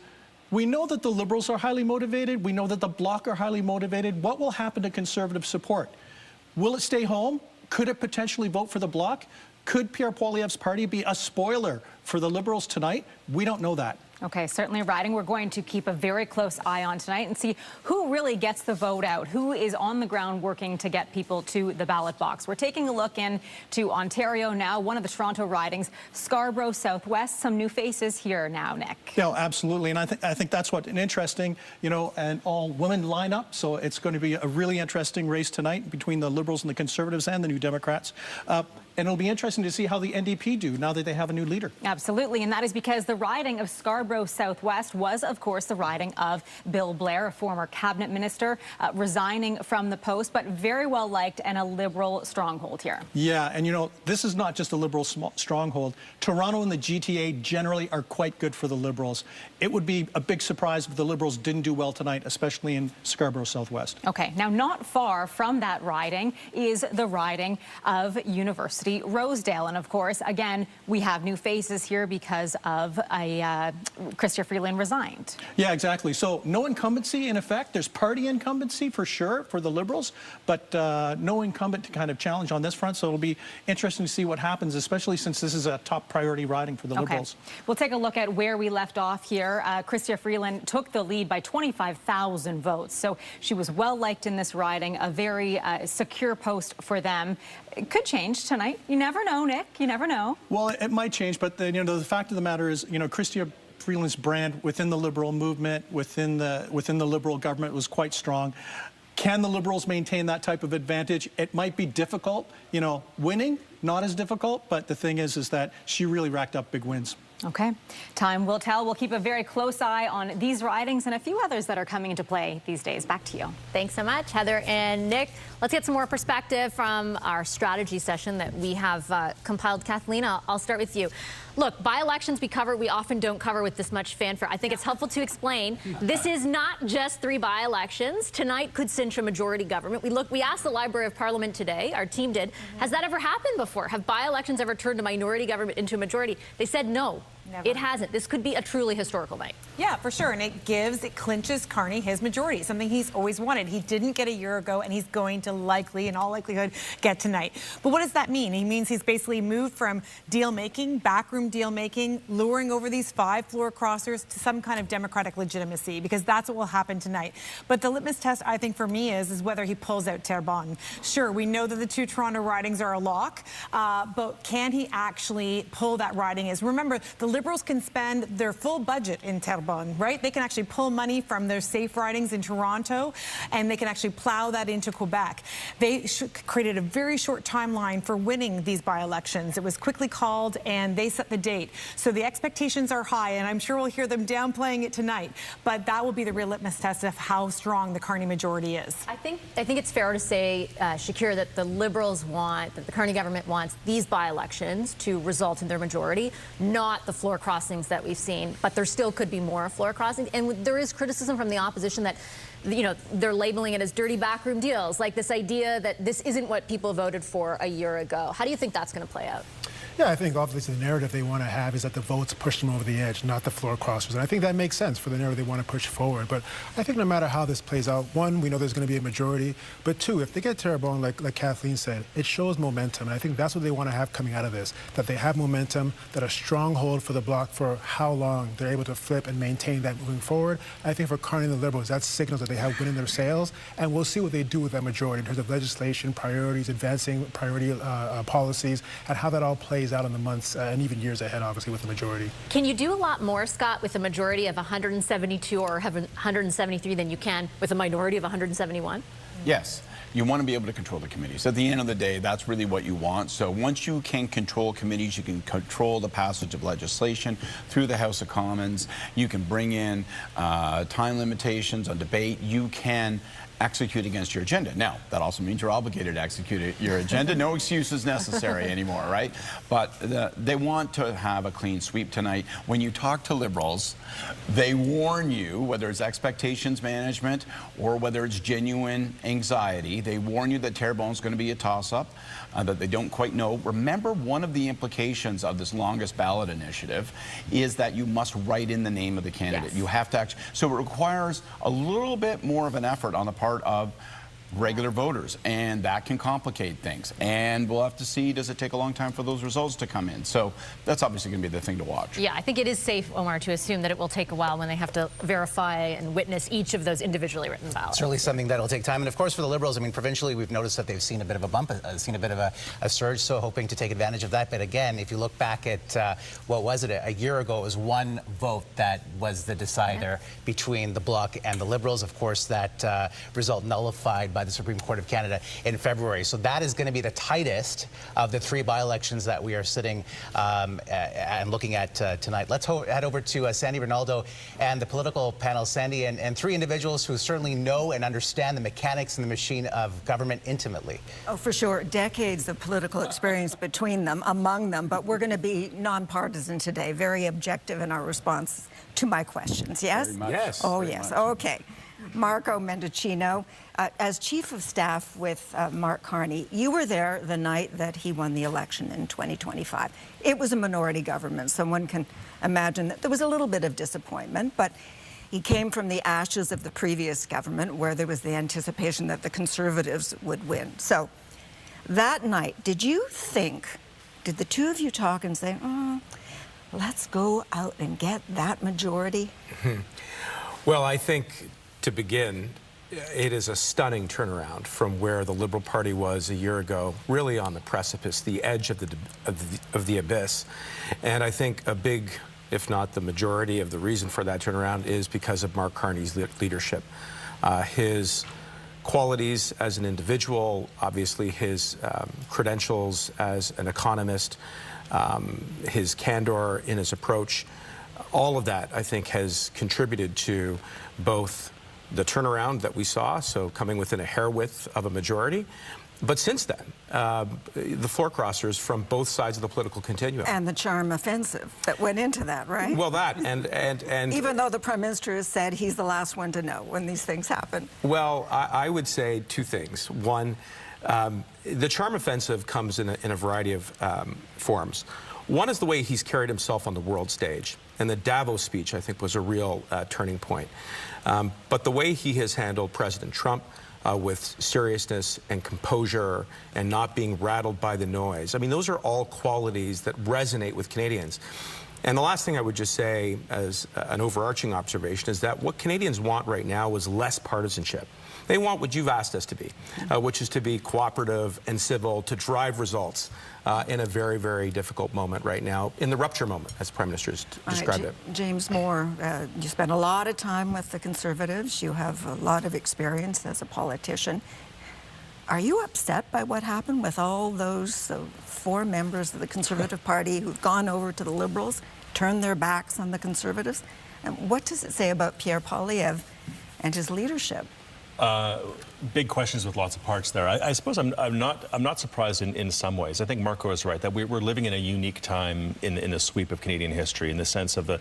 We know that the Liberals are highly motivated. We know that the Bloc are highly motivated. What will happen to Conservative support? Will it stay home? Could it potentially vote for the Bloc? Could Pierre Poilievre's party be a spoiler for the Liberals tonight? We don't know that. Okay, certainly riding. We're going to keep a very close eye on tonight and see who really gets the vote out, who is on the ground working to get people to the ballot box. We're taking a look into Ontario now, one of the Toronto ridings, Scarborough Southwest. Some new faces here now, Nick. Yeah, absolutely, and I think that's what an interesting, an all-women lineup. So it's going to be a really interesting race tonight between the Liberals and the Conservatives and the New Democrats. And it'll be interesting to see how the NDP do now that they have a new leader. Absolutely, and that is because the riding of Scarborough Southwest was, of course, the riding of Bill Blair, a former cabinet minister, resigning from the post, but very well liked and a Liberal stronghold here. Yeah, and this is not just a Liberal stronghold. Toronto and the GTA generally are quite good for the Liberals. It would be a big surprise if the Liberals didn't do well tonight, especially in Scarborough Southwest. Okay, now not far from that riding is the riding of University Rosedale. And of course, again, we have new faces here because of Chrystia Freeland resigned. Yeah, exactly. So no incumbency in effect. There's party incumbency for sure for the Liberals, but no incumbent to kind of challenge on this front. So it'll be interesting to see what happens, especially since this is a top priority riding for the Liberals. We'll take a look at where we left off here. Chrystia Freeland took the lead by 25,000 votes. So she was well liked in this riding, a very secure post for them. It could change tonight. You never know, Nick. You never know. Well, it might change, but the fact of the matter is, Chrystia Freeland's brand within the Liberal movement, within the Liberal government was quite strong. Can the Liberals maintain that type of advantage? It might be difficult. Winning, not as difficult, but the thing is that she really racked up big wins. Okay, time will tell. We'll keep a very close eye on these ridings and a few others that are coming into play these days. Back to you. Thanks so much, Heather and Nick. Let's get some more perspective from our strategy session that we have compiled. Kathleen, I'll start with you. Look, by-elections we often don't cover with this much fanfare. I think it's helpful to explain this is not just 3 by-elections. Tonight could cinch a majority government. We asked the Library of Parliament today, our team did, has that ever happened before? Have by-elections ever turned a minority government into a majority? They said no. Never. It hasn't. This could be a truly historical night. Yeah, for sure. And it clinches Carney his majority, something he's always wanted. He didn't get a year ago, and he's going to likely, in all likelihood, get tonight. But what does that mean? He means he's basically moved from deal-making, backroom deal-making, luring over these 5 floor crossers to some kind of democratic legitimacy, because that's what will happen tonight. But the litmus test, I think, for me is whether he pulls out Terrebonne. Sure, we know that the 2 Toronto ridings are a lock, but can he actually pull that riding? Remember, the Liberals can spend their full budget in Terrebonne, right? They can actually pull money from their safe ridings in Toronto, and they can actually plow that into Quebec. They created a very short timeline for winning these by-elections. It was quickly called, and they set the date. So the expectations are high, and I'm sure we'll hear them downplaying it tonight. But that will be the real litmus test of how strong the Carney majority is. I think it's fair to say, Shakira, that the Liberals that the Carney government wants these by-elections to result in their majority, not the floor crossings that we've seen, but there still could be more floor crossings. And there is criticism from the opposition that, they're labeling it as dirty backroom deals, like this idea that this isn't what people voted for a year ago. How do you think that's going to play out? Yeah, I think obviously the narrative they want to have is that the votes push them over the edge, not the floor crossers. And I think that makes sense for the narrative they want to push forward. But I think no matter how this plays out, 1, we know there's going to be a majority. But 2, if they get Terrebonne, like Kathleen said, it shows momentum. And I think that's what they want to have coming out of this, that they have momentum, that a stronghold for the Bloc for how long they're able to flip and maintain that moving forward. I think for Carney and the Liberals, that signals that they have wind in their sails. And we'll see what they do with that majority in terms of legislation, priorities, advancing priority policies, and how that all plays out in the months and even years ahead, obviously, with the majority. Can you do a lot more, Scott, with a majority of 172 or 173 than you can with a minority of 171? Yes. You want to be able to control the committees. At the end of the day, that's really what you want. So once you can control committees, you can control the passage of legislation through the House of Commons. You can bring in time limitations on debate. You can execute against your agenda. Now, that also means you're obligated to execute your agenda. No excuses necessary anymore, right? But they want to have a clean sweep tonight. When you talk to Liberals, they warn you, whether it's expectations management or whether it's genuine anxiety, they warn you that Terrebonne is going to be a toss-up, that they don't quite know. Remember, one of the implications of this longest ballot initiative is that you must write in the name of the candidate. Yes. You have to actually, so it requires a little bit more of an effort on the part of regular voters, and that can complicate things. And we'll have to see, does it take a long time for those results to come in? So that's obviously going to be the thing to watch. Yeah, I think it is safe, Omar, to assume that it will take a while when they have to verify and witness each of those individually written ballots. Certainly something that'll take time. And of course, for the Liberals, I mean, provincially, we've noticed that they've seen a bit of a bump, seen a bit of a surge, so hoping to take advantage of that. But again, if you look back at, what was it, a year ago, it was one vote that was the decider between the Bloc and the Liberals. Of course, that result nullified by the Supreme Court of Canada in February. So that is going to be the tightest of the 3 by-elections that we are sitting and looking at tonight. Let's head over to Sandy Ronaldo and the political panel. Sandy, and 3 individuals who certainly know and understand the mechanics and the machine of government intimately. Oh, for sure. Decades of political experience between them, among them. But we're going to be nonpartisan today, very objective in our response to my questions. Yes? Yes. Oh, yes. Okay. Marco Mendicino, as Chief of Staff with Mark Carney, you were there the night that he won the election in 2025. It was a minority government, so one can imagine that there was a little bit of disappointment, but he came from the ashes of the previous government where there was the anticipation that the Conservatives would win. So that night, did the two of you talk and say, let's go out and get that majority? Well, I think to begin, it is a stunning turnaround from where the Liberal Party was a year ago, really on the precipice, the edge of the abyss. And I think a big, if not the majority of the reason for that turnaround is because of Mark Carney's leadership. His qualities as an individual, obviously his credentials as an economist, his candor in his approach, all of that, I think, has contributed to both the turnaround that we saw, so coming within a hair width of a majority. But since then, the floor crossers from both sides of the political continuum. And the charm offensive that went into that, right? Well, that, and even though the Prime Minister has said he's the last one to know when these things happen. Well, I would say 2 things. One, the charm offensive comes in a variety of forms. One is the way he's carried himself on the world stage. And the Davos speech, I think, was a real turning point. But the way he has handled President Trump with seriousness and composure and not being rattled by the noise, I mean, those are all qualities that resonate with Canadians. And the last thing I would just say as an overarching observation is that what Canadians want right now is less partisanship. They want what you've asked us to be, which is to be cooperative and civil, to drive results in a very, very difficult moment right now, in the rupture moment, as the Prime Minister has described it. James Moore, you spent a lot of time with the Conservatives. You have a lot of experience as a politician. Are you upset by what happened with all those 4 members of the Conservative Party who've gone over to the Liberals, turned their backs on the Conservatives? And what does it say about Pierre Poilievre and his leadership? Big questions with lots of parts there. I suppose I'm not surprised in some ways. I think Marco is right that we're living in a unique time in the sweep of Canadian history in the sense of the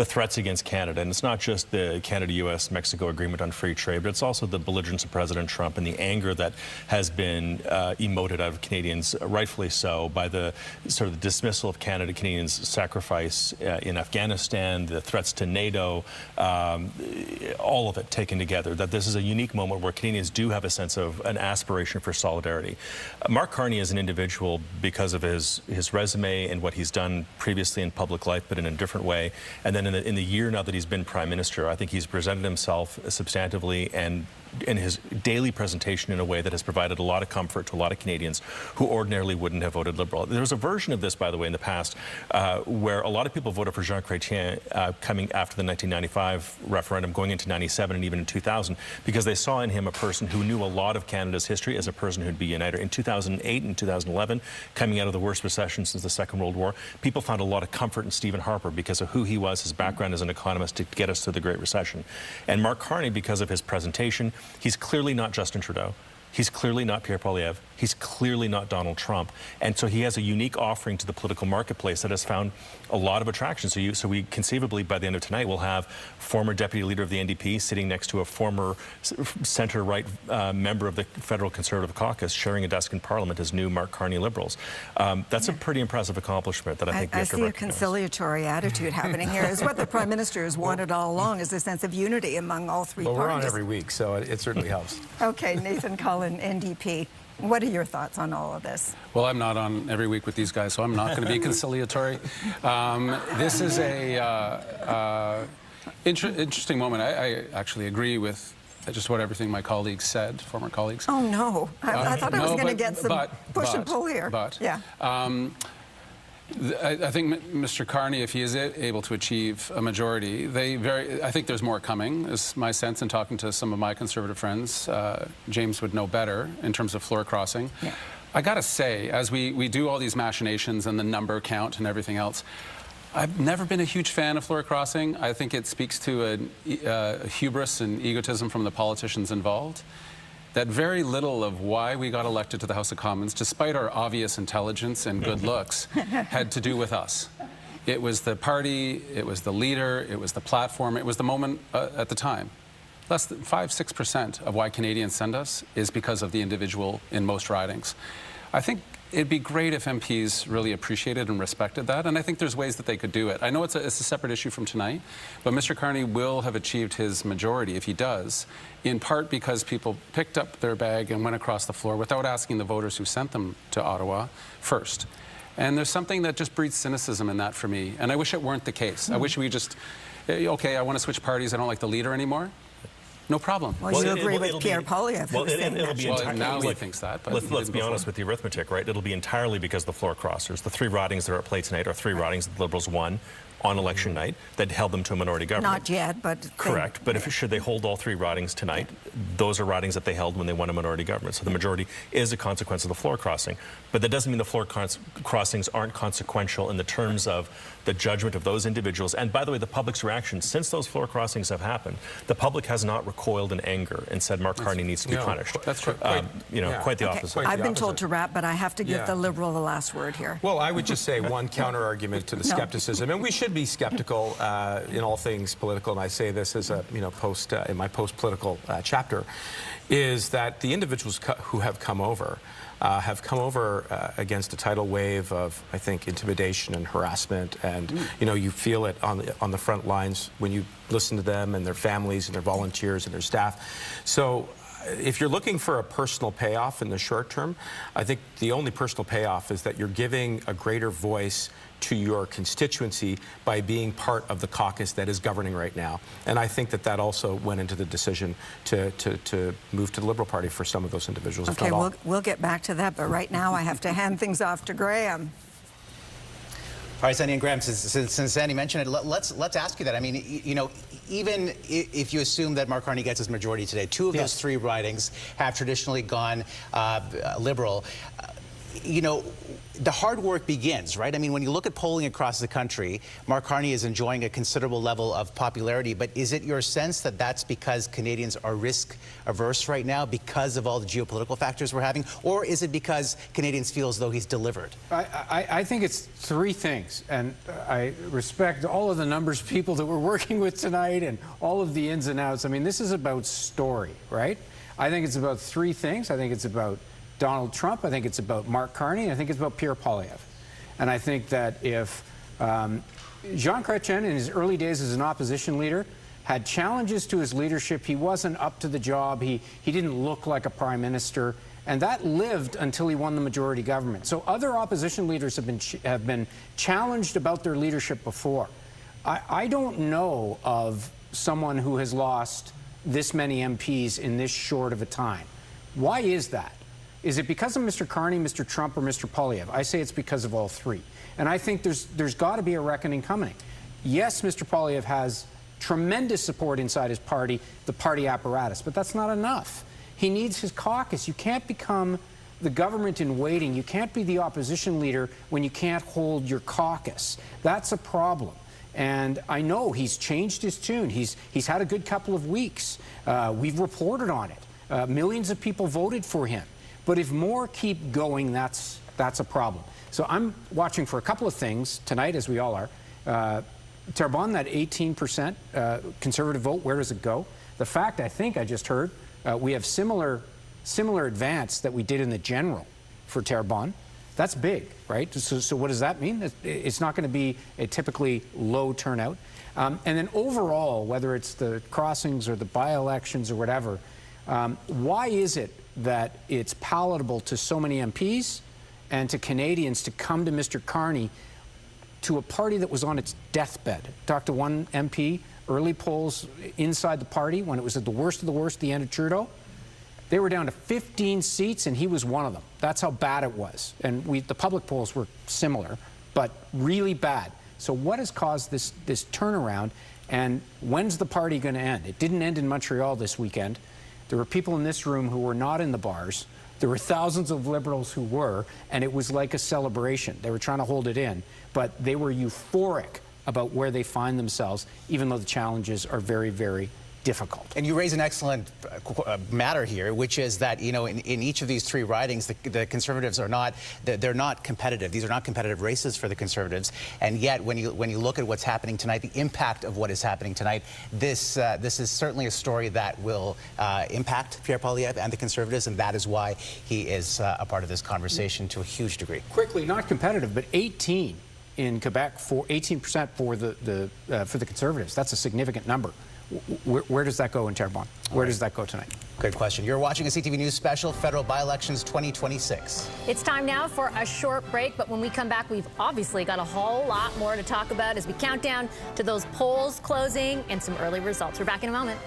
threats against Canada. And it's not just the Canada-US-Mexico agreement on free trade, but it's also the belligerence of President Trump and the anger that has been emoted out of Canadians, rightfully so, by the sort of dismissal of Canada, Canadians' sacrifice in Afghanistan, the threats to NATO, all of it taken together, that this is a unique moment where Canadians do have a sense of an aspiration for solidarity. Mark Carney is an individual because of his resume and what he's done previously in public life, but in a different way. And then in the year now that he's been Prime Minister, I think he's presented himself substantively and in his daily presentation in a way that has provided a lot of comfort to a lot of Canadians who ordinarily wouldn't have voted Liberal. There was a version of this, by the way, in the past where a lot of people voted for Jean Chrétien coming after the 1995 referendum, going into 97 and even in 2000, because they saw saw in him a person who knew a lot of Canada's history as a person who'd be a uniter. In 2008 and 2011, coming out of the worst recession since the Second World War, people found a lot of comfort in Stephen Harper because of who he was, his background as an economist to get us through the Great Recession. And Mark Carney, because of his presentation, he's clearly not Justin Trudeau. He's clearly not Pierre Poilievre. He's clearly not Donald Trump. And so he has a unique offering to the political marketplace that has found a lot of attraction. So we conceivably, by the end of tonight, will have former deputy leader of the NDP sitting next to a former center-right member of the Federal Conservative Caucus sharing a desk in Parliament as new Mark Carney Liberals. That's a pretty impressive accomplishment that I think we have to recognize. I see a conciliatory attitude happening here. Is what the Prime Minister has wanted all along, is a sense of unity among all three parties. Well, we're on every week, so it certainly helps. Okay, Nathan Cullen, NDP. What are your thoughts on all of this? Well, I'm not on every week with these guys, so I'm not going to be conciliatory. This is a interesting moment. I actually agree with just what everything my colleagues said, former colleagues. Oh, no. I thought I was going to get some push and pull here. Yeah. I think Mr. Carney, if he is able to achieve a majority, I think there's more coming, is my sense in talking to some of my Conservative friends. James would know better in terms of floor crossing. Yeah. I got to say, as we do all these machinations and the number count and everything else, I've never been a huge fan of floor crossing. I think it speaks to a hubris and egotism from the politicians involved. That very little of why we got elected to the House of Commons, despite our obvious intelligence and good looks, had to do with us. It was the party, it was the leader, it was the platform, it was the moment at the time. Less than 5–6% of why Canadians send us is because of the individual in most ridings. I think it'd be great if MPs really appreciated and respected that, and I think there's ways that they could do it. I know it's a separate issue from tonight, but Mr. Carney will have achieved his majority if he does, in part because people picked up their bag and went across the floor without asking the voters who sent them to Ottawa first. And there's something that just breeds cynicism in that for me, and I wish it weren't the case. I wish we just, okay, I want to switch parties, I don't like the leader anymore. No problem. Well, you agree with Pierre Poilievre. Well, it'll be entirely. Now he thinks that. But let's be honest with the arithmetic, right? It'll be entirely because of the floor crossers. The three ridings that are at play tonight are three ridings that the Liberals won on election night that held them to a minority government. Not yet, but... Correct. But should they hold all three ridings tonight, those are ridings that they held when they won a minority government. So the majority is a consequence of the floor crossing. But that doesn't mean the floor crossings aren't consequential in the terms of the judgment of those individuals. And by the way, the public's reaction since those floor crossings have happened, the public has not recoiled in anger and said Mark Carney needs to be punished. That's quite the opposite. I've been told to wrap, but I have to give the Liberal the last word here. Well, I would just say one counter-argument to the skepticism, and we should be skeptical in all things political, and I say this as a in my post-political chapter, is that the individuals who have come over against a tidal wave of, I think, intimidation and harassment, and you feel it on the front lines when you listen to them and their families and their volunteers and their staff. So if you're looking for a personal payoff in the short term, I think the only personal payoff is that you're giving a greater voice to your constituency by being part of the caucus that is governing right now. And I think that also went into the decision to move to the Liberal Party for some of those individuals. Okay, we'll get back to that, but right now I have to hand things off to Graham. All right, Sandy and Graham, since Sandy mentioned it, let's ask you that. I mean, even if you assume that Mark Carney gets his majority today, two of those three ridings have traditionally gone Liberal. The hard work begins, right? I mean, when you look at polling across the country, Mark Carney is enjoying a considerable level of popularity, but is it your sense that that's because Canadians are risk averse right now because of all the geopolitical factors we're having, or is it because Canadians feel as though he's delivered? I think it's three things, and I respect all of the numbers people that we're working with tonight and all of the ins and outs. I mean, this is about story, right? I think it's about three things. I think it's about Donald Trump, I think it's about Mark Carney, and I think it's about Pierre Poilievre. And I think that if Jean Chrétien, in his early days as an opposition leader, had challenges to his leadership, he wasn't up to the job, he didn't look like a prime minister, and that lived until he won the majority government. So other opposition leaders have been challenged about their leadership before. I don't know of someone who has lost this many MPs in this short of a time. Why is that? Is it because of Mr. Carney, Mr. Trump, or Mr. Poilievre? I say it's because of all three. And I think there's got to be a reckoning coming. Yes, Mr. Poilievre has tremendous support inside his party, the party apparatus. But that's not enough. He needs his caucus. You can't become the government in waiting. You can't be the opposition leader when you can't hold your caucus. That's a problem. And I know he's changed his tune. He's had a good couple of weeks. We've reported on it. Millions of people voted for him. But if more keep going, that's a problem. So I'm watching for a couple of things tonight, as we all are. Terrebonne, that 18% Conservative vote, where does it go? The fact, I think I just heard, we have similar advance that we did in the general for Terrebonne. That's big, right? So what does that mean? It's not going to be a typically low turnout. And then overall, whether it's the crossings or the by-elections or whatever, why is it that it's palatable to so many MPs and to Canadians to come to Mr. Carney, to a party that was on its deathbed? Talked to one MP, early polls inside the party when it was at the worst of the worst, the end of Trudeau. They were down to 15 seats, and he was one of them. That's how bad it was. And the public polls were similar, but really bad. So what has caused this turnaround, and when's the party going to end? It didn't end in Montreal this weekend. There were people in this room who were not in the bars. There were thousands of Liberals who were, and it was like a celebration. They were trying to hold it in, but they were euphoric about where they find themselves, even though the challenges are very, very difficult. And you raise an excellent matter here, which is that, you know, in each of these three ridings, the Conservatives are not, they're not competitive. These are not competitive races for the Conservatives. And yet, when you look at what's happening tonight, the impact of what is happening tonight, this is certainly a story that will impact Pierre Poilievre and the Conservatives, and that is why he is a part of this conversation to a huge degree. Quickly, not competitive, but 18 in Quebec, 18% for the Conservatives. That's a significant number. Where does that go in Terrebonne? Where does that go tonight? Good question. You're watching a CTV News Special, Federal By-Elections 2026. It's time now for a short break, but when we come back, we've obviously got a whole lot more to talk about as we count down to those polls closing and some early results. We're back in a moment.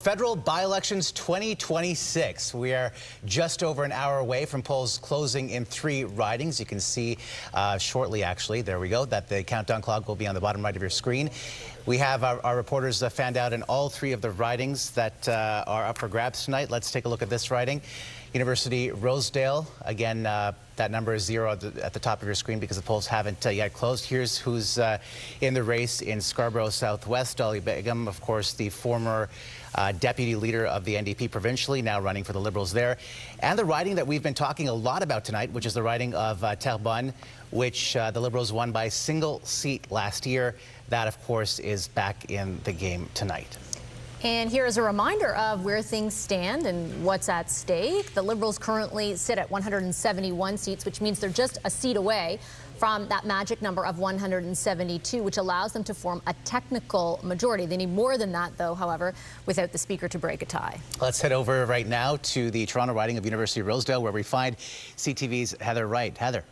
Federal by-elections 2026. We are just over an hour away from polls closing in 3 ridings. You can see shortly, actually, there we go, that the countdown clock will be on the bottom right of your screen. We have our reporters fanned out in all 3 of the ridings that are up for grabs tonight. Let's take a look at this riding. University Rosedale, again, that number is 0 at the top of your screen because the polls haven't yet closed. Here's who's in the race in Scarborough Southwest. Dolly Begum, of course, the former deputy leader of the NDP provincially, now running for the Liberals there. And the riding that we've been talking a lot about tonight, which is the riding of Terrebonne, which the Liberals won by a single seat last year. That, of course, is back in the game tonight. And here is a reminder of where things stand and what's at stake. The Liberals currently sit at 171 seats, which means they're just a seat away from that magic number of 172, which allows them to form a technical majority. They need more than that, though, however, without the Speaker to break a tie. Let's head over right now to the Toronto riding of University of Rosedale, where we find CTV's Heather Wright. Heather.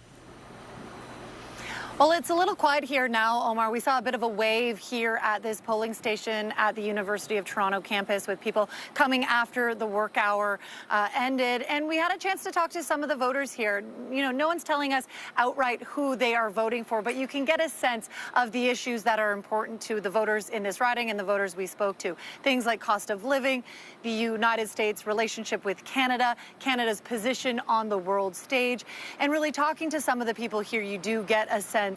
Well, it's a little quiet here now, Omar. We saw a bit of a wave here at this polling station at the University of Toronto campus with people coming after the work hour ended. And we had a chance to talk to some of the voters here. You know, no one's telling us outright who they are voting for, but you can get a sense of the issues that are important to the voters in this riding and the voters we spoke to. Things like cost of living, the United States relationship with Canada, Canada's position on the world stage, and really talking to some of the people here, you do get a sense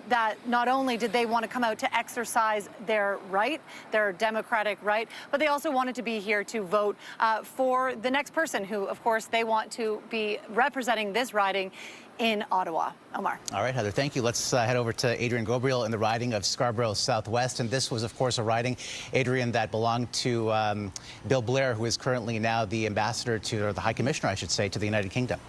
that not only did they want to come out to exercise their right, their democratic right, but they also wanted to be here to vote for the next person who, of course, they want to be representing this riding in Ottawa. Omar. All right, Heather, thank you. Let's head over to Adrian Gabriel in the riding of Scarborough Southwest. And this was, of course, a riding, Adrian, that belonged to Bill Blair, who is currently now the ambassador to, or the High Commissioner, I should say, to the United Kingdom.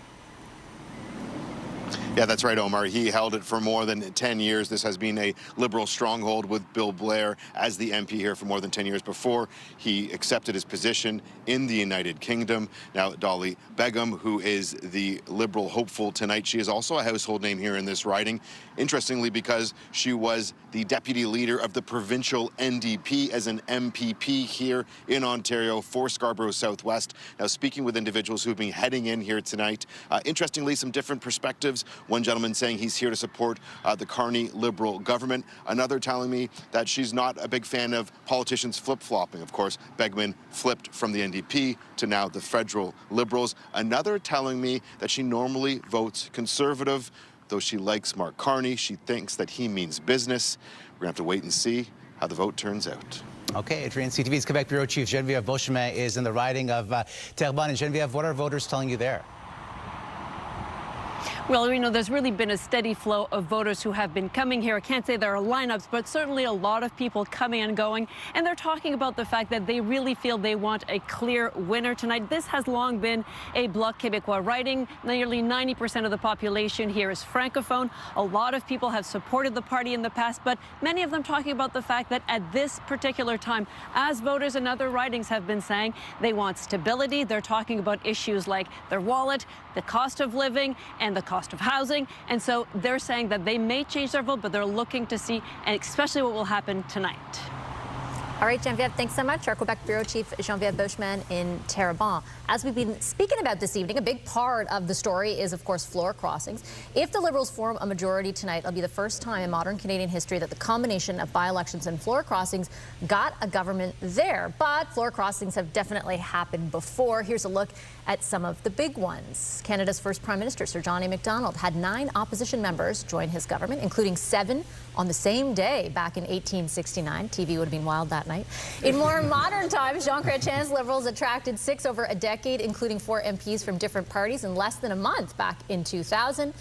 Yeah, that's right, Omar. He held it for more than 10 years. This has been a Liberal stronghold with Bill Blair as the MP here for more than 10 years before he accepted his position in the United Kingdom. Now, Dolly Begum, who is the Liberal hopeful tonight, she is also a household name here in this riding. Interestingly, because she was the deputy leader of the provincial NDP as an MPP here in Ontario for Scarborough Southwest. Now, speaking with individuals who've been heading in here tonight, interestingly, some different perspectives. One gentleman saying he's here to support the Carney Liberal government. Another telling me that she's not a big fan of politicians flip-flopping. Of course, Begman flipped from the NDP to now the federal Liberals. Another telling me that she normally votes Conservative. Though she likes Mark Carney, she thinks that he means business. We're going to have to wait and see how the vote turns out. Okay, Adrian, CTV's Quebec Bureau Chief Geneviève Beauchemin is in the riding of Terrebonne. And Geneviève, what are voters telling you there? Well, you know, there's really been a steady flow of voters who have been coming here. I can't say there are lineups, but certainly a lot of people coming and going. And they're talking about the fact that they really feel they want a clear winner tonight. This has long been a Bloc Québécois riding. Nearly 90% of the population here is Francophone. A lot of people have supported the party in the past, but many of them talking about the fact that at this particular time, as voters in other ridings have been saying, they want stability. They're talking about issues like their wallet, the cost of living, and the cost of housing. And so they're saying that they may change their vote, but they're looking to see, and especially what will happen tonight. All right, Geneviève, thanks so much. Our Quebec Bureau Chief Geneviève Beauchemin in Terrebonne. As we've been speaking about this evening, a big part of the story is, of course, floor crossings. If the Liberals form a majority tonight, it'll be the first time in modern Canadian history that the combination of by-elections and floor crossings got a government there. But floor crossings have definitely happened before. Here's a look at some of the big ones. Canada's first Prime Minister, Sir John A. Macdonald, had 9 opposition members join his government, including 7 on the same day back in 1869. TV would have been wild that night. In more modern times, Jean Chrétien's Liberals attracted 6 over a decade, including 4 MPs from different parties in less than a month back in 2000.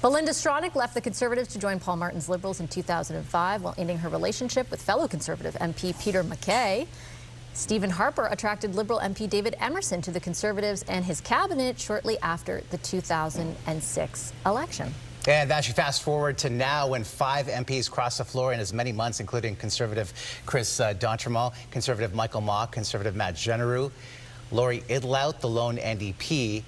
Belinda Stronach left the Conservatives to join Paul Martin's Liberals in 2005 while ending her relationship with fellow Conservative MP Peter MacKay. Stephen Harper attracted Liberal MP David Emerson to the Conservatives and his cabinet shortly after the 2006 election. And Vassy, fast forward to now when 5 MPs crossed the floor in as many months, including Conservative Chris D'Entremont, Conservative Michael Mock, Conservative Matt Genereux, Laurie Idlout, the lone NDP,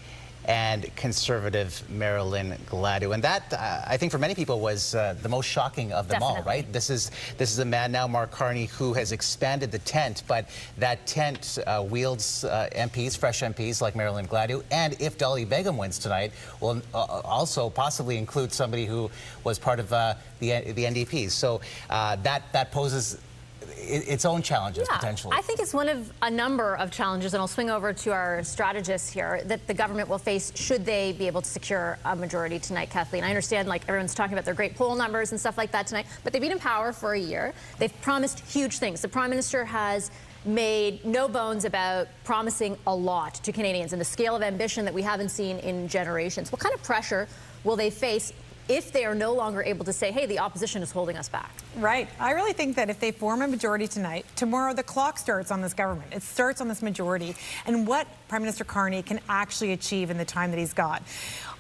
and Conservative Marilyn Gladu. And that, I think for many people, was the most shocking of them all, right? This is a man now, Mark Carney, who has expanded the tent, but that tent wields MPs, fresh MPs like Marilyn Gladu, and if Dolly Begum wins tonight, will also possibly include somebody who was part of the NDP. So that poses its own challenges, potentially. I think it's one of a number of challenges, and I'll swing over to our strategists here, that the government will face should they be able to secure a majority tonight, Kathleen. I understand, like, everyone's talking about their great poll numbers and stuff like that tonight, but they've been in power for a year. They've promised huge things. The Prime Minister has made no bones about promising a lot to Canadians and the scale of ambition that we haven't seen in generations. What kind of pressure will they face if they are no longer able to say, hey, the opposition is holding us back? Right. I really think that if they form a majority tonight, tomorrow the clock starts on this government. It starts on this majority and what Prime Minister Carney can actually achieve in the time that he's got.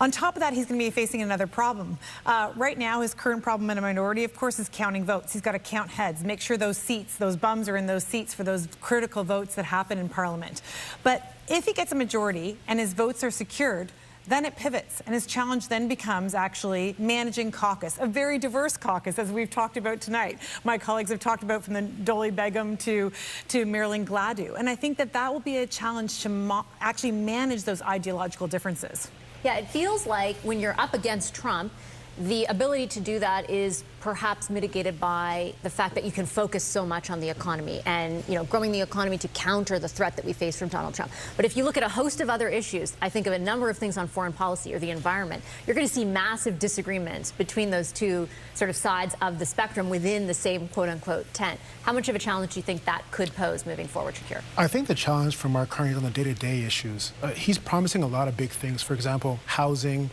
On top of that, he's going to be facing another problem. Right now, his current problem in a minority, of course, is counting votes. He's got to count heads, make sure those seats, those bums are in those seats for those critical votes that happen in Parliament. But if he gets a majority and his votes are secured, then it pivots, and his challenge then becomes actually managing caucus, a very diverse caucus, as we've talked about tonight. My colleagues have talked about from the Dolly Begum to Marilyn Gladu. And I think that that will be a challenge to actually manage those ideological differences. Yeah, it feels like when you're up against Trump, the ability to do that is perhaps mitigated by the fact that you can focus so much on the economy and, you know, growing the economy to counter the threat that we face from Donald Trump. But if you look at a host of other issues, I think of a number of things on foreign policy or the environment, you're going to see massive disagreements between those two sort of sides of the spectrum within the same quote-unquote tent. How much of a challenge do you think that could pose moving forward, Shakir? I think the challenge for Mark Carney is on the day-to-day issues. He's promising a lot of big things. For example, housing,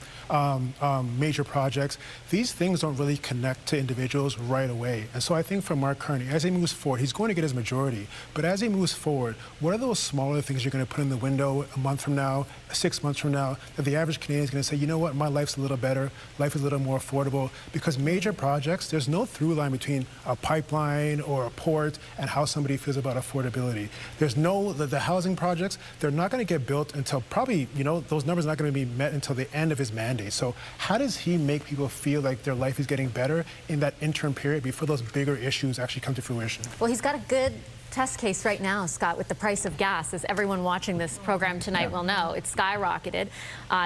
major projects. These things don't really connect to individuals right away. And so I think for Mark Carney, as he moves forward, he's going to get his majority. But as he moves forward, what are those smaller things you're going to put in the window a month from now, 6 months from now, that the average Canadian is going to say, you know what, my life's a little better, life is a little more affordable? Because major projects, there's no through line between a pipeline or a port and how somebody feels about affordability. There's no, the housing projects, they're not going to get built until probably, you know, those numbers are not going to be met until the end of his mandate. So how does he make people feel like their life is getting better in that interim period before those bigger issues actually come to fruition? Well, he's got a good test case right now, Scott, with the price of gas. As everyone watching this program tonight will know, it's skyrocketed.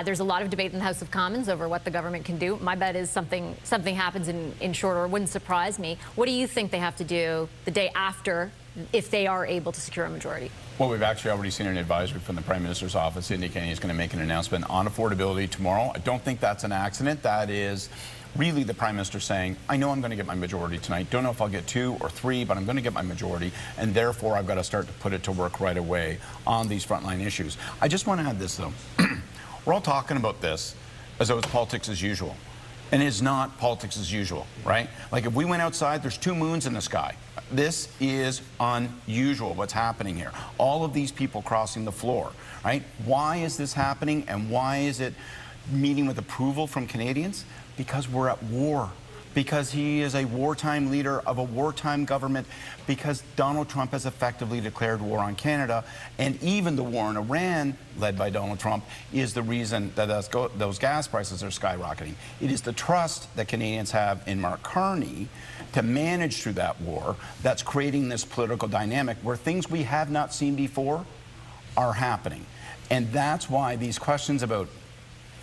There's a lot of debate in the House of Commons over what the government can do. My bet is something happens in short order. Wouldn't surprise me. What do you think they have to do the day after if they are able to secure a majority? Well, we've actually already seen an advisory from the Prime Minister's office indicating he's going to make an announcement on affordability tomorrow. I don't think that's an accident. That is really the Prime Minister saying, I know I'm going to get my majority tonight. Don't know if I'll get 2 or 3, but I'm going to get my majority, and therefore I've got to start to put it to work right away on these frontline issues. I just want to add this, though. We're all talking about this as though it's politics as usual. And it's not politics as usual, right? Like if we went outside, there's 2 moons in the sky. This is unusual, what's happening here. All of these people crossing the floor, right? Why is this happening, and why is it meeting with approval from Canadians? Because we're at war. Because he is a wartime leader of a wartime government, because Donald Trump has effectively declared war on Canada, and even the war in Iran, led by Donald Trump, is the reason that those gas prices are skyrocketing. It is the trust that Canadians have in Mark Carney to manage through that war that's creating this political dynamic where things we have not seen before are happening. And that's why these questions about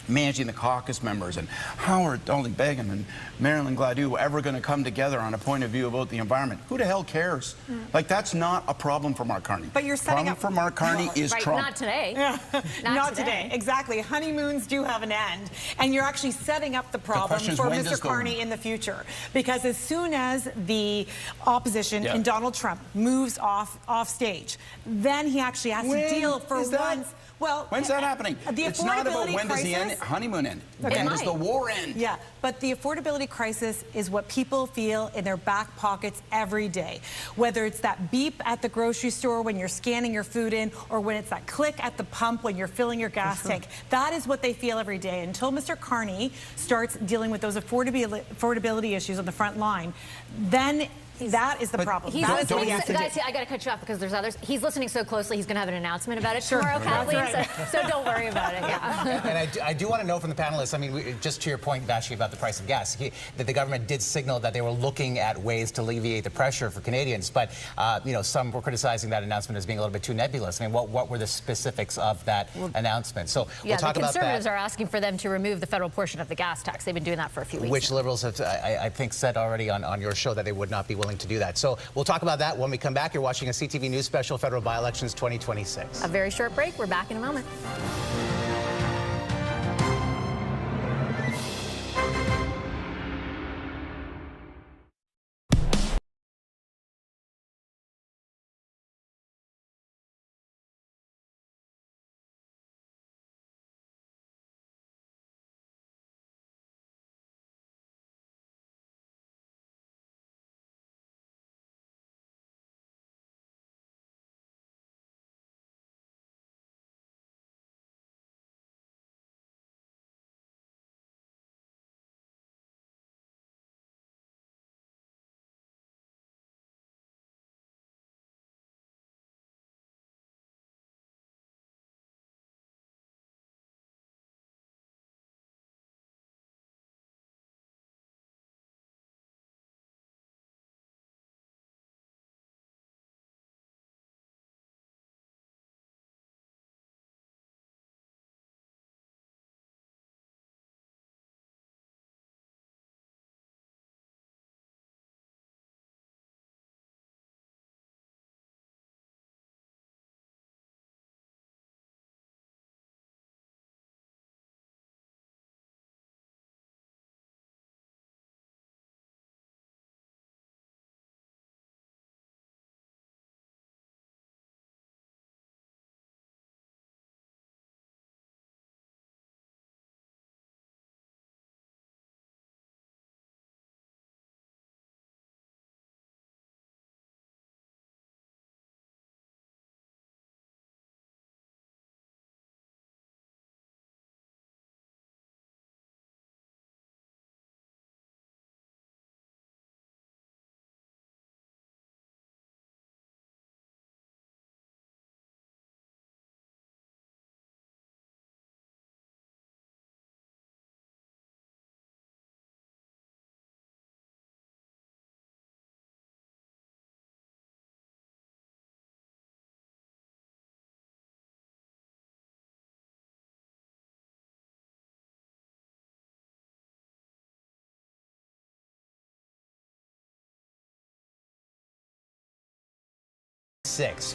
managing the caucus members and how are Dolly Begum and Marilyn Gladu ever going to come together on a point of view about the environment? Who the hell cares? Like, that's not a problem for Mark Carney. But you're setting problem up for Mark Carney is right, Trump. Not today. Not today. Exactly. Honeymoons do have an end, and you're actually setting up the problem for Mr. Carney in the future. Because as soon as the opposition and Donald Trump moves off stage, then he actually has to deal for once. Well, when's that happening? It's not about when does the honeymoon end. When does the war end? Yeah, but the affordability crisis is what people feel in their back pockets every day. Whether it's that beep at the grocery store when you're scanning your food in, or when it's that click at the pump when you're filling your gas tank. That is what they feel every day. Until Mr. Carney starts dealing with those affordability issues on the front line, then That is the problem. He's listening, guys, I got to cut you off because there's others. He's listening so closely, he's going to have an announcement about it tomorrow, Kathleen, right. so don't worry about it. Yeah. And I do want to know from the panelists, I mean, just to your point, Vassy, about the price of gas, that the government did signal that they were looking at ways to alleviate the pressure for Canadians, but, you know, some were criticizing that announcement as being a little bit too nebulous. I mean, what were the specifics of that announcement? So we'll talk about that. The Conservatives are asking for them to remove the federal portion of the gas tax. They've been doing that for a few weeks. Which Liberals have, I think, said already on your show that they would not be willing to do that. So we'll talk about that when we come back. You're watching a CTV News Special, Federal Byelections 2026. A very short break. We're back in a moment.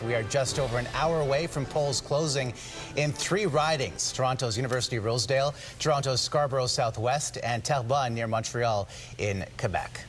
We are just over an hour away from polls closing in 3 ridings: Toronto's University of Rosedale, Toronto's Scarborough Southwest, and Terrebonne near Montreal in Quebec.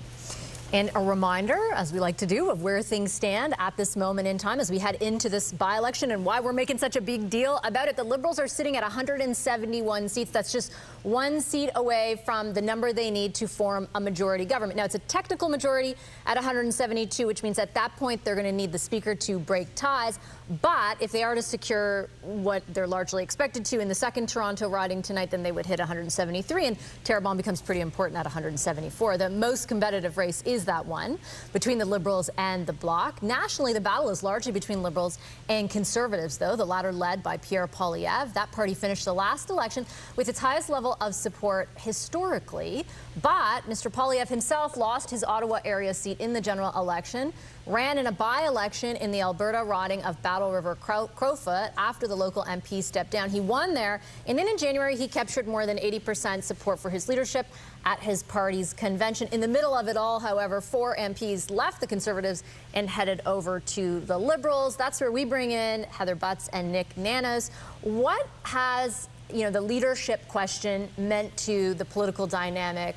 And a reminder, as we like to do, of where things stand at this moment in time as we head into this by-election and why we're making such a big deal about it. The Liberals are sitting at 171 seats. That's just 1 seat away from the number they need to form a majority government. Now, it's a technical majority at 172, which means at that point they're going to need the Speaker to break ties. But if they are to secure what they're largely expected to in the second Toronto riding tonight, then they would hit 173, and Terrebonne becomes pretty important at 174. The most competitive race is that one between the Liberals and the Bloc. Nationally, the battle is largely between Liberals and Conservatives, though, the latter led by Pierre Poilievre. That party finished the last election with its highest level of support historically. But Mr. Poilievre himself lost his Ottawa area seat in the general election, ran in a by-election in the Alberta riding of Battle River Crowfoot after the local MP stepped down. He won there, and then in January he captured more than 80% support for his leadership at his party's convention. In the middle of it all, however, 4 MPs left the Conservatives and headed over to the Liberals. That's where we bring in Heather Butts and Nick Nanos. What has, the leadership question meant to the political dynamic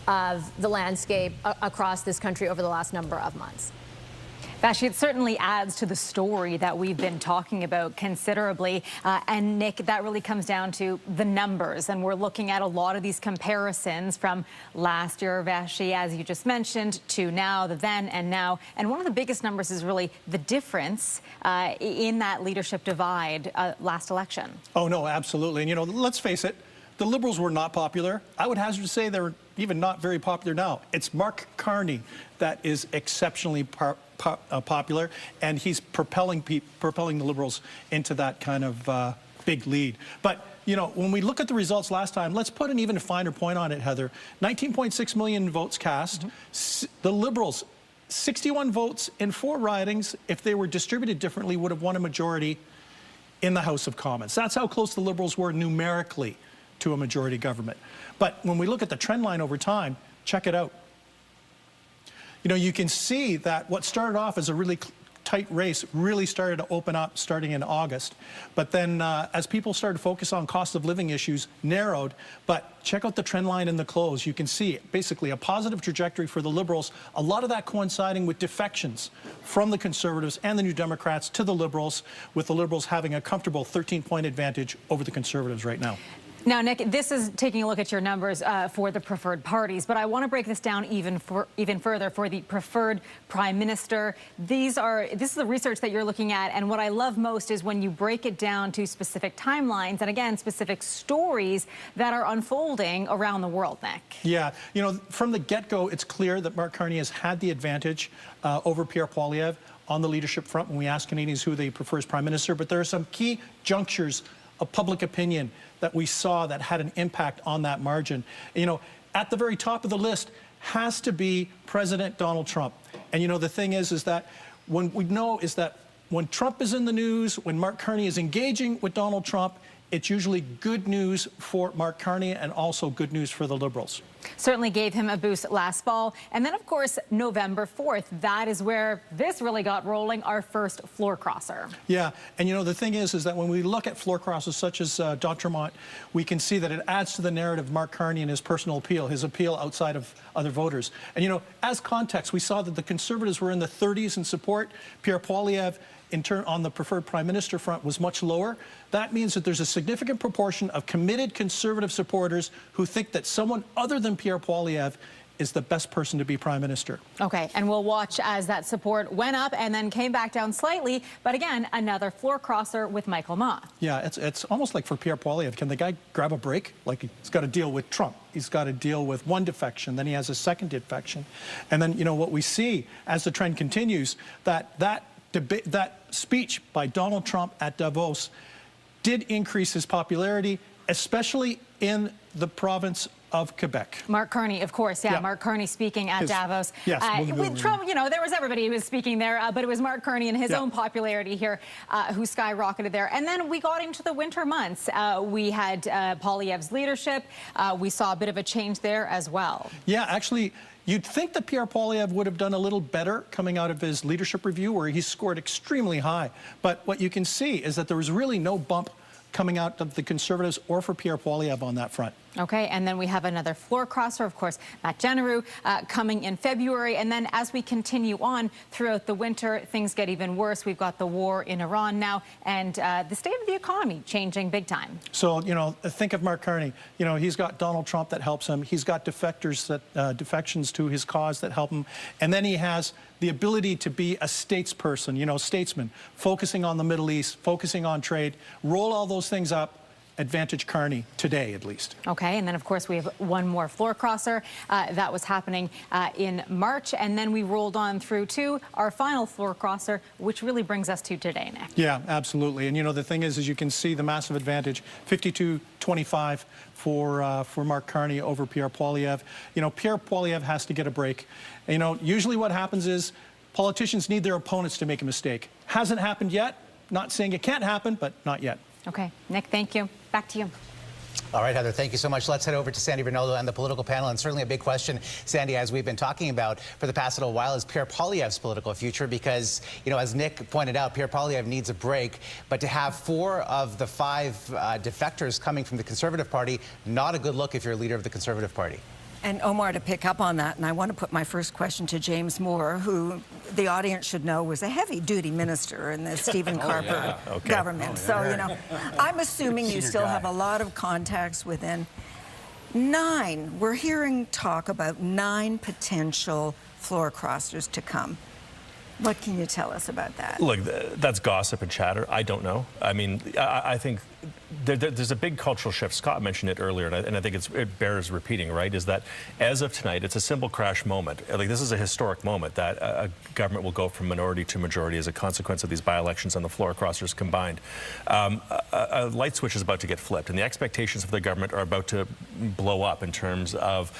of the landscape across this country over the last number of months? Vassy, it certainly adds to the story that we've been talking about considerably. And Nick, that really comes down to the numbers. And we're looking at a lot of these comparisons from last year, Vassy, as you just mentioned, to now, the then and now. And one of the biggest numbers is really the difference in that leadership divide last election. Oh, no, absolutely. And, let's face it, the Liberals were not popular. I would hazard to say they're even not very popular now. It's Mark Carney that is exceptionally popular, and he's propelling the Liberals into that kind of big lead. But you know, when we look at the results last time, let's put an even finer point on it, Heather. 19.6 million votes cast. The Liberals, 61 votes in 4 ridings, if they were distributed differently, would have won a majority in the House of Commons. That's how close the Liberals were numerically to a majority government. But when we look at the trend line over time, check it out. You know, you can see that what started off as a really tight race really started to open up starting in August. But then as people started to focus on cost of living issues, narrowed. But check out the trend line in the close. You can see basically a positive trajectory for the Liberals, a lot of that coinciding with defections from the Conservatives and the New Democrats to the Liberals, with the Liberals having a comfortable 13-point advantage over the Conservatives right now. Now, Nick, this is taking a look at your numbers for the preferred parties, but I want to break this down even further for the preferred prime minister. This is the research that you're looking at, and what I love most is when you break it down to specific timelines and, again, specific stories that are unfolding around the world, Nick. Yeah, you know, from the get-go, it's clear that Mark Carney has had the advantage over Pierre Poilievre on the leadership front when we ask Canadians who they prefer as prime minister, but there are some key junctures of public opinion that we saw that had an impact on that margin. You know, at the very top of the list has to be President Donald Trump. And you know, the thing is that when we know is that when Trump is in the news, when Mark Carney is engaging with Donald Trump, it's usually good news for Mark Carney and also good news for the Liberals. Certainly gave him a boost last fall. And then, of course, November 4th, that is where this really got rolling, our first floor crosser. Yeah, and you know, the thing is that when we look at floor crossers such as D'Entremont, we can see that it adds to the narrative of Mark Carney and his personal appeal, his appeal outside of other voters. And you know, as context, we saw that the Conservatives were in the 30s in support. Pierre Poilievre, in turn, on the preferred prime minister front, was much lower. That means that there's a significant proportion of committed Conservative supporters who think that someone other than Pierre Poilievre is the best person to be prime minister. Okay, and we'll watch as that support went up and then came back down slightly. But again, another floor crosser with Michael Ma. Yeah, it's almost like for Pierre Poilievre, can the guy grab a break? Like, he's got to deal with Trump. He's got to deal with one defection, then he has a second defection. And then, you know, what we see as the trend continues, that speech by Donald Trump at Davos did increase his popularity, especially in the province of Quebec. Mark Carney, of course, yeah. Mark Carney speaking at Davos. Yes. With Trump, you know, there was everybody who was speaking there, but it was Mark Carney and his own popularity here who skyrocketed there. And then we got into the winter months. We had Poilievre's leadership. We saw a bit of a change there as well. Yeah, actually, you'd think that Pierre Poilievre would have done a little better coming out of his leadership review, where he scored extremely high. But what you can see is that there was really no bump coming out of the Conservatives or for Pierre Poilievre on that front. Okay, and then we have another floor crosser, of course, Matt Genereux, coming in February. And then as we continue on throughout the winter, things get even worse. We've got the war in Iran now and the state of the economy changing big time. So, you know, think of Mark Carney. You know, he's got Donald Trump that helps him. He's got defections to his cause that help him. And then he has the ability to be a statesperson, you know, statesman, focusing on the Middle East, focusing on trade. Roll all those things up. Advantage Carney today, at least. Okay, and then, of course, we have one more floor crosser. That was happening in March, and then we rolled on through to our final floor crosser, which really brings us to today, Nick. Yeah, absolutely. And, you know, the thing is you can see the massive advantage, 52-25 for Mark Carney over Pierre Poilievre. You know, Pierre Poilievre has to get a break. You know, usually what happens is politicians need their opponents to make a mistake. Hasn't happened yet. Not saying it can't happen, but not yet. Okay, Nick, thank you. Back to you. All right, Heather, thank you so much. Let's head over to Sandy Rinaldo and the political panel. And certainly a big question, Sandy, as we've been talking about for the past little while, is Pierre Poilievre's political future. Because, you know, as Nick pointed out, Pierre Poilievre needs a break. But to have 4 of the 5 defectors coming from the Conservative Party, not a good look if you're a leader of the Conservative Party. And Omar, to pick up on that, and I want to put my first question to James Moore, who the audience should know was a heavy-duty minister in the Stephen Harper government. So, you know, I'm assuming you still have a lot of contacts within. 9, we're hearing talk about 9 potential floor crossers to come. What can you tell us about that? Look, that's gossip and chatter. I don't know. I mean, I think there's a big cultural shift. Scott mentioned it earlier, and I think it bears repeating, right, is that as of tonight, it's a simple crash moment. Like, this is a historic moment that a government will go from minority to majority as a consequence of these by-elections and the floor crossers combined. A light switch is about to get flipped, and the expectations of the government are about to blow up in terms of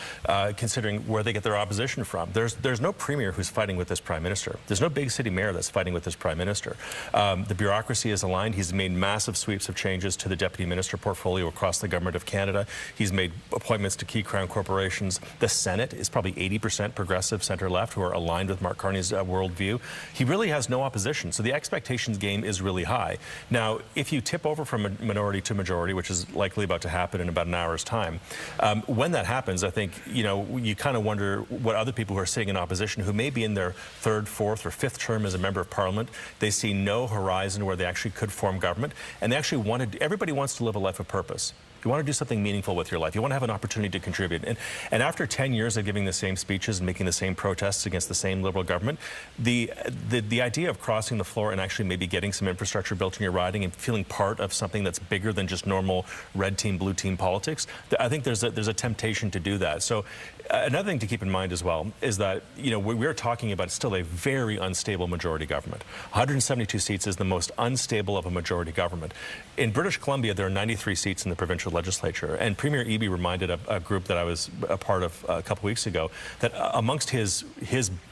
considering where they get their opposition from. There's no premier who's fighting with this prime minister. There's no big city mayor that's fighting with this prime minister. The bureaucracy is aligned. He's made massive sweeps of changes to the deputy minister portfolio across the government of Canada. He's made appointments to key crown corporations. The Senate is probably 80% progressive centre-left who are aligned with Mark Carney's worldview. He really has no opposition, so the expectations game is really high. Now, if you tip over from a minority to majority, which is likely about to happen in about an hour's time, when that happens, I think, you know, you kind of wonder what other people who are sitting in opposition, who may be in their third, fourth, or fifth term as a member of Parliament, they see no horizon where they actually could form government, and they actually everybody wants to live a life of purpose. You want to do something meaningful with your life. You want to have an opportunity to contribute. And after 10 years of giving the same speeches and making the same protests against the same Liberal government, the idea of crossing the floor and actually maybe getting some infrastructure built in your riding and feeling part of something that's bigger than just normal red team, blue team politics, I think there's a temptation to do that. So another thing to keep in mind as well is that, you know, we're talking about still a very unstable majority government. 172 seats is the most unstable of a majority government. In British Columbia, there are 93 seats in the provincial legislature, and Premier Eby reminded a group that I was a part of a couple weeks ago that amongst his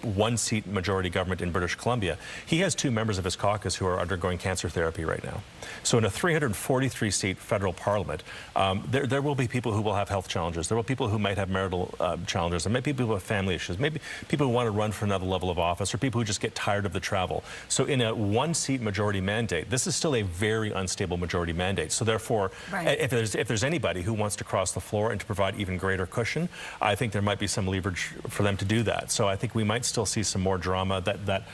one-seat majority government in British Columbia, he has 2 members of his caucus who are undergoing cancer therapy right now. So in a 343-seat federal parliament, there will be people who will have health challenges. There will be people who might have marital challenges. There may be people who have family issues. Maybe people who want to run for another level of office, or people who just get tired of the travel. So in a one-seat majority mandate, this is still a very unstable majority mandate. So therefore, if there's anybody who wants to cross the floor and to provide even greater cushion, I think there might be some leverage for them to do that. So I think we might still see some more drama. That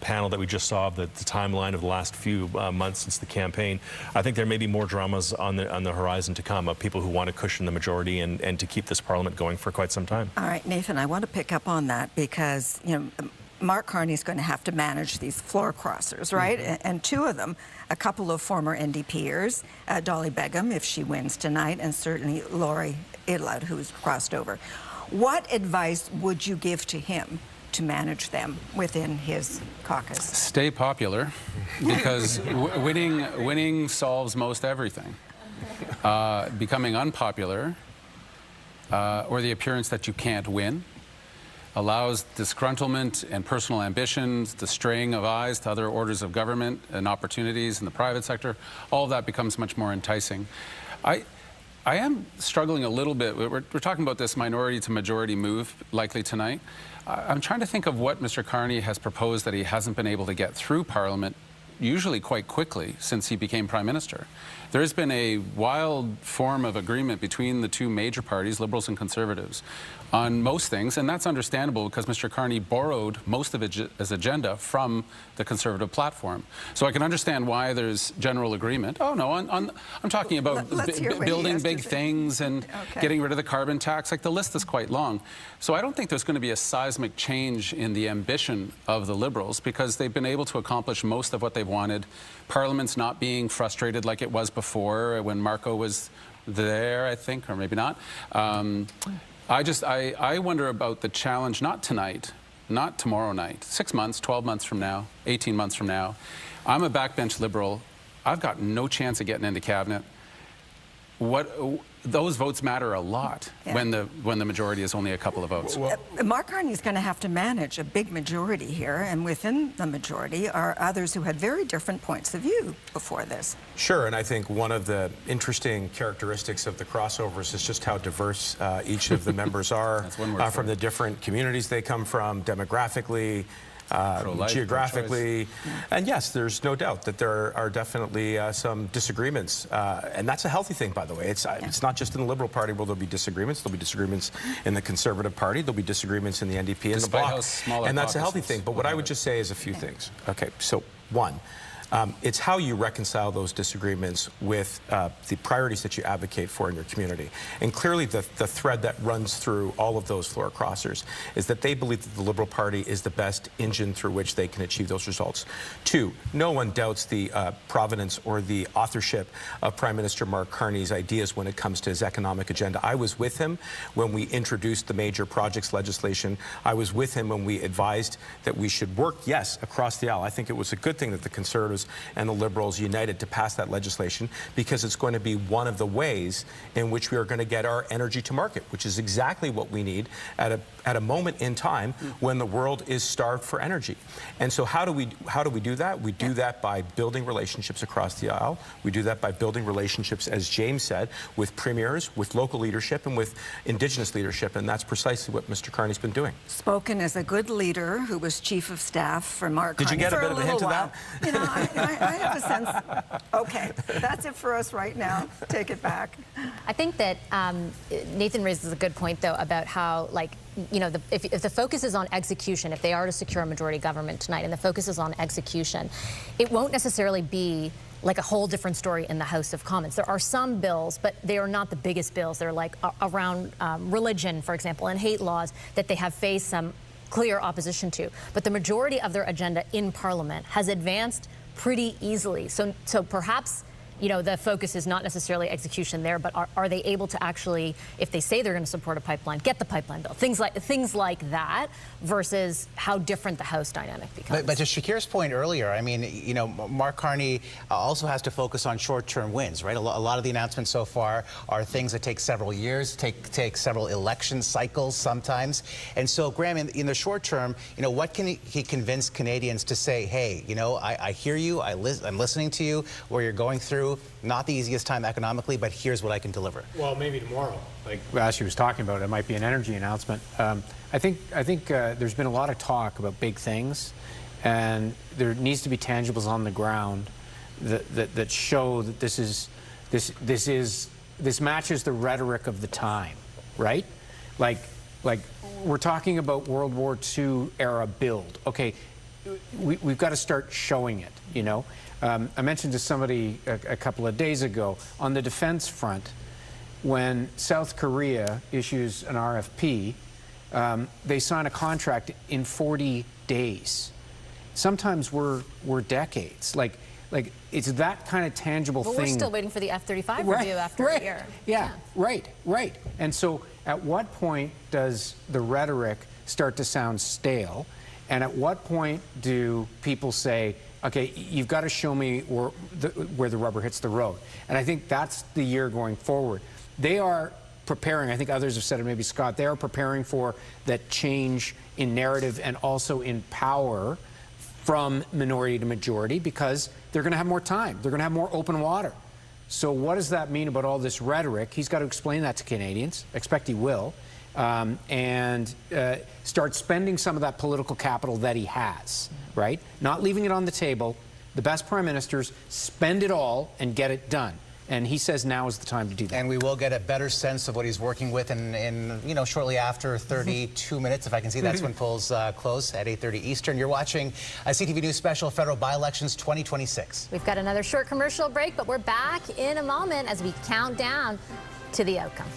panel that we just saw, the timeline of the last few months since the campaign, I think there may be more dramas on the horizon to come of people who want to cushion the majority and to keep this parliament going for quite some time. All right, Nathan, I want to pick up on that because, you know, Mark Carney's going to have to manage these floor crossers, right? And 2 of them, a couple of former NDPers, Dolly Begum, if she wins tonight, and certainly Laurie Idlad, who's crossed over. What advice would you give to him to manage them within his caucus? Stay popular, because winning solves most everything. Becoming unpopular, or the appearance that you can't win, allows disgruntlement and personal ambitions, the straying of eyes to other orders of government and opportunities in the private sector. All of that becomes much more enticing. I am struggling a little bit. We're talking about this minority to majority move likely tonight. I'm trying to think of what Mr. Carney has proposed that he hasn't been able to get through Parliament, usually quite quickly, since he became Prime Minister. There's been a wild form of agreement between the 2 major parties, Liberals and Conservatives, on most things, and that's understandable because Mr. Carney borrowed most of his agenda from the Conservative platform. So I can understand why there's general agreement. Oh no, I'm talking about building big things and getting rid of the carbon tax. Like, the list is quite long. So I don't think there's going to be a seismic change in the ambition of the Liberals because they've been able to accomplish most of what they've wanted. Parliament's not being frustrated like it was before when Marco was there, I think, or maybe not. I wonder about the challenge, not tonight, not tomorrow night, 6 months, 12 months from now, 18 months from now. I'm a backbench Liberal. I've got no chance of getting into cabinet. Those votes matter a lot when the majority is only a couple of votes. Mark Carney's going to have to manage a big majority here, and within the majority are others who had very different points of view before this. Sure, and I think one of the interesting characteristics of the crossovers is just how diverse each of the members are from the different communities they come from, demographically, geographically. And yes, there's no doubt that there are definitely some disagreements. And that's a healthy thing, by the way. It's not just in the Liberal Party where there'll be disagreements. There'll be disagreements in the Conservative Party. There'll be disagreements in the NDP and the Bloc. And that's a healthy thing. But what I would just say is a few things. Okay, so 1. It's how you reconcile those disagreements with the priorities that you advocate for in your community. And clearly the thread that runs through all of those floor crossers is that they believe that the Liberal Party is the best engine through which they can achieve those results. Two, no one doubts the provenance or the authorship of Prime Minister Mark Carney's ideas when it comes to his economic agenda. I was with him when we introduced the major projects legislation. I was with him when we advised that we should work, yes, across the aisle. I think it was a good thing that the Conservatives and the Liberals united to pass that legislation, because it's going to be one of the ways in which we are going to get our energy to market, which is exactly what we need at a moment in time when the world is starved for energy. And so how do we do that? We do that by building relationships across the aisle. We do that by building relationships, as James said, with premiers, with local leadership, and with Indigenous leadership, and that's precisely what Mr. Carney's been doing. Spoken as a good leader who was chief of staff for Mark Carney. Did you get a bit of a hint of that? You know, I have a sense. Okay, that's it for us right now. Take it back. I think that Nathan raises a good point, though, about how, like, you know, if the focus is on execution, if they are to secure a majority government tonight and the focus is on execution, it won't necessarily be like a whole different story in the House of Commons. There are some bills, but they are not the biggest bills. They're like around religion, for example, and hate laws that they have faced some clear opposition to. But the majority of their agenda in Parliament has advanced pretty easily. So perhaps, you know, the focus is not necessarily execution there, but are they able to actually, if they say they're going to support a pipeline, get the pipeline bill, things like that, versus how different the House dynamic becomes. But to Shakir's point earlier, I mean, you know, Mark Carney also has to focus on short-term wins, right? A lot of the announcements so far are things that take several years, take several election cycles sometimes. And so, Graham, in the short term, you know, what can he convince Canadians to say, hey, you know, I hear you, I'm listening to you, where you're going through not the easiest time economically, but here's what I can deliver. Well, maybe tomorrow, like Vassy was talking about, it might be an energy announcement. I think there's been a lot of talk about big things, and there needs to be tangibles on the ground that show that this matches the rhetoric of the time, right? Like we're talking about World War II era build. Okay, we've got to start showing it, you know? I mentioned to somebody a couple of days ago, on the defense front, when South Korea issues an RFP, they sign a contract in 40 days. Sometimes we're decades. Like it's that kind of tangible thing. But we're still waiting for the F-35 review after a year. Yeah, right. And so at what point does the rhetoric start to sound stale? And at what point do people say, okay, you've got to show me where the rubber hits the road? And I think that's the year going forward. They are preparing, I think others have said it, maybe Scott, they are preparing for that change in narrative and also in power from minority to majority, because they're going to have more time. They're going to have more open water. So what does that mean about all this rhetoric? He's got to explain that to Canadians. I expect he will. And start spending some of that political capital that he has, right? Not leaving it on the table. The best prime ministers spend it all and get it done. And he says now is the time to do that. And we will get a better sense of what he's working with in you know, shortly after 32 minutes, if I can see. That's when polls close at 8:30 Eastern. You're watching a CTV News Special, Federal Byelections 2026. We've got another short commercial break, but we're back in a moment as we count down to the outcome.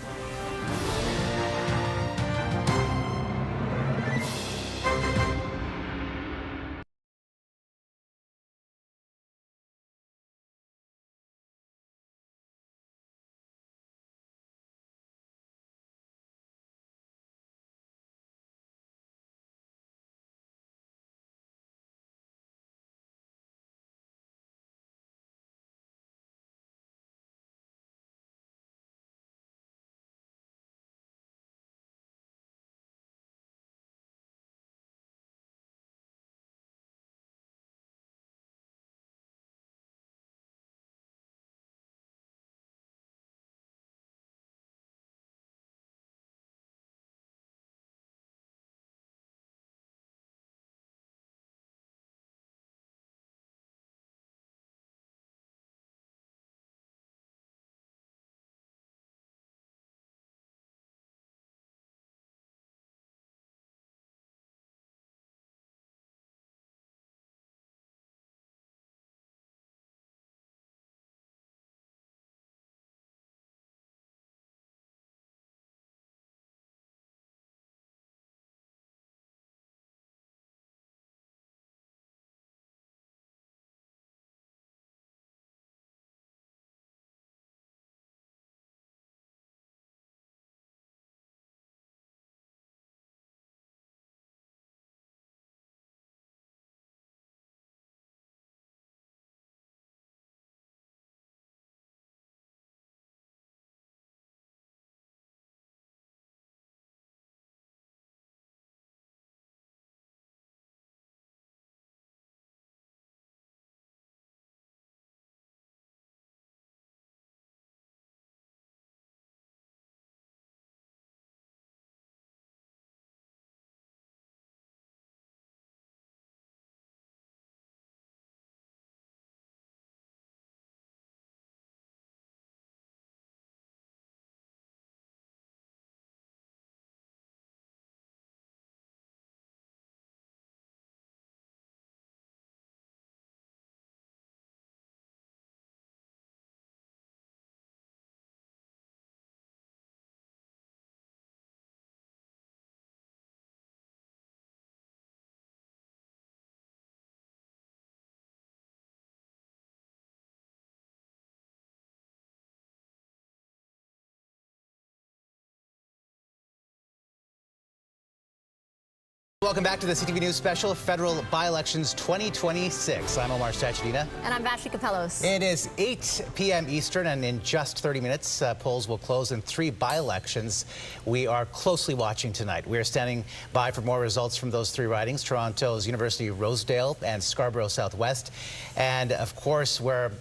Welcome back to the CTV News Special, Federal By-Elections 2026. I'm Omar Sachedina. And I'm Vassy Kapelos. It is 8 p.m. Eastern, and in just 30 minutes, polls will close in 3 by-elections we are closely watching tonight. We are standing by for more results from those 3 ridings, Toronto's University of Rosedale and Scarborough Southwest. And, of course, where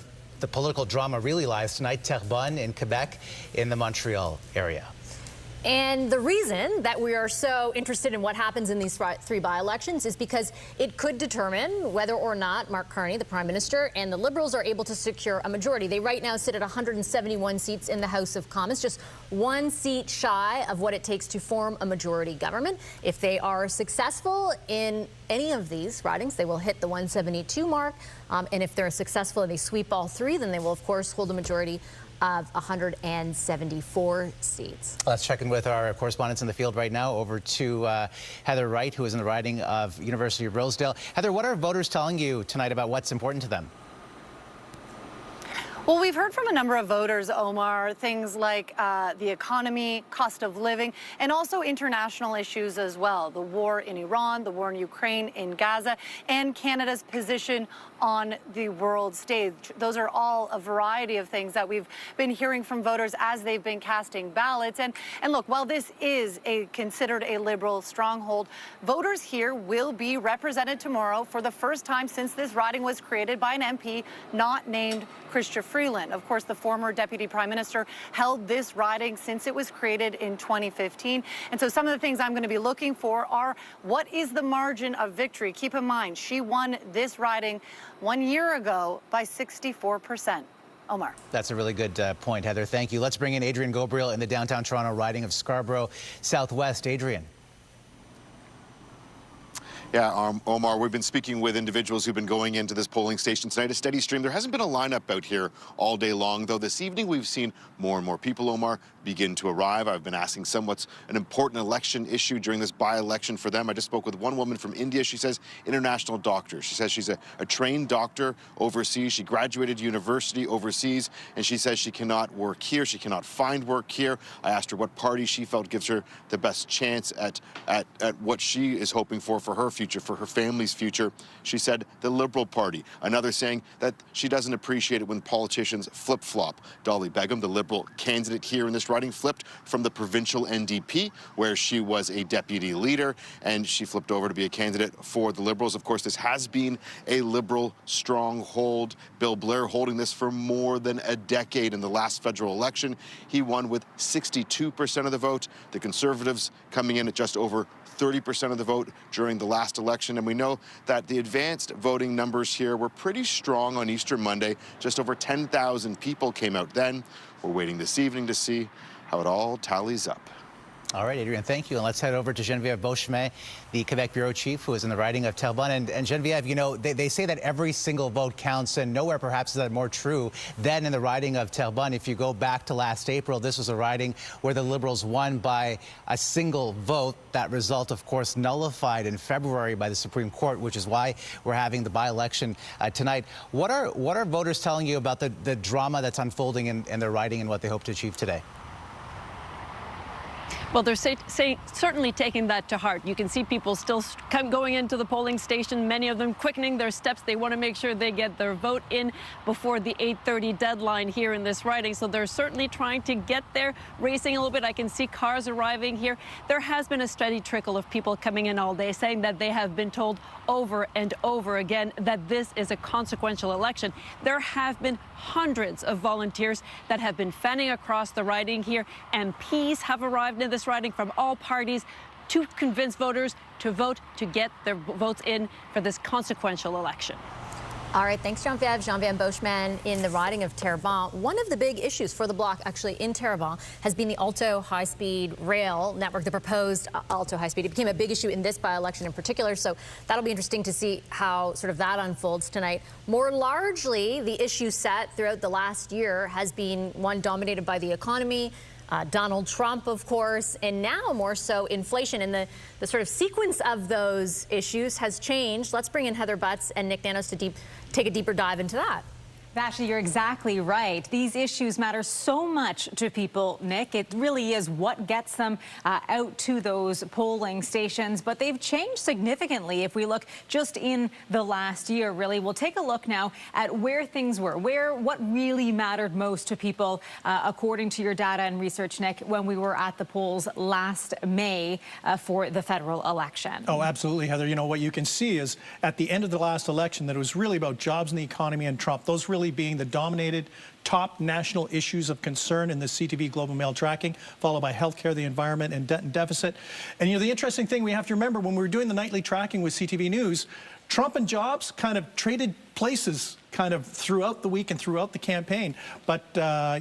the political drama really lies tonight, Terrebonne in Quebec in the Montreal area. And the reason that we are so interested in what happens in these 3 by-elections is because it could determine whether or not Mark Carney, the Prime Minister, and the Liberals are able to secure a majority. They right now sit at 171 seats in the House of Commons, just 1 seat shy of what it takes to form a majority government. If they are successful in any of these ridings, they will hit the 172 mark. And if they're successful and they sweep all 3, then they will, of course, hold a majority of 174 seats. Let's check in with our correspondents in the field right now. Over to Heather Wright, who is in the riding of University of Rosedale. Heather, what are voters telling you tonight about what's important to them? Well, we've heard from a number of voters, Omar, things like the economy, cost of living, and also international issues as well. The war in Iran, the war in Ukraine, in Gaza, and Canada's position on the world stage. Those are all a variety of things that we've been hearing from voters as they've been casting ballots. And look, while this is considered a Liberal stronghold, voters here will be represented tomorrow for the first time since this riding was created by an MP not named Chrystia Freeland. Of course, the former Deputy Prime Minister held this riding since it was created in 2015. And so some of the things I'm going to be looking for are, what is the margin of victory? Keep in mind, she won this riding 1 year ago by 64%. Omar. That's a really good point, Heather. Thank you. Let's bring in Adrian Gabriel in the downtown Toronto riding of Scarborough Southwest. Adrian. Yeah, Omar, we've been speaking with individuals who've been going into this polling station tonight, a steady stream. There hasn't been a lineup out here all day long, though this evening we've seen more and more people, Omar, begin to arrive. I've been asking some what's an important election issue during this by-election for them. I just spoke with one woman from India. She says international doctor. She says she's a trained doctor overseas. She graduated university overseas, and she says she cannot work here. She cannot find work here. I asked her what party she felt gives her the best chance at what she is hoping for her future, for her family's future. She said the Liberal Party. Another saying that she doesn't appreciate it when politicians flip-flop. Dolly Begum, the Liberal candidate here in this riding, flipped from the provincial NDP, where she was a deputy leader, and she flipped over to be a candidate for the Liberals. Of course, this has been a Liberal stronghold. Bill Blair holding this for more than a decade. In the last federal election, he won with 62% of the vote. The Conservatives coming in at just over 30% of the vote during the last election. And we know that the advanced voting numbers here were pretty strong on Easter Monday. Just over 10,000 people came out then. We're waiting this evening to see how it all tallies up. All right, Adrian, thank you. And let's head over to Geneviève Beauchemin, the Quebec Bureau Chief, who is in the riding of Terrebonne. And Geneviève, you know, they say that every single vote counts, and nowhere perhaps is that more true than in the riding of Terrebonne. If you go back to last April, this was a riding where the Liberals won by a single vote. That result, of course, nullified in February by the Supreme Court, which is why we're having the by-election tonight. What are voters telling you about the drama that's unfolding in their riding and what they hope to achieve today? Well, they're certainly taking that to heart. You can see people still going into the polling station, many of them quickening their steps. They want to make sure they get their vote in before the 8:30 deadline here in this riding. So they're certainly trying to get there, racing a little bit. I can see cars arriving here. There has been a steady trickle of people coming in all day saying that they have been told over and over again that this is a consequential election. There have been hundreds of volunteers that have been fanning across the riding here. MPs have arrived in this riding from all parties to convince voters to vote to get their votes in for this consequential election. All right, thanks, Geneviève. Geneviève Beauchemin in the riding of Terrebonne. One of the big issues for the Bloc, actually, in Terrebonne has been the Alto high-speed rail network, the proposed Alto high-speed. It became a big issue in this by-election in particular, so that'll be interesting to see how sort of that unfolds tonight. More largely, the issue set throughout the last year has been one dominated by the economy, Donald Trump, of course, and now more so inflation. And the sort of sequence of those issues has changed. Let's bring in Heather Butts and Nick Nanos to take a deeper dive into that. Vassy, you're exactly right. These issues matter so much to people, Nick. It really is what gets them out to those polling stations. But they've changed significantly if we look just in the last year, really. We'll take a look now at where things were, what really mattered most to people, according to your data and research, Nick, when we were at the polls last May for the federal election. Oh, absolutely, Heather. You know, what you can see is at the end of the last election that it was really about jobs and the economy and Trump. Those really being the dominated top national issues of concern in the CTV Global Mail tracking, followed by healthcare, the environment, and debt and deficit. And, you know, the interesting thing we have to remember when we were doing the nightly tracking with CTV News, Trump and jobs kind of traded places kind of throughout the week and throughout the campaign. But,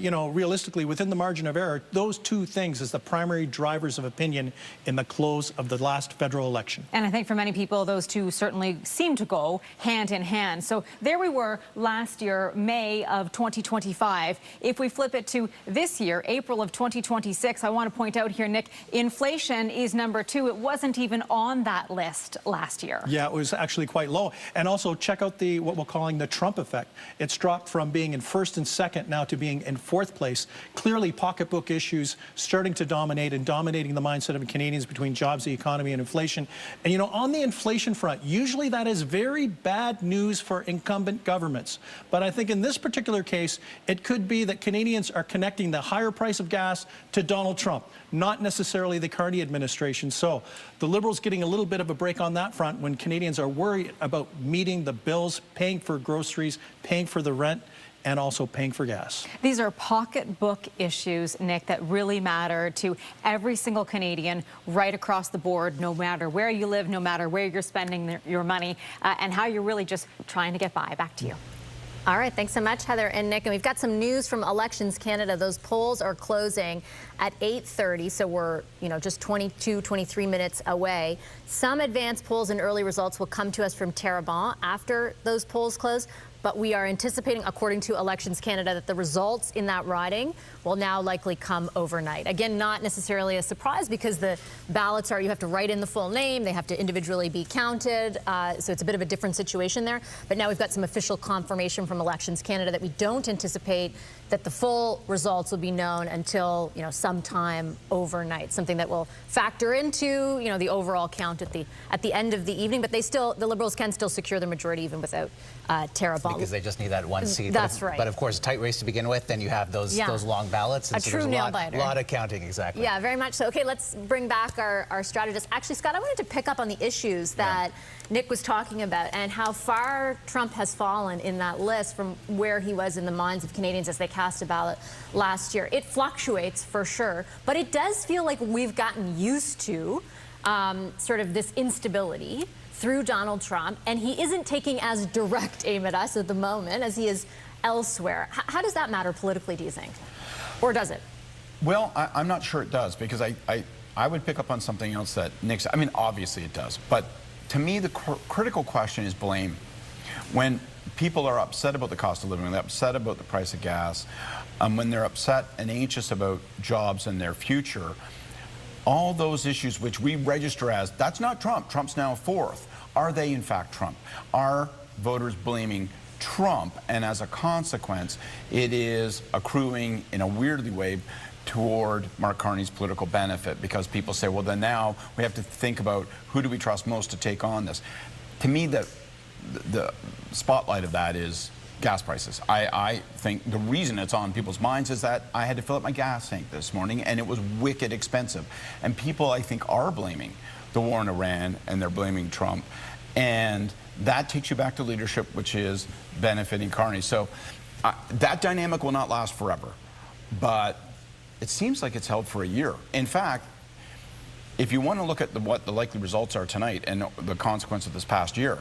you know, realistically, within the margin of error, those two things is the primary drivers of opinion in the close of the last federal election. And I think for many people, those two certainly seem to go hand in hand. So there we were last year, May of 2025. If we flip it to this year, April of 2026, I want to point out here, Nick, inflation is number 2. It wasn't even on that list last year. Yeah, it was actually quite low. And also check out the what we're calling the Trump effect. It's dropped from being in first and second now to being in fourth place. Clearly, pocketbook issues starting to dominate and dominating the mindset of Canadians between jobs, the economy, and inflation. And, you know, on the inflation front, usually that is very bad news for incumbent governments. But I think in this particular case, it could be that Canadians are connecting the higher price of gas to Donald Trump, not necessarily the Carney administration. So the Liberals getting a little bit of a break on that front when Canadians are worried about meeting the bills, paying for groceries, paying for the rent, and also paying for gas. These are pocketbook issues, Nick, that really matter to every single Canadian right across the board, no matter where you live, no matter where you're spending your money, and how you're really just trying to get by. Back to you. All right, thanks so much, Heather and Nick. And we've got some news from Elections Canada. Those polls are closing at 8:30, so we're, you know, just 22, 23 minutes away. Some advanced polls and early results will come to us from Terrebonne after those polls close. But we are anticipating, according to Elections Canada, that the results in that riding will now likely come overnight. Again, not necessarily a surprise because the ballots are, you have to write in the full name, they have to individually be counted, so it's a bit of a different situation there. But now we've got some official confirmation from Elections Canada that we don't anticipate that the full results will be known until, you know, sometime overnight, something that will factor into, you know, the overall count at the end of the evening. But the Liberals can still secure the majority even without Terrebonne. Because they just need that one seat. That's right. But of course, a tight race to begin with, then you have those long ballots. And a so true there's nail-biter. A lot of counting, exactly. Yeah, very much so. Okay, let's bring back our strategist. Actually, Scott, I wanted to pick up on the issues that Nick was talking about and how far Trump has fallen in that list from where he was in the minds of Canadians as they cast a ballot last year. It fluctuates for sure, but it does feel like we've gotten used to sort of this instability through Donald Trump, and he isn't taking as direct aim at us at the moment as he is elsewhere. How does that matter politically, do you think? Or does it? Well, I'm not sure it does, because I would pick up on something else that Nick said. I mean, obviously it does, but to me, the critical question is blame. When people are upset about the cost of living, when they're upset about the price of gas, when they're upset and anxious about jobs and their future, all those issues which we register as, that's not Trump, Trump's now fourth, are they in fact Trump? Are voters blaming Trump, and as a consequence, it is accruing in a weirdly way toward Mark Carney's political benefit, because people say, well, then now we have to think about who do we trust most to take on this. To me, the spotlight of that is gas prices. I think the reason it's on people's minds is that I had to fill up my gas tank this morning and it was wicked expensive. And people, I think, are blaming the war in Iran and they're blaming Trump. And that takes you back to leadership, which is benefiting Carney. So that dynamic will not last forever. But it seems like it's held for a year. In fact, if you want to look at what the likely results are tonight and the consequence of this past year,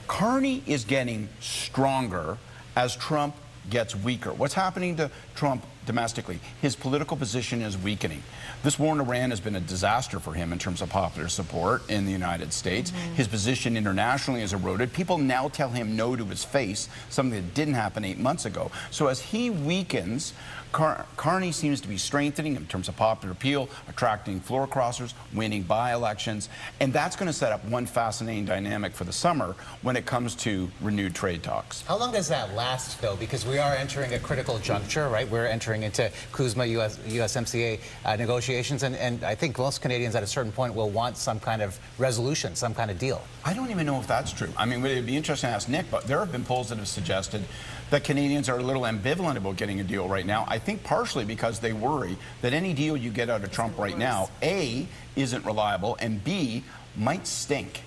Carney is getting stronger as Trump gets weaker. What's happening to Trump domestically. His political position is weakening. This war in Iran has been a disaster for him in terms of popular support in the United States. His position internationally has eroded. People now tell him no to his face, something that didn't happen 8 months ago. So as he weakens, Carney seems to be strengthening in terms of popular appeal, attracting floor crossers, winning by-elections, and that's going to set up one fascinating dynamic for the summer when it comes to renewed trade talks. How long does that last, though? Because we are entering a critical juncture, right? We're entering into CUSMA, USMCA negotiations, and I think most Canadians at a certain point will want some kind of resolution, some kind of deal. I don't even know if that's true. I mean, it'd be interesting to ask Nick, but there have been polls that have suggested that Canadians are a little ambivalent about getting a deal right now. I think partially because they worry that any deal you get out of Trump right now, A, isn't reliable, and B, might stink.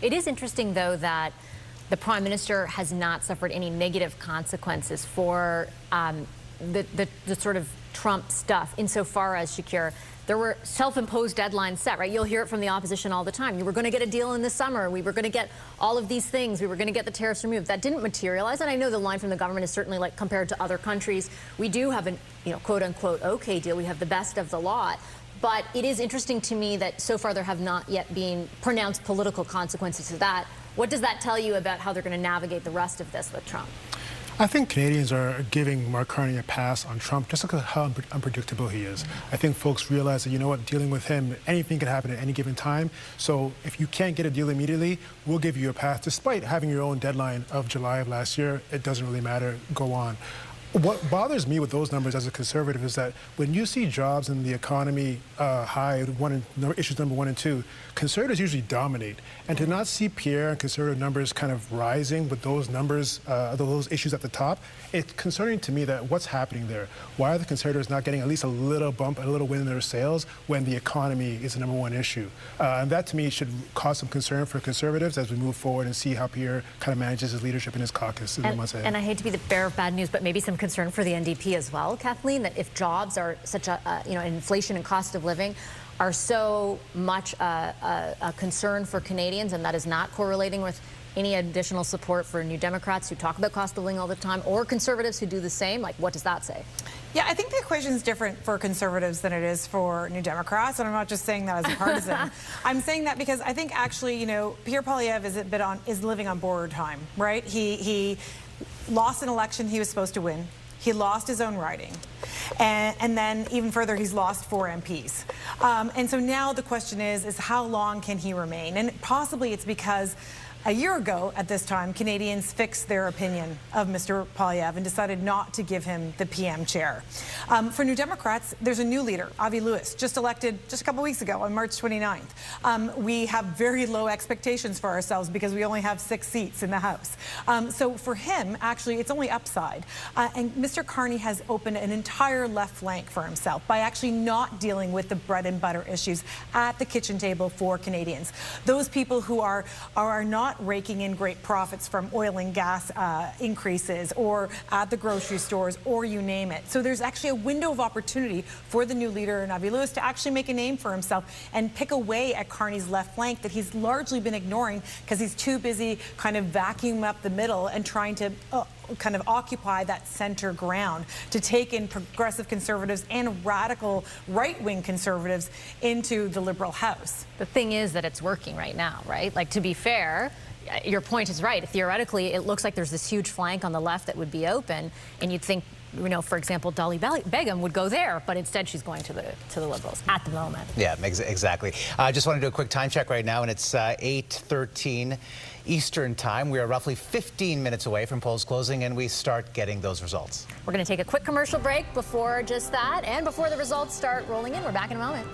It is interesting, though, that the Prime Minister has not suffered any negative consequences for the sort of Trump stuff, insofar as, Shakir, there were self-imposed deadlines set, right? You'll hear it from the opposition all the time. You were going to get a deal in the summer. We were going to get all of these things. We were going to get the tariffs removed. That didn't materialize. And I know the line from the government is certainly, like, compared to other countries, we do have an, quote unquote, okay deal. We have the best of the lot. But it is interesting to me that so far there have not yet been pronounced political consequences to that. What does that tell you about how they're going to navigate the rest of this with Trump? I think Canadians are giving Mark Carney a pass on Trump just because of how unpredictable he is. I think folks realize that, you know what, dealing with him, anything can happen at any given time. So if you can't get a deal immediately, we'll give you a pass. Despite having your own deadline of July of last year, it doesn't really matter. Go on. What bothers me with those numbers as a conservative is that when you see jobs in the economy high, issues number 1 and 2, conservatives usually dominate. And to not see Pierre and conservative numbers kind of rising with those numbers, those issues at the top, it's concerning to me that what's happening there. Why are the conservatives not getting at least a little bump, a little win in their sales when the economy is the number 1 issue? And that, to me, should cause some concern for conservatives as we move forward and see how Pierre kind of manages his leadership in his caucus in the months ahead. And I hate to be the bearer of bad news, but maybe some concern for the NDP as well, Kathleen, that if jobs are such a, inflation and cost of living are so much a concern for Canadians, and that is not correlating with any additional support for New Democrats who talk about cost of living all the time, or conservatives who do the same, like, what does that say? Yeah, I think the equation is different for conservatives than it is for New Democrats, and I'm not just saying that as a partisan. I'm saying that because I think actually, Pierre Poilievre is living on borrowed time, right? He lost an election he was supposed to win. He lost his own riding. And then even further, he's lost 4 MPs. And so now the question is how long can he remain? And possibly it's because a year ago at this time, Canadians fixed their opinion of Mr. Poilievre and decided not to give him the PM chair. For New Democrats, there's a new leader, Avi Lewis, just elected just a couple weeks ago on March 29th. We have very low expectations for ourselves because we only have 6 seats in the House. So for him, actually, it's only upside. And Mr. Carney has opened an entire left flank for himself by actually not dealing with the bread and butter issues at the kitchen table for Canadians. Those people who are not raking in great profits from oil and gas increases, or at the grocery stores, or you name it. So there's actually a window of opportunity for the new leader in Avi Lewis to actually make a name for himself and pick away at Carney's left flank that he's largely been ignoring because he's too busy kind of vacuuming up the middle and trying to kind of occupy that center ground to take in progressive conservatives and radical right-wing conservatives into the Liberal House. The thing is that it's working right now, right? Like, to be fair, your point is right. Theoretically, it looks like there's this huge flank on the left that would be open, and you'd think, for example, Dolly Begum would go there, but instead she's going to the Liberals at the moment. Yeah, exactly. I just want to do a quick time check right now, and it's 8:13 Eastern time. We are roughly 15 minutes away from polls closing, and we start getting those results. We're going to take a quick commercial break before just that, and before the results start rolling in. We're back in a moment.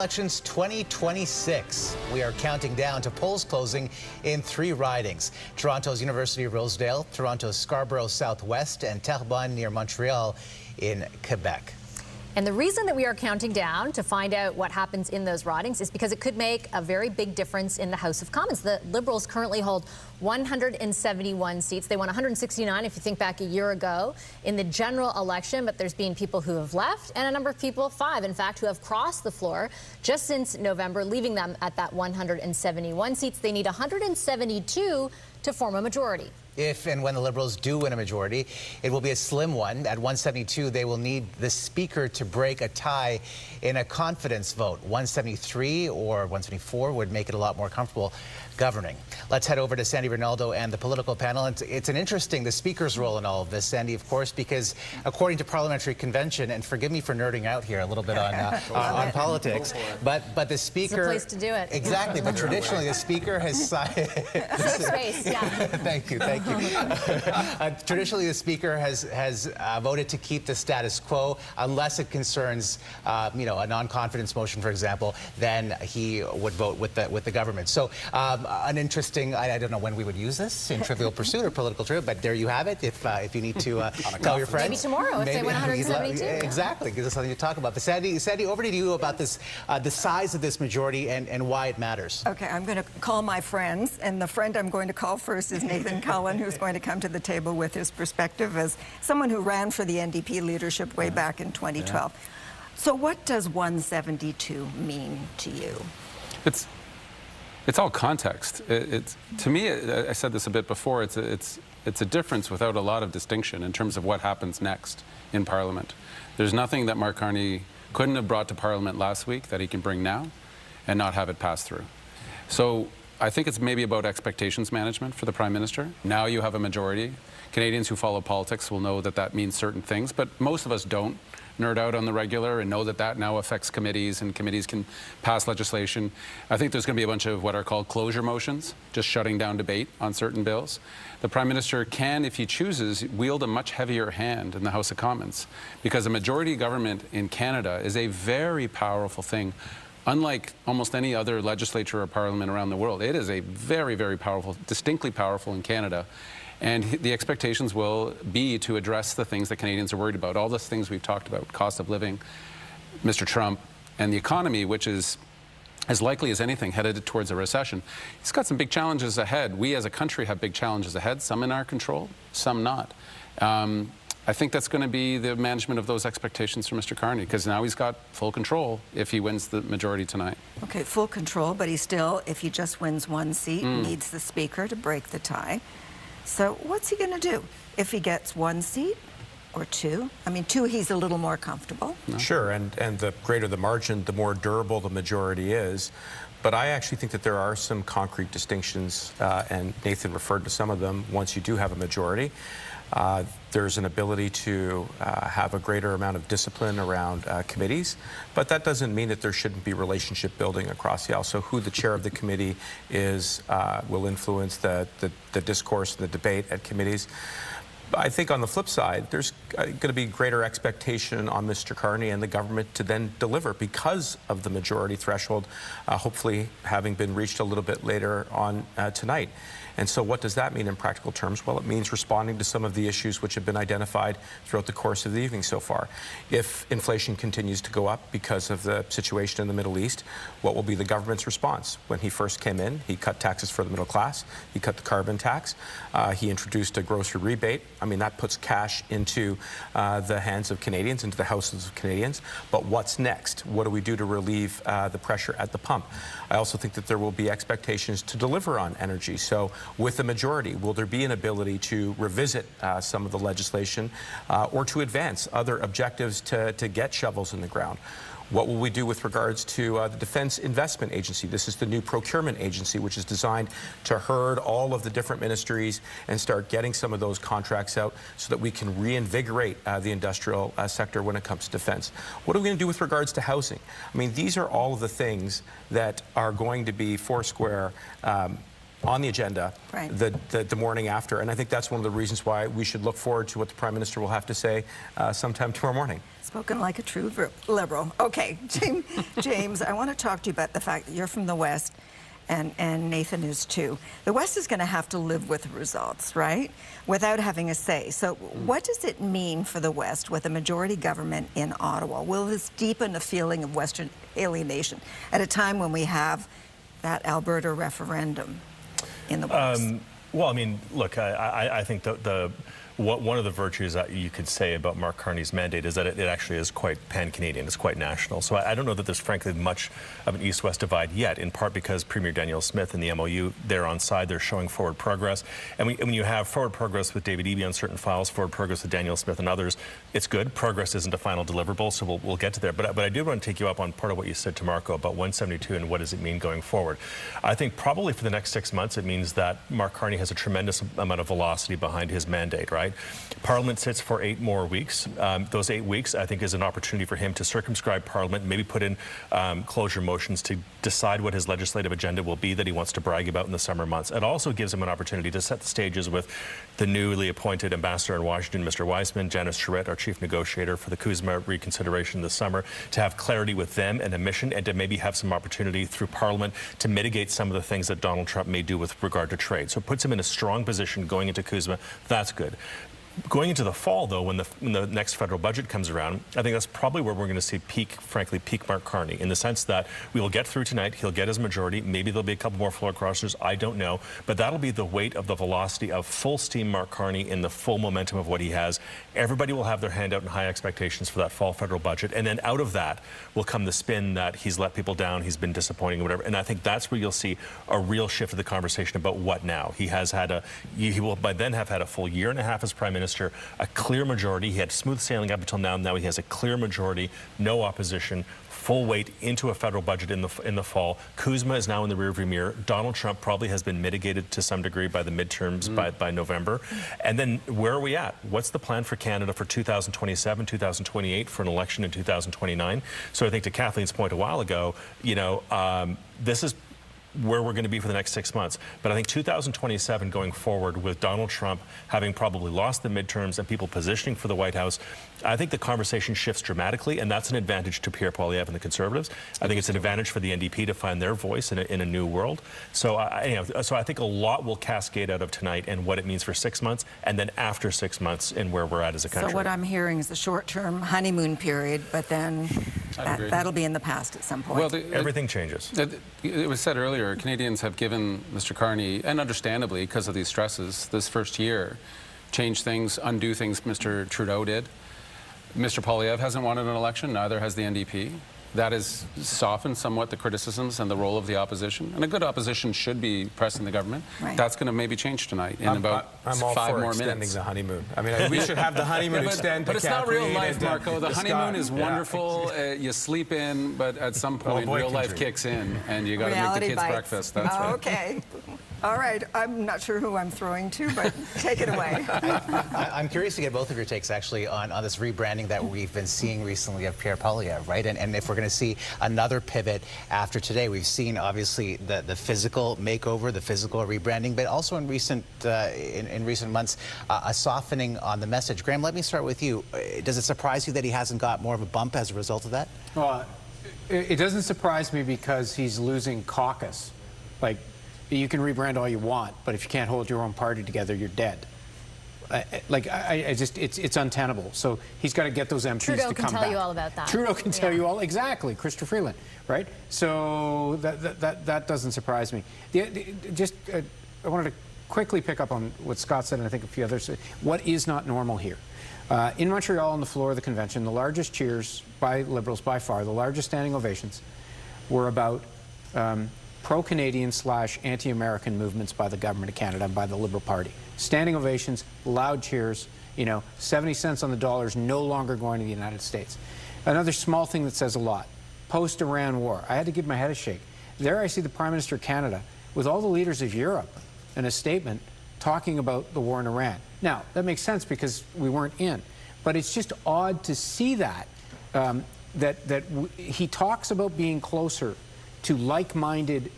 Elections 2026. We are counting down to polls closing in 3 ridings: Toronto's University of Rosedale, Toronto's Scarborough Southwest, and Terrebonne near Montreal in Quebec. And the reason that we are counting down to find out what happens in those ridings is because it could make a very big difference in the House of Commons. The Liberals currently hold 171 seats. They won 169 if you think back a year ago in the general election, but there's been people who have left and a number of people, 5 in fact, who have crossed the floor just since November, leaving them at that 171 seats. They need 172 to form a majority. If and when the Liberals do win a majority, it will be a slim one. At 172, they will need the Speaker to break a tie in a confidence vote. 173 or 174 would make it a lot more comfortable governing. Let's head over to Sandy Ronaldo and the political panel. It's an interesting, the Speaker's role in all of this, Sandy, of course, because according to Parliamentary Convention, and forgive me for nerding out here a little bit on politics, but the Speaker... It's a place to do it. Exactly, but traditionally the Speaker has signed... Space, yeah. Thank you. Traditionally, the Speaker has voted to keep the status quo unless it concerns, a non-confidence motion, for example. Then he would vote with the government. So an interesting. I don't know when we would use this in Trivial Pursuit or Political Trivia, but there you have it. If you need to tell your friends, maybe tomorrow if they win 172. Exactly, gives us something to talk about. But Sandy, over to you about this, the size of this majority and why it matters. Okay, I'm going to call my friends, and the friend I'm going to call first is Nathan Cullen, who's going to come to the table with his perspective as someone who ran for the NDP leadership way back in 2012. Yeah. So what does 172 mean to you? It's all context. To me, I said this a bit before, it's a difference without a lot of distinction in terms of what happens next in Parliament. There's nothing that Mark Carney couldn't have brought to Parliament last week that he can bring now and not have it pass through. So I think it's maybe about expectations management for the Prime Minister. Now you have a majority. Canadians who follow politics will know that that means certain things, but most of us don't nerd out on the regular and know that that now affects committees, and committees can pass legislation. I think there's going to be a bunch of what are called closure motions, just shutting down debate on certain bills. The Prime Minister can, if he chooses, wield a much heavier hand in the House of Commons, because a majority government in Canada is a very powerful thing. Unlike almost any other legislature or parliament around the world, it is a very, very powerful, distinctly powerful in Canada. And the expectations will be to address the things that Canadians are worried about, all the things we've talked about, cost of living, Mr. Trump, and the economy, which is as likely as anything headed towards a recession. He's got some big challenges ahead. We as a country have big challenges ahead, some in our control, some not. I think that's going to be the management of those expectations for Mr. Carney, because now he's got full control if he wins the majority tonight. Okay, full control, but he still, if he just wins 1 seat, needs the Speaker to break the tie. So what's he going to do if he gets 1 seat or 2? I mean, 2, he's a little more comfortable. No. Sure, and the greater the margin, the more durable the majority is. But I actually think that there are some concrete distinctions, and Nathan referred to some of them. Once you do have a majority, there's an ability to have a greater amount of discipline around committees, but that doesn't mean that there shouldn't be relationship building across the aisle. So who the chair of the committee is will influence the discourse and the debate at committees. I think on the flip side, there's going to be greater expectation on Mr. Carney and the government to then deliver because of the majority threshold, hopefully having been reached a little bit later on tonight. And so what does that mean in practical terms? Well, it means responding to some of the issues which have been identified throughout the course of the evening so far. If inflation continues to go up because of the situation in the Middle East, what will be the government's response? When he first came in, he cut taxes for the middle class. He cut the carbon tax. He introduced a grocery rebate. I mean, that puts cash into the hands of Canadians, into the houses of Canadians. But what's next? What do we do to relieve the pressure at the pump? I also think that there will be expectations to deliver on energy. So with the majority, will there be an ability to revisit some of the legislation or to advance other objectives to get shovels in the ground? What will we do with regards to the Defense Investment Agency? This is the new procurement agency, which is designed to herd all of the different ministries and start getting some of those contracts out so that we can reinvigorate the industrial sector when it comes to defense. What are we going to do with regards to housing? I mean, these are all of the things that are going to be foursquare on the agenda Right. the morning after. And I think that's one of the reasons why we should look forward to what the Prime Minister will have to say sometime tomorrow morning. Spoken like a true Liberal. Okay, James, I want to talk to you about the fact that you're from the West, and Nathan is too. The West is going to have to live with the results, right? Without having a say. So what does it mean for the West with a majority government in Ottawa? Will this deepen a feeling of Western alienation at a time when we have that Alberta referendum in the works? Well, I mean, look, I think one of the virtues that you could say about Mark Carney's mandate is that it actually is quite pan-Canadian. It's quite national. So I don't know that there's frankly much of an East-West divide yet, in part because Premier Danielle Smith and the MOU, they're on side, they're showing forward progress. And when you have forward progress with David Eby on certain files, forward progress with Danielle Smith and others, it's good. Progress isn't a final deliverable, so we'll get to there. But I do want to take you up on part of what you said to Marco about 172 and what does it mean going forward. I think probably for the next 6 months, it means that Mark Carney has a tremendous amount of velocity behind his mandate, right? Parliament sits for 8 more weeks. Those 8 weeks, I think, is an opportunity for him to circumscribe Parliament, maybe put in closure motions to decide what his legislative agenda will be that he wants to brag about in the summer months. It also gives him an opportunity to set the stages with the newly appointed ambassador in Washington, Mr. Weissman, Janice Charette, our chief negotiator for the CUSMA reconsideration this summer, to have clarity with them and a mission, and to maybe have some opportunity through Parliament to mitigate some of the things that Donald Trump may do with regard to trade. So it puts him in a strong position going into CUSMA. That's good. Going into the fall, though, when the next federal budget comes around, I think that's probably where we're going to see peak Mark Carney, in the sense that we will get through tonight, he'll get his majority, maybe there'll be a couple more floor crossers, I don't know, but that'll be the weight of the velocity of full steam Mark Carney in the full momentum of what he has. Everybody will have their hand out and high expectations for that fall federal budget, and then out of that will come the spin that he's let people down, he's been disappointing, or whatever, and I think that's where you'll see a real shift of the conversation about what now. He will by then have had a full year and a half as Prime Minister, a clear majority. He had smooth sailing up until now. Now he has a clear majority, no opposition, full weight into a federal budget in the fall. CUSMA is now in the rearview mirror. Donald Trump probably has been mitigated to some degree by the midterms by November. And then where are we at? What's the plan for Canada for 2027, 2028, for an election in 2029? So I think to Kathleen's point a while ago, you know, this is where we're going to be for the next 6 months. But I think 2027 going forward, with Donald Trump having probably lost the midterms and people positioning for the White House, I think the conversation shifts dramatically, and that's an advantage to Pierre Poilievre and the Conservatives. I think it's an advantage for the NDP to find their voice in a new world. So, so I think a lot will cascade out of tonight and what it means for 6 months, and then after 6 months in where we're at as a country. So what I'm hearing is a short-term honeymoon period, but then that'll be in the past at some point. Well, everything changes. It was said earlier, Canadians have given Mr. Carney, and understandably because of these stresses, this first year, change things, undo things Mr. Trudeau did. Mr. Poilievre hasn't wanted an election, neither has the NDP. That has softened somewhat the criticisms and the role of the opposition. And a good opposition should be pressing the government. Right. That's going to maybe change tonight in about I'm all 5 for more extending minutes. The honeymoon. I mean, we should have the honeymoon extend But to it's not real Kathleen life, and, Marco. The honeymoon is wonderful. Yeah. You sleep in, but at some point, real life kicks in, and you got to make the kids breakfast. That's right. Okay. All right, I'm not sure who I'm throwing to, but take it away. I'm curious to get both of your takes, actually, on this rebranding that we've been seeing recently of Pierre Poilievre, right? And if we're going to see another pivot after today. We've seen, obviously, the physical makeover, the physical rebranding, but also in recent months, a softening on the message. Graham, let me start with you. Does it surprise you that he hasn't got more of a bump as a result of that? Well, it doesn't surprise me because he's losing caucus. Like, you can rebrand all you want, but if you can't hold your own party together, you're dead. It's untenable. So he's got to get those MPs to come back. Trudeau can tell you all about that. Trudeau can tell you all, exactly. Christopher Freeland, right? So that doesn't surprise me. I wanted to quickly pick up on what Scott said, and I think a few others. What is not normal here? In Montreal, on the floor of the convention, the largest cheers by Liberals, by far, the largest standing ovations, were about pro-Canadian / anti-American movements by the Government of Canada and by the Liberal Party. Standing ovations, loud cheers, 70 cents on the dollar is no longer going to the United States. Another small thing that says a lot, post-Iran war. I had to give my head a shake. There I see the Prime Minister of Canada with all the leaders of Europe in a statement talking about the war in Iran. Now, that makes sense because we weren't in, but it's just odd to see that, he talks about being closer to like-minded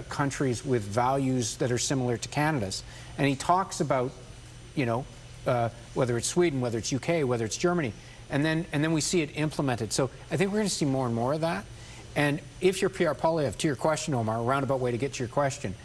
countries with values that are similar to Canada's. And he talks about, you know, whether it's Sweden, whether it's UK, whether it's Germany, and then we see it implemented. So I think we're going to see more and more of that. And if you're Pierre Poilievre, to your question, Omar, a roundabout way to get to your question,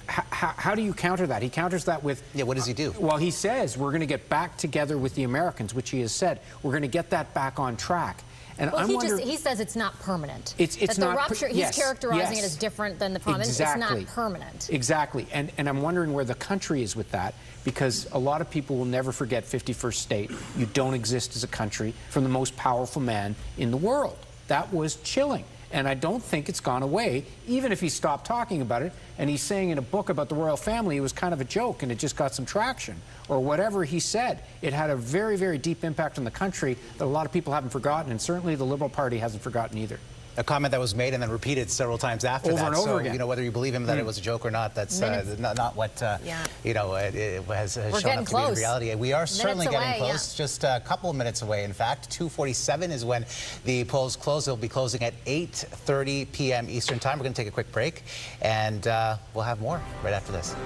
how do you counter that? He counters that with... Yeah, what does he do? Well, he says we're going to get back together with the Americans, which he has said. We're going to get that back on track. And well, he says it's not permanent. It's that not... The rupture, he's characterizing it as different than the promise. Exactly. It's not permanent. Exactly. And I'm wondering where the country is with that, because a lot of people will never forget 51st State. You don't exist as a country from the most powerful man in the world. That was chilling. And I don't think it's gone away, even if he stopped talking about it. And he's saying in a book about the royal family, it was kind of a joke and it just got some traction. Or whatever he said, it had a very, very deep impact on the country that a lot of people haven't forgotten, and certainly the Liberal Party hasn't forgotten either. A comment that was made and then repeated several times after over that. and over so, again. You know, whether you believe him that it was a joke or not, that's not what, you know, it has shown up to be the reality. We are certainly getting close, just a couple of minutes away. In fact, 2:47 is when the polls close. They'll be closing at 8:30 p.m. Eastern Time. We're going to take a quick break, and we'll have more right after this.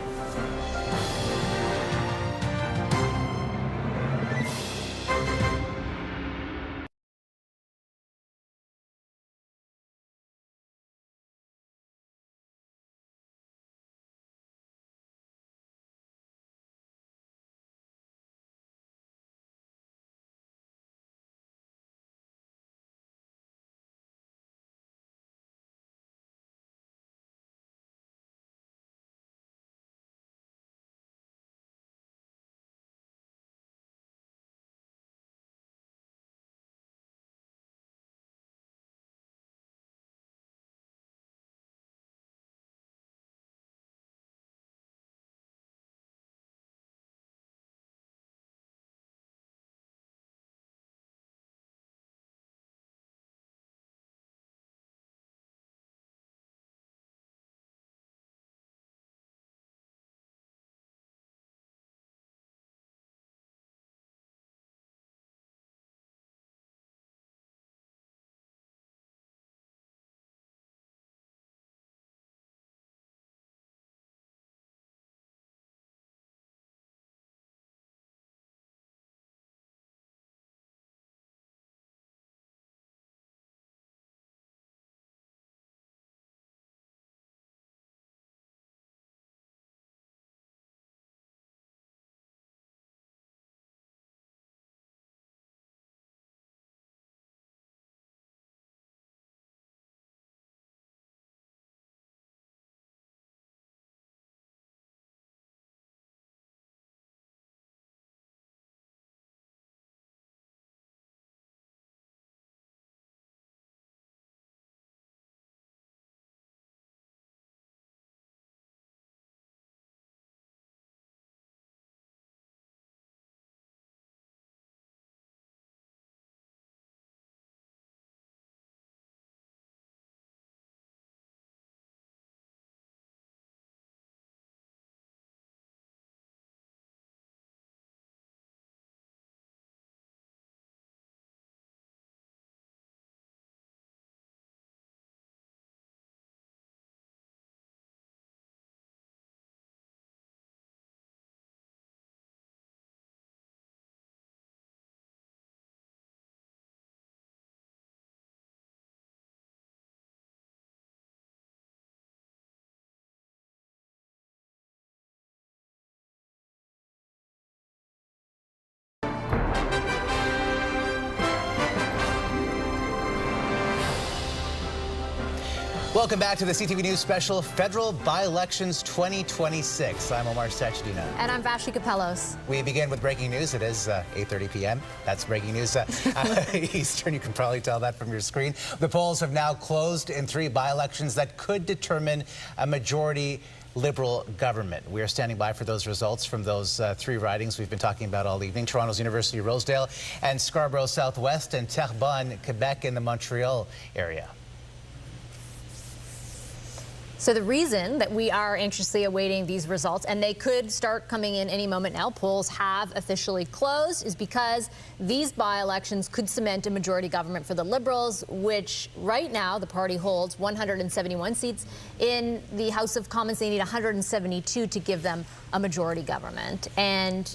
Welcome back to the CTV News Special, Federal Byelections 2026. I'm Omar Sachedina. And I'm Vassy Kapelos. We begin with breaking news. It is 8:30 p.m. That's breaking news Eastern. You can probably tell that from your screen. The polls have now closed in 3 by-elections that could determine a majority Liberal government. We are standing by for those results from those 3 ridings we've been talking about all evening. Toronto's University of Rosedale and Scarborough Southwest, and Terrebonne, Quebec in the Montreal area. So the reason that we are anxiously awaiting these results, and they could start coming in any moment now, polls have officially closed, is because these by-elections could cement a majority government for the Liberals, which right now the party holds 171 seats. In the House of Commons, they need 172 to give them a majority government. And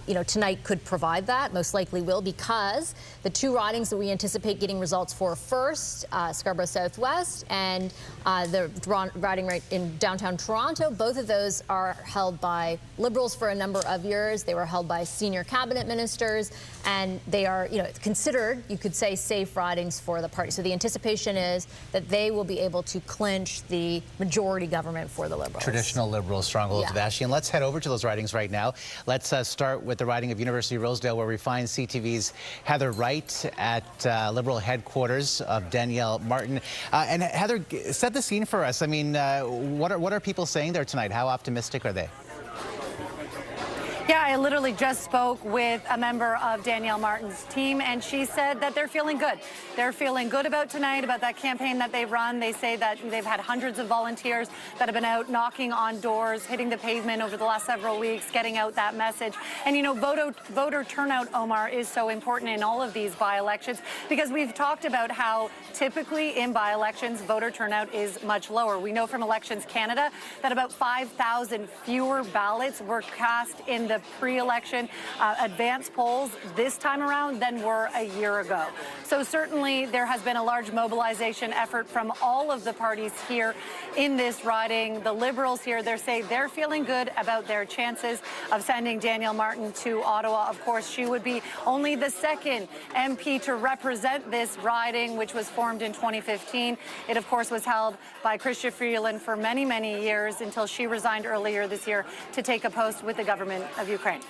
you know, tonight could provide that, most likely will, because the two ridings that we anticipate getting results for first, Scarborough Southwest and the riding right in downtown Toronto, both of those are held by Liberals for a number of years. They were held by senior cabinet ministers, and they are, you know, considered, you could say, safe ridings for the party. So the anticipation is that they will be able to clinch the majority government for the Liberals. Traditional Liberal strongholds of Vassy. And let's head over to those ridings right now. Let's start with the riding of University of Rosedale, where we find CTV's Heather Wright at Liberal headquarters of Danielle Martin. And Heather, set the scene for us. I mean, what are people saying there tonight? How optimistic are they? Yeah, I literally just spoke with a member of Danielle Martin's team, and she said that they're feeling good. They're feeling good about tonight, about that campaign that they've run. They say that they've had hundreds of volunteers that have been out knocking on doors, hitting the pavement over the last several weeks, getting out that message. And, you know, voter turnout, Omar, is so important in all of these by-elections, because we've talked about how typically in by-elections, voter turnout is much lower. We know from Elections Canada that about 5,000 fewer ballots were cast in the pre-election advance polls this time around than were a year ago. So certainly there has been a large mobilization effort from all of the parties here in this riding. The Liberals here, they say they're feeling good about their chances of sending Danielle Martin to Ottawa. Of course, she would be only the second MP to represent this riding, which was formed in 2015. It, of course, was held by Chrystia Freeland for many, many years until she resigned earlier this year to take a post with the government of Ukraine.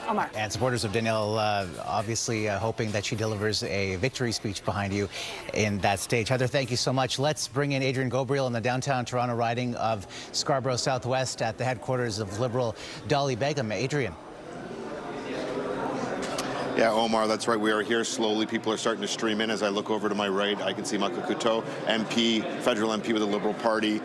Omar. And supporters of Danielle obviously hoping that she delivers a victory speech behind you in that stage. Heather, thank you so much. Let's bring in Adrian Gobriel in the downtown Toronto riding of Scarborough Southwest at the headquarters of Liberal Dolly Begum. Adrian. Yeah, Omar, that's right. We are here slowly. People are starting to stream in. As I look over to my right, I can see Michael Couteau, MP, federal MP with the Liberal Party,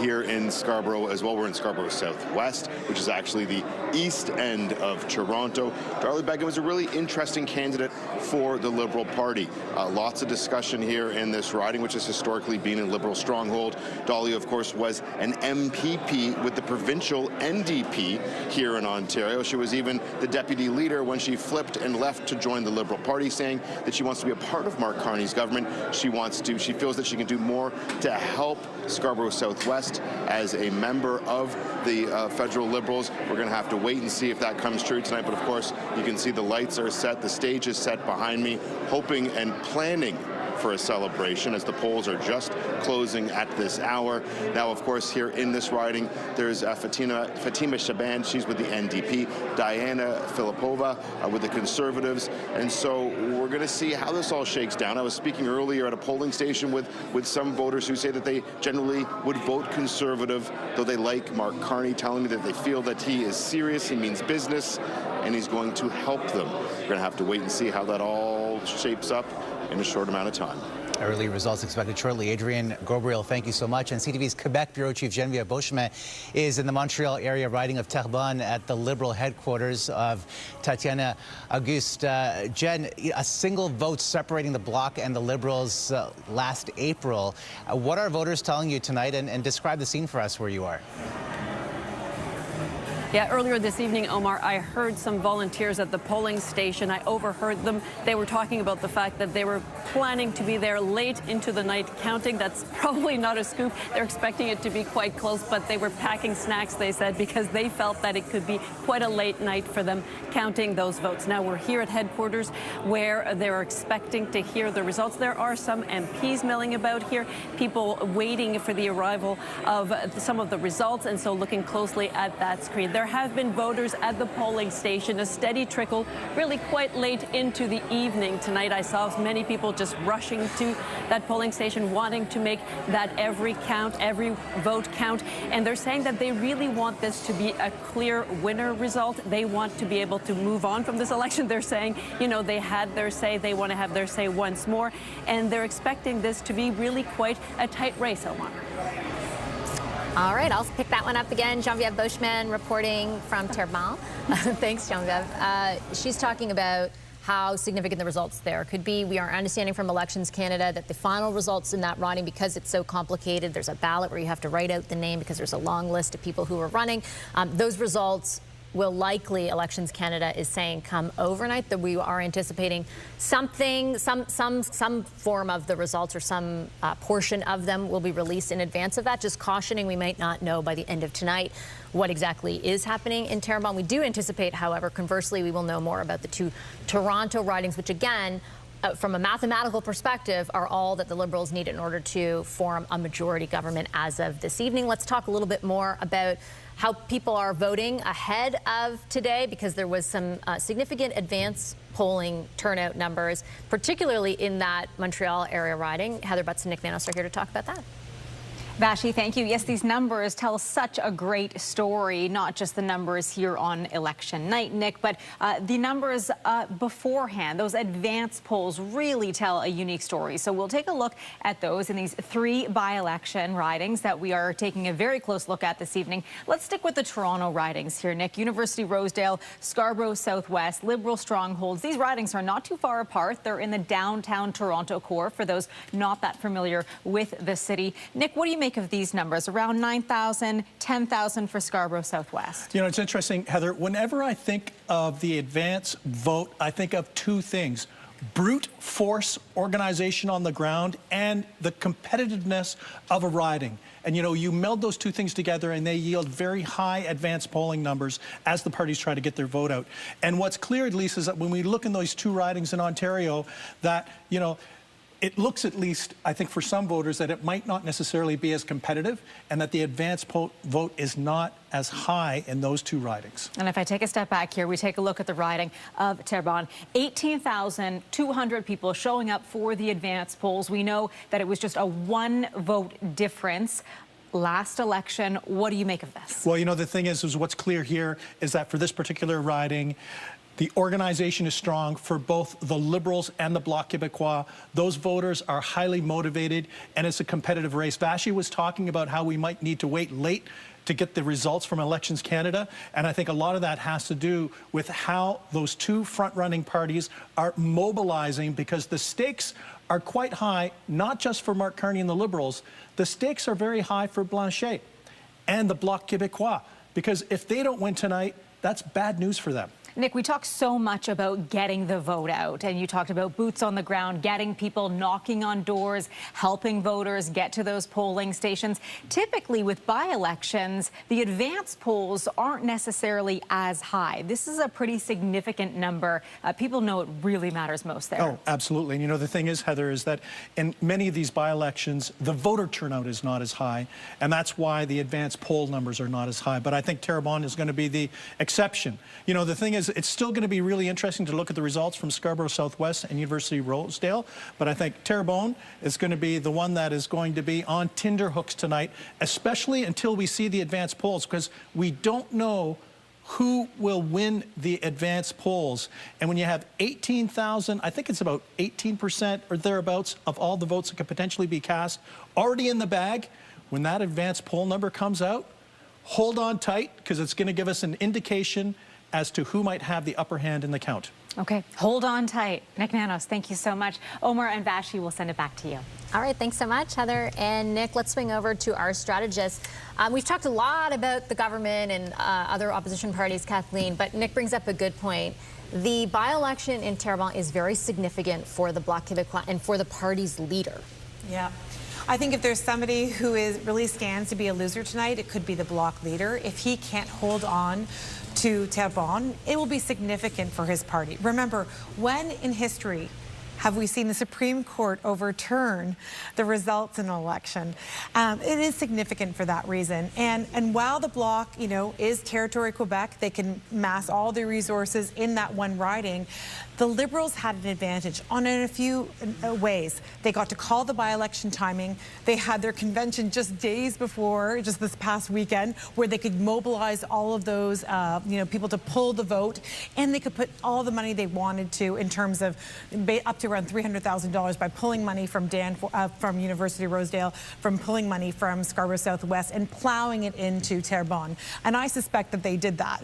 here in Scarborough as well. We're in Scarborough Southwest, which is actually the east end of Toronto. Dolly Begum is a really interesting candidate for the Liberal Party. Lots of discussion here in this riding, which has historically been a Liberal stronghold. Dolly, of course, was an MPP with the provincial NDP here in Ontario. She was even the deputy leader when she flipped and left to join the Liberal Party, saying that she wants to be a part of Mark Carney's government. She feels that she can do more to help Scarborough Southwest as a member of the federal Liberals. We're going to have to wait and see if that comes true tonight. But of course, you can see the lights are set, the stage is set behind me, hoping and planning for a celebration as the polls are just closing at this hour. Now, of course, here in this riding, there's Fatima Shaban. She's with the NDP. Diana Filipova with the Conservatives. And so we're going to see how this all shakes down. I was speaking earlier at a polling station with some voters who say that they generally would vote Conservative, though they like Mark Carney, telling me that they feel that he is serious, he means business, and he's going to help them. We're going to have to wait and see how that all shapes up in a short amount of time. Early results expected shortly. Adrian Gobriel, thank you so much. And CTV's Quebec Bureau Chief Geneviève Beauchemin is in the Montreal area riding of Terrebonne at the Liberal headquarters of Tatiana Auguste. Jen, a single vote separating the Bloc and the Liberals last April. What are voters telling you tonight? And describe the scene for us where you are. Yeah, earlier this evening, Omar, I heard some volunteers at the polling station. I overheard them. They were talking about the fact that they were planning to be there late into the night counting. That's probably not a scoop. They're expecting it to be quite close, but they were packing snacks, they said, because they felt that it could be quite a late night for them counting those votes. Now, we're here at headquarters where they're expecting to hear the results. There are some MPs milling about here, people waiting for the arrival of some of the results, and so looking closely at that screen. There have been voters at the polling station, a steady trickle, really quite late into the evening tonight. I saw many people just rushing to that polling station, wanting to make that every vote count. And they're saying that they really want this to be a clear winner result. They want to be able to move on from this election. They're saying, you know, they had their say, they want to have their say once more. And they're expecting this to be really quite a tight race, Omar. All right, I'll pick that one up again. Geneviève Beauchemin reporting from Terrebonne. Thanks, Geneviève. She's talking about how significant the results there could be. We are understanding from Elections Canada that the final results in that riding, because it's so complicated, there's a ballot where you have to write out the name because there's a long list of people who are running. Those results will likely, Elections Canada is saying, come overnight. That we are anticipating something, some form of the results or some portion of them will be released in advance of that. Just cautioning, we might not know by the end of tonight what exactly is happening in Terrebonne. We do anticipate, however, conversely, we will know more about the two Toronto ridings, which again, from a mathematical perspective, are all that the Liberals need in order to form a majority government as of this evening. Let's talk a little bit more about how people are voting ahead of today, because there was some significant advance polling turnout numbers, particularly in that Montreal area riding. Heather Butts and Nick Manos are here to talk about that. Vassy, thank you. Yes, these numbers tell such a great story, not just the numbers here on election night, Nick, but the numbers beforehand. Those advance polls really tell a unique story. So we'll take a look at those in these 3 by-election ridings that we are taking a very close look at this evening. Let's stick with the Toronto ridings here, Nick. University Rosedale, Scarborough Southwest, Liberal strongholds. These ridings are not too far apart. They're in the downtown Toronto core, for those not that familiar with the city. Nick, what do you make of these numbers? Around 9,000, 10,000 for Scarborough Southwest. You know, it's interesting, Heather. Whenever I think of the advance vote, I think of 2 things: brute force organization on the ground and the competitiveness of a riding. And, you know, you meld those 2 things together and they yield very high advance polling numbers as the parties try to get their vote out. And what's clear, at least, is that when we look in those 2 ridings in Ontario, that, you know, it looks, at least, I think, for some voters, that it might not necessarily be as competitive, and that the advance vote is not as high in those 2 ridings. And if I take a step back here, we take a look at the riding of Terrebonne. 18,200 people showing up for the advance polls. We know that it was just a 1-vote difference last election. What do you make of this? Well, you know, the thing is what's clear here is that for this particular riding, the organization is strong for both the Liberals and the Bloc Québécois. Those voters are highly motivated, and it's a competitive race. Vassy was talking about how we might need to wait late to get the results from Elections Canada, and I think a lot of that has to do with how those 2 front-running parties are mobilizing, because the stakes are quite high, not just for Mark Carney and the Liberals. The stakes are very high for Blanchet and the Bloc Québécois, because if they don't win tonight, that's bad news for them. Nick, we talk so much about getting the vote out, and you talked about boots on the ground, getting people knocking on doors, helping voters get to those polling stations. Typically, with by-elections, the advance polls aren't necessarily as high. This is a pretty significant number. People know it really matters most there. Oh, absolutely. And you know, the thing is, Heather, is that in many of these by-elections, the voter turnout is not as high, and that's why the advance poll numbers are not as high. But I think Terrebonne is going to be the exception. You know, the thing is, it's still going to be really interesting to look at the results from Scarborough Southwest and University Rosedale, but I think Terrebonne is going to be the one that is going to be on tenterhooks tonight, especially until we see the advance polls, because we don't know who will win the advance polls. And when you have 18,000, I think it's about 18% or thereabouts of all the votes that could potentially be cast already in the bag, when that advance poll number comes out, hold on tight, because it's going to give us an indication as to who might have the upper hand in the count. Okay, hold on tight. Nick Manos, thank you so much. Omar and Vassy, will send it back to you. All right, thanks so much, Heather and Nick. Let's swing over to our strategists. We've talked a lot about the government and other opposition parties, Kathleen, but Nick brings up a good point. The by-election in Terrebonne is very significant for the Bloc Québécois and for the party's leader. Yeah. I think if there's somebody who really stands to be a loser tonight, it could be the Bloc leader. If he can't hold on to Terrebonne, it will be significant for his party. Remember, when in history have we seen the Supreme Court overturn the results in an election? It is significant for that reason. And while the Bloc, you know, is territory Quebec, they can mass all their resources in that one riding. the Liberals had an advantage in a few ways. They got to call the by-election timing. They had their convention just days before, just this past weekend, where they could mobilize all of those people to pull the vote, and they could put all the money they wanted to in terms of up to around $300,000 by pulling money from from University of Rosedale, from pulling money from Scarborough Southwest and plowing it into Terrebonne. And I suspect that they did that.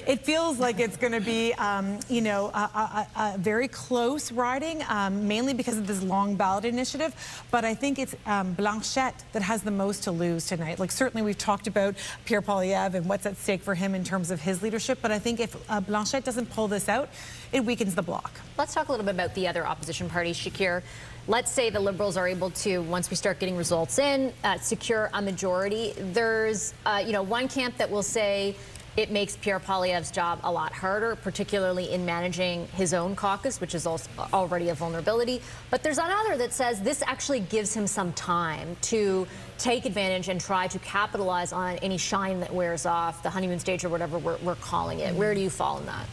It feels like it's going to be, a very close riding, mainly because of this long ballot initiative. But I think it's Blanchette that has the most to lose tonight. Like, certainly we've talked about Pierre Poilievre and what's at stake for him in terms of his leadership. But I think if Blanchette doesn't pull this out, it weakens the bloc. Let's talk a little bit about the other opposition parties, Shakir. Let's say the Liberals are able to, once we start getting results in, secure a majority. There's, one camp that will say it makes Pierre Poilievre's job a lot harder, particularly in managing his own caucus, which is also already a vulnerability. But there's another that says this actually gives him some time to take advantage and try to capitalize on any shine that wears off, the honeymoon stage or whatever we're calling it. Where do you fall in that?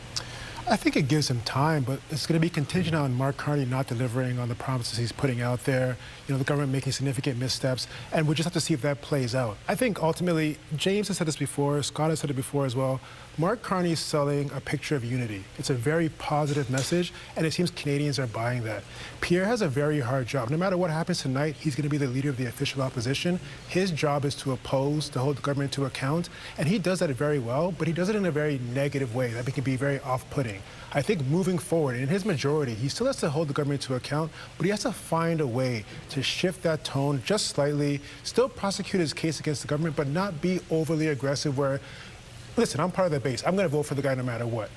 I think it gives him time, but it's going to be contingent on Mark Carney not delivering on the promises he's putting out there, the government making significant missteps, and we'll just have to see if that plays out. I think ultimately, James has said this before, Scott has said it before as well, Mark Carney is selling a picture of unity. It's a very positive message, and it seems Canadians are buying that. Pierre has a very hard job. No matter what happens tonight, he's going to be the leader of the official opposition. His job is to oppose, to hold the government to account, and he does that very well, but he does it in a very negative way that can be very off-putting. I think moving forward, in his majority, he still has to hold the government to account, but he has to find a way to shift that tone just slightly, still prosecute his case against the government, but not be overly aggressive where, listen, I'm part of the base. I'm going to vote for the guy no matter what.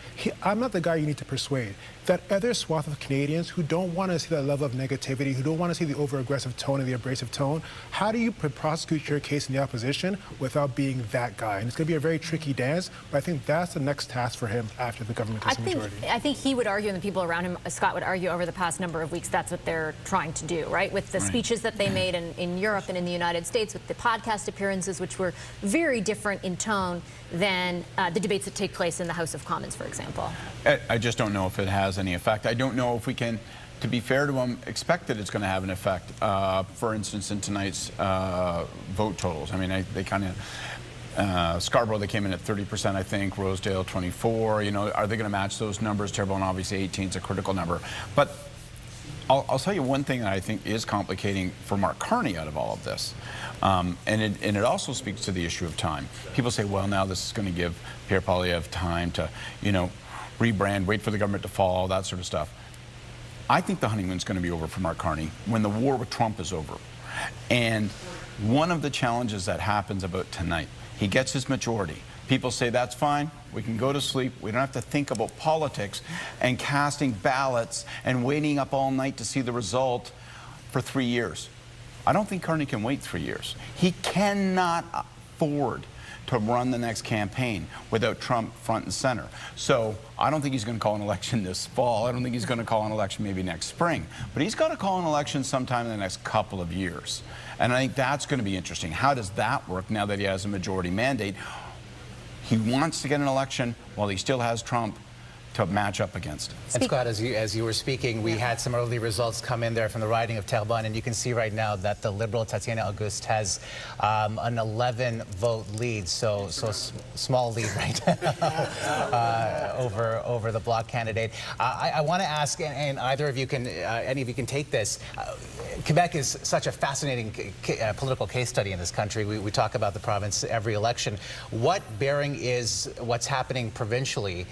I'm not the guy you need to persuade. That other swath of Canadians who don't want to see that level of negativity, who don't want to see the over-aggressive tone and the abrasive tone, how do you prosecute your case in the opposition without being that guy? And it's going to be a very tricky dance, but I think that's the next task for him after the government gets the majority. I think he would argue, and the people around him, Scott would argue over the past number of weeks, that's what they're trying to do, right? With the speeches that they made in Europe and in the United States, with the podcast appearances, which were very different in tone than the debates that take place in the House of Commons, for example. I just don't know if it has any effect. I don't know if we can, to be fair to him, expect that it's going to have an effect. For instance, in tonight's vote totals. I mean, they kind of, Scarborough, they came in at 30%, I think. Rosedale, 24. Are they going to match those numbers? Terrebonne, obviously, 18 is a critical number. But I'll tell you one thing that I think is complicating for Mark Carney out of all of this. And it also speaks to the issue of time. People say, well, now this is going to give Pierre Poilievre time to, rebrand, wait for the government to fall, that sort of stuff. I think the honeymoon's going to be over for Mark Carney when the war with Trump is over. And one of the challenges that happens about tonight, he gets his majority. People say, that's fine, we can go to sleep, we don't have to think about politics and casting ballots and waiting up all night to see the result for 3 years. I don't think Carney can wait 3 years. He cannot afford to run the next campaign without Trump front and center. So I don't think he's going to call an election this fall. I don't think he's going to call an election maybe next spring. But he's got to call an election sometime in the next couple of years. And I think that's going to be interesting. How does that work now that he has a majority mandate? He wants to get an election while he still has Trump to match up against. And Scott, as you were speaking, we had some early results come in there from the riding of Terrebonne, and you can see right now that the Liberal Tatiana Auguste has an 11-vote lead, so small lead right now over the Bloc candidate. I want to ask, and either of you can, any of you can take this. Quebec is such a fascinating political case study in this country. We talk about the province every election. What bearing is what's happening provincially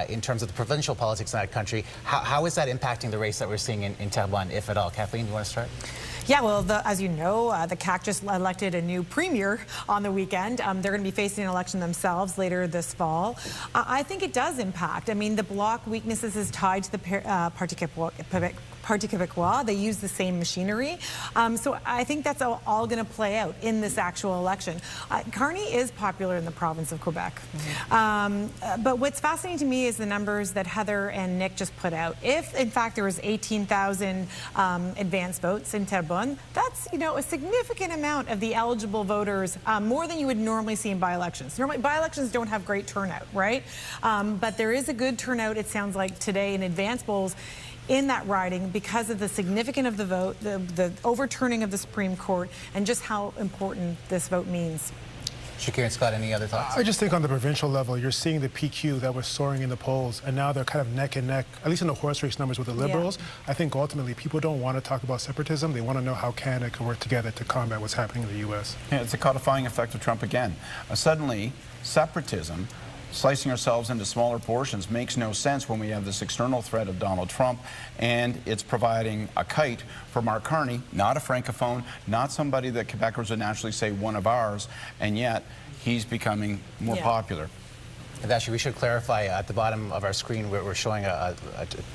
in terms of the provincial politics in that country? How is that impacting the race that we're seeing in Terrebonne, if at all? Kathleen, you want to start? Yeah, well, as you know, the CAQ just elected a new premier on the weekend. They're going to be facing an election themselves later this fall. I think it does impact. I mean, the Bloc weaknesses is tied to the Parti Parti Québécois. They use the same machinery. So I think that's all going to play out in this actual election. Carney is popular in the province of Quebec. But what's fascinating to me is the numbers that Heather and Nick just put out. If, in fact, there was 18,000 advance votes in Terrebonne, that's, a significant amount of the eligible voters, more than you would normally see in by-elections. Normally, by-elections don't have great turnout, right? But there is a good turnout, it sounds like, today in advance polls in that riding because of the significance of the vote, the overturning of the Supreme Court, and just how important this vote means. Shakir and Scott, any other thoughts? I just think on the provincial level, you're seeing the PQ that was soaring in the polls, and now they're kind of neck and neck, at least in the horse race numbers with the Liberals. Yeah. I think ultimately people don't want to talk about separatism. They want to know how Canada can work together to combat what's happening in the U.S. Yeah, it's a codifying effect of Trump again. Suddenly, separatism, slicing ourselves into smaller portions, makes no sense when we have this external threat of Donald Trump, and it's providing a kite for Mark Carney, not a francophone, not somebody that Quebecers would naturally say one of ours, and yet he's becoming more popular. Actually, we should clarify at the bottom of our screen we're showing a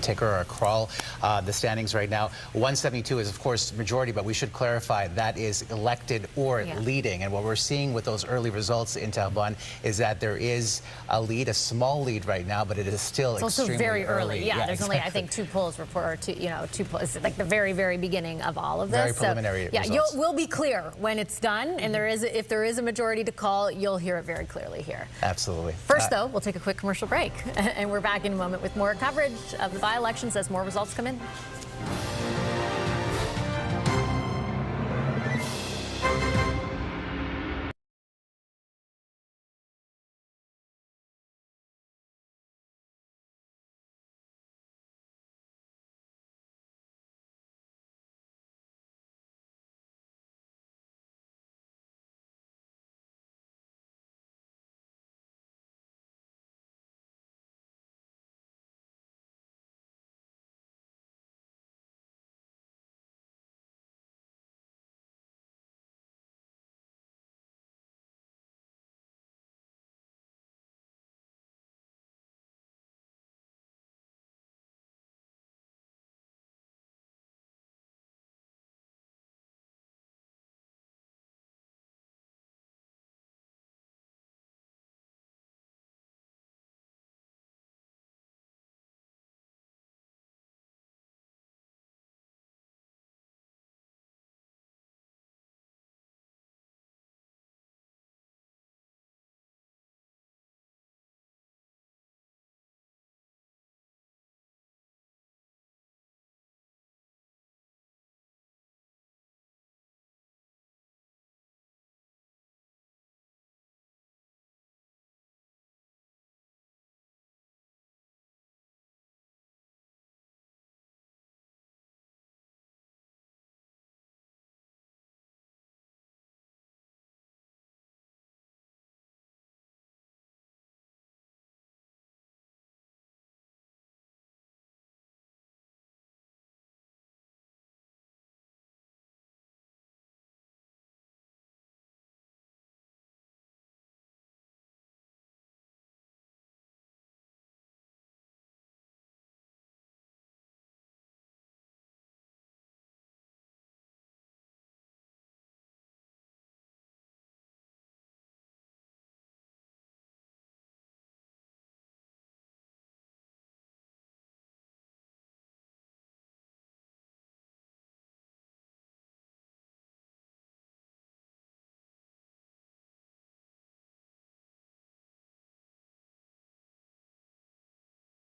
ticker or a crawl, the standings right now. 172 is, of course, majority, but we should clarify that is elected or leading. And what we're seeing with those early results in Terrebonne is that there is a lead, a small lead right now, but it is still extremely also very early. Yeah, there's exactly. only, I think, 2 polls report, 2 polls, like the very, very beginning of all of this. Very preliminary results. We'll be clear when it's done, and if there is a majority to call, you'll hear it very clearly here. Absolutely. First, though, we'll take a quick commercial break, and we're back in a moment with more coverage of the by-elections as more results come in.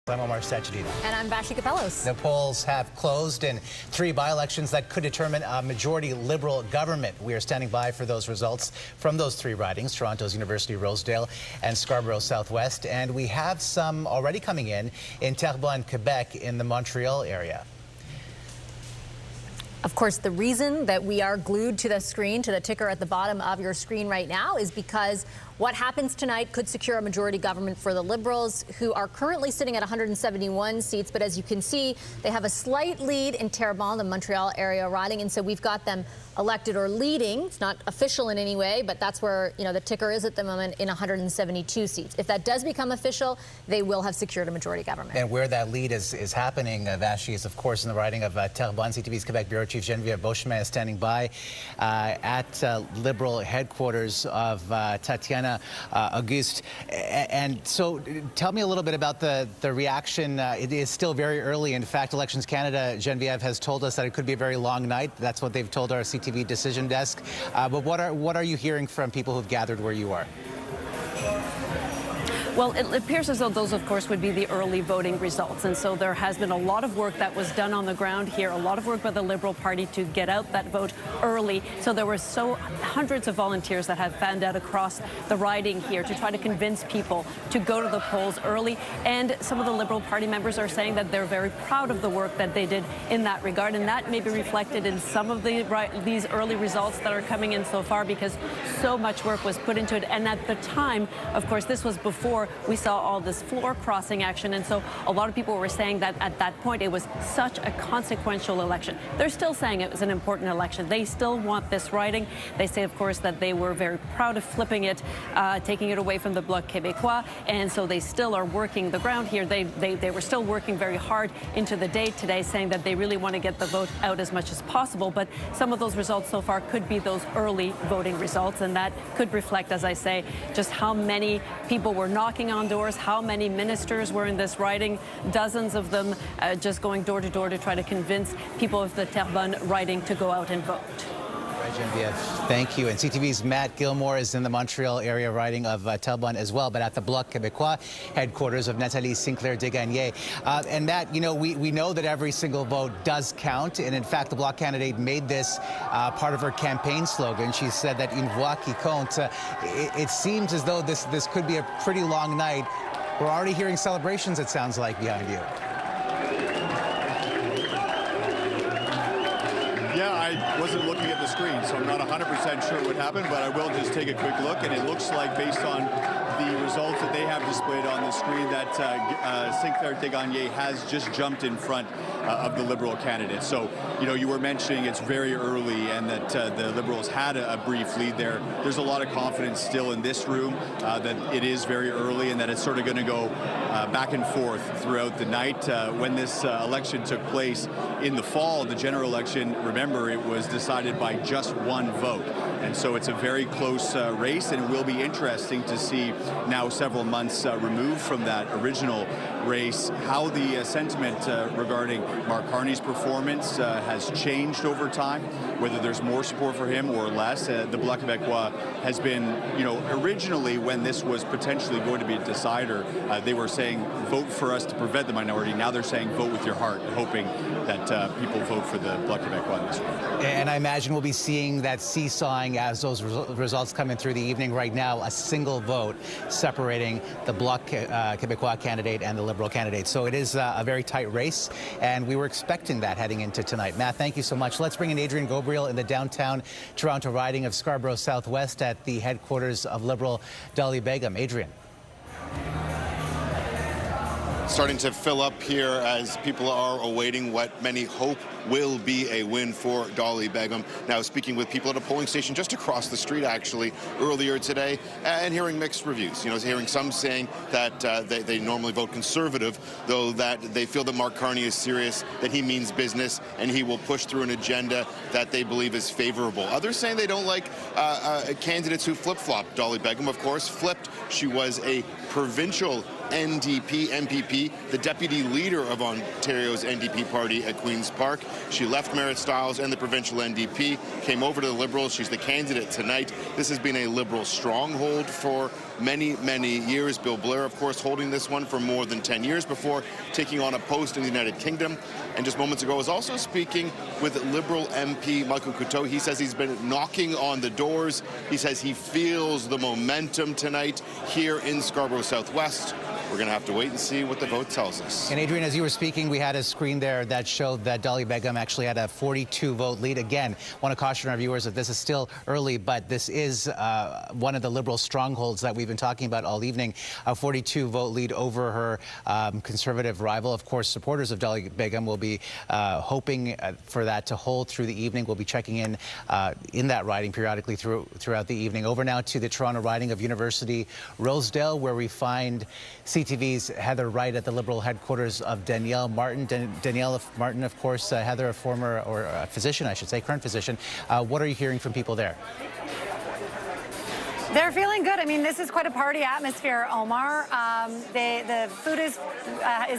I'm Omar Sachedina. And I'm Vassy Kapelos. The polls have closed in 3 by-elections that could determine a majority Liberal government. We are standing by for those results from those 3 ridings, Toronto's University Rosedale and Scarborough Southwest. And we have some already coming in Terrebonne, Quebec, in the Montreal area. Of course, the reason that we are glued to the screen, to the ticker at the bottom of your screen right now, is because What happens tonight could secure a majority government for the Liberals, who are currently sitting at 171 seats. But as you can see, they have a slight lead in Terrebonne, the Montreal area riding. And so we've got them elected or leading. It's not official in any way, but that's where, you know, the ticker is at the moment, in 172 seats. If that does become official, they will have secured a majority government. And where that lead is happening, Vassy, is of course in the riding of Terrebonne. CTV's Quebec Bureau Chief Geneviève Beauchemin is standing by at Liberal headquarters of Tatiana Auguste. And so tell me a little bit about the reaction. It is still very early. In fact, Elections Canada, Geneviève, has told us that it could be a very long night. That's what they've told our CTV decision desk. But what are you hearing from people who've gathered where you are? Well, it appears as though those, of course, would be the early voting results. And so there has been a lot of work that was done on the ground here, a lot of work by the Liberal Party to get out that vote early. So there were hundreds of volunteers that have fanned out across the riding here to try to convince people to go to the polls early. And some of the Liberal Party members are saying that they're very proud of the work that they did in that regard. And that may be reflected in some of these early results that are coming in so far, because so much work was put into it. And at the time, of course, this was before we saw all this floor crossing action. And so a lot of people were saying that at that point it was such a consequential election. They're still saying it was an important election. They still want this riding. They say, of course, that they were very proud of flipping it, taking it away from the Bloc Québécois. And so they still are working the ground here. They were still working very hard into the day today, saying that they really want to get the vote out as much as possible. But some of those results so far could be those early voting results. And that could reflect, as I say, just how many people were knocking on doors, how many ministers were in this riding, dozens of them just going door to door to try to convince people of the Terrebonne riding to go out and vote. Right, Geneviève, thank you. And CTV's Matt Gilmore is in the Montreal area riding of Terrebonne as well, but at the Bloc Québécois headquarters of Nathalie Sinclair-Desgagnés. And Matt, you know, we know that every single vote does count. And in fact, the Bloc candidate made this part of her campaign slogan. She said that une voix qui compte. It seems as though this could be a pretty long night. We're already hearing celebrations, it sounds like, behind you. Yeah, I wasn't looking at the screen, so I'm not 100% sure what happened, but I will just take a quick look, and it looks like, based on the results that they have displayed on the screen, that Sinclair-Desgagnés has just jumped in front of the Liberal candidate. So, you know, you were mentioning it's very early and that the Liberals had a brief lead there. There's a lot of confidence still in this room that it is very early and that it's sort of going to go back and forth throughout the night. When this election took place in the fall, the general election, remember, it was decided by just one vote. And so it's a very close race, and it will be interesting to see now, several months removed from that original race, how the sentiment regarding Mark Carney's performance has changed over time, whether there's more support for him or less. The Bloc Québécois has been, you know, originally when this was potentially going to be a decider, they were saying vote for us to prevent the minority. Now they're saying vote with your heart, hoping that people vote for the Bloc Québécois in this one. And I imagine we'll be seeing that seesawing as those results come in through the evening. Right now, a single vote separating the Bloc Québécois candidate and the Liberal candidate. So it is a very tight race, and we were expecting that heading into tonight. Matt, thank you so much. Let's bring in Adrian Gabriel in the downtown Toronto riding of Scarborough Southwest at the headquarters of Liberal Dolly Begum. Adrian. Starting to fill up here as people are awaiting what many hope will be a win for Dolly Begum. Now, speaking with people at a polling station just across the street, actually, earlier today, and hearing mixed reviews. You know, hearing some saying that they normally vote Conservative, though that they feel that Mark Carney is serious, that he means business, and he will push through an agenda that they believe is favorable. Others saying they don't like candidates who flip-flop. Dolly Begum, of course, flipped. She was a provincial NDP, MPP, the deputy leader of Ontario's NDP party at Queen's Park. She left Merritt Stiles and the provincial NDP, came over to the Liberals. She's the candidate tonight. This has been a Liberal stronghold for many, many years. Bill Blair, of course, holding this one for more than 10 years before taking on a post in the United Kingdom. And just moments ago was also speaking with Liberal MP Michael Couteau. He says he's been knocking on the doors. He says he feels the momentum tonight here in Scarborough Southwest. we're going to have to wait and see what the vote tells us. And Adrian, as you were speaking, we had a screen there that showed that Dali Begum actually had a 42-vote lead. Again, want to caution our viewers that this is still early, but this is one of the Liberal strongholds that we've been talking about all evening. A 42-vote lead over her Conservative rival. Of course, supporters of Dali Begum will be hoping for that to hold through the evening. We'll be checking in that riding periodically throughout the evening. Over now to the Toronto riding of University Rosedale, where we find CTV's Heather Wright at the Liberal headquarters of Danielle Martin. Danielle Martin, of course, Heather, a former, or a physician, I should say, current physician. What are you hearing from people there? They're feeling good. I mean, this is quite a party atmosphere, Omar. The food is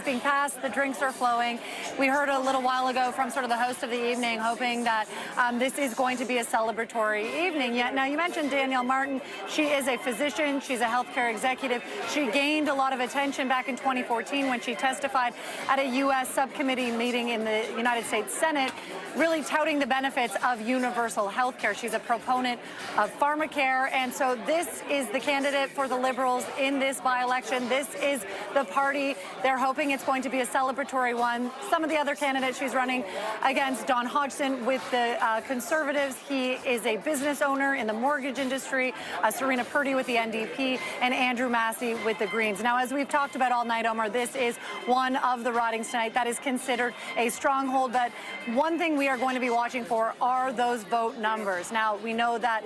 being passed, the drinks are flowing. We heard a little while ago from sort of the host of the evening, hoping that this is going to be a celebratory evening. Yet, now you mentioned Danielle Martin. She is a physician. She's a healthcare executive. She gained a lot of attention back in 2014 when she testified at a U.S. subcommittee meeting in the United States Senate, really touting the benefits of universal health care. She's a proponent of pharmacare, and so this is the candidate for the Liberals in this by-election. This is the party. They're hoping it's going to be a celebratory one. Some of the other candidates she's running against, Don Hodgson with the Conservatives. He is a business owner in the mortgage industry. Serena Purdy with the NDP, and Andrew Massey with the Greens. Now, as we've talked about all night, Omar, this is one of the ridings tonight that is considered a stronghold. But one thing we are going to be watching for are those vote numbers. Now, we know that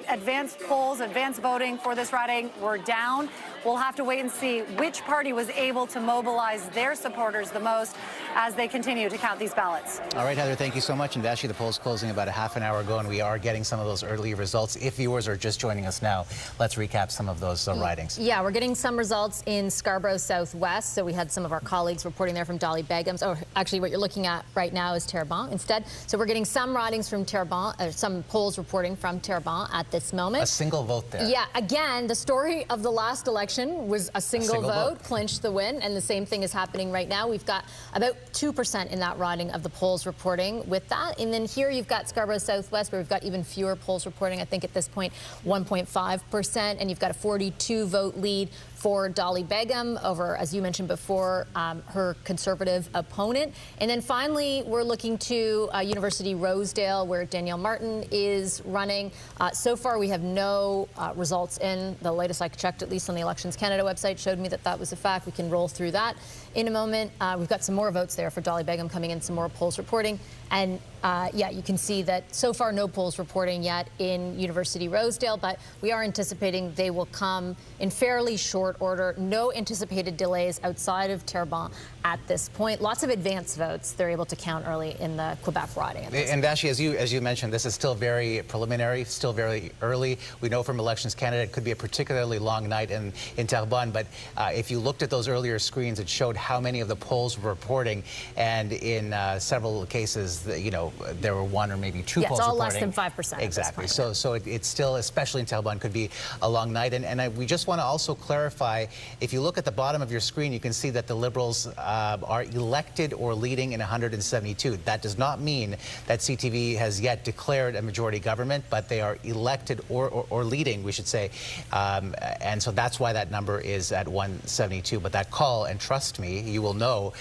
advanced polls, advanced voting for this riding were down. We'll have to wait and see which party was able to mobilize their supporters the most as they continue to count these ballots. All right, Heather, thank you so much. And Vassy, the poll's closing about a half an hour ago, and we are getting some of those early results. If viewers are just joining us now, let's recap some of those ridings. Yeah, we're getting some results in Scarborough Southwest. So we had some of our colleagues reporting there from Dali Begum's. Oh, actually, what you're looking at right now is Terrebonne instead. So we're getting some ridings from Terrebonne, some polls reporting from Terrebonne at this moment. A single vote there. Yeah, again, the story of the last election was a single vote clinched the win, and the same thing is happening right now. We've got about 2% in that riding of the polls reporting with that. And then here you've got Scarborough Southwest, where we've got even fewer polls reporting. I think at this point 1.5%, and you've got a 42-vote lead for Dali Begum over, as you mentioned before, her Conservative opponent. And then finally, we're looking to University Rosedale, where Danielle Martin is running. So far, we have no results in. The latest I checked, at least on the Elections Canada website, showed me that that was a fact. We can roll through that in a moment. We've got some more votes there for Dali Begum coming in, some more polls reporting. And yeah, you can see that so far no polls reporting yet in University Rosedale, but we are anticipating they will come in fairly short order. No anticipated delays outside of Terrebonne at this point. Lots of advance votes they're able to count early in the Quebec riding. And Vassy, as you mentioned, this is still very preliminary, still very early. We know from Elections Canada it could be a particularly long night in Terrebonne, but if you looked at those earlier screens, it showed how many of the polls were reporting, and in several cases, you know, there were one or maybe two polls reporting. It's all less than 5%. Exactly. So it's still, especially in Terrebonne, could be a long night. And we just want to also clarify, if you look at the bottom of your screen, you can see that the Liberals are elected or leading in 172. That does not mean that CTV has yet declared a majority government, but they are elected or leading, we should say. And so that's why that number is at 172. But that call, and trust me, you will know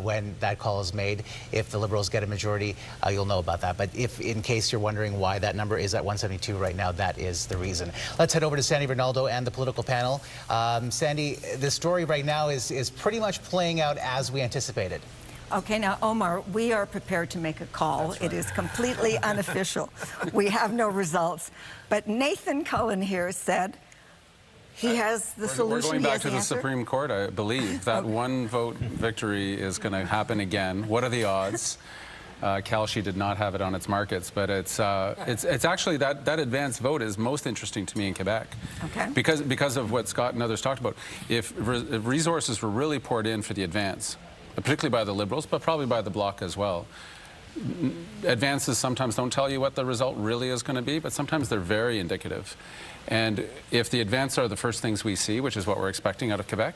when that call is made. If the Liberals get a majority, you'll know about that. But if, in case you're wondering why that number is at 172 right now, that is the reason. Let's head over to Sandy Ronaldo and the political panel. Sandy, the story right now is pretty much playing out as we anticipated. Okay, now, Omar, we are prepared to make a call. Right. It is completely unofficial. We have no results. But Nathan Cullen here said he has the solution. We're going back to the Supreme Court, I believe. That one vote victory is going to happen again. What are the odds? Calshi did not have it on its markets, but it's actually that advance vote is most interesting to me in Quebec. Okay. Because of what Scott and others talked about. If resources were really poured in for the advance, particularly by the Liberals, but probably by the Bloc as well. Advances sometimes don't tell you what the result really is going to be, but sometimes they're very indicative. And if the advance are the first things we see, which is what we're expecting out of Quebec,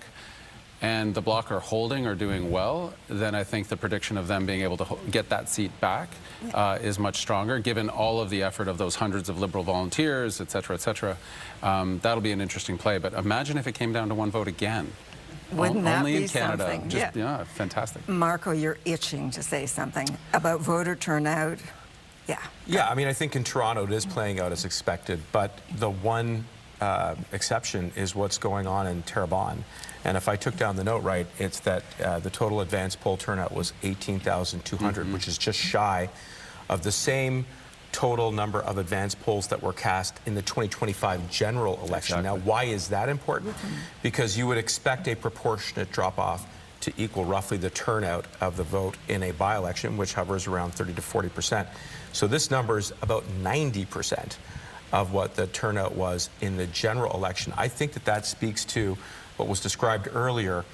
and the Bloc are holding or doing well, then I think the prediction of them being able to get that seat back is much stronger, given all of the effort of those hundreds of Liberal volunteers, et cetera, et cetera. That'll be an interesting play. But imagine if it came down to one vote again. Wouldn't that Only be in Canada. something? Just, yeah, fantastic. Marco, you're itching to say something about voter turnout. Yeah. Yeah, I mean, I think in Toronto it is playing out as expected, but the one exception is what's going on in Terrebonne. And if I took down the note right, it's that the total advanced poll turnout was 18,200, which is just shy of the same total number of advanced polls that were cast in the 2025 general election. Now, why is that important? Because you would expect a proportionate drop-off to equal roughly the turnout of the vote in a by-election, which hovers around 30 to 40%. So this number is about 90% of what the turnout was in the general election. I think that that speaks to what was described earlier,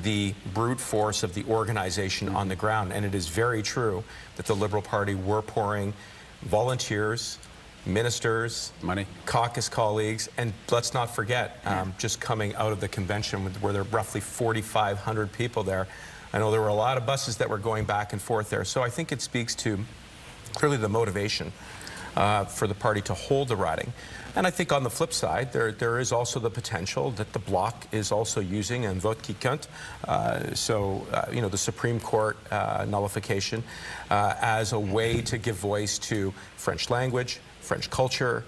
the brute force of the organization on the ground. And it is very true that the Liberal Party were pouring volunteers, ministers, money, caucus colleagues, and let's not forget, just coming out of the convention where there were roughly 4,500 people there. I know there were a lot of buses that were going back and forth there. So I think it speaks to clearly the motivation for the party to hold the riding. And I think on the flip side, there is also the potential that the Bloc is also using un vote qui compte, you know, the Supreme Court nullification as a way to give voice to French language, French culture,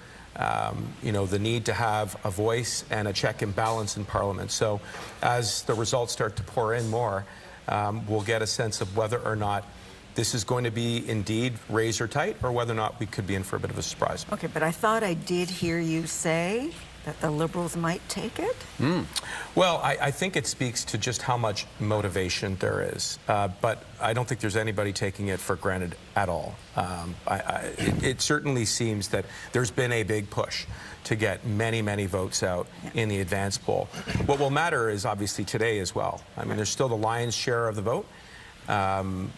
you know, the need to have a voice and a check and balance in Parliament. So as the results start to pour in more, we'll get a sense of whether or not this is going to be indeed razor tight, or whether or not we could be in for a bit of a surprise. Okay, but I thought I did hear you say that the Liberals might take it? Well, I think it speaks to just how much motivation there is. But I don't think there's anybody taking it for granted at all. It certainly seems that there's been a big push to get many, many votes out in the advance poll. What will matter is obviously today as well. I mean, there's still the lion's share of the vote on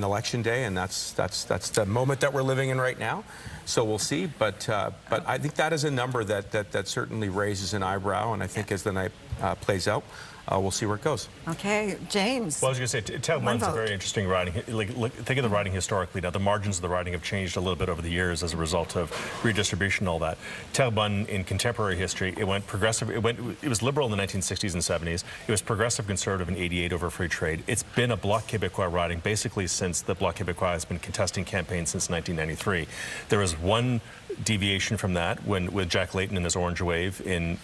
election day, and that's the moment that we're living in right now. So we'll see, but I think that is a number that certainly raises an eyebrow, and I think as the night plays out, we'll see where it goes. Okay, James. Well, I was going to say, Terrebonne's a very interesting riding. Think of the riding historically. Now, the margins of the riding have changed a little bit over the years as a result of redistribution and all that. Terrebonne, in contemporary history, it went progressive. It was liberal in the 1960s and 70s. It was progressive conservative in '88 over free trade. It's been a Bloc Québécois riding basically since the Bloc Québécois has been contesting campaigns since 1993. There was one deviation from that with Jack Layton and his Orange Wave in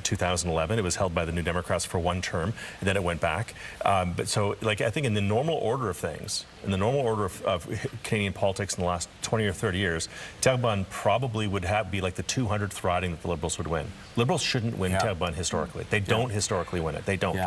2011. It was held by the New Democrats for one term, and then it went back. But so, like, I think in the normal order of things, in the normal order of Canadian politics in the last 20 or 30 years, Terrebonne probably would be like the 200th riding that the Liberals would win. Liberals shouldn't win Terrebonne historically. They don't historically win it. They don't.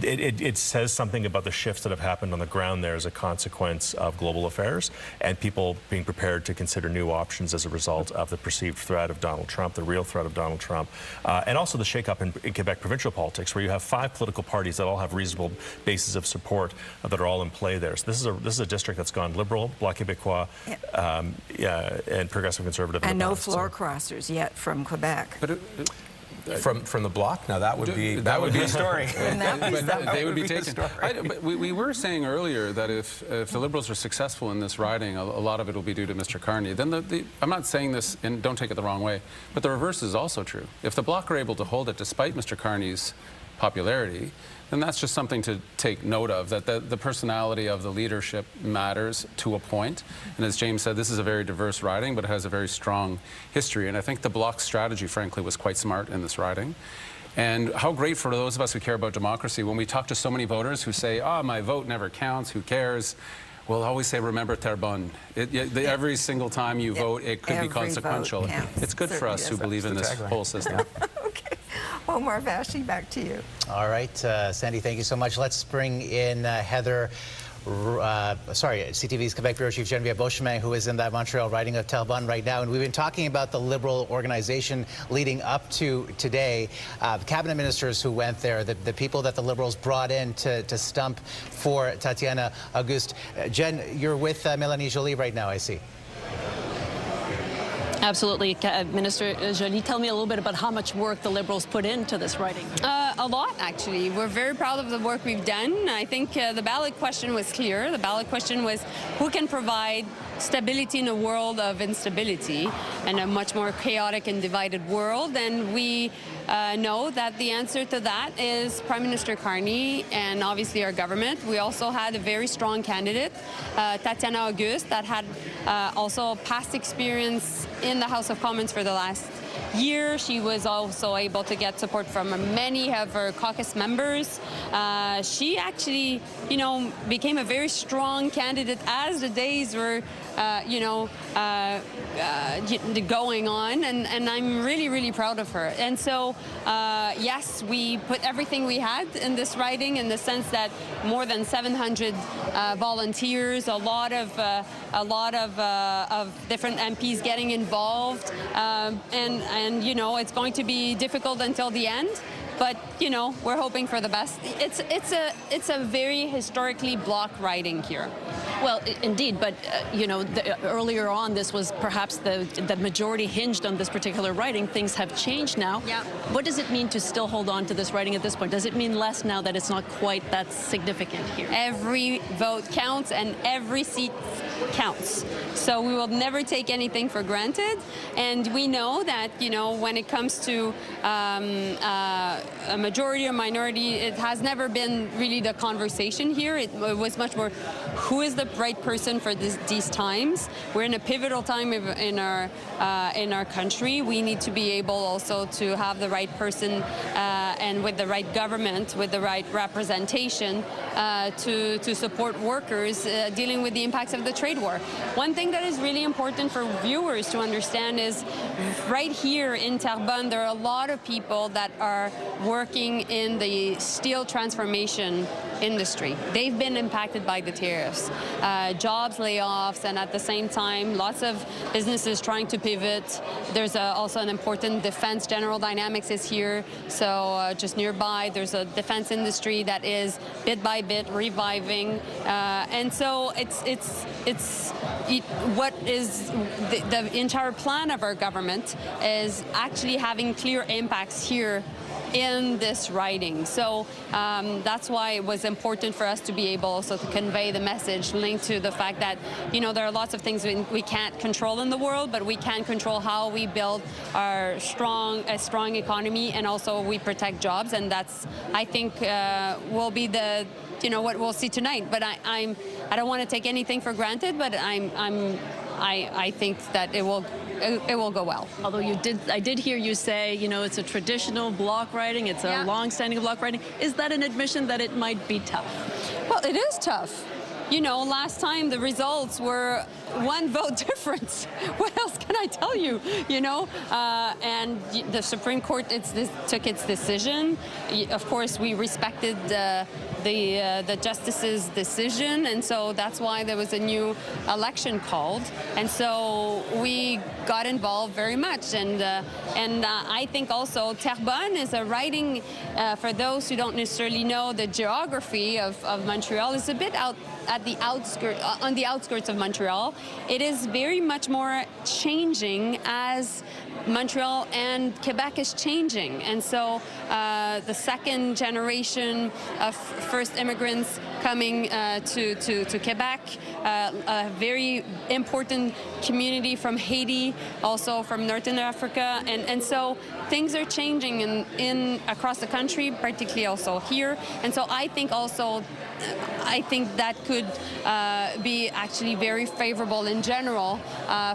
It says something about the shifts that have happened on the ground there as a consequence of global affairs and people being prepared to consider new options as a result of the perceived threat of Donald Trump, the real threat of Donald Trump, and also the shake-up in Quebec provincial politics, where you have 5 political parties that all have reasonable bases of support that are all in play there. So this is a district that's gone Liberal, Bloc Québécois, and Progressive Conservative. And no floor crossers yet from Quebec. But from the Bloc? Now that would be a story. They would be taken. But we were saying earlier that if the Liberals are successful in this riding, a lot of it will be due to Mr. Carney. Then I'm not saying this, and don't take it the wrong way, but the reverse is also true. If the Bloc are able to hold it despite Mr. Carney's popularity, then that's just something to take note of, that the personality of the leadership matters to a point. And as James said, this is a very diverse riding, but it has a very strong history. And I think the Bloc's strategy, frankly, was quite smart in this riding. And how great for those of us who care about democracy, when we talk to so many voters who say, my vote never counts, who cares? We'll always say, remember Terrebonne. Every single time you vote, it could be consequential. It's good for us who believe in this whole system. Omar, Vassy, back to you. All right, Sandy, thank you so much. Let's bring in Heather, CTV's Quebec Bureau Chief Geneviève Beauchemin, who is in that Montreal riding of Terrebonne right now. And we've been talking about the Liberal organization leading up to today. The cabinet ministers who went there, the people that the Liberals brought in to stump for Tatiana Auguste. Jen, you're with Mélanie Joly right now, I see. Absolutely. Minister Joly, tell me a little bit about how much work the Liberals put into this riding. A lot, actually. We're very proud of the work we've done. I think the ballot question was clear. The ballot question was who can provide stability in a world of instability and a much more chaotic and divided world. And we know that the answer to that is Prime Minister Carney and obviously our government. We also had a very strong candidate, Tatiana Auguste, that had also past experience in the House of Commons for the last year. She was also able to get support from many of her caucus members. She actually, became a very strong candidate as the days were, going on, and I'm really, really proud of her. And so, yes, we put everything we had in this riding in the sense that more than 700 volunteers, a lot of different MPs getting involved, and it's going to be difficult until the end. But, we're hoping for the best. It's a very historically block riding here. Well, indeed, but, earlier on, this was perhaps the majority hinged on this particular riding. Things have changed now. Yeah. What does it mean to still hold on to this riding at this point? Does it mean less now that it's not quite that significant here? Every vote counts and every seat counts. So we will never take anything for granted. And we know that, when it comes to a majority or minority, it has never been really the conversation here. It was much more, who is the right person for these times? We're in a pivotal time in our country. We need to be able also to have the right person and with the right government, with the right representation to support workers dealing with the impacts of the trade war. One thing that is really important for viewers to understand is right here in Terrebonne, there are a lot of people that are working in the steel transformation industry. They've been impacted by the tariffs, jobs, layoffs, and at the same time, lots of businesses trying to pivot. There's also an important defense. General Dynamics is here, so just nearby, there's a defense industry that is bit by bit reviving, and so what is the entire plan of our government is actually having clear impacts here in this riding. So that's why it was important for us to be able also to convey the message linked to the fact that, there are lots of things we can't control in the world, but we can control how we build a strong economy, and also we protect jobs. And that's, I think, will be the, what we'll see tonight. But I don't want to take anything for granted, but I think that it will go well. Although I did hear you say, it's a traditional block riding, it's a long-standing block riding. Is that an admission that it might be tough? Well, it is tough. Last time the results were one vote difference. What else can I tell you? And the Supreme Court took its decision. Of course, we respected the justice's decision, and so that's why there was a new election called. And so we got involved very much. And I think also Terrebonne is a riding, for those who don't necessarily know the geography of Montreal, is a bit on the outskirts of Montreal. It is very much more changing as Montreal and Quebec is changing. And so the second generation of first immigrants coming to Quebec, a very important community from Haiti, also from Northern Africa. And so things are changing across the country, particularly also here. And so I think that could be actually very favorable in general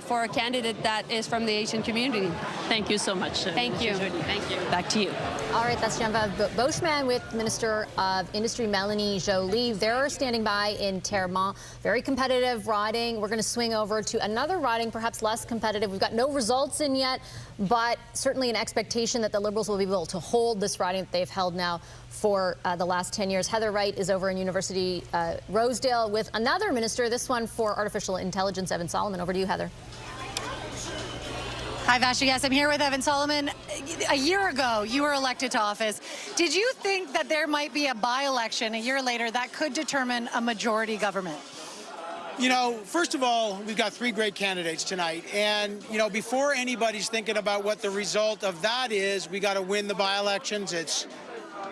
for a candidate that is from the Asian community. Thank you so much. Thank you. Thank you. Back to you. All right, that's Geneviève Beauchemin with Minister of Industry Melanie Joly. They're standing by in Terrebonne. Very competitive riding. We're going to swing over to another riding, perhaps less competitive. We've got no results in yet, but certainly an expectation that the Liberals will be able to hold this riding that they've held now for the last 10 years. Heather Wright is over in University Rosedale with another minister, this one for artificial intelligence, Evan Solomon. Over to you, Heather. Hi, Vassy. Yes, I'm here with Evan Solomon. A year ago, you were elected to office. Did you think that there might be a by-election a year later that could determine a majority government? First of all, we've got three great candidates tonight. And, before anybody's thinking about what the result of that is, we got to win the by-elections. It's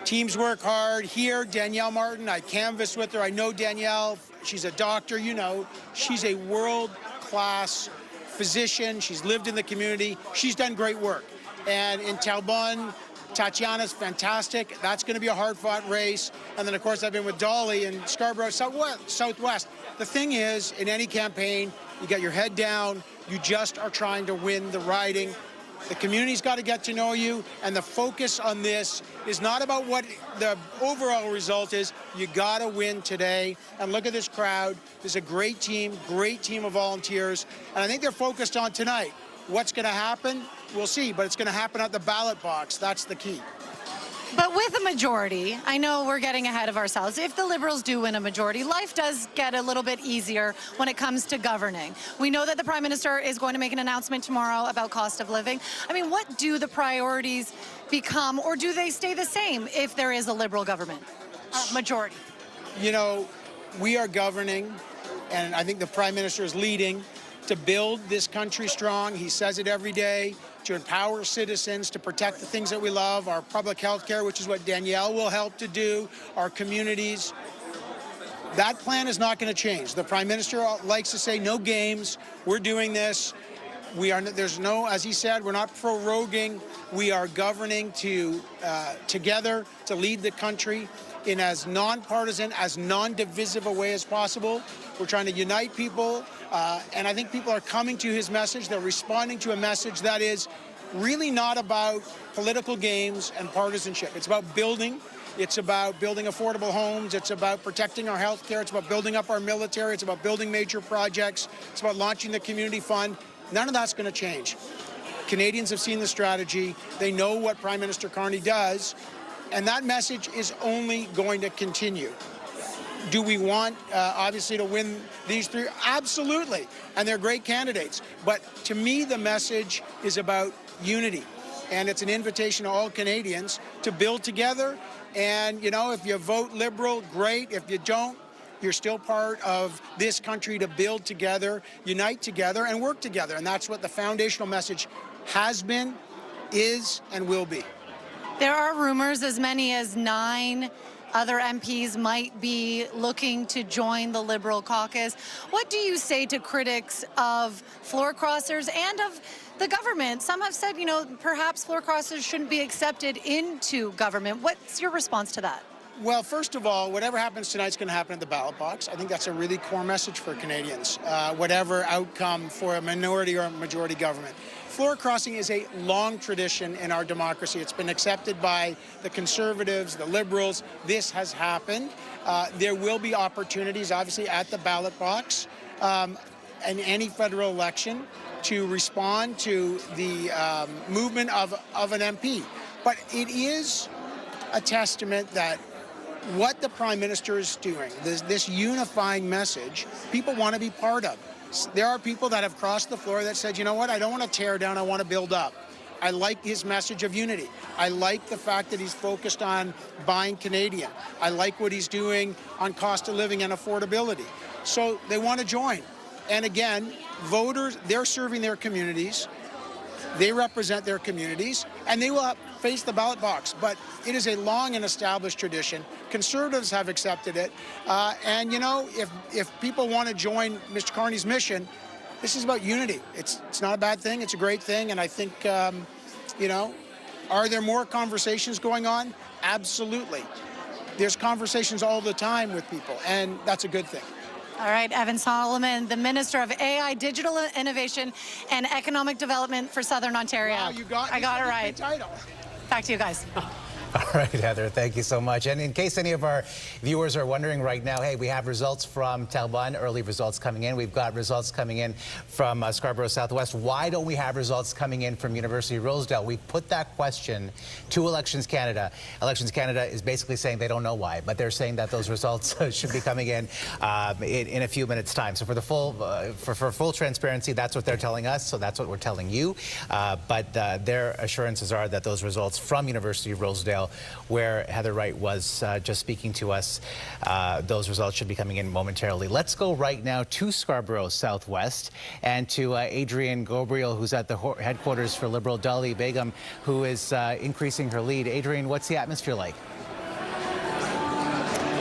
Teams work hard. Here, Danielle Martin, I canvassed with her. I know Danielle. She's a doctor, you know. She's a world-class physician. She's lived in the community. She's done great work. And in Talbot, Tatiana's fantastic. That's going to be a hard-fought race. And then, of course, I've been with Dolly in Scarborough Southwest. The thing is, in any campaign, you got your head down. You just are trying to win the riding. The community's got to get to know you, and the focus on this is not about what the overall result is. You got to win today. And look at this crowd. There's a great team of volunteers, and I think they're focused on tonight. What's going to happen? We'll see, but it's going to happen at the ballot box. That's the key. But with a majority, I know we're getting ahead of ourselves. If the Liberals do win a majority, life does get a little bit easier when it comes to governing. We know that the Prime Minister is going to make an announcement tomorrow about cost of living. I mean, what do the priorities become, or do they stay the same if there is a Liberal government majority? You know, we are governing, and I think the Prime Minister is leading to build this country strong. He says it every day, to empower citizens, to protect the things that we love, our public health care, which is what Danielle will help to do, our communities. That plan is not going to change. The Prime Minister likes to say, no games, we're doing this. There's no, as he said, we're not proroguing. We are governing together to lead the country in as nonpartisan, as non-divisive a way as possible. We're trying to unite people, and I think people are coming to his message. They're responding to a message that is really not about political games and partisanship. It's about building. It's about building affordable homes. It's about protecting our health care. It's about building up our military. It's about building major projects. It's about launching the community fund. None of that's going to change. Canadians have seen the strategy. They know what Prime Minister Carney does, and that message is only going to continue. Do we want, obviously, to win these three? Absolutely. And they're great candidates. But to me, the message is about unity. And it's an invitation to all Canadians to build together. And, you know, if you vote Liberal, great. If you don't, you're still part of this country to build together, unite together, and work together. And that's what the foundational message has been, is, and will be. There are rumors as many as 9 other MPs might be looking to join the Liberal caucus. What do you say to critics of floor crossers and of the government? Some have said, you know, perhaps floor crossers shouldn't be accepted into government. What's your response to that? Well, first of all, whatever happens tonight is going to happen at the ballot box. I think that's a really core message for Canadians, whatever outcome for a minority or a majority government. Floor crossing is a long tradition in our democracy. It's been accepted by the Conservatives, the Liberals. This has happened. There will be opportunities, obviously, at the ballot box in any federal election to respond to the movement of an MP. But it is a testament that what the Prime Minister is doing, this unifying message, people want to be part of. There are people that have crossed the floor that said, you know what, I don't want to tear down, I want to build up. I like his message of unity. I like the fact that he's focused on buying Canadian. I like what he's doing on cost of living and affordability. So they want to join. And again, voters, they're serving their communities. They represent their communities, and they will face the ballot box. But it is a long and established tradition. Conservatives have accepted it. And, you know, if people want to join Mr. Carney's mission, this is about unity. It's not a bad thing. It's a great thing. And I think, you know, are there more conversations going on? Absolutely. There's conversations all the time with people, and that's a good thing. All right, Evan Solomon, the Minister of AI, Digital Innovation and Economic Development for Southern Ontario. Wow, I got it right. Title. Back to you guys. All right, Heather, thank you so much. And in case any of our viewers are wondering right now, hey, we have results from Talbot, early results coming in. We've got results coming in from Scarborough Southwest. Why don't we have results coming in from University of Rosedale? We put that question to Elections Canada. Elections Canada is basically saying they don't know why, but they're saying that those results should be coming in a few minutes' time. So for the for full transparency, that's what they're telling us. So that's what we're telling you. But their assurances are that those results from University of Rosedale, where Heather Wright was just speaking to us, those results should be coming in momentarily. Let's go right now to Scarborough Southwest and to Adrienne Gabriel, who's at the headquarters for Liberal Dolly Begum, who is increasing her lead. Adrienne, what's the atmosphere like?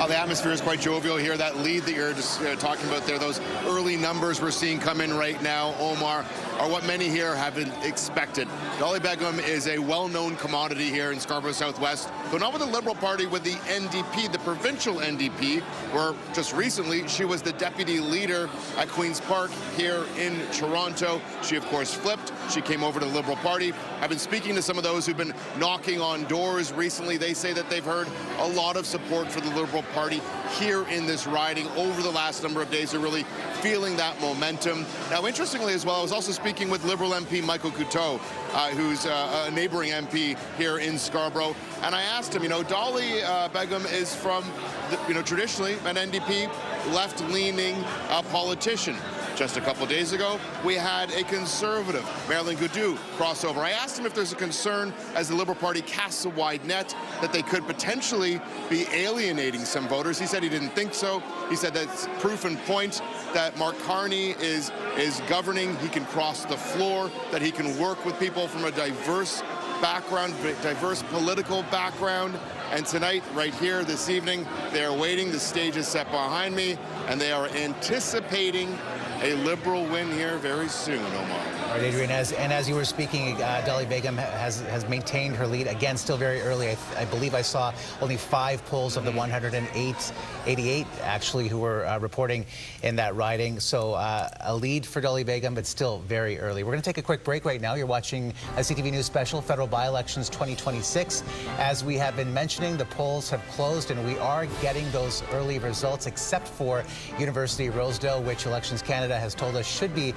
The atmosphere is quite jovial here. That lead that you're just talking about there, those early numbers we're seeing come in right now, Omar, are what many here have been expected. Dolly Begum is a well-known commodity here in Scarborough Southwest, though not with the Liberal Party, with the NDP, the provincial NDP, where just recently she was the deputy leader at Queen's Park here in Toronto. She, of course, flipped. She came over to the Liberal Party. I've been speaking to some of those who've been knocking on doors recently. They say that they've heard a lot of support for the Liberal Party here in this riding over the last number of days. They're really feeling that momentum. Now, interestingly as well, I was also speaking with Liberal MP Michael Couteau, who's a neighboring MP here in Scarborough, and I asked him, Dolly Begum is from, traditionally an NDP left-leaning politician. Just a couple of days ago, we had a Conservative, Marilyn Goudou, crossover. I asked him if there's a concern as the Liberal Party casts a wide net that they could potentially be alienating some voters. He said he didn't think so. He said that's proof and point that Mark Carney is governing. He can cross the floor, that he can work with people from a diverse background, diverse political background. And tonight, right here this evening, they're waiting. The stage is set behind me, and they are anticipating a Liberal win here very soon, Omar. All right, Adrian, as you were speaking, Dolly Begum has maintained her lead. Again, still very early. I believe I saw only 5 polls of the 188 actually who were reporting in that riding. So a lead for Dolly Begum, but still very early. We're going to take a quick break right now. You're watching a CTV News Special, Federal By-Elections 2026. As we have been mentioning, the polls have closed, and we are getting those early results, except for University of Rosedale, which Elections Canada has told us should be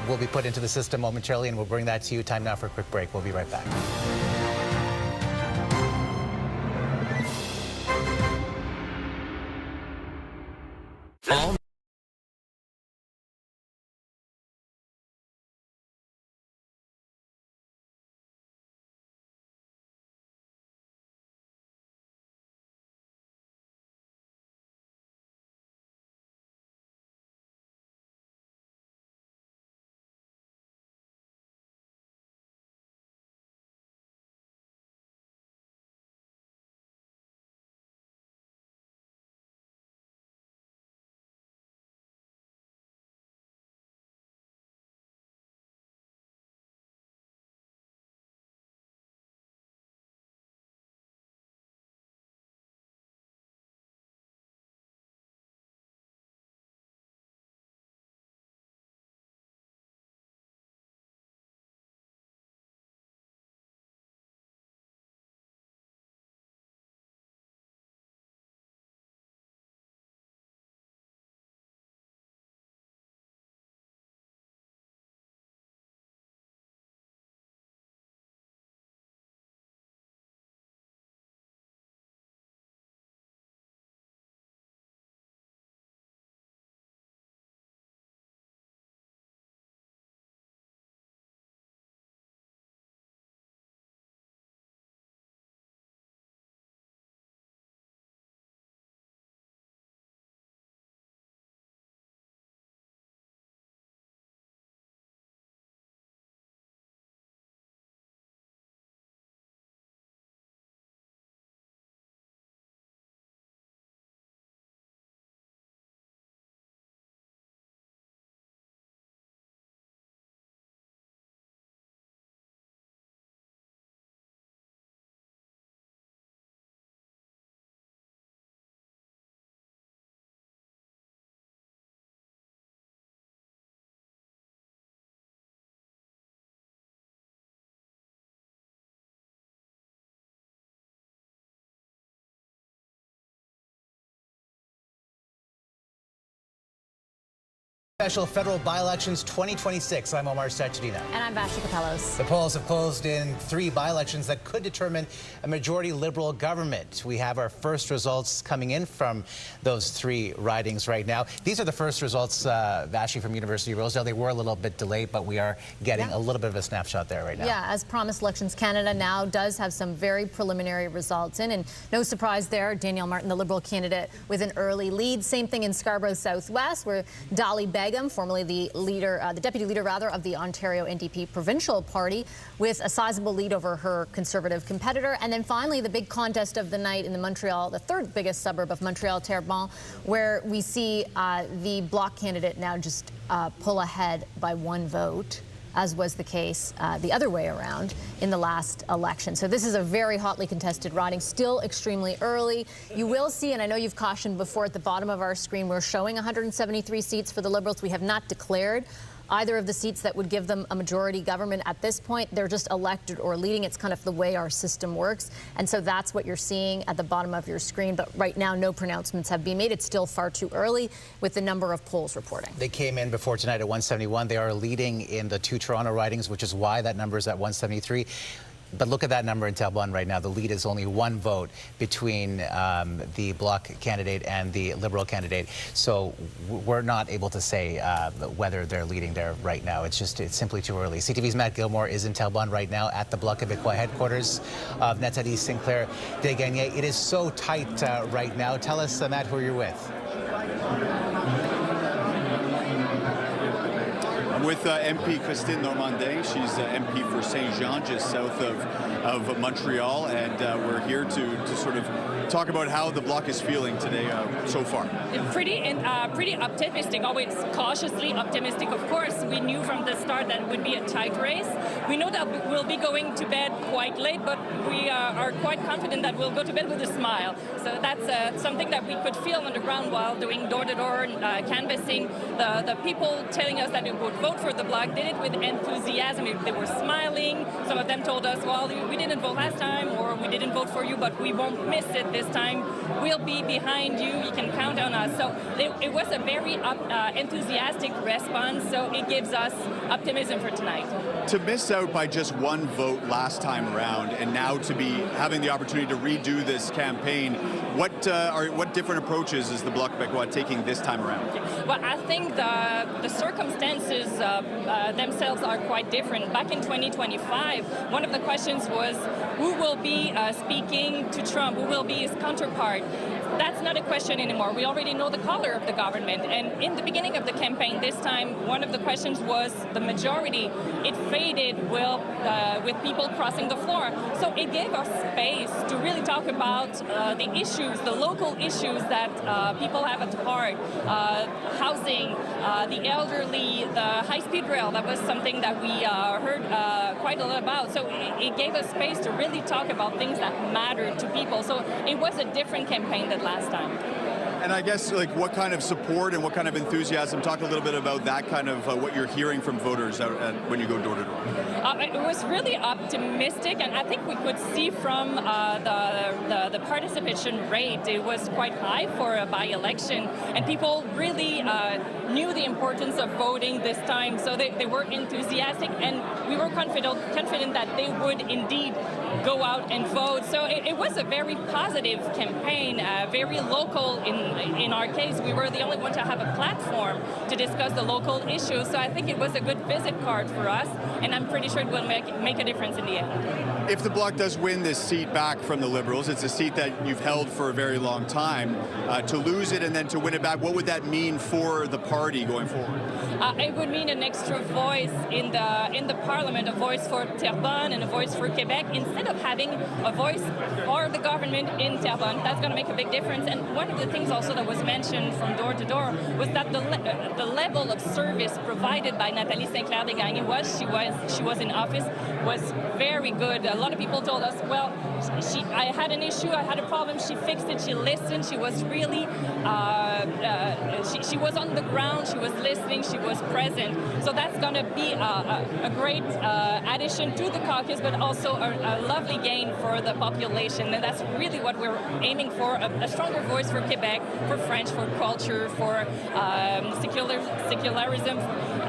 will be put into the system momentarily, and we'll bring that to you. Time now for a quick break. We'll be right back. Special Federal By-Elections 2026. I'm Omar Sachedina. And I'm Vassy Kapelos. The polls have closed in 3 by-elections that could determine a majority Liberal government. We have our first results coming in from those 3 ridings right now. These are the first results, Vassy, from University of Rosedale. They were a little bit delayed, but we are getting a little bit of a snapshot there right now. Yeah, as promised, Elections Canada now does have some very preliminary results in, and no surprise there, Danielle Martin, the Liberal candidate, with an early lead. Same thing in Scarborough Southwest, where Dolly Begum Begum, formerly the leader, the deputy leader rather, of the Ontario NDP provincial party, with a sizable lead over her Conservative competitor. And then finally, the big contest of the night in the Montreal, the third biggest suburb of Montreal, Terrebonne, where we see the Bloc candidate now just pull ahead by 1 vote, as was the case the other way around in the last election. So this is a very hotly contested riding, still extremely early. You will see, and I know you've cautioned before, at the bottom of our screen, we're showing 173 seats for the Liberals. We have not declared either of the seats that would give them a majority government at this point. They're just elected or leading. It's kind of the way our system works. And so that's what you're seeing at the bottom of your screen. But right now, no pronouncements have been made. It's still far too early with the number of polls reporting. They came in before tonight at 171. They are leading in the 2 Toronto ridings, which is why that number is at 173. But look at that number in Terrebonne right now. The lead is only 1 vote between the Bloc candidate and the Liberal candidate. So we're not able to say whether they're leading there right now. It's simply too early. CTV's Matt Gilmore is in Terrebonne right now at the Bloc Québécois headquarters of Nathalie Sinclair Desgagnés. It is so tight right now. Tell us, Matt, who you're with. I'm with MP Christine Normandin. She's MP for Saint-Jean, just south of Montreal, and we're here to sort of talk about how the Bloc is feeling today so far. Pretty optimistic, always cautiously optimistic, of course. We knew from the start that it would be a tight race. We know that we'll be going to bed quite late, but we are quite confident that we'll go to bed with a smile. So that's something that we could feel on the ground while doing door-to-door canvassing. The people telling us that they would vote for the Bloc did it with enthusiasm. They were smiling. Some of them told us, well, we didn't vote last time, or we didn't vote for you, but we won't miss it this time. We'll be behind you. You can count on us. So it was a very enthusiastic response, so it gives us optimism for tonight. To miss out by just 1 vote last time around, and now to be having the opportunity to redo this campaign, what different approaches is the Bloc Québécois taking this time around? Well, I think the circumstances themselves are quite different. Back in 2025, one of the questions was who will be speaking to Trump, who will be his counterpart. That's not a question anymore. We already know the color of the government. And in the beginning of the campaign this time, one of the questions was the majority. It faded with people crossing the floor. So it gave us space to really talk about the issues, the local issues that people have at heart. Housing, the elderly, the high-speed rail. That was something that we heard quite a lot about. So it gave us space to really talk about things that mattered to people. So it was a different campaign than last time. And I guess, like, what kind of support and what kind of enthusiasm? Talk a little bit about that kind of what you're hearing from voters when you go door to door. It was really optimistic, and I think we could see from the participation rate, it was quite high for a by-election, and people really knew the importance of voting this time, so they were enthusiastic, and we were confident that they would indeed go out and vote. So it was a very positive campaign, very local. In our case, we were the only one to have a platform to discuss the local issues. So I think it was a good visit card for us, and I'm pretty sure it will make a difference in the end. If the Bloc does win this seat back from the Liberals, it's a seat that you've held for a very long time. To lose it and then to win it back, what would that mean for the party going forward? It would mean an extra voice in the Parliament, a voice for Terrebonne and a voice for Quebec, instead of having a voice for the government in Terrebonne. That's going to make a big difference. And one of the things also that was mentioned from door to door was that the level of service provided by Nathalie Sinclair Desgagnés she was in office was very good. A lot of people told us, well, I had an issue, I had a problem, she fixed it, she listened, she was really, she was on the ground, she was listening, she was present. So that's going to be a great addition to the caucus, but also a lovely gain for the population. And that's really what we're aiming for, a stronger voice for Quebec, for French, for culture, for secularism,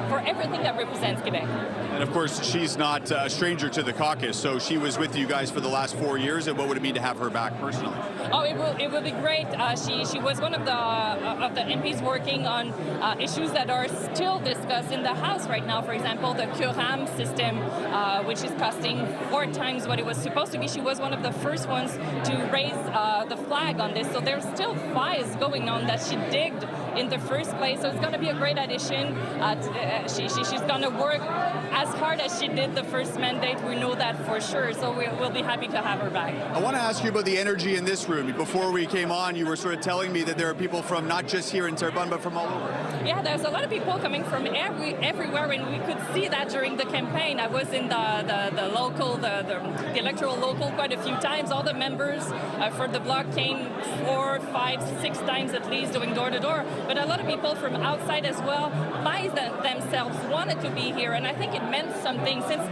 for everything that represents Quebec. And of course, she's not a stranger to the caucus, so she was with you guys for the last 4 years. And what would it mean to have her back personally? Oh, it will be great. She was one of the MPs working on issues that are still discussed in the House right now. For example, the Curam system, which is costing 4 times what it was supposed to be. She was one of the first ones to raise the flag on this. So there's still fights going on that she digged in the first place. So it's going to be a great addition. She's going to work as hard as she did the first mandate. We know that for sure. So we'll be happy to have her back. I want to ask you about the energy in this room. Before we came on, you were sort of telling me that there are people from not just here in Terrebonne, but from all over. Yeah, there's a lot of people coming from everywhere, and we could see that during the campaign. I was in the local, the electoral local quite a few times. All the members for the bloc came 4, 5, 6 times at least doing door-to-door. But a lot of people from outside as well, by themselves, wanted to be here, and I think it meant something since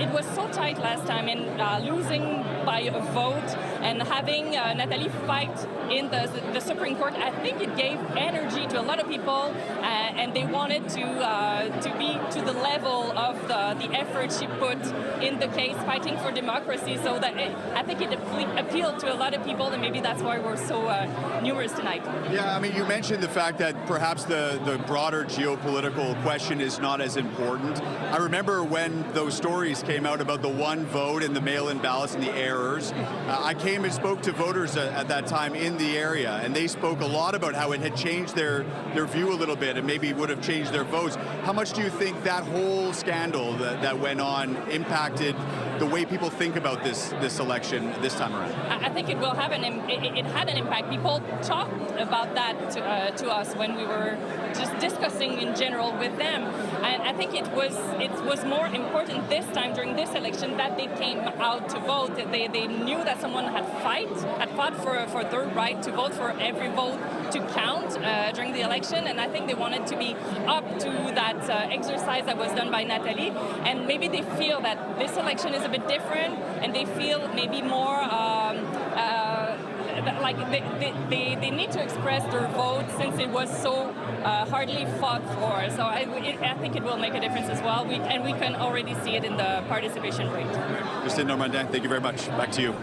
it was so tight last time, and losing by a vote and having Nathalie fight in the Supreme Court, I think it gave energy to a lot of people, and they wanted to be to the level of the effort she put in the case fighting for democracy. So that I think it appealed to a lot of people, and maybe that's why we're so numerous tonight. Yeah, I mean, you mentioned the fact that perhaps the broader geopolitical question is not as important. I remember when those stories came out about the one vote and the mail-in ballots and the errors. I came and spoke to voters at that time in the area, and they spoke a lot about how it had changed their view a little bit and maybe would have changed their votes. How much do you think that whole scandal that went on impacted the way people think about this election this time around? I think it will have it had an impact. People talked about that to us when we were just discussing in general with them, and I think it was more important this time during this election that they came out to vote. They knew that someone had fought for their right to vote, for every vote to count during the election, and I think they wanted to be up to that exercise that was done by Nathalie, and maybe they feel that this election is a bit different, and they feel maybe more like they need to express their vote since it was so hardly fought for. So I think it will make a difference as well, and we can already see it in the participation rate. Christine Normandin, thank you very much. Back to you.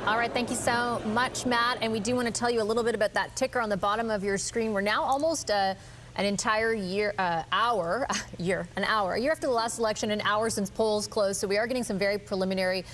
All right, thank you so much, Matt. And we do want to tell you a little bit about that ticker on the bottom of your screen. We're now almost an entire year, a year after the last election, an hour since polls closed. So we are getting some very preliminary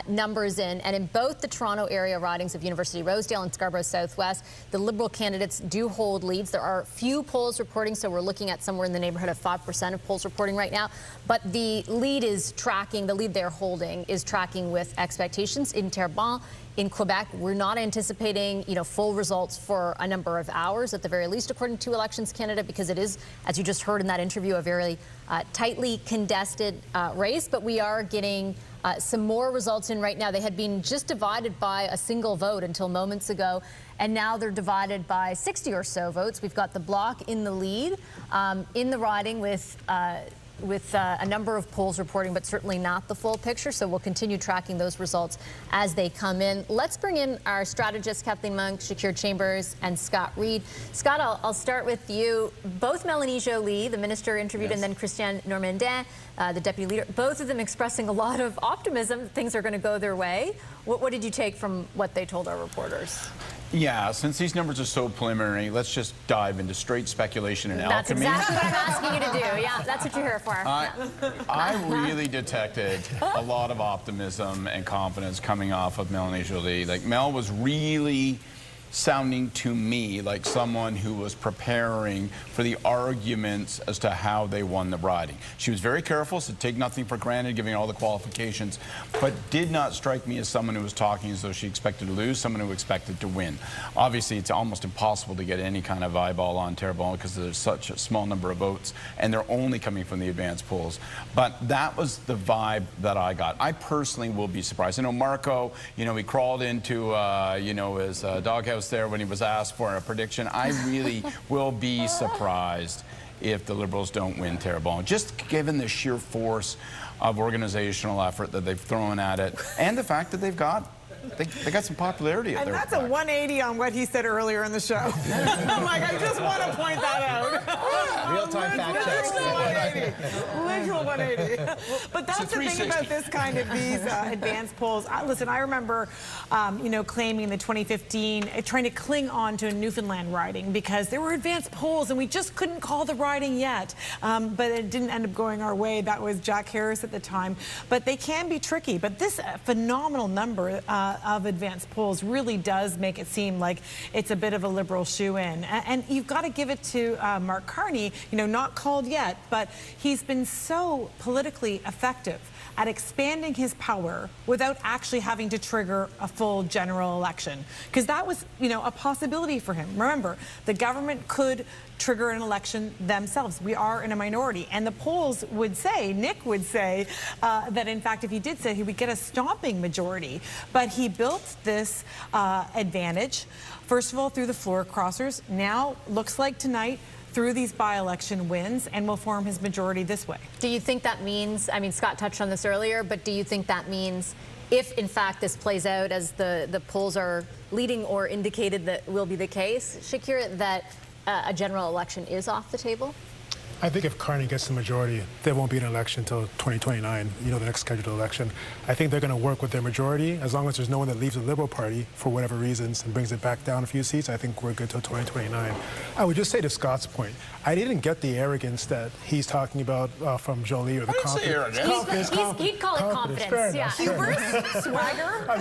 numbers in. And in both the Toronto area ridings of University Rosedale and Scarborough Southwest, the Liberal candidates do hold leads. There are few polls reporting, so we're looking at somewhere in the neighborhood of 5% of polls reporting right now. But the lead is tracking, the lead they're holding is tracking with expectations. In Terrebonne, in Quebec, we're not anticipating, full results for a number of hours, at the very least, according to Elections Canada, because it is, as you just heard in that interview, a very tightly contested race. But we are getting some more results in right now. They had been just divided by a single vote until moments ago, and now they're divided by 60 or so votes. We've got the Bloc in the lead in the riding with a number of polls reporting, but certainly not the full picture. So we'll continue tracking those results as they come in. Let's bring in our strategists, Kathleen Monk, Shakir Chambers, and Scott Reed. Scott, I'll start with you. Both Mélanie Joly, the minister interviewed, and then Christiane Normandin, the deputy leader, both of them expressing a lot of optimism that things are going to go their way. What did you take from what they told our reporters? Yeah, since these numbers are so preliminary, let's just dive into straight speculation and alchemy. That's exactly what I'm asking you to do. Yeah, that's what you're here for. I really detected a lot of optimism and confidence coming off of Mélanie Joly. Like, Mel was really sounding to me like someone who was preparing for the arguments as to how they won the riding. She was very careful, so take nothing for granted, giving all the qualifications, but did not strike me as someone who was talking as though she expected to lose, someone who expected to win. Obviously, it's almost impossible to get any kind of eyeball on Terrebonne because there's such a small number of votes, and they're only coming from the advanced polls. But that was the vibe that I got. I personally will be surprised. I know Marco, he crawled into, his doghouse there when he was asked for a prediction. I really will be surprised if the Liberals don't win Terrebonne, just given the sheer force of organizational effort that they've thrown at it, and the fact that they've got they got some popularity at their back. And that's a 180 on what he said earlier in the show. I'm like, I just want to point that out. Real-time fact checks. usual 180. But that's the thing about this kind of these advanced polls. Listen, I remember, you know, claiming in the 2015, trying to cling on to a Newfoundland riding because there were advanced polls and we just couldn't call the riding yet. But it didn't end up going our way. That was Jack Harris at the time. But they can be tricky. But this phenomenal number of advanced polls really does make it seem like it's a bit of a Liberal shoe-in. And you've got to give it to Mark Carney, you know, not called yet, but he's been so politically effective at expanding his power without actually having to trigger a full general election. Because that was, you know, a possibility for him. Remember, the government could trigger an election themselves. We are in a minority. And the polls would say, Nick would say, that in fact, if he did say, he would get a stomping majority. But he built this advantage, first of all, through the floor crossers. Now, looks like tonight, through these by-election wins, and will form his majority this way. Do you think that means, I mean, Scott touched on this earlier, but do you think that means if, in fact, this plays out as the polls are leading or indicated that will be the case, Shakir, that a general election is off the table? I think if Carney gets the majority, there won't be an election until 2029, you know, the next scheduled election. I think they're going to work with their majority. As long as there's no one that leaves the Liberal Party for whatever reasons and brings it back down a few seats, I think we're good till 2029. I would just say to Scott's point, I didn't get the arrogance that he's talking about from Jolie, or the confidence. He'd call it confidence, yeah. Hubris, swagger. I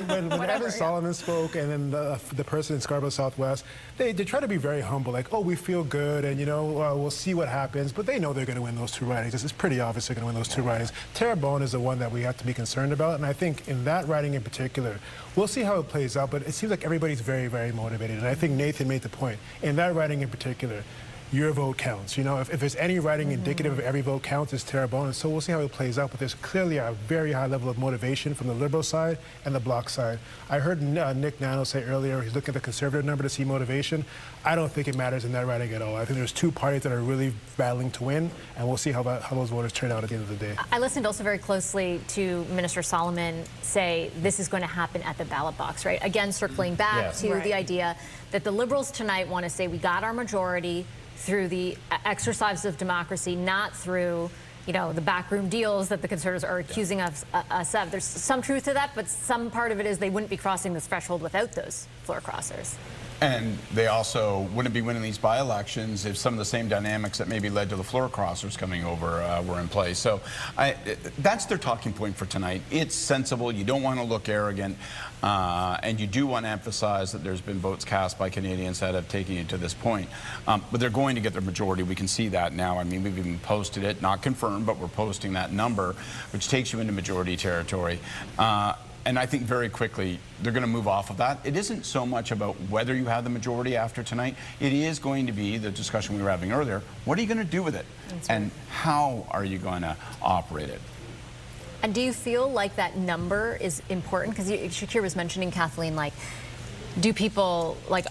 mean, when Evan Solomon spoke, and then the person in Scarborough Southwest, they try to be very humble, like, oh, we feel good, and, you know, we'll see what happens. But they know they're going to win those two ridings. It's pretty obvious they're going to win those two ridings. Terrebonne is the one that we have to be concerned about, and I think in that riding in particular, we'll see how it plays out, but it seems like everybody's very, very motivated, and I think Nathan made the point. In that riding in particular, your vote counts. You know, if there's any writing indicative of every vote counts, it's Terrebonne. So we'll see how it plays out. But there's clearly a very high level of motivation from the Liberal side and the Bloc side. I heard Nick Nano say earlier he's looking at the Conservative number to see motivation. I don't think it matters in that riding at all. I think there's two parties that are really battling to win, and we'll see how those voters turn out at the end of the day. I listened also very closely to Minister Solomon say this is going to happen at the ballot box, right? Again, circling back to the idea that the Liberals tonight want to say we got our majority through the exercise of democracy, not through, you know, the backroom deals that the Conservatives are accusing us of. There's some truth to that, but some part of it is they wouldn't be crossing this threshold without those floor crossers. And they also wouldn't be winning these by-elections if some of the same dynamics that maybe led to the floor crossers coming over were in place. So that's their talking point for tonight. It's sensible. You don't want to look arrogant. And you do want to emphasize that there's been votes cast by Canadians that have taken you to this point. But they're going to get their majority. We can see that now. I mean, we've even posted it, not confirmed, but we're posting that number, which takes you into majority territory. And I think very quickly they're going to move off of that. It isn't so much about whether you have the majority after tonight. It is going to be the discussion we were having earlier. What are you going to do with it? And how are you going to operate it? And do you feel like that number is important? Because Shakir was mentioning, Kathleen, like, do people, like,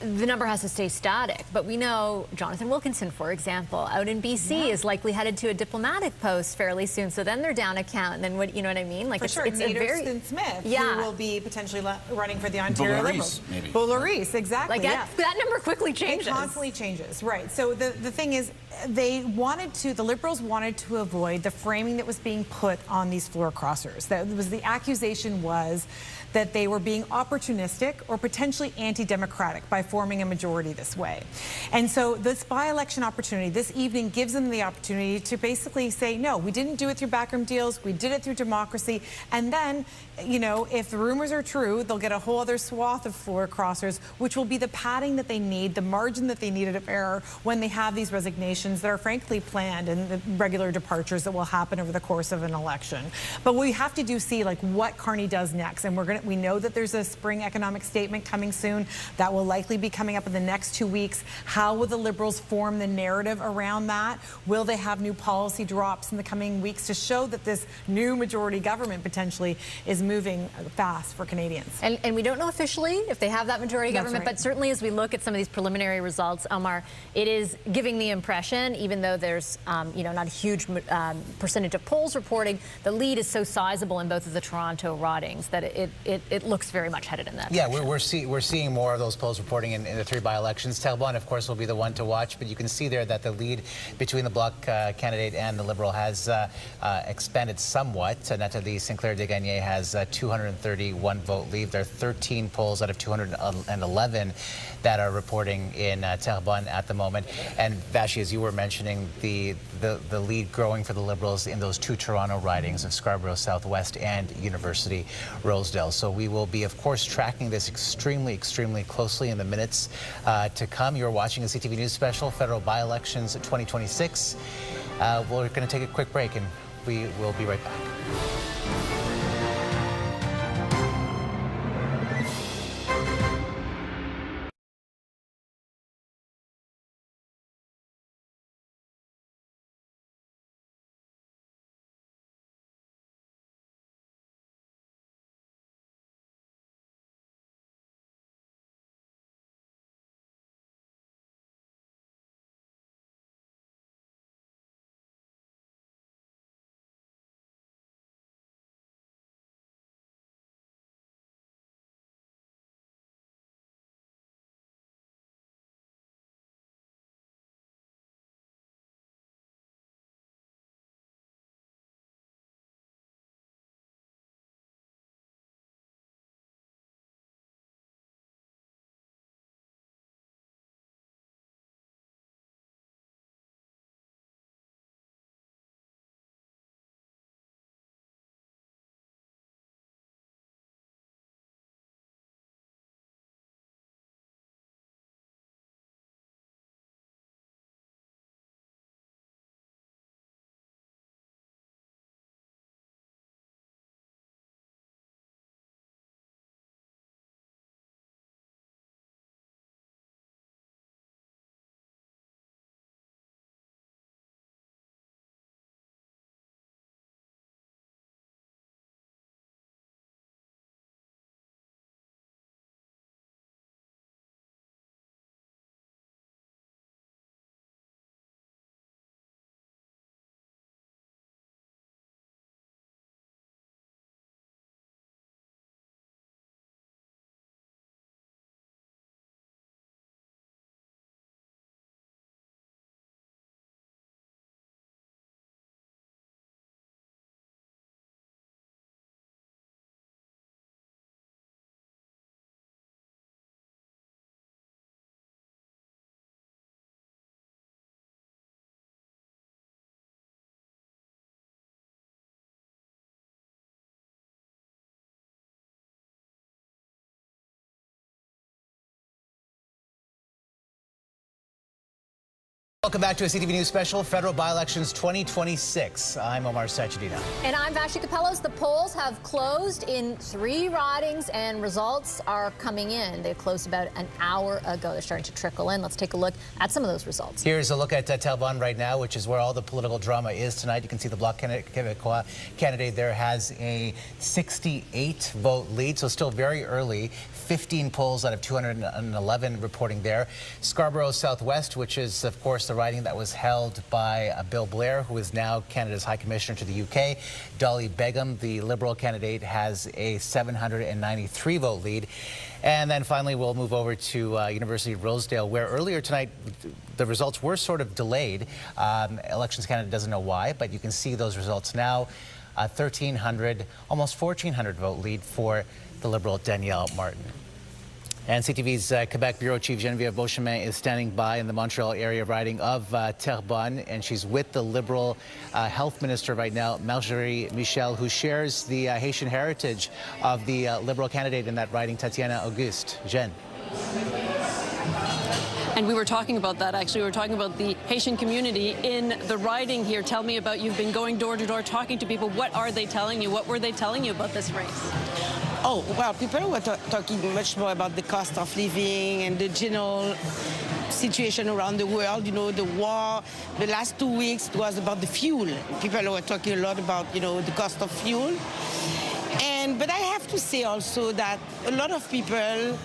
the number has to stay static, but we know Jonathan Wilkinson, for example, out in BC is likely headed to a diplomatic post fairly soon, so then they're down a count, and then what, you know what I mean? Like, for sure, Nader Smith, who will be potentially running for the Ontario Liberals. Bouloris, exactly. Like, that number quickly changes. It constantly changes, right. So the thing is, the Liberals wanted to avoid the framing that was being put on these floor crossers. The accusation was that they were being opportunistic or potentially anti-democratic by forming a majority this way. And so this by-election opportunity this evening gives them the opportunity to basically say, no, we didn't do it through backroom deals, we did it through democracy, and then, you know, if the rumors are true, they'll get a whole other swath of floor crossers, which will be the padding that they need, the margin that they needed of error when they have these resignations that are frankly planned and the regular departures that will happen over the course of an election. But we have to see like what Carney does next, and we know that there's a spring economic statement coming soon that will likely be coming up in the next 2 weeks. How will the Liberals form the narrative around that? Will they have new policy drops in the coming weeks to show that this new majority government potentially is moving fast for Canadians? And we don't know officially if they have that majority government, but certainly as we look at some of these preliminary results, Omar, it is giving the impression election, even though there's not a huge percentage of polls reporting, the lead is so sizable in both of the Toronto ridings that it looks very much headed in that direction. Yeah, we're seeing more of those polls reporting in the 3 by-elections. Terrebonne, of course, will be the one to watch, but you can see there that the lead between the Bloc candidate and the Liberal has expanded somewhat. Nathalie Sinclair-Desgagnés has 231 vote lead. There are 13 polls out of 211 that are reporting in Terrebonne at the moment. And Vassy, as you were mentioning, the lead growing for the Liberals in those 2 Toronto ridings of Scarborough Southwest and University Rosedale. So we will be, of course, tracking this extremely closely in the minutes to come. You're watching a CTV News Special, Federal By-Elections 2026. We're going to take a quick break, and we will be right back. Welcome back to a CTV News Special, Federal By-Elections 2026. I'm Omar Sachedina. And I'm Vassy Kapelos. The polls have closed in 3 ridings and results are coming in. They closed about an hour ago. They're starting to trickle in. Let's take a look at some of those results. Here's a look at Terrebonne right now, which is where all the political drama is tonight. You can see the Bloc Québécois candidate there has a 68 vote lead, so still very early. 15 polls out of 211 reporting there. Scarborough Southwest, which is, of course, the riding that was held by Bill Blair, who is now Canada's High Commissioner to the UK. Dolly Begum, the Liberal candidate, has a 793 vote lead. And then finally, we'll move over to University of Rosedale, where earlier tonight, the results were sort of delayed. Elections Canada doesn't know why, but you can see those results now. 1,300, almost 1,400 vote lead for the Liberal Danielle Martin. And CTV's Quebec Bureau Chief Geneviève Beauchemin is standing by in the Montreal area riding of Terrebonne, and she's with the Liberal Health Minister right now, Marjorie Michel, who shares the Haitian heritage of the Liberal candidate in that riding, Tatiana Auguste. Jen. And we were talking about that, actually. We were talking about the Haitian community in the riding here. Tell me about, you've been going door to door, talking to people. What are they telling you? What were they telling you about this race? Oh, well, people were talking much more about the cost of living and the general situation around the world. You know, the war, the last 2 weeks, it was about the fuel. People were talking a lot about, you know, the cost of fuel. But I have to say also that a lot of people,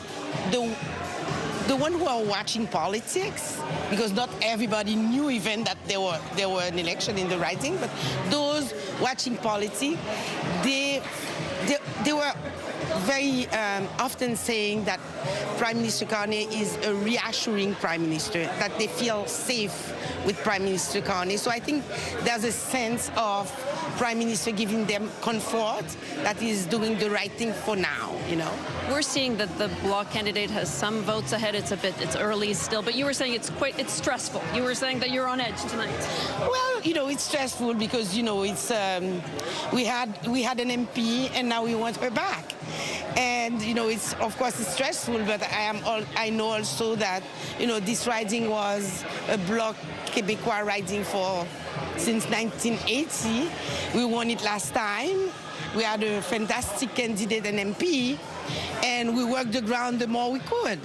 the one who are watching politics, because not everybody knew even that there were an election in the riding, but those watching politics, they were very often saying that Prime Minister Carney is a reassuring Prime Minister, that they feel safe with Prime Minister Carney. So I think there's a sense of Prime Minister giving them comfort that he's doing the right thing for now, you know. We're seeing that the Bloc candidate has some votes ahead. It's early still, but you were saying it's stressful. You were saying that you're on edge tonight. Well, you know, it's stressful because, you know, it's we had an MP and now we want her back. And, you know, it's, of course, it's stressful, but I know also that, you know, this riding was a Bloc Québécois riding since 1980. We won it last time. We had a fantastic candidate, an MP, and we worked the ground the more we could.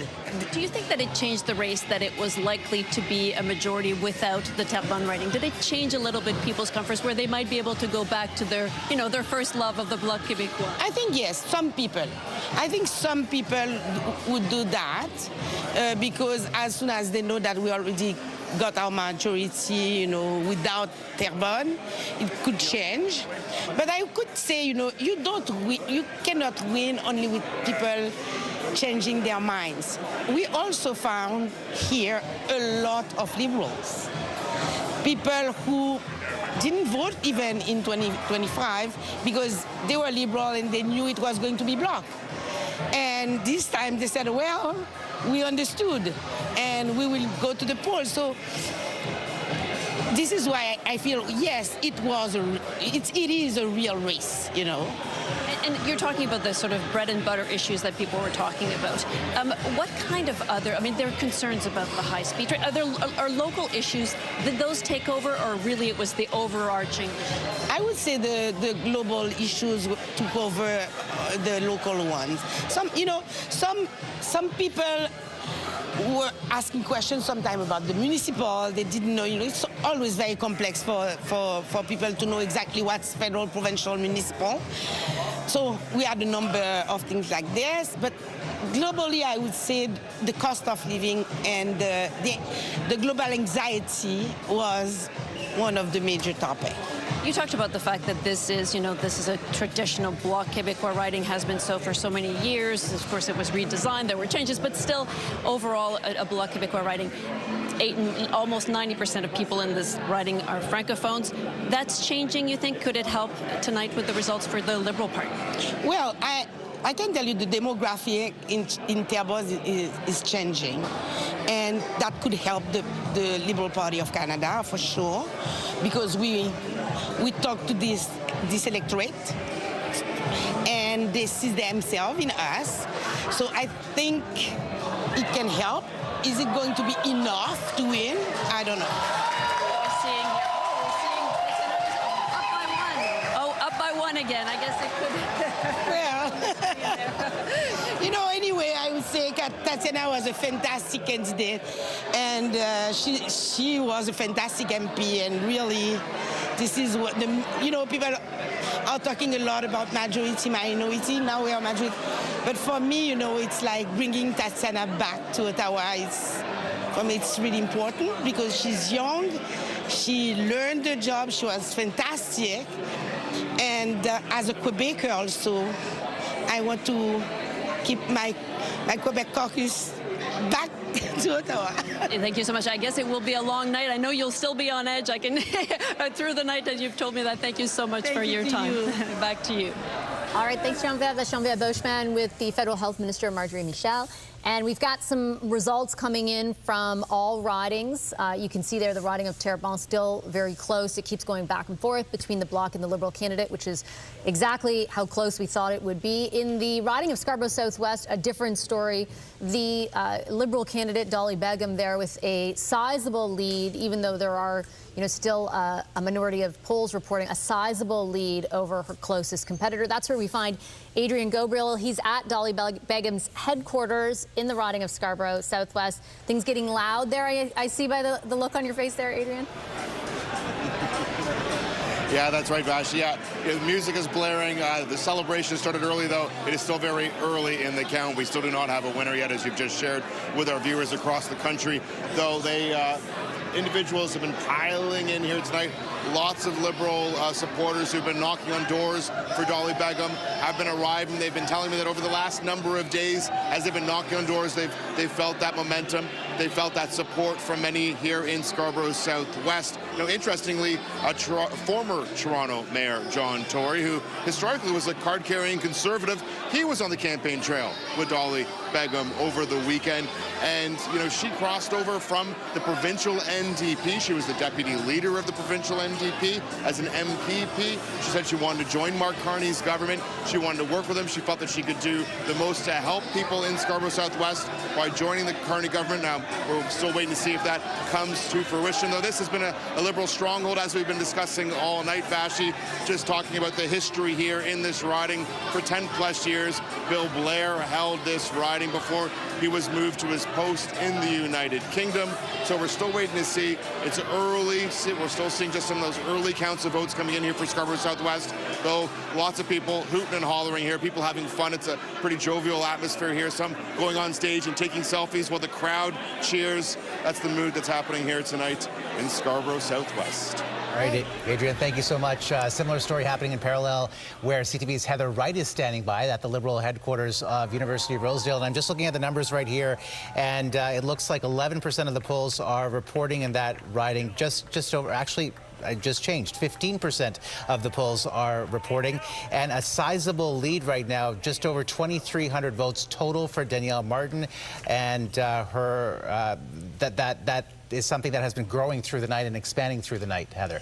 Do you think that it changed the race, that it was likely to be a majority without the Terrebonne riding? Did it change a little bit people's comforts, where they might be able to go back to their, you know, their first love of the Bloc Québécois? I think yes, some people. I think some people would do that because as soon as they know that we already got our majority, you know, without Terrebonne, it could change. But I could say, you know, you cannot win only with people changing their minds. We also found here a lot of liberals, people who didn't vote even in 2025 because they were liberal and they knew it was going to be Bloc. And this time they said, well, we understood and we will go to the polls. So this is why I feel, yes, it is a real race, you know. And you're talking about the sort of bread and butter issues that people were talking about. What kind of other, I mean, there are concerns about the high speed train. Are local issues, did those take over, or really it was the overarching? I would say the global issues took over the local ones. Some people were asking questions sometimes about the municipal. They didn't know, you know, it's always very complex for people to know exactly what's federal, provincial, municipal. So we had a number of things like this, but globally I would say the cost of living and the global anxiety was one of the major topics. You talked about the fact that this is, you know, this is a traditional Bloc Québécois riding, has been so for so many years. Of course, it was redesigned, there were changes, but still, overall, a Bloc Québécois riding. Almost 90% of people in this riding are francophones. That's changing, you think? Could it help tonight with the results for the Liberal Party? Well, I can tell you the demographic in Terrebonne is changing, and that could help the Liberal Party of Canada for sure, because we talk to this electorate, and they see themselves in us. So I think it can help. Is it going to be enough to win? I don't know. We're seeing up by one again. I guess it could. Well, you know, anyway, I would say Tatiana was a fantastic candidate, and she was a fantastic MP, and really, this is what people are talking a lot about majority, minority. Now we are majority. But for me, you know, it's like bringing Tatiana back to Ottawa. For me, it's really important because she's young. She learned the job. She was fantastic. And as a Quebecer also, I want to keep my Quebec caucus back to Ottawa. Thank you so much. I guess it will be a long night. I know you'll still be on edge. I can through the night, as you've told me that. Thank you so much for your time. Back to you. All right, thanks, Geneviève. That's Geneviève Beauchemin with the Federal Health Minister, Marjorie Michel. And we've got some results coming in from all ridings. You can see there the riding of Terrebonne still very close. It keeps going back and forth between the Bloc and the Liberal candidate, which is exactly how close we thought it would be. In the riding of Scarborough Southwest, a different story. The Liberal candidate, Dolly Begum, there with a sizable lead, even though there are still a minority of polls reporting a sizable lead over her closest competitor. That's where we find Adrian Gabriel. He's at Dolly Begum's headquarters in the riding of Scarborough Southwest. Things getting loud there, I see by the look on your face there, Adrian. Yeah, that's right, Vassy. Yeah, the music is blaring. The celebration started early, though. It is still very early in the count. We still do not have a winner yet, as you've just shared with our viewers across the country. Though individuals have been piling in here tonight. Lots of Liberal supporters who've been knocking on doors for Dolly Begum have been arriving. They've been telling me that over the last number of days, as they've been knocking on doors, they've felt that momentum. They felt that support from many here in Scarborough Southwest. Interestingly, former Toronto Mayor John Tory, who historically was a card-carrying Conservative, he was on the campaign trail with Dolly Begum over the weekend. And, she crossed over from the provincial NDP. She was the deputy leader of the provincial NDP as an MPP. She said she wanted to join Mark Carney's government. She wanted to work with him. She felt that she could do the most to help people in Scarborough Southwest by joining the Carney government. Now, we're still waiting to see if that comes to fruition, though this has been a Liberal stronghold, as we've been discussing all night, Vassy, just talking about the history here in this riding. For 10+ years, Bill Blair held this riding before he was moved to his post in the United Kingdom. So we're still waiting to see. It's early. We're still seeing just some of those early counts of votes coming in here for Scarborough Southwest, though lots of people hooting and hollering here, people having fun. It's a pretty jovial atmosphere here. Some going on stage and taking selfies while the crowd cheers. That's the mood that's happening here tonight in Scarborough Southwest. All right, Adrian, thank you so much. Similar story happening in parallel where CTV's Heather Wright is standing by at the Liberal headquarters of University of Rosedale. And I'm just looking at the numbers right here, and it looks like 11% of the polls are reporting in that riding just over, actually, I just changed. 15% of the polls are reporting, and a sizable lead right now, just over 2,300 votes total for Danielle Martin, and that is something that has been growing through the night and expanding through the night. Heather.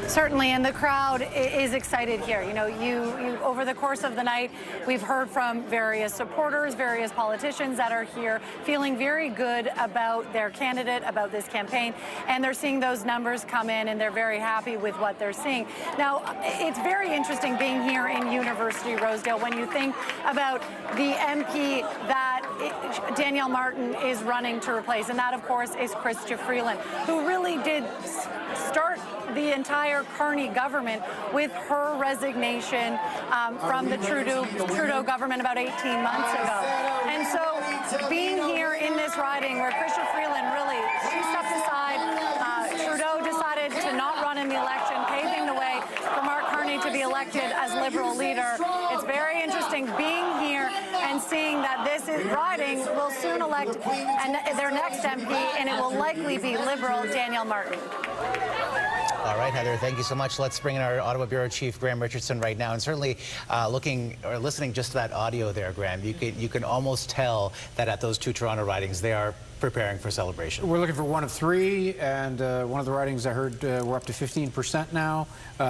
Certainly, and the crowd is excited here. You over the course of the night, we've heard from various supporters, various politicians that are here feeling very good about their candidate, about this campaign, and they're seeing those numbers come in, and they're very happy with what they're seeing. Now, it's very interesting being here in University Rosedale when you think about the MP that Danielle Martin is running to replace, and that, of course, is Chrystia Freeland, who really did start the entire Carney government with her resignation from the Trudeau government about 18 months ago. And so being here in this riding where Chrystia Freeland really, she stepped aside, Trudeau decided to not run in the election, paving the way for Mark Carney to be elected as Liberal leader. It's very interesting being here and seeing that this riding will soon elect their next MP, and it will likely be Liberal Danielle Martin. All right, Heather, thank you so much. Let's bring in our Ottawa Bureau Chief, Graham Richardson, right now. And certainly looking or listening just to that audio there, Graham, you can almost tell that at those two Toronto ridings, they are preparing for celebration. We're looking for one of three, and one of the ridings I heard we're up to 15% now.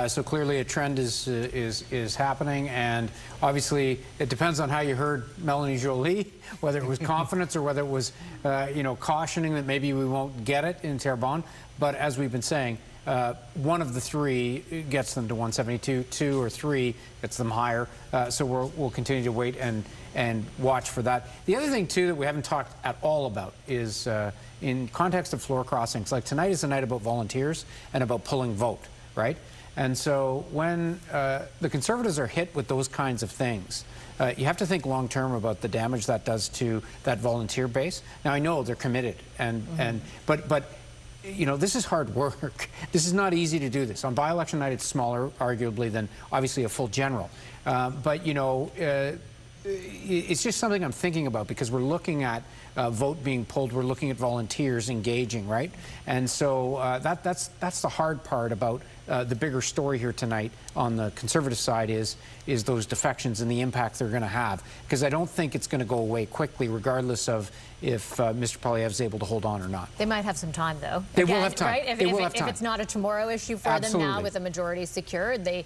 So clearly a trend is happening, and obviously it depends on how you heard Melanie Joly, whether it was confidence or whether it was cautioning that maybe we won't get it in Terrebonne. But as we've been saying, one of the three gets them to 172, 2 or 3 gets them higher. So we'll continue to wait and watch for that. The other thing, too, that we haven't talked at all about is in context of floor crossings. Like tonight is a night about volunteers and about pulling vote, right? And so when the Conservatives are hit with those kinds of things, you have to think long-term about the damage that does to that volunteer base. Now, I know they're committed, but this is hard work. This is not easy to do this. On by-election night, it's smaller, arguably, than obviously a full general. But it's just something I'm thinking about because we're looking at vote being pulled. We're looking at volunteers engaging, right? And so that's the hard part about the bigger story here tonight on the Conservative side is those defections and the impact they're going to have. Because I don't think it's going to go away quickly, regardless of if Mr. Poilievre's able to hold on or not. They might have some time, though. They will have time. Right? If it's not a tomorrow issue for them now with a majority secured, they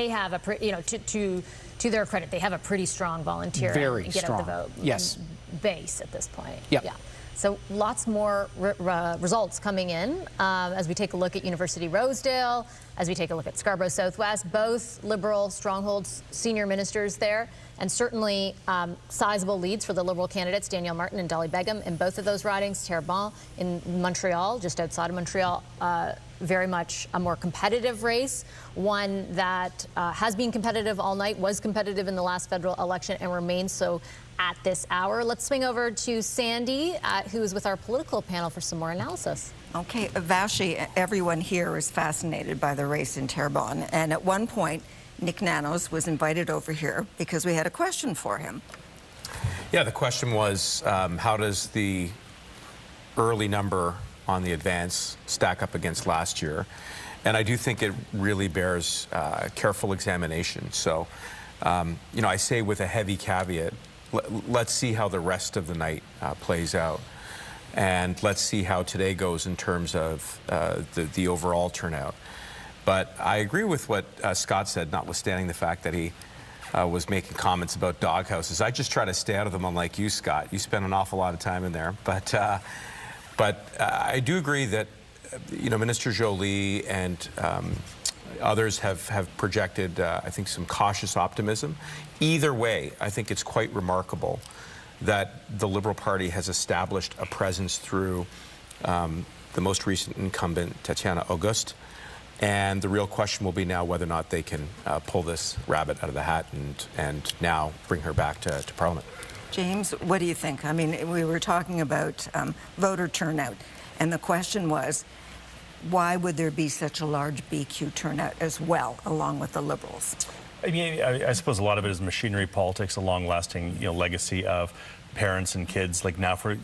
have a to their credit, they have a pretty strong volunteer Very get strong. Out the vote Yes. base at this point. Yep. Yeah. So lots more results coming in as we take a look at University Rosedale, as we take a look at Scarborough Southwest, both Liberal strongholds, senior ministers there, and certainly sizable leads for the Liberal candidates, Danielle Martin and Dolly Begum, in both of those ridings. Terrebonne in Montreal, just outside of Montreal, very much a more competitive race, one that has been competitive all night, was competitive in the last federal election, and remains so at this hour. Let's swing over to Sandy, who is with our political panel for some more analysis. Okay, Vassy, everyone here is fascinated by the race in Terrebonne, and at one point, Nick Nanos was invited over here because we had a question for him. Yeah, the question was, how does the early number on the advance stack up against last year? And I do think it really bears careful examination. So, you know, I say with a heavy caveat, let's see how the rest of the night plays out. And let's see how today goes in terms of the overall turnout. But I agree with what Scott said, notwithstanding the fact that he was making comments about doghouses. I just try to stay out of them, unlike you, Scott. You spend an awful lot of time in there. But I do agree that, you know, Minister Joly and others have projected, I think, some cautious optimism. Either way, I think it's quite remarkable that the Liberal Party has established a presence through the most recent incumbent, Tatiana Auguste. And the real question will be now whether or not they can pull this rabbit out of the hat and now bring her back to Parliament. James, what do you think? I mean, we were talking about voter turnout, and the question was, why would there be such a large BQ turnout as well, along with the Liberals? I mean, I suppose a lot of it is machinery politics, a long-lasting, you know, legacy of parents and kids. Like now, for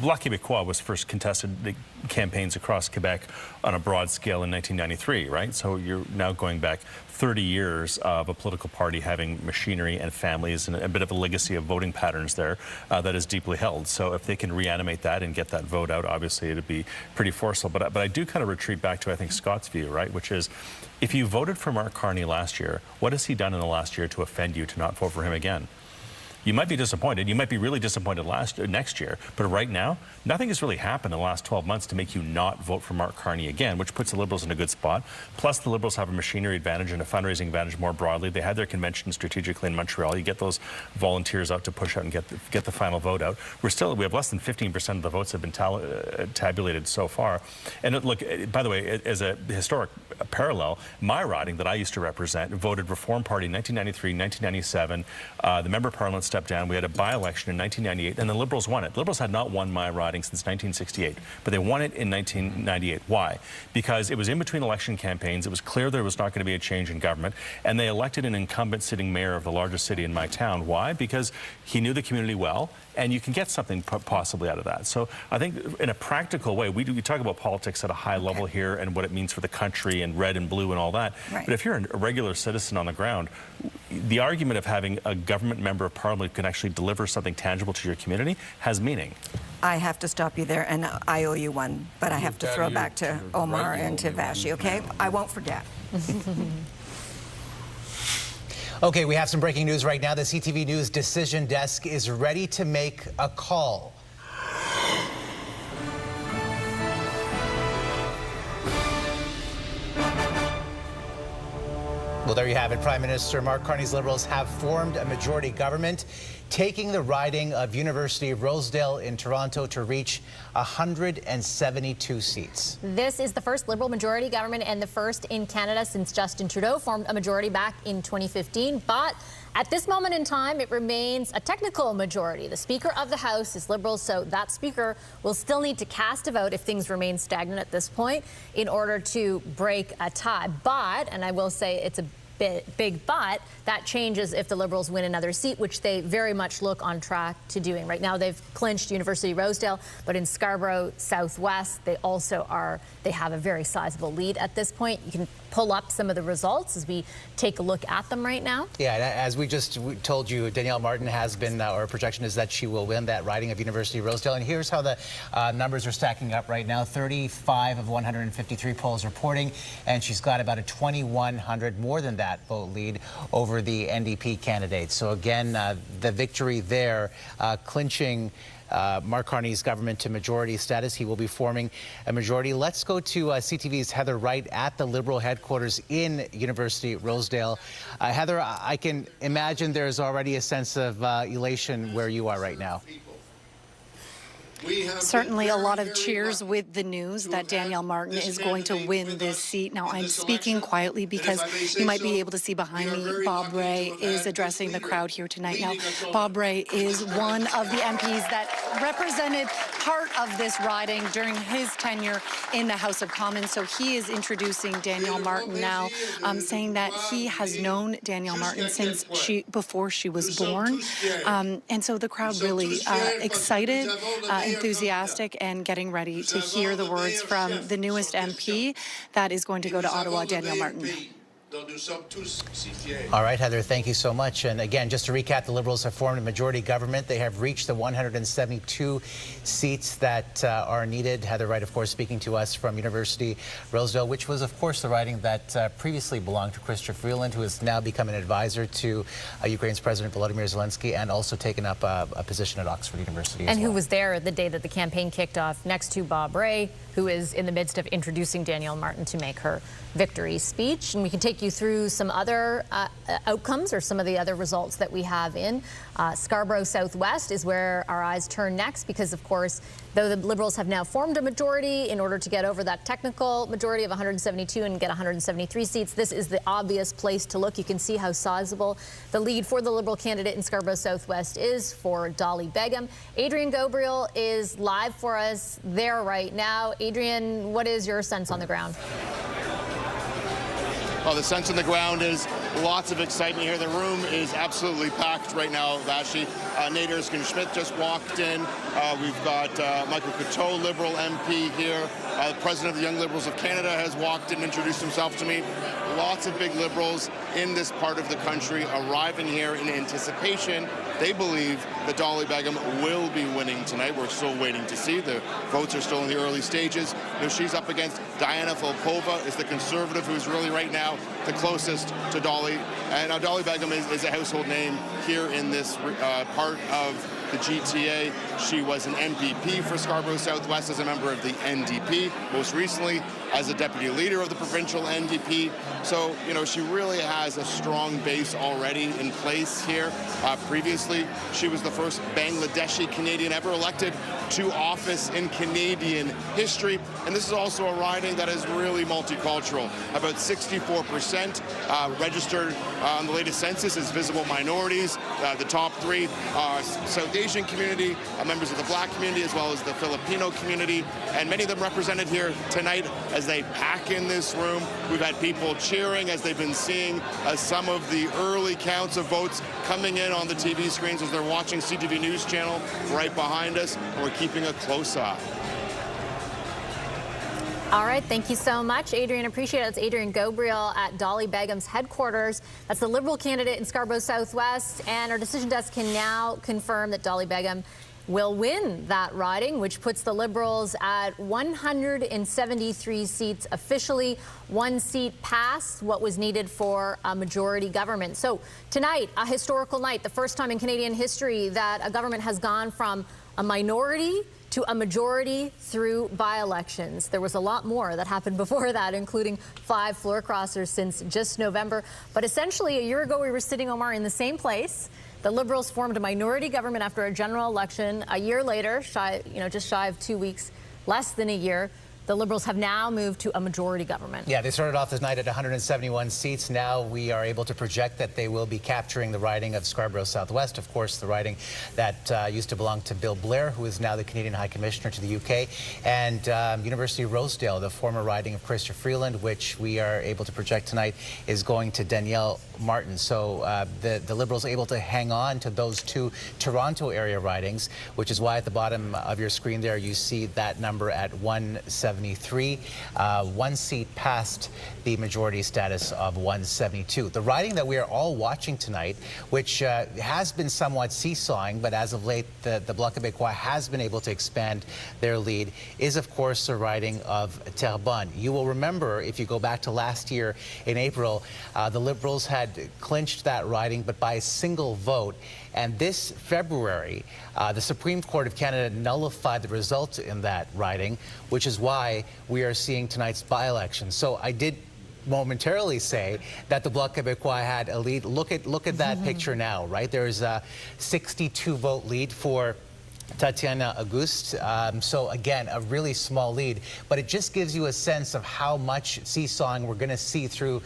Bloc Québécois was first contested the campaigns across Quebec on a broad scale in 1993, right? So you're now going back 30 years of a political party having machinery and families and a bit of a legacy of voting patterns there that is deeply held. So if they can reanimate that and get that vote out, obviously it'd be pretty forceful. But I do kind of retreat back to, I think, Scott's view, right? Which is, if you voted for Mark Carney last year, what has he done in the last year to offend you to not vote for him again? You might be disappointed. You might be really disappointed next year. But right now, nothing has really happened in the last 12 months to make you not vote for Mark Carney again, which puts the Liberals in a good spot. Plus, the Liberals have a machinery advantage and a fundraising advantage more broadly. They had their convention strategically in Montreal. You get those volunteers out to push out and get the final vote out. We have less than 15% of the votes have been tabulated so far. And look, by the way, as a historic parallel, my riding that I used to represent voted Reform Party in 1993, 1997. The Member of Parliament stepped down. We had a by-election in 1998, and the Liberals won it. The Liberals had not won my riding since 1968, but they won it in 1998. Why? Because it was in between election campaigns. It was clear there was not going to be a change in government, and they elected an incumbent sitting mayor of the largest city in my town. Why? Because he knew the community well, and you can get something possibly out of that. So I think in a practical way, we talk about politics at a high level here and what it means for the country and red and blue and all that. Right. But if you're a regular citizen on the ground, the argument of having a government member of parliament who can actually deliver something tangible to your community has meaning. I have to stop you there, and I owe you one, but I have to throw back to Omar and to Vassy, okay? I won't forget. Okay, we have some breaking news right now. The CTV News Decision Desk is ready to make a call. Well, there you have it. Prime Minister Mark Carney's Liberals have formed a majority government, taking the riding of University of Rosedale in Toronto to reach 172 seats. This is the first Liberal majority government and the first in Canada since Justin Trudeau formed a majority back in 2015. But at this moment in time, it remains a technical majority. The Speaker of the House is Liberal, so that Speaker will still need to cast a vote if things remain stagnant at this point in order to break a tie. But, and I will say it's a big but, that changes if the Liberals win another seat, which they very much look on track to doing. Right now, they've clinched University of Rosedale, but in Scarborough Southwest, they have a very sizable lead at this point. You can pull up some of the results as we take a look at them right now. Yeah, as we just told you, Danielle Martin has been, our projection is that she will win that riding of University of Rosedale. And here's how the numbers are stacking up right now. 35 of 153 polls reporting, and she's got about a 2,100, more than that, vote lead over the NDP candidate. So again, the victory there, clinching Mark Carney's government to majority status. He will be forming a majority. Let's go to CTV's Heather Wright at the Liberal headquarters in University Rosedale. Heather, I can imagine there's already a sense of elation where you are right now. Certainly a lot of cheers with the news that Danielle Martin is going to win this seat. Now, I'm speaking quietly because you might be able to see behind me, Bob Rae is addressing the crowd here tonight. Now, Bob Rae is one of the MPs that represented part of this riding during his tenure in the House of Commons. So he is introducing Danielle Martin now, saying that he has known Danielle Martin since before she was born. And so the crowd really excited, enthusiastic, and getting ready to hear the words from the newest MP that is going to go to Ottawa, Danielle Martin. All right, Heather, thank you so much. And again, just to recap, the Liberals have formed a majority government. They have reached the 172 seats that are needed. Heather Wright, of course, speaking to us from University Rosedale, which was, of course, the riding that previously belonged to Chrystia Freeland, who has now become an advisor to Ukraine's President Volodymyr Zelensky, and also taken up a position at Oxford University and who was there the day that the campaign kicked off next to Bob Rae, who is in the midst of introducing Danielle Martin to make her victory speech. And we can take you through some other outcomes or some of the other results that we have in. Scarborough Southwest is where our eyes turn next because, of course, though the Liberals have now formed a majority in order to get over that technical majority of 172 and get 173 seats, this is the obvious place to look. You can see how sizable the lead for the Liberal candidate in Scarborough Southwest is for Dolly Begum. Adrian Gabriel is live for us there right now. Adrian, what is your sense on the ground? Well, the sense on the ground is lots of excitement here. The room is absolutely packed right now, Vassy. Nate Erskine-Schmidt just walked in. We've got Michael Coteau, Liberal MP here. The President of the Young Liberals of Canada has walked in and introduced himself to me. Lots of big Liberals in this part of the country arriving here in anticipation. They believe that Dolly Begum will be winning tonight. We're still waiting to see. The votes are still in the early stages. You know, she's up against Diana Filipova, is the Conservative who's really right now the closest to Dolly. And now Dolly Begum is a household name here in this part of the GTA. She was an MPP for Scarborough Southwest as a member of the NDP, most recently as a deputy leader of the provincial NDP. So, you know, she really has a strong base already in place here. Previously, she was the first Bangladeshi Canadian ever elected to office in Canadian history. And this is also a riding that is really multicultural. About 64% registered on the latest census as visible minorities. The top three are South Asian community, members of the Black community, as well as the Filipino community. And many of them represented here tonight as they pack in this room. We've had people cheering as they've been seeing some of the early counts of votes coming in on the TV screens as they're watching CTV News Channel right behind us. And we're keeping a close eye. All right, thank you so much, Adrian. Appreciate it. It's Adrian Gabriel at Dolly Begum's headquarters. That's the Liberal candidate in Scarborough Southwest. And our decision desk can now confirm that Dolly Begum will win that riding, which puts the Liberals at 173 seats officially, one seat past what was needed for a majority government. So tonight, a historical night, the first time in Canadian history that a government has gone from a minority to a majority through by-elections. There was a lot more that happened before that, including 5 floor crossers since just November. But essentially, a year ago, we were sitting, Omar, in the same place. The Liberals formed a minority government after a general election. A year later, just shy of 2 weeks, less than a year, the Liberals have now moved to a majority government. Yeah, they started off this night at 171 seats. Now we are able to project that they will be capturing the riding of Scarborough Southwest, of course, the riding that used to belong to Bill Blair, who is now the Canadian High Commissioner to the UK, and University of Rosedale, the former riding of Chrystia Freeland, which we are able to project tonight is going to Danielle Martin. So the Liberals are able to hang on to those 2 Toronto area ridings, which is why at the bottom of your screen there you see that number at 173, 1 seat past the majority status of 172. The riding that we are all watching tonight, which has been somewhat seesawing, but as of late the Bloc Québécois has been able to expand their lead, is of course the riding of Terrebonne. You will remember, if you go back to last year in April, the Liberals had clinched that riding, but by a single vote. And this February, the Supreme Court of Canada nullified the result in that riding, which is why we are seeing tonight's by-election. So I did momentarily say that the Bloc Québécois had a lead. Look at that picture now, right? There's a 62 vote lead for Tatiana Auguste. So again, a really small lead, but it just gives you a sense of how much seesawing we're going to see through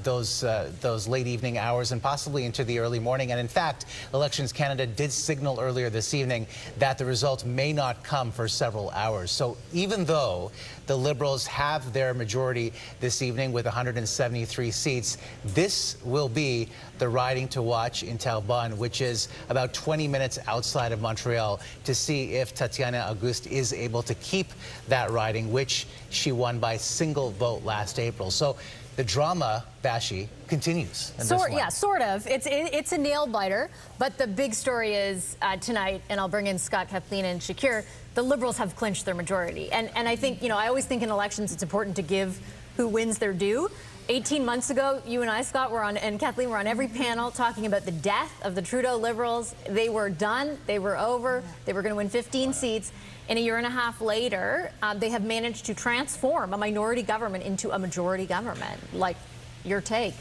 those late evening hours and possibly into the early morning. And in fact, Elections Canada did signal earlier this evening that the results may not come for several hours. So even though the Liberals have their majority this evening with 173 seats, this will be the riding to watch in Terrebonne, which is about 20 minutes outside of Montreal, to see if Tatiana Auguste is able to keep that riding, which she won by single vote last April. So the drama, Vassy, continues. Yeah, sort of. It's a nail biter, but the big story is tonight, and I'll bring in Scott, Kathleen, and Shakir, the Liberals have clinched their majority. And I think, I always think in elections it's important to give who wins their due. 18 months ago, you and I, Scott, and Kathleen were on every panel talking about the death of the Trudeau Liberals. They were done. They were over. They were going to win 15 seats. And a year and a half later, they have managed to transform a minority government into a majority government. Like, your take?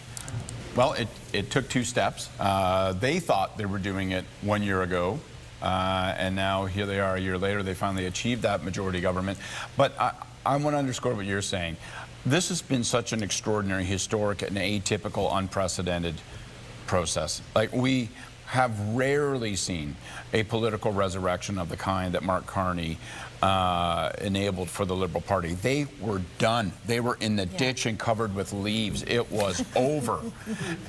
Well, it took 2 steps. They thought they were doing it 1 year ago. And now here they are a year later. They finally achieved that majority government. But I want to underscore what you're saying. This has been such an extraordinary, historic, and atypical, unprecedented process. Like, we have rarely seen a political resurrection of the kind that Mark Carney enabled for the Liberal Party. They were done. They were in the ditch and covered with leaves. It was over.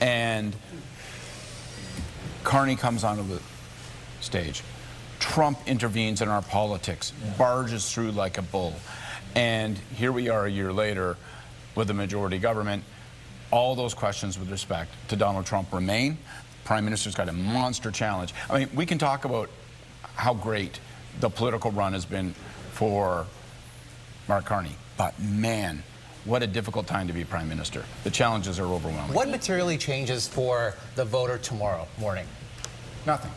And Carney comes onto the stage. Trump intervenes in our politics, barges through like a bull. And here we are a year later with a majority government. All those questions with respect to Donald Trump remain. The Prime Minister's got a monster challenge. I mean, we can talk about how great the political run has been for Mark Carney, but man, what a difficult time to be Prime Minister. The challenges are overwhelming. What materially changes for the voter tomorrow morning? Nothing.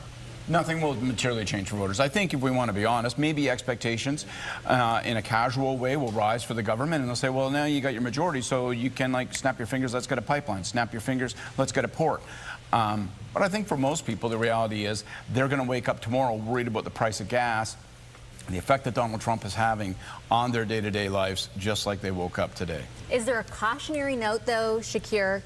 Nothing will materially change for voters. I think if we want to be honest, maybe expectations in a casual way will rise for the government, and they'll say, well, now you got your majority, so you can, like, snap your fingers, let's get a pipeline. Snap your fingers, let's get a port. But I think for most people, the reality is they're going to wake up tomorrow worried about the price of gas and the effect that Donald Trump is having on their day-to-day lives, just like they woke up today. Is there a cautionary note, though, Shakir,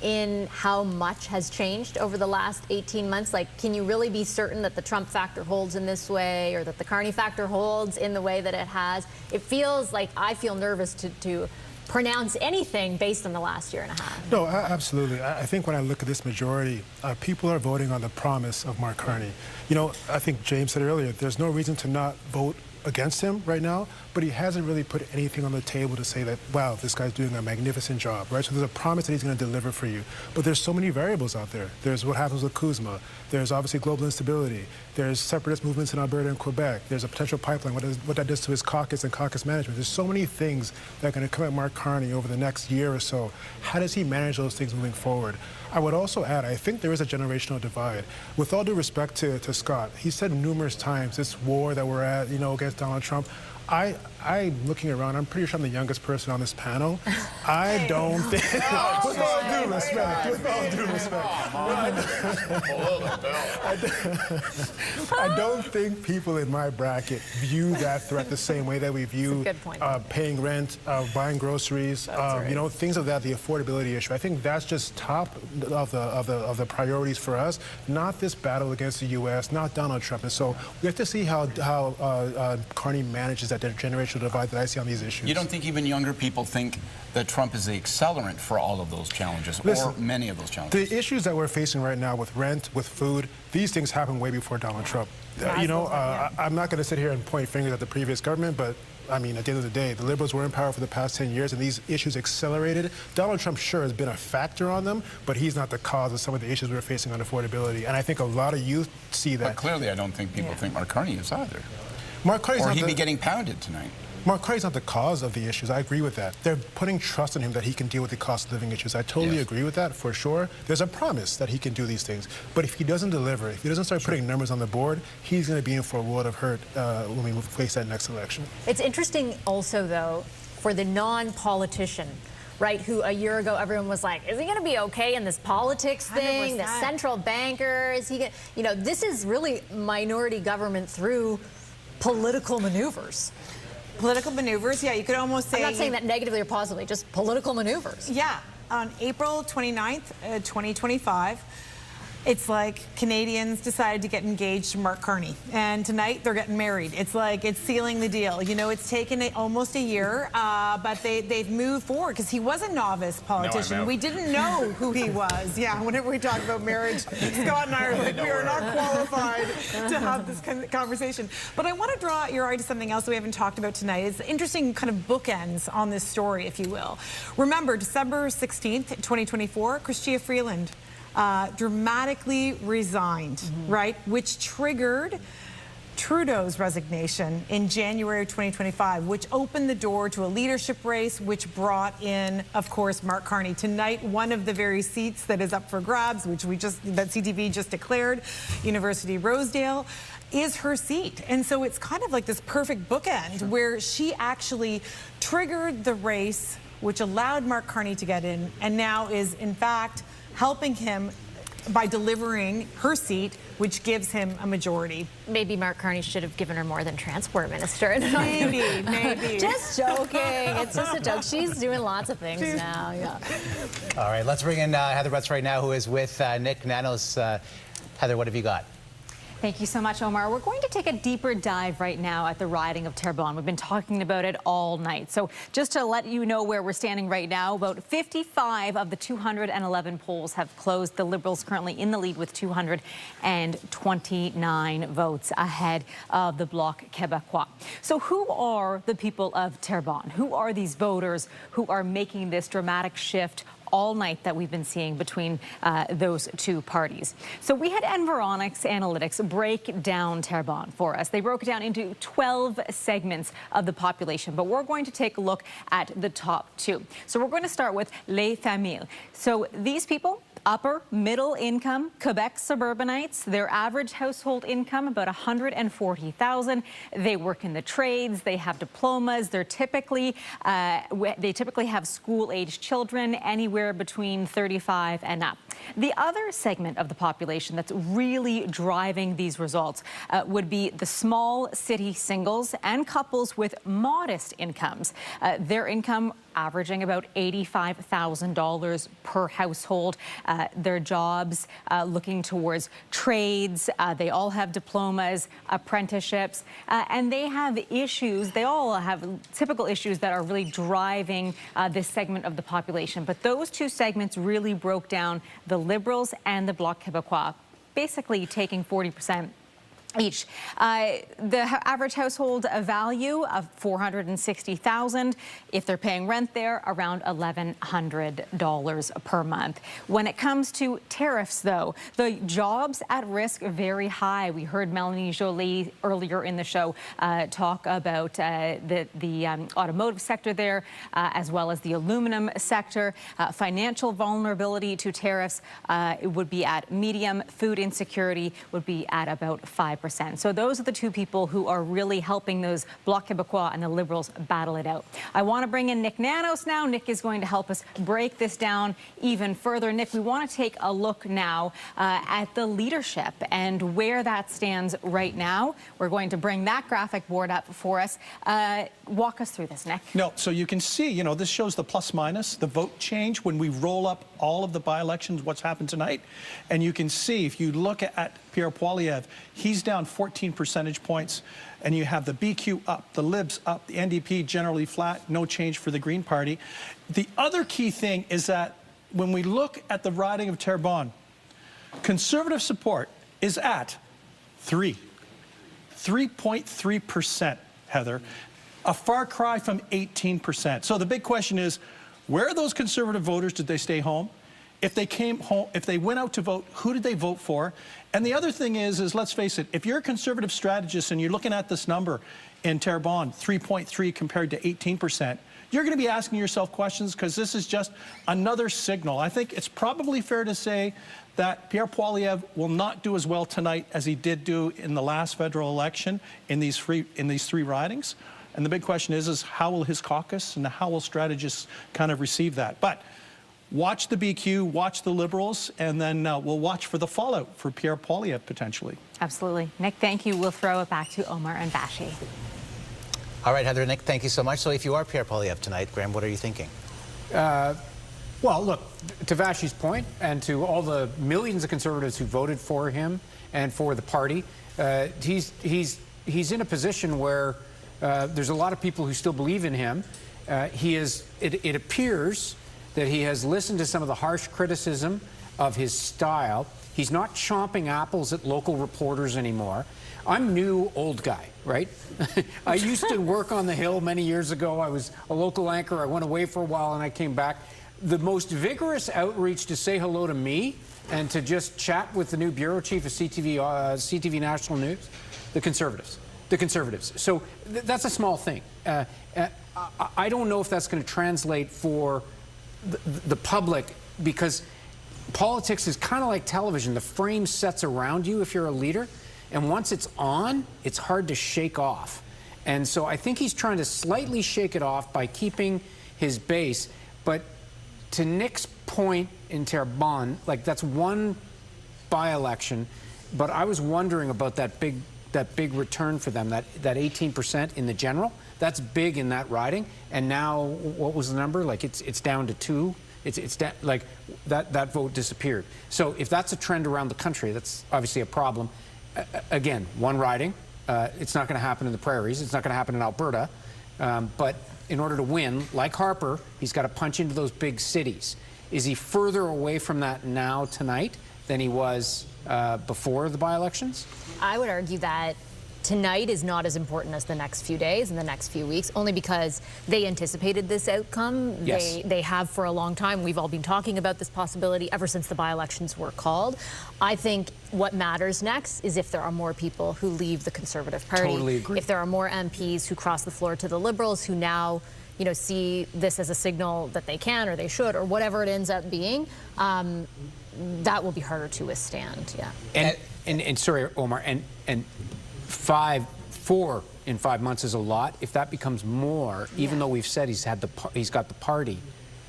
in how much has changed over the last 18 months? Like, can you really be certain that the Trump factor holds in this way, or that the Carney factor holds in the way that it has? It feels like I feel nervous to pronounce anything based on the last year and a half. No, absolutely. I think when I look at this majority, people are voting on the promise of Mark Carney. I think James said earlier, there's no reason to not vote against him right now, but he hasn't really put anything on the table to say that, wow, this guy's doing a magnificent job, right? So there's a promise that he's going to deliver for you. But there's so many variables out there. There's what happens with Kuzma. There's obviously global instability. There's separatist movements in Alberta and Quebec. There's a potential pipeline, what that does to his caucus and caucus management. There's so many things that are going to come at Mark Carney over the next year or so. How does he manage those things moving forward? I would also add, I think there is a generational divide. With all due respect to Scott, he said numerous times, this war that we're at, against Donald Trump, I'm looking around, I'm pretty sure I'm the youngest person on this panel. I don't think, with all due respect, I don't think people in my bracket view that threat the same way that we view paying rent, buying groceries, things of that, the affordability issue. I think that's just top of the priorities for us, not this battle against the U.S., not Donald Trump. And so we have to see how Carney manages that generational divide that I see on these issues. You don't think even younger people think that Trump is the accelerant for all of those challenges, or many of those challenges? The issues that we're facing right now with rent, with food, these things happened way before Donald Trump. I'm not going to sit here and point fingers at the previous government, but I mean, at the end of the day, the Liberals were in power for the past 10 years, and these issues accelerated. Donald Trump sure has been a factor on them, but he's not the cause of some of the issues we're facing on affordability. And I think a lot of youth see that. But clearly, I don't think people think Mark Carney is either. Mark Carney's or he'd be getting pounded tonight. Mark Carney's not the cause of the issues. I agree with that. They're putting trust in him that he can deal with the cost of living issues. I totally agree with that, for sure. There's a promise that he can do these things. But if he doesn't deliver, if he doesn't start putting numbers on the board, he's going to be in for a world of hurt when we face that next election. It's interesting also, though, for the non-politician, right, who a year ago everyone was like, is he going to be okay in this politics thing, 100%. the central banker? Is he going to, you know, this is really minority government through political maneuvers. Political maneuvers, yeah, you could almost say... I'm not saying that negatively or positively, just political maneuvers. Yeah, on April 29th, 2025, it's like Canadians decided to get engaged to Mark Carney, and tonight they're getting married. It's like it's sealing the deal. You know, it's taken almost a year, but they've moved forward because he was a novice politician. We didn't know who he was. Yeah, whenever we talk about marriage, Scott and I are like, we are not qualified to have this conversation. But I want to draw your eye to something else that we haven't talked about tonight. It's interesting kind of bookends on this story, if you will. Remember, December 16th, 2024, Chrystia Freeland dramatically resigned, right? Which triggered Trudeau's resignation in January of 2025, which opened the door to a leadership race, which brought in, of course, Mark Carney. Tonight, one of the very seats that is up for grabs, which that CTV just declared, University of Rosedale, is her seat. And so it's kind of like this perfect bookend where she actually triggered the race, which allowed Mark Carney to get in, and now is, in fact, helping him by delivering her seat, which gives him a majority. Maybe Mark Carney should have given her more than transport minister. Maybe. Just joking. It's just a joke. She's doing lots of things now. Yeah. All right, let's bring in Heather Butts right now, who is with Nick Nanos. Heather, what have you got? Thank you so much, Omar. We're going to take a deeper dive right now at the riding of Terrebonne. We've been talking about it all night. So just to let you know where we're standing right now, about 55 of the 211 polls have closed. The Liberals currently in the lead with 229 votes ahead of the Bloc Québécois. So who are the people of Terrebonne? Who are these voters who are making this dramatic shift all night that we've been seeing between those two parties? So we had Environics Analytics break down Terrebonne for us. They broke it down into 12 segments of the population, but we're going to take a look at the top two. So we're going to start with Les Familles. So these people, upper middle income Quebec suburbanites, their average household income about $140,000. They work in the trades, they have diplomas, they typically have school-aged children, anywhere between 35 and up. The other segment of the population that's really driving these results would be the small city singles and couples with modest incomes. Their income averaging about $85,000 per household. Their jobs looking towards trades. They all have diplomas, apprenticeships, and they have issues. They all have typical issues that are really driving this segment of the population. But those two segments really broke down the Liberals and the Bloc Québécois, basically taking 40% each. The average household value of $460,000. If they're paying rent there, around $1,100 per month. When it comes to tariffs, though, the jobs at risk are very high. We heard Melanie Joly earlier in the show talk about the automotive sector there, as well as the aluminum sector. Financial vulnerability to tariffs it would be at medium. Food insecurity would be at about 5%. So those are the two people who are really helping those Bloc Québécois and the Liberals battle it out. I want to bring in Nick Nanos now. Nick is going to help us break this down even further. Nick, we want to take a look now at the leadership and where that stands right now. We're going to bring that graphic board up for us. Walk us through this, Nick. No, so you can see, you know, this shows the plus minus, the vote change when we roll up all of the by-elections, what's happened tonight. And you can see, if you look at Pierre Poilievre, he's down 14 percentage points. And you have the BQ up, the Libs up, the NDP generally flat, no change for the Green Party. The other key thing is that when we look at the riding of Terrebonne, Conservative support is at 3.3%, Heather. A far cry from 18%. So the big question is, where are those Conservative voters? Did they stay home? If they came home, if they went out to vote, who did they vote for? And the other thing is let's face it, if you're a Conservative strategist and you're looking at this number in Terrebonne, 3.3 compared to 18%, you're going to be asking yourself questions because this is just another signal. I think it's probably fair to say that Pierre Poilievre will not do as well tonight as he did do in the last federal election in these three ridings. And the big question is how will his caucus and how will strategists kind of receive that? But watch the BQ, watch the Liberals, and then we'll watch for the fallout for Pierre Poilievre potentially. Absolutely. Nick, thank you. We'll throw it back to Omar and Vassy. All right, Heather, Nick, thank you so much. So if you are Pierre Poilievre tonight, Graham, what are you thinking? Well, look, to Vassy's point, and to all the millions of Conservatives who voted for him and for the party, he's in a position where there's a lot of people who still believe in him. It appears that he has listened to some of the harsh criticism of his style. He's not chomping apples at local reporters anymore. I'm new old guy, right? I used to work on the Hill many years ago. I was a local anchor. I went away for a while and I came back. The most vigorous outreach to say hello to me and to just chat with the new bureau chief of CTV National News, the Conservatives. So that's a small thing. I don't know if that's going to translate for the public, because politics is kind of like television. The frame sets around you if you're a leader, and once it's on, it's hard to shake off. And so I think he's trying to slightly shake it off by keeping his base. But to Nick's point in Terrebonne, like, that's one by-election, but I was wondering about that big return for them, that 18% in the general. That's big in that riding. And now, what was the number? Like, it's down to 2. It's like that vote disappeared. So if that's a trend around the country, that's obviously a problem. Again, one riding. It's not going to happen in the prairies. It's not going to happen in Alberta. But in order to win, like Harper, he's got to punch into those big cities. Is he further away from that now tonight than he was before the by-elections? I would argue that tonight is not as important as the next few days and the next few weeks, only because they anticipated this outcome. Yes. They have for a long time. We've all been talking about this possibility ever since the by-elections were called. I think what matters next is if there are more people who leave the Conservative Party. Totally agree. If there are more MPs who cross the floor to the Liberals, who now, you know, see this as a signal that they can or they should or whatever it ends up being, that will be harder to withstand. Yeah. And sorry, Omar, and 4 in 5 months is a lot. If that becomes more, even though we've said he's got the party,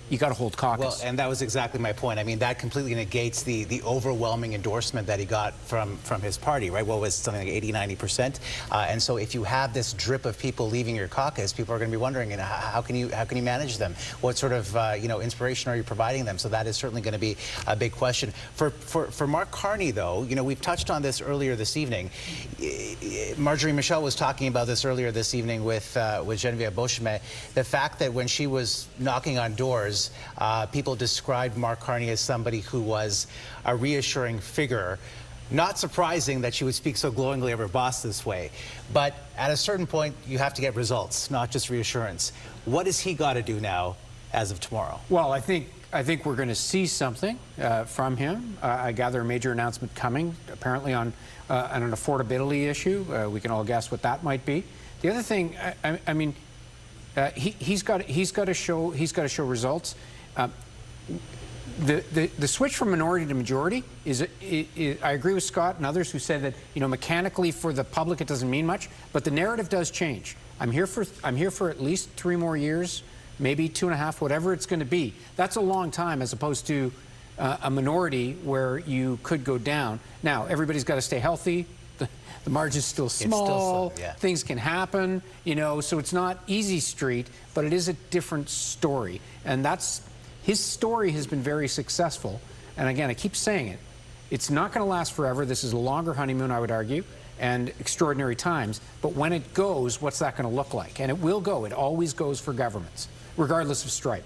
you got to hold caucus. Well, and that was exactly my point. I mean, that completely negates the overwhelming endorsement that he got from his party, right? What was something like 80–90%? And so if you have this drip of people leaving your caucus, people are going to be wondering, you know, how can you manage them? What sort of inspiration are you providing them? So that is certainly going to be a big question. For Mark Carney, though, you know, we've touched on this earlier this evening. Marjorie Michel was talking about this earlier this evening with Geneviève Beauchemin. The fact that when she was knocking on doors, people described Mark Carney as somebody who was a reassuring figure. Not surprising that she would speak so glowingly of her boss this way. But at a certain point, you have to get results, not just reassurance. What has he got to do now as of tomorrow? Well, I think we're going to see something from him. I gather a major announcement coming, apparently on an affordability issue. We can all guess what that might be. The other thing, I mean, he's got to show results. The switch from minority to majority is I agree with Scott and others who said that, you know, mechanically for the public it doesn't mean much, but the narrative does change. I'm here for at least 3 more years, maybe 2.5, whatever it's going to be. That's a long time, as opposed to a minority where you could go down. Now, everybody's got to stay healthy. The margin's still small. Yeah. Things can happen, you know, so it's not easy street, but it is a different story. And his story has been very successful. And again, I keep saying it. It's not going to last forever. This is a longer honeymoon, I would argue, and extraordinary times. But when it goes, what's that going to look like? And it will go. It always goes for governments, regardless of stripe.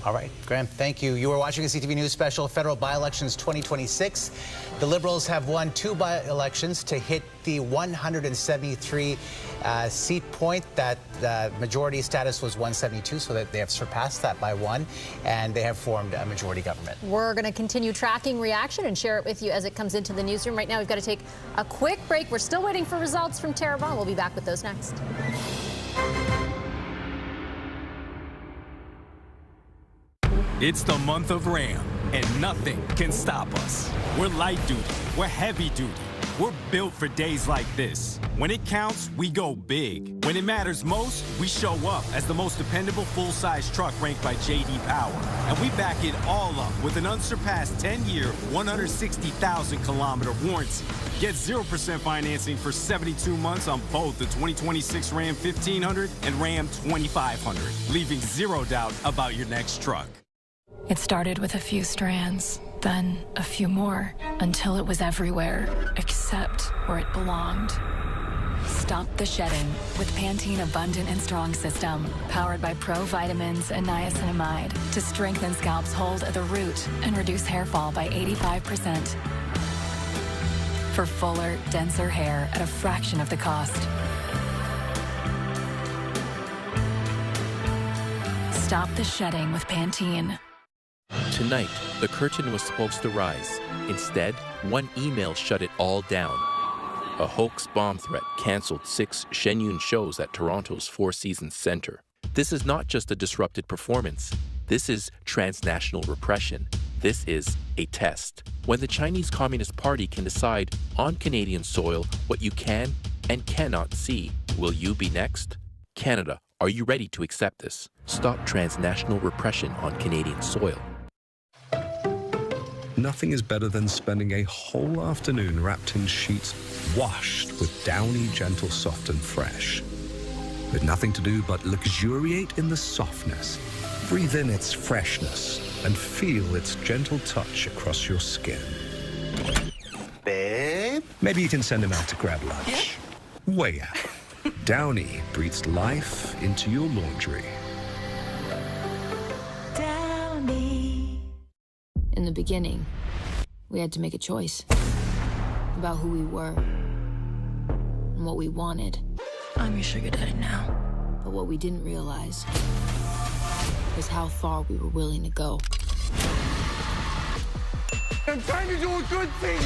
All right, Graham, thank you. You are watching a CTV News Special, Federal By-Elections 2026. The Liberals have won 2 by-elections to hit the 173 seat point. That majority status was 172, so that they have surpassed that by 1, and they have formed a majority government. We're going to continue tracking reaction and share it with you as it comes into the newsroom. Right now, we've got to take a quick break. We're still waiting for results from Terrebonne. We'll be back with those next. It's the month of Ram, and nothing can stop us. We're light duty, we're heavy duty, We're built for days like this. When it counts, we go big. When it matters most, we show up as the most dependable full-size truck ranked by J.D. Power. And we back it all up with an unsurpassed 10-year, 160,000-kilometer warranty. Get 0% financing for 72 months on both the 2026 Ram 1500 and Ram 2500, leaving zero doubt about your next truck. It started with a few strands, then a few more, until it was everywhere, except where it belonged. Stop the shedding with Pantene Abundant and Strong System, powered by Pro Vitamins and niacinamide to strengthen scalp's hold at the root and reduce hair fall by 85%. For fuller, denser hair at a fraction of the cost. Stop the shedding with Pantene. Tonight, the curtain was supposed to rise. Instead, one email shut it all down. A hoax bomb threat canceled 6 Shenyun shows at Toronto's Four Seasons Centre. This is not just a disrupted performance. This is transnational repression. This is a test. When the Chinese Communist Party can decide on Canadian soil what you can and cannot see, will you be next? Canada, are you ready to accept this? Stop transnational repression on Canadian soil. Nothing is better than spending a whole afternoon wrapped in sheets washed with downy, gentle, soft and fresh. With nothing to do but luxuriate in the softness, breathe in its freshness, and feel its gentle touch across your skin. Babe? Maybe you can send him out to grab lunch. Way out. Downy breathes life into your laundry. In the beginning, we had to make a choice about who we were and what we wanted. I'm your sugar daddy now. But what we didn't realize was how far we were willing to go. I'm trying to do a good thing.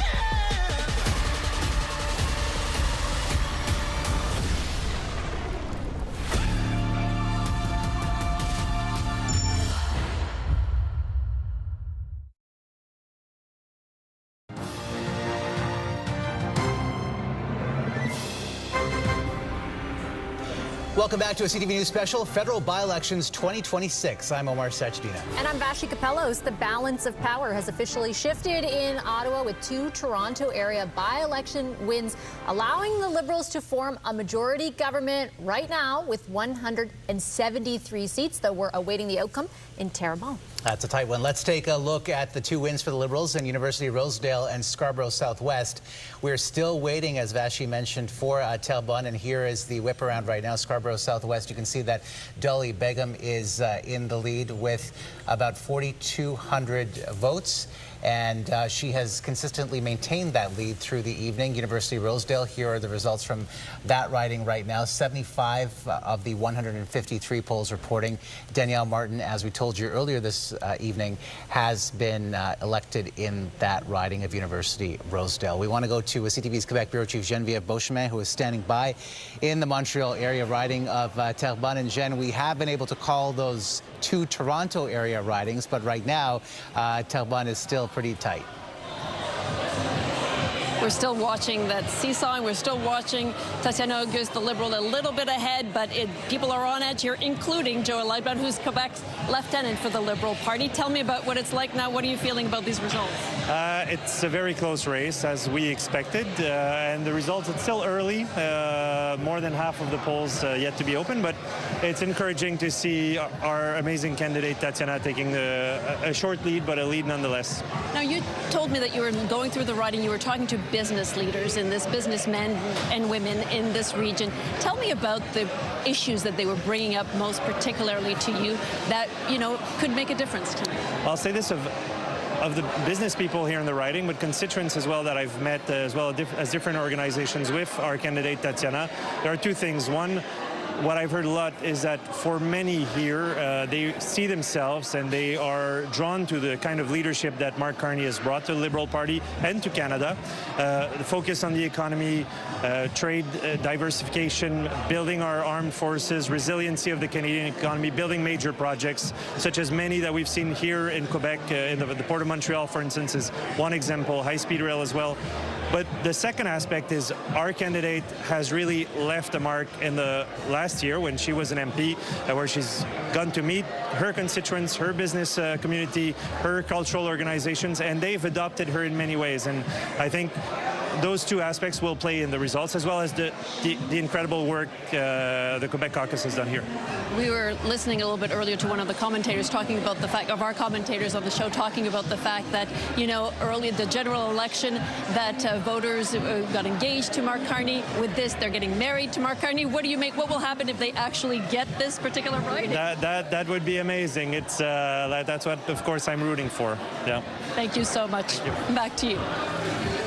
Welcome back to a CTV News Special, Federal Byelections 2026. I'm Omar Sachedina. And I'm Vassy Kapelos. The balance of power has officially shifted in Ottawa with 2 Toronto area by-election wins, allowing the Liberals to form a majority government right now with 173 seats, though we're awaiting the outcome in Terrebonne. That's a tight one. Let's take a look at the 2 wins for the Liberals in University of Rosedale and Scarborough Southwest. We're still waiting, as Vassy mentioned, for Terrebonne, and here is the whip around right now. Scarborough Southwest, you can see that Dolly Begum is in the lead with about 4,200 votes. And she has consistently maintained that lead through the evening. University of Rosedale, here are the results from that riding right now. 75 of the 153 polls reporting Danielle Martin, as we told you earlier this evening, has been elected in that riding of University of Rosedale. We want to go to CTV's Quebec Bureau Chief Geneviève Beauchemin, who is standing by in the Montreal area riding of Terrebonne. And Jen, we have been able to call those 2 Toronto area ridings, but right now Terrebonne is still pretty tight. We're still watching that seesawing. We're still watching Tatiana Auguste, the Liberal, a little bit ahead, but people are on edge here, including Joël Lightbound, who's Quebec's lieutenant for the Liberal Party. Tell me about what it's like now. What are you feeling about these results? It's a very close race, as we expected, and the results, it's still early. More than half of the polls yet to be open, but it's encouraging to see our amazing candidate, Tatiana, taking a short lead, but a lead nonetheless. Now, you told me that you were going through the riding, you were talking to business leaders in this, businessmen and women in this region. Tell me about the issues that they were bringing up most particularly to you that, could make a difference tonight. I'll say this of the business people here in the riding, but constituents as well that I've met as well as different organizations with our candidate Tatiana. There are 2 things. One, what I've heard a lot is that for many here, they see themselves and they are drawn to the kind of leadership that Mark Carney has brought to the Liberal Party and to Canada. The focus on the economy, trade diversification, building our armed forces, resiliency of the Canadian economy, building major projects, such as many that we've seen here in Quebec, in the Port of Montreal, for instance, is one example, high-speed rail as well. But the second aspect is our candidate has really left a mark in the last year when she was an MP, where she's gone to meet her constituents, her business community, her cultural organizations, and they've adopted her in many ways. And I think those two aspects will play in the results, as well as the incredible work the Quebec caucus has done here. We were listening a little bit earlier to one of the commentators talking about the fact of our commentators on the show talking about the fact that, you know, early the general election that voters got engaged to Mark Carney. With this, they're getting married to Mark Carney. What do you make? What will happen if they actually get this particular riding? That would be amazing. It's that's what, of course, I'm rooting for. Yeah. Thank you so much. Back to you.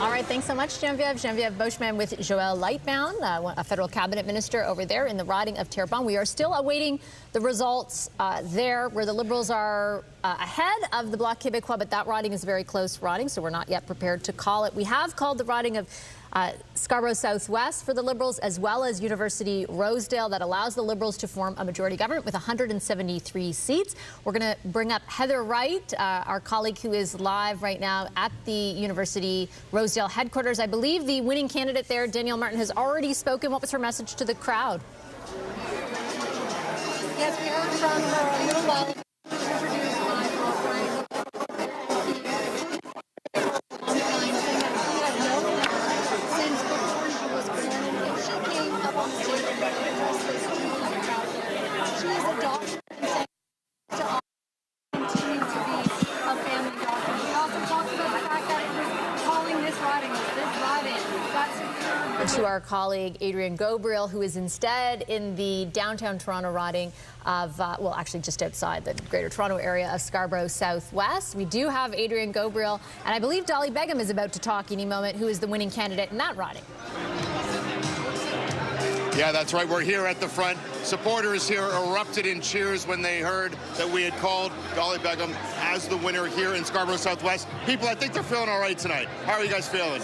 All right, thanks so much, Geneviève. Geneviève Beauchemin with Joël Lightbound, a federal cabinet minister over there in the riding of Terrebonne. We are still awaiting the results there, where the Liberals are ahead of the Bloc Québécois, but that riding is a very close riding, so we're not yet prepared to call it. We have called the riding of Scarborough Southwest for the Liberals, as well as University Rosedale. That allows the Liberals to form a majority government with 173 seats. We're going to bring up Heather Wright, our colleague who is live right now at the University Rosedale headquarters. I believe the winning candidate there, Danielle Martin, has already spoken. What was her message to the crowd? Yes, we heard from her a little while ago. To our colleague Adrian Gobriel, who is instead in the downtown Toronto riding of, well, actually just outside the Greater Toronto area of Scarborough Southwest. We do have Adrian Gobriel, and I believe Dolly Begum is about to talk any moment, who is the winning candidate in that riding. Yeah, that's right. We're here at the front. Supporters here erupted in cheers when they heard that we had called Dolly Begum as the winner here in Scarborough Southwest. People, I think they're feeling all right tonight. How are you guys feeling?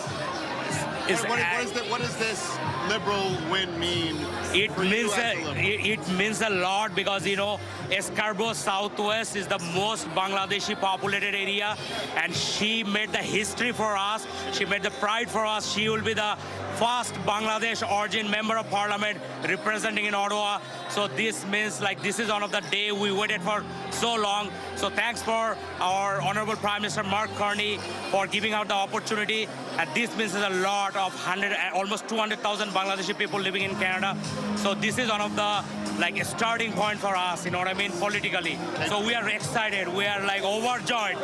What does this Liberal win mean? It means a lot, because, you know, Scarborough Southwest is the most Bangladeshi populated area, and she made the history for us. She made the pride for us. She will be the first Bangladesh origin member of parliament representing in Ottawa. So this means, like, this is one of the day we waited for so long. So thanks for our Honorable Prime Minister Mark Carney for giving out the opportunity. And this means a lot of almost 200,000 Bangladeshi people living in Canada. So this is one of the, like, a starting point for us, you know what I mean, politically. So we are excited. We are, like, overjoyed.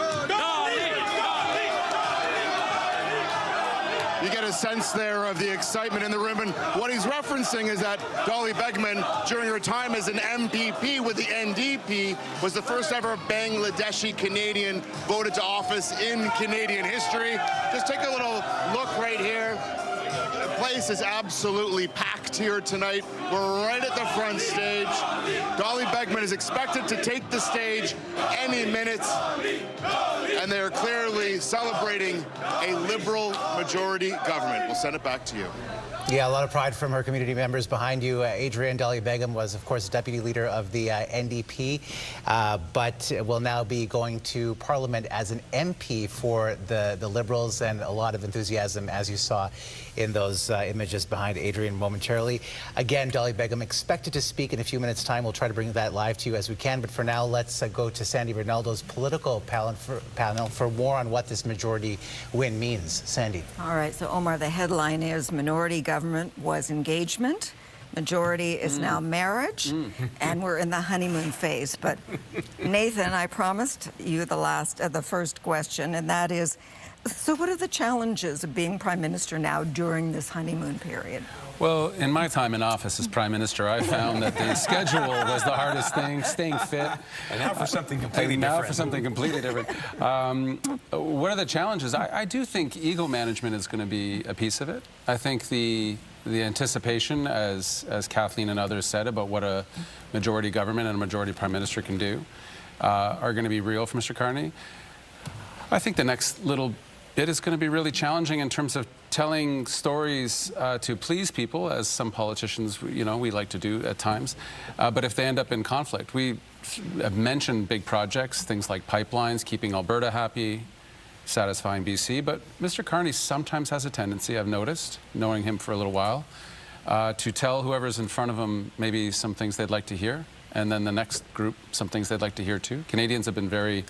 You get a sense there of the excitement in the room, and what he's referencing is that Dolly Begum, during her time as an MPP with the NDP, was the first ever Bangladeshi Canadian voted to office in Canadian history. Just take a little look right here. The place is absolutely packed here tonight. We're right at the front stage. Dolly Begum is expected to take the stage any minute, and they're clearly celebrating a Liberal majority government. We'll send it back to you. Yeah, a lot of pride from her community members behind you. Adrian Dolly Begum was, of course, deputy leader of the NDP, but will now be going to Parliament as an MP for the Liberals, and a lot of enthusiasm, as you saw in those images behind Adrian momentarily. Again, Dolly Begum expected to speak in a few minutes' time. We'll try to bring that live to you as we can, but for now, let's go to Sandy Ronaldo's political panel for more on what this majority win means. Sandy. All right, so Omar, the headline is minority government was engagement, majority is now marriage, and we're in the honeymoon phase. But Nathan, I promised you the first question, and that is, so what are the challenges of being Prime Minister now during this honeymoon period? Well, in my time in office as Prime Minister, I found that the schedule was the hardest thing, staying fit. And now for something completely different. What are the challenges? I do think ego management is going to be a piece of it. I think the anticipation, as Kathleen and others said, about what a majority government and a majority Prime Minister can do are going to be real for Mr. Carney. I think the next little bit is going to be really challenging in terms of telling stories to please people, as some politicians, you know, we like to do at times. But if they end up in conflict, we have mentioned big projects, things like pipelines, keeping Alberta happy, satisfying BC. But Mr. Carney sometimes has a tendency, I've noticed, knowing him for a little while, to tell whoever's in front of him maybe some things they'd like to hear, and then the next group some things they'd like to hear too. Canadians have been very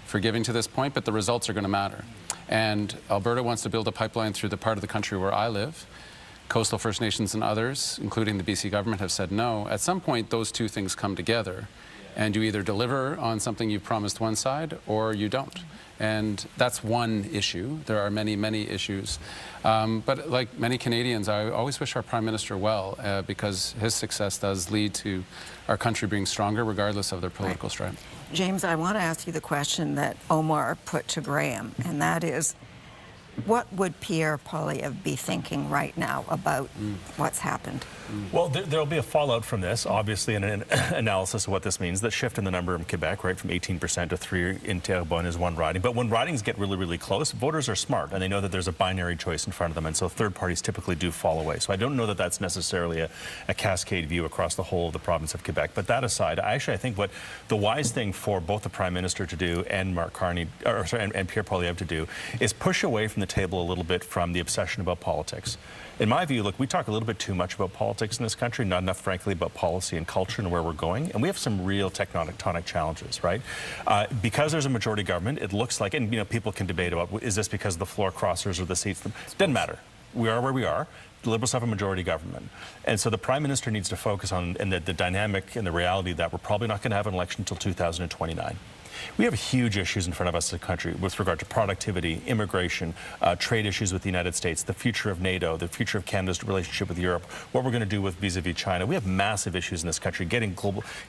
forgiving to this point, but the results are going to matter. And Alberta wants to build a pipeline through the part of the country where I live. Coastal First Nations and others, including the BC government, have said no. At some point, those two things come together, and you either deliver on something you've promised one side or you don't. And that's one issue. There are many, many issues. But like many Canadians, I always wish our Prime Minister well, because his success does lead to our country being stronger, regardless of their political stripe. James, I want to ask you the question that Omar put to Graham, and that is, what would Pierre Poilievre be thinking right now about what's happened? Well, there'll be a fallout from this, obviously, an analysis of what this means. The shift in the number in Quebec, right, from 18% to 3 in Terrebonne is one riding. But when ridings get really, really close, voters are smart, and they know that there's a binary choice in front of them, and so third parties typically do fall away. So I don't know that that's necessarily a cascade view across the whole of the province of Quebec. But that aside, I think what the wise thing for both the Prime Minister to do and Mark Carney, and Pierre Poilievre to do, is push away from the table a little bit from the obsession about politics. In my view, look, we talk a little bit too much about politics in this country, not enough, frankly, about policy and culture and where we're going. And we have some real tectonic challenges, right? Because there's a majority government, it looks like, and people can debate about, is this because of the floor crossers or the seats? It doesn't matter. We are where we are. The Liberals have a majority government. And so the Prime Minister needs to focus on the dynamic and the reality that we're probably not going to have an election until 2029. We have huge issues in front of us as a country with regard to productivity, immigration, trade issues with the United States, the future of NATO, the future of Canada's relationship with Europe, what we're going to do with vis-a-vis China. We have massive issues in this country, getting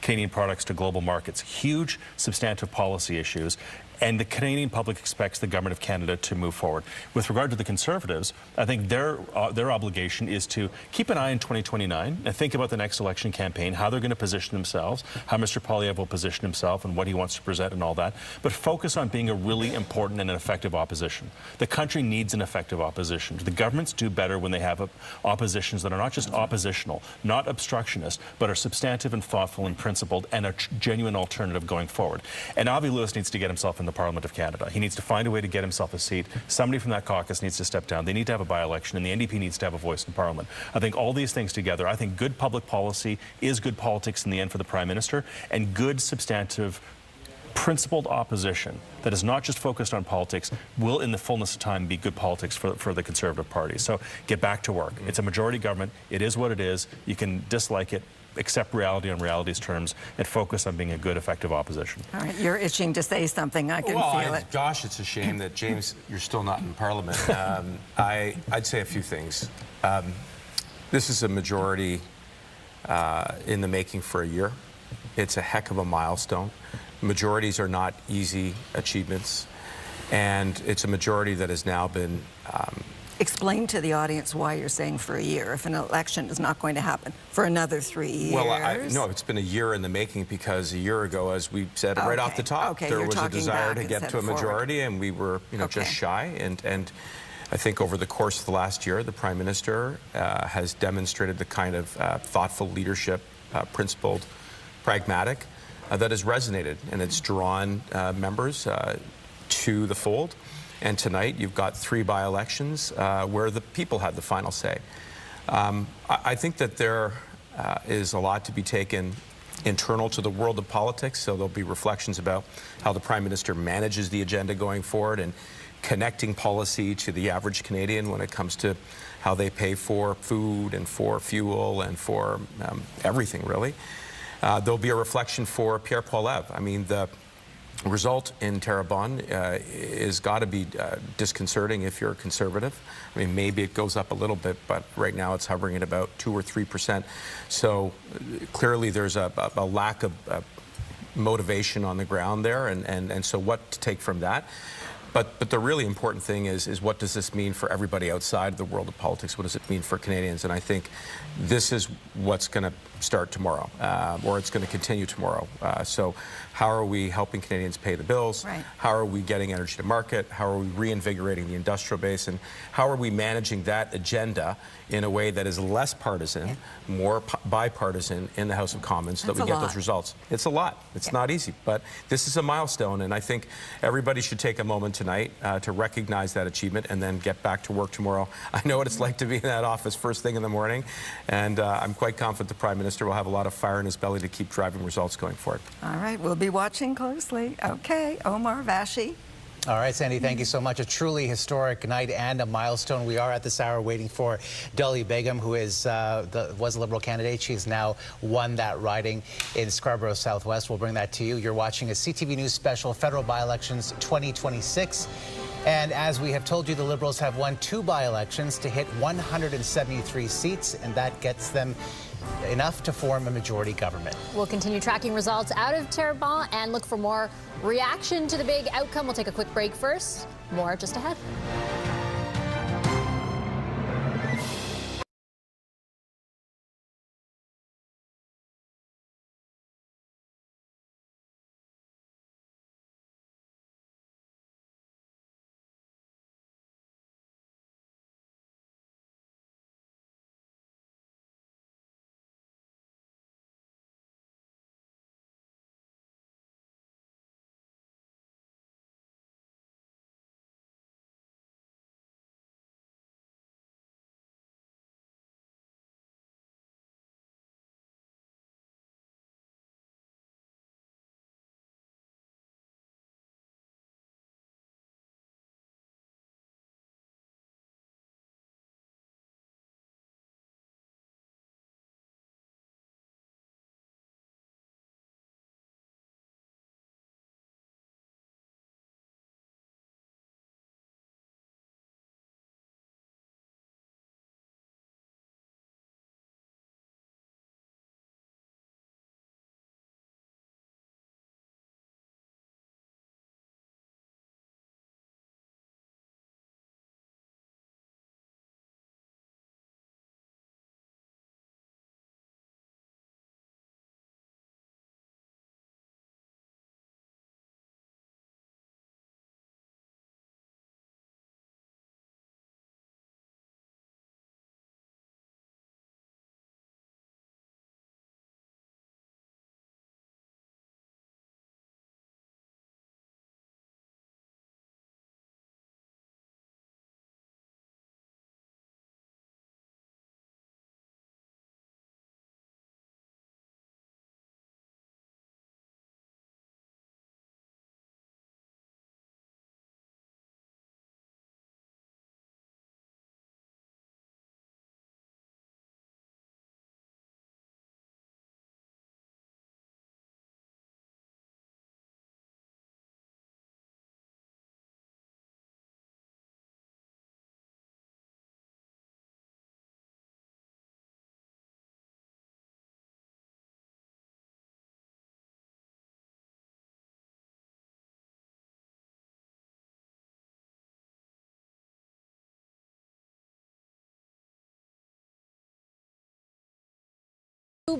Canadian products to global markets, huge substantive policy issues. And the Canadian public expects the government of Canada to move forward. With regard to the Conservatives, I think their obligation is to keep an eye on 2029 and think about the next election campaign, how they're going to position themselves, how Mr. Poilievre will position himself and what he wants to present and all that, but focus on being a really important and an effective opposition. The country needs an effective opposition. The governments do better when they have oppositions that are not just oppositional, not obstructionist, but are substantive and thoughtful and principled and a genuine alternative going forward. And Avi Lewis needs to get himself in the Parliament of Canada. He needs to find a way to get himself a seat. Somebody from that caucus needs to step down. They need to have a by-election, and the NDP needs to have a voice in Parliament. I think all these things together, I think good public policy is good politics in the end for the Prime Minister, and good, substantive, principled opposition that is not just focused on politics will, in the fullness of time, be good politics for the Conservative Party. So get back to work. It's a majority government. It is what it is. You can dislike it, accept reality on reality's terms, and focus on being a good, effective opposition. All right, you're itching to say something. I can feel it. Gosh, it's a shame that, James, you're still not in Parliament. I'd say a few things. This is a majority in the making for a year. It's a heck of a milestone. Majorities are not easy achievements, and it's a majority that has now been Explain to the audience why you're saying for a year if an election is not going to happen for another 3 years. Well, no, it's been a year in the making, because a year ago, as we said right off the top, there was a desire to get to a majority, and we were just shy. And I think over the course of the last year, the Prime Minister has demonstrated the kind of thoughtful leadership, principled, pragmatic, that has resonated, and it's drawn members to the fold. And tonight, you've got 3 by-elections where the people had the final say. I think that there is a lot to be taken internal to the world of politics, so there'll be reflections about how the Prime Minister manages the agenda going forward and connecting policy to the average Canadian when it comes to how they pay for food and for fuel and for everything, really. There'll be a reflection for Pierre Poilievre. I mean, the result in Terrebonne is got to be disconcerting if you're a Conservative. I mean, maybe it goes up a little bit, but right now it's hovering at about 2 or 3%. So clearly there's a lack of motivation on the ground there, and so what to take from that? But the really important thing is what does this mean for everybody outside the world of politics? What does it mean for Canadians? And I think this is what's going to start tomorrow, or it's going to continue tomorrow. So how are we helping Canadians pay the bills? Right. How are we getting energy to market? How are we reinvigorating the industrial base? And how are we managing that agenda in a way that is less partisan, more bipartisan in the House of Commons so that we get those results? It's a lot. It's not easy, but this is a milestone, and I think everybody should take a moment tonight to recognize that achievement and then get back to work tomorrow. I know what it's like to be in that office first thing in the morning, and I'm quite confident the Prime Minister will have a lot of fire in his belly to keep driving results going forward. All right, we'll be watching closely. Okay, Omar, Vassy. All right, Sandy, thank you so much. A truly historic night and a milestone. We are at this hour waiting for Dali Begum, who was a Liberal candidate. She's now won that riding in Scarborough Southwest. We'll bring that to you. You're watching a CTV News Special, Federal By-Elections 2026. And as we have told you, the Liberals have won 2 by-elections to hit 173 seats, and that gets them enough to form a majority government. We'll continue tracking results out of Terrebonne and look for more reaction to the big outcome. We'll take a quick break first. More just ahead.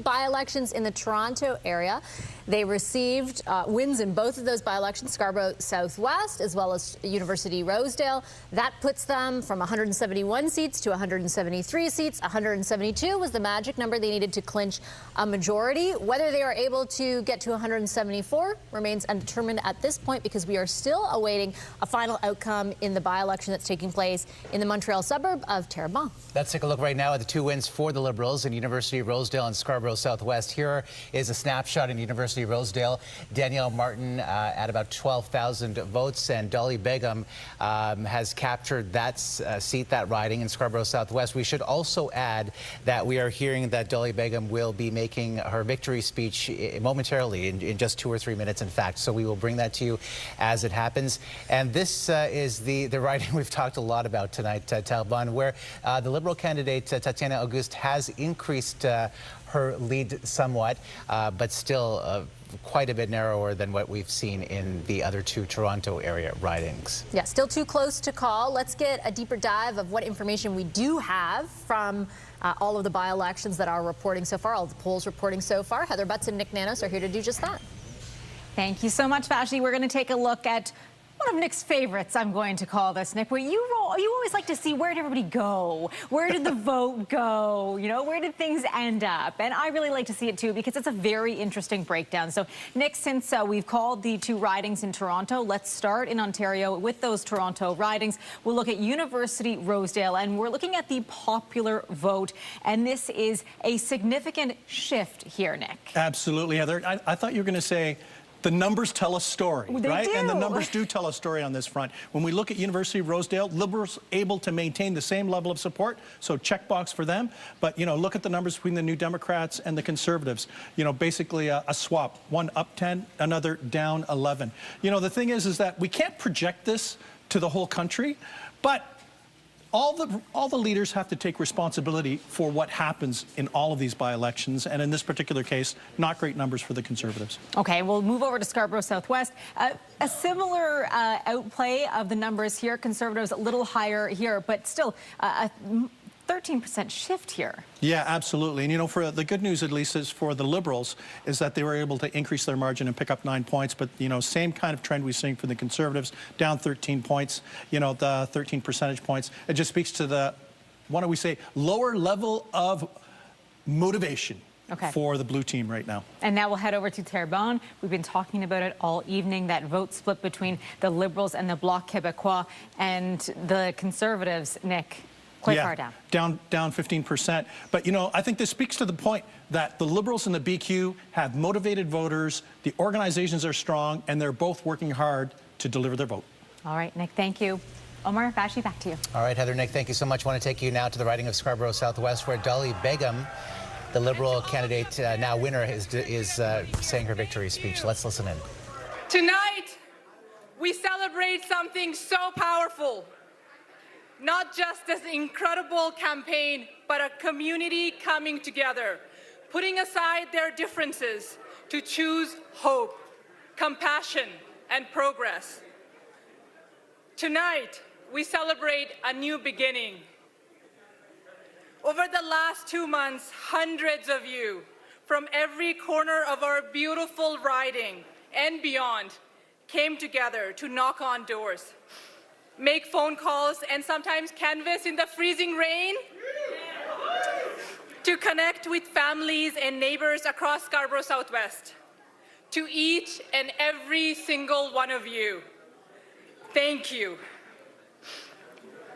By-elections in the Toronto area. They received wins in both of those by-elections, Scarborough Southwest as well as University Rosedale. That puts them from 171 seats to 173 seats. 172 was the magic number they needed to clinch a majority. Whether they are able to get to 174 remains undetermined at this point because we are still awaiting a final outcome in the by-election that's taking place in the Montreal suburb of Terrebonne. Let's take a look right now at the 2 wins for the Liberals in University Rosedale and Scarborough Southwest. Here is a snapshot in University Rosedale. Danielle Martin at about 12,000 votes, and Dali Begum has captured that seat, that riding in Scarborough Southwest. We should also add that we are hearing that Dali Begum will be making her victory speech momentarily in just 2 or 3 minutes, in fact. So we will bring that to you as it happens. And this is the riding we've talked a lot about tonight, Terrebonne, where the Liberal candidate Tatiana Auguste has increased her lead somewhat, but still quite a bit narrower than what we've seen in the other two Toronto area ridings. Yeah, still too close to call. Let's get a deeper dive of what information we do have from all of the by-elections that are reporting so far, all the polls reporting so far. Heather Butts and Nick Nanos are here to do just that. Thank you so much, Vassy. We're going to take a look at one of Nick's favorites, I'm going to call this, Nick, where you always like to see where did everybody go? Where did the vote go? You know, where did things end up? And I really like to see it, too, because it's a very interesting breakdown. So, Nick, since we've called the two ridings in Toronto, let's start in Ontario with those Toronto ridings. We'll look at University Rosedale, and we're looking at the popular vote. And this is a significant shift here, Nick. Absolutely, Heather. I thought you were going to say the numbers tell a story, right? Do. And the numbers do tell a story on this front. When we look at University of Rosedale, Liberals able to maintain the same level of support, so checkbox for them. But, you know, look at the numbers between the New Democrats and the Conservatives. You know, basically a swap. One up 10, another down 11. You know, the thing is that we can't project this to the whole country, but all the leaders have to take responsibility for what happens in all of these by-elections, and in this particular case, not great numbers for the Conservatives. Okay, we'll move over to Scarborough Southwest. A similar outplay of the numbers here. Conservatives a little higher here, but still a 13% shift here. Yeah, absolutely. And, you know, for the good news, at least, is for the Liberals, is that they were able to increase their margin and pick up 9 points. But, you know, same kind of trend we're seeing for the Conservatives, down 13 points, you know, the 13 percentage points. It just speaks to the, what do we say, lower level of motivation for the blue team right now. And now we'll head over to Terrebonne. We've been talking about it all evening, that vote split between the Liberals and the Bloc Québécois, and the Conservatives, Nick, quite far down. Down 15%. But, you know, I think this speaks to the point that the Liberals and the BQ have motivated voters, the organizations are strong, and they're both working hard to deliver their vote. All right, Nick, thank you. Omar, Vassy, back to you. All right, Heather, Nick, thank you so much. I want to take you now to the riding of Scarborough Southwest, where Dolly Begum, the Liberal candidate, now winner, is saying her victory speech. Let's listen in. Tonight, we celebrate something so powerful. Not just this incredible campaign, but a community coming together, putting aside their differences to choose hope, compassion, and progress. Tonight, we celebrate a new beginning. Over the last 2 months, hundreds of you from every corner of our beautiful riding and beyond came together to knock on doors, make phone calls, and sometimes canvass in the freezing rain to connect with families and neighbors across Scarborough Southwest. To each and every single one of you, thank you.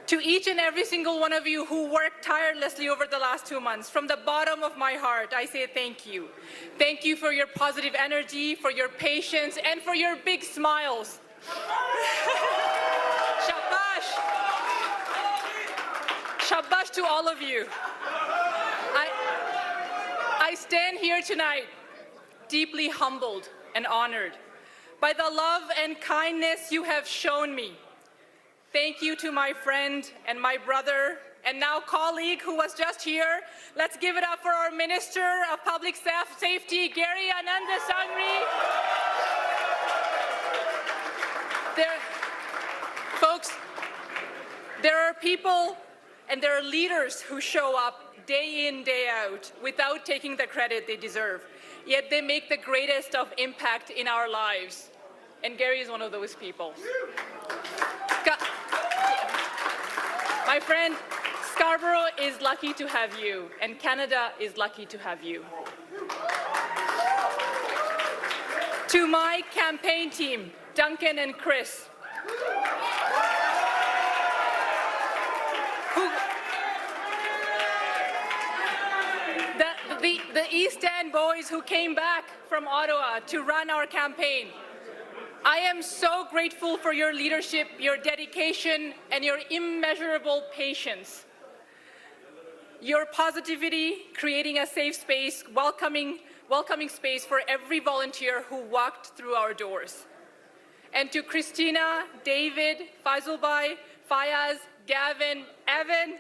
To each and every single one of you who worked tirelessly over the last 2 months, from the bottom of my heart, I say thank you. Thank you for your positive energy, for your patience, and for your big smiles. Shabash! Shabash to all of you. I stand here tonight deeply humbled and honored by the love and kindness you have shown me. Thank you to my friend and my brother and now colleague who was just here. Let's give it up for our Minister of Public Safety, Gary Anandasangri. Folks, there are people and there are leaders who show up day in, day out without taking the credit they deserve, yet they make the greatest of impact in our lives. And Gary is one of those people. My friend, Scarborough is lucky to have you, and Canada is lucky to have you. To my campaign team, Duncan and Chris, the East End boys who came back from Ottawa to run our campaign, I am so grateful for your leadership, your dedication, and your immeasurable patience. Your positivity, creating a safe space, welcoming space for every volunteer who walked through our doors. And to Christina, David, Faizulbai, Fayaz, Gavin, Evan,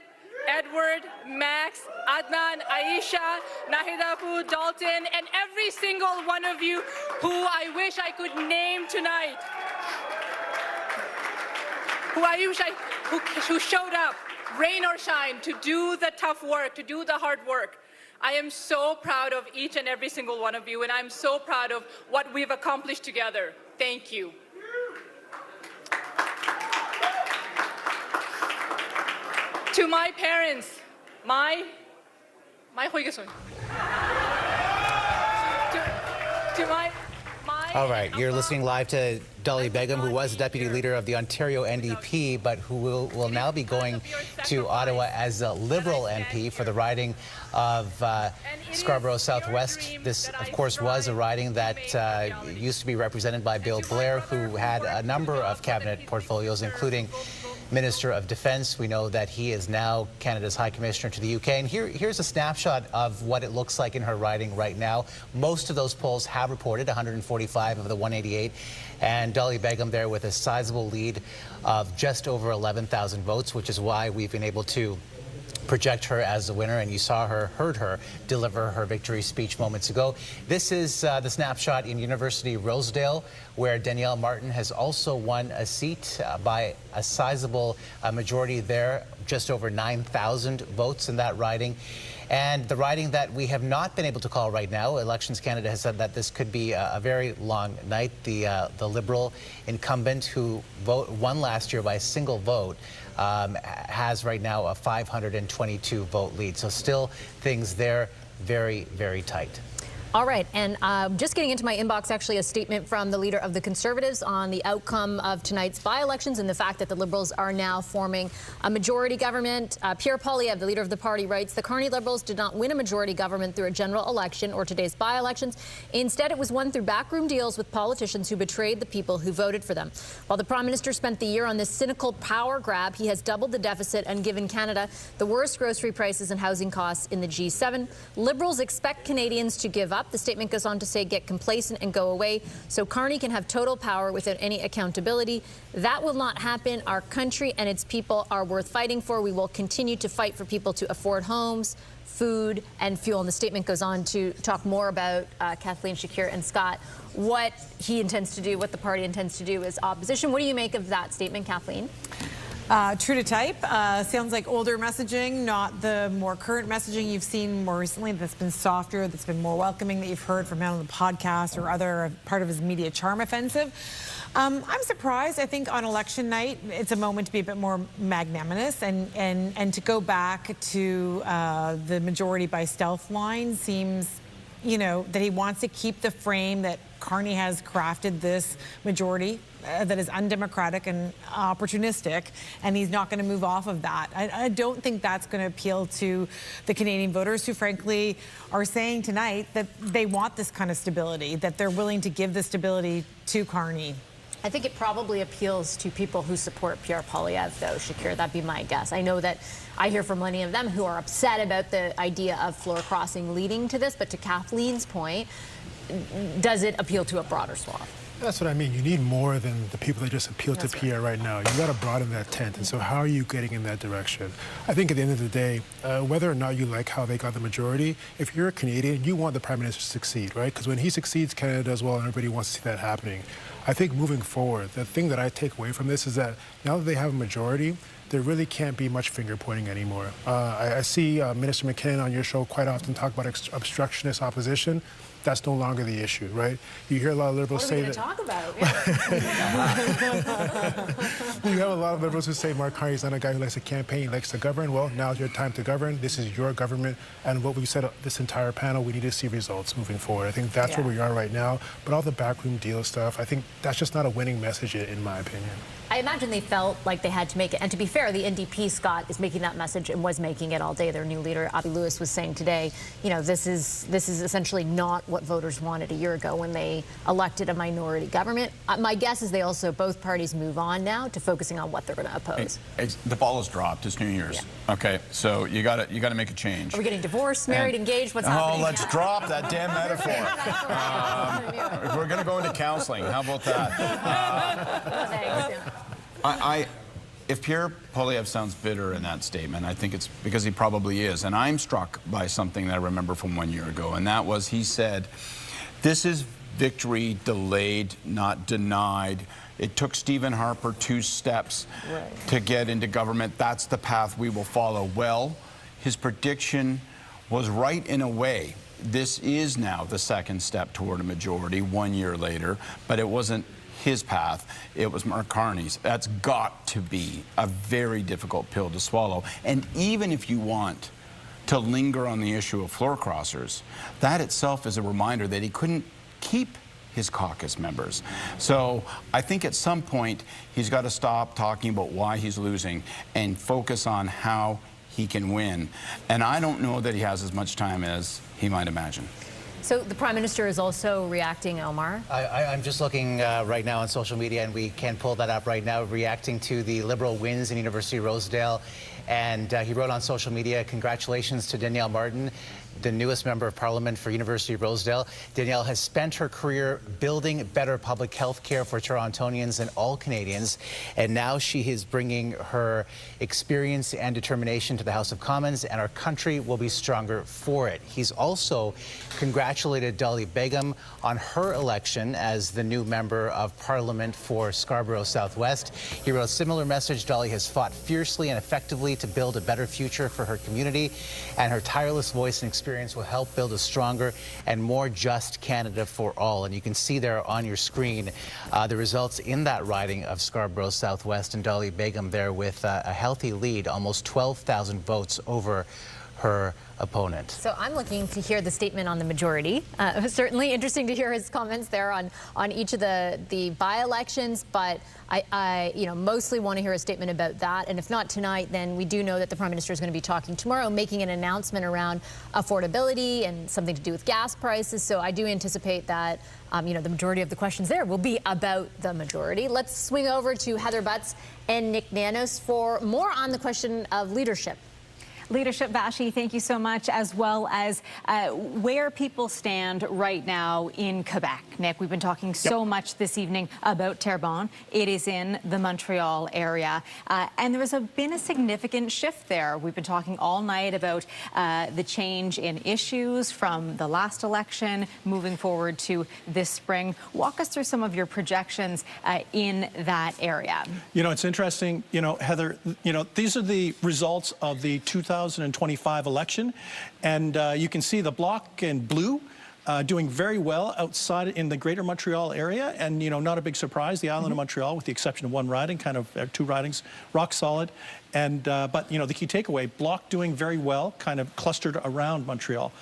Edward, Max, Adnan, Aisha, Nahidapu, Dalton, and every single one of you who I wish I could name tonight. Who showed up, rain or shine, to do the tough work, to do the hard work. I am so proud of each and every single one of you, and I'm so proud of what we've accomplished together. Thank you. To my parents, All right, you're listening live to Dolly Begum, who was deputy leader of the Ontario NDP, but who will now be going to Ottawa as a Liberal MP for the riding of Scarborough Southwest. This, of course, was a riding that used to be represented by Bill Blair, who had a number of cabinet portfolios, including Minister of Defense. We know that he is now Canada's High Commissioner to the UK. And here's a snapshot of what it looks like in her riding right now. Most of those polls have reported 145 of the 188. And Dolly Begum there with a sizable lead of just over 11,000 votes, which is why we've been able to project her as the winner, and you heard her deliver her victory speech moments ago. This is the snapshot in University Rosedale, where Danielle Martin has also won a seat by a sizable majority there, just over 9,000 votes in that riding. And the riding that we have not been able to call right now, Elections Canada has said that this could be a very long night. The Liberal incumbent who won last year by a single vote has right now a 522 vote lead. So still things there very, very tight. All right, and just getting into my inbox, actually a statement from the leader of the Conservatives on the outcome of tonight's by-elections and the fact that the Liberals are now forming a majority government. Pierre Poilievre, the leader of the party, writes, the Carney Liberals did not win a majority government through a general election or today's by-elections. Instead, it was won through backroom deals with politicians who betrayed the people who voted for them. While the Prime Minister spent the year on this cynical power grab, he has doubled the deficit and given Canada the worst grocery prices and housing costs in the G7. Liberals expect Canadians to give up. The statement goes on to say, get complacent and go away so Carney can have total power without any accountability. That will not happen. Our country and its people are worth fighting for. We will continue to fight for people to afford homes, food, and fuel. And the statement goes on to talk more about Kathleen, Shakir, and Scott, what he intends to do, what the party intends to do as opposition. What do you make of that statement, Kathleen? True to type. Sounds like older messaging, not the more current messaging you've seen more recently that's been softer, that's been more welcoming, that you've heard from him on the podcast or other part of his media charm offensive. I'm surprised. I think on election night, it's a moment to be a bit more magnanimous and to go back to the majority by stealth line seems, you know, that he wants to keep the frame that Carney has crafted this majority that is undemocratic and opportunistic, and he's not going to move off of that. I don't think that's going to appeal to the Canadian voters who, frankly, are saying tonight that they want this kind of stability, that they're willing to give the stability to Carney. I think it probably appeals to people who support Pierre Poilievre, though, Shakir. That'd be my guess. I know that I hear from many of them who are upset about the idea of floor crossing leading to this, but to Kathleen's point, does it appeal to a broader swath? That's what I mean. You need more than the people that just appeal to Pierre right now. You got to broaden that tent. And so how are you getting in that direction? I think at the end of the day, whether or not you like how they got the majority, if you're a Canadian, you want the Prime Minister to succeed, right? Because when he succeeds, Canada does well, and everybody wants to see that happening. I think moving forward, the thing that I take away from this is that now that they have a majority, there really can't be much finger-pointing anymore. I see Minister McKinnon on your show quite often talk about obstructionist opposition. That's no longer the issue, right? You hear a lot of Liberals say that. Talk about? You have a lot of Liberals who say Mark Carney's not a guy who likes to campaign, he likes to govern. Well, now's your time to govern. This is your government. And what we've said this entire panel, we need to see results moving forward. I think that's where we are right now. But all the backroom deal stuff, I think that's just not a winning message in my opinion. I imagine they felt like they had to make it. And to be fair, the NDP, Scott, is making that message and was making it all day. Their new leader, Abby Lewis, was saying today, you know, this is essentially not what voters wanted a year ago when they elected a minority government. My guess is they also, both parties move on now to focusing on what they're going to oppose. The ball is dropped. It's New Year's. Yeah. Okay, so you got to make a change. Are we getting divorced, married, engaged? What's happening? Oh, let's drop that damn metaphor. We're going to go into counseling. How about that? if Pierre Poilievre sounds bitter in that statement, I think it's because he probably is. And I'm struck by something that I remember from 1 year ago, and that was he said, this is victory delayed, not denied. It took Stephen Harper 2 steps to get into government. That's the path we will follow. Well, his prediction was right in a way. This is now the second step toward a majority 1 year later, but it wasn't his path, it was Mark Carney's. That's got to be a very difficult pill to swallow. And even if you want to linger on the issue of floor crossers, that itself is a reminder that he couldn't keep his caucus members. So I think at some point he's got to stop talking about why he's losing and focus on how he can win. And I don't know that he has as much time as he might imagine. So the Prime Minister is also reacting, Omar. I'm just looking right now on social media, and we can pull that up right now, reacting to the Liberal wins in University of Rosedale. And he wrote on social media, congratulations to Danielle Martin, the newest member of Parliament for University of Rosedale. Danielle has spent her career building better public health care for Torontonians and all Canadians, and now she is bringing her experience and determination to the House of Commons, and our country will be stronger for it. He's also congratulated Dolly Begum on her election as the new member of Parliament for Scarborough Southwest. He wrote a similar message. Dolly has fought fiercely and effectively to build a better future for her community, and her tireless voice and experience will help build a stronger and more just Canada for all. And you can see there on your screen the results in that riding of Scarborough Southwest, and Dolly Begum there with a healthy lead, almost 12,000 votes over her opponent. So I'm looking to hear the statement on the majority. Certainly interesting to hear his comments there on each of the by-elections, but I mostly want to hear a statement about that. And if not tonight, then we do know that the Prime Minister is going to be talking tomorrow, making an announcement around affordability and something to do with gas prices. So I do anticipate that the majority of the questions there will be about the majority. Let's swing over to Heather Butts and Nick Nanos for more on the question of leadership. Leadership, Vassy, thank you so much, as well as where people stand right now in Quebec. Nick, we've been talking so much this evening about Terrebonne. It is in the Montreal area, and there has been a significant shift there. We've been talking all night about the change in issues from the last election moving forward to this spring. Walk us through some of your projections in that area. It's interesting, Heather, these are the results of the 2025 election, and you can see the Bloc in blue doing very well outside in the greater Montreal area, and not a big surprise, the island of Montreal, with the exception of one riding, kind of 2 ridings, rock solid. And but the key takeaway, Bloc doing very well, kind of clustered around Montreal.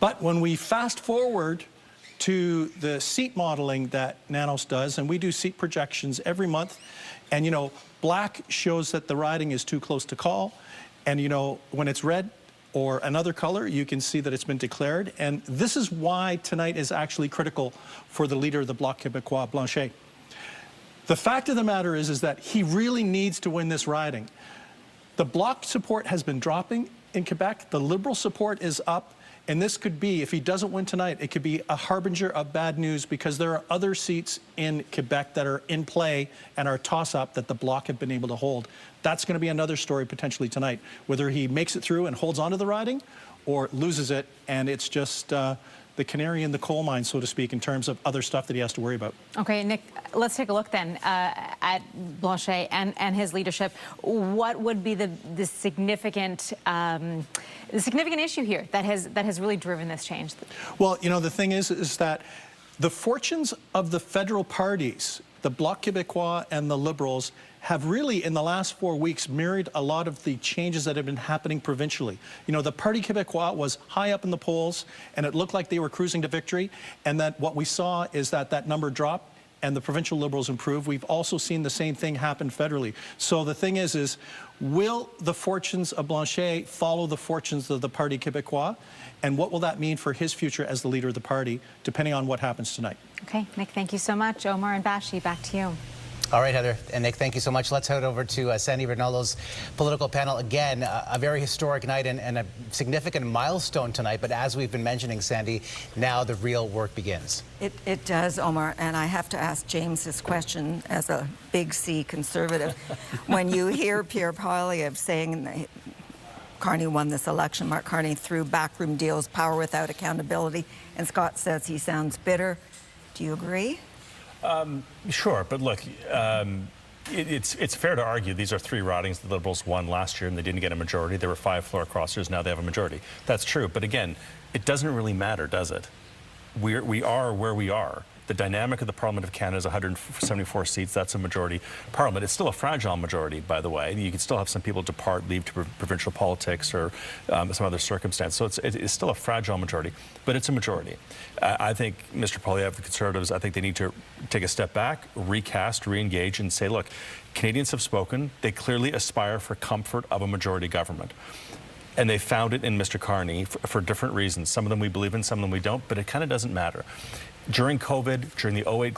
But when we fast forward to the seat modeling that Nanos does, and we do seat projections every month, and black shows that the riding is too close to call. And when it's red or another color, you can see that it's been declared. And this is why tonight is actually critical for the leader of the Bloc Québécois, Blanchet. The fact of the matter is that he really needs to win this riding. The Bloc support has been dropping in Quebec. The Liberal support is up. And this could be, if he doesn't win tonight, it could be a harbinger of bad news, because there are other seats in Quebec that are in play and are toss-up that the Bloc have been able to hold. That's going to be another story potentially tonight, whether he makes it through and holds on to the riding or loses it, and it's just the canary in the coal mine, so to speak, in terms of other stuff that he has to worry about. Okay, Nick, let's take a look then at Blanchet and his leadership. What would be the significant issue here that has really driven this change? Well, the thing is that the fortunes of the federal parties, the Bloc Québécois and the Liberals, have really, in the last 4 weeks, mirrored a lot of the changes that have been happening provincially. The Parti Québécois was high up in the polls, and it looked like they were cruising to victory, and that what we saw is that number dropped, and the provincial Liberals improved. We've also seen the same thing happen federally. So the thing is will the fortunes of Blanchet follow the fortunes of the Parti Québécois? And what will that mean for his future as the leader of the party, depending on what happens tonight? Okay, Nick, thank you so much. Omar and Vassy, back to you. All right, Heather and Nick, thank you so much. Let's head over to Sandy Bernolo's political panel. Again, a very historic night and a significant milestone tonight. But as we've been mentioning, Sandy, now the real work begins. It does, Omar. And I have to ask James this question as a big C conservative. When you hear Pierre Poilievre saying that Carney won this election, Mark Carney, through backroom deals, power without accountability, and Scott says he sounds bitter, do you agree? Sure, but look, it's fair to argue these are 3 ridings the Liberals won last year and they didn't get a majority. There were 5 floor crossers, now they have a majority. That's true, but again, it doesn't really matter, does it? We are where we are. The dynamic of the Parliament of Canada is 174 seats. That's a majority parliament. It's still a fragile majority, by the way. You can still have some people depart, leave to provincial politics or some other circumstance. So it's still a fragile majority, but it's a majority. I think Mr. Poilievre, the Conservatives, I think they need to take a step back, recast, re-engage, and say, look, Canadians have spoken. They clearly aspire for comfort of a majority government. And they found it in Mr. Carney for different reasons. Some of them we believe in, some of them we don't, but it kind of doesn't matter. During COVID, during the 2008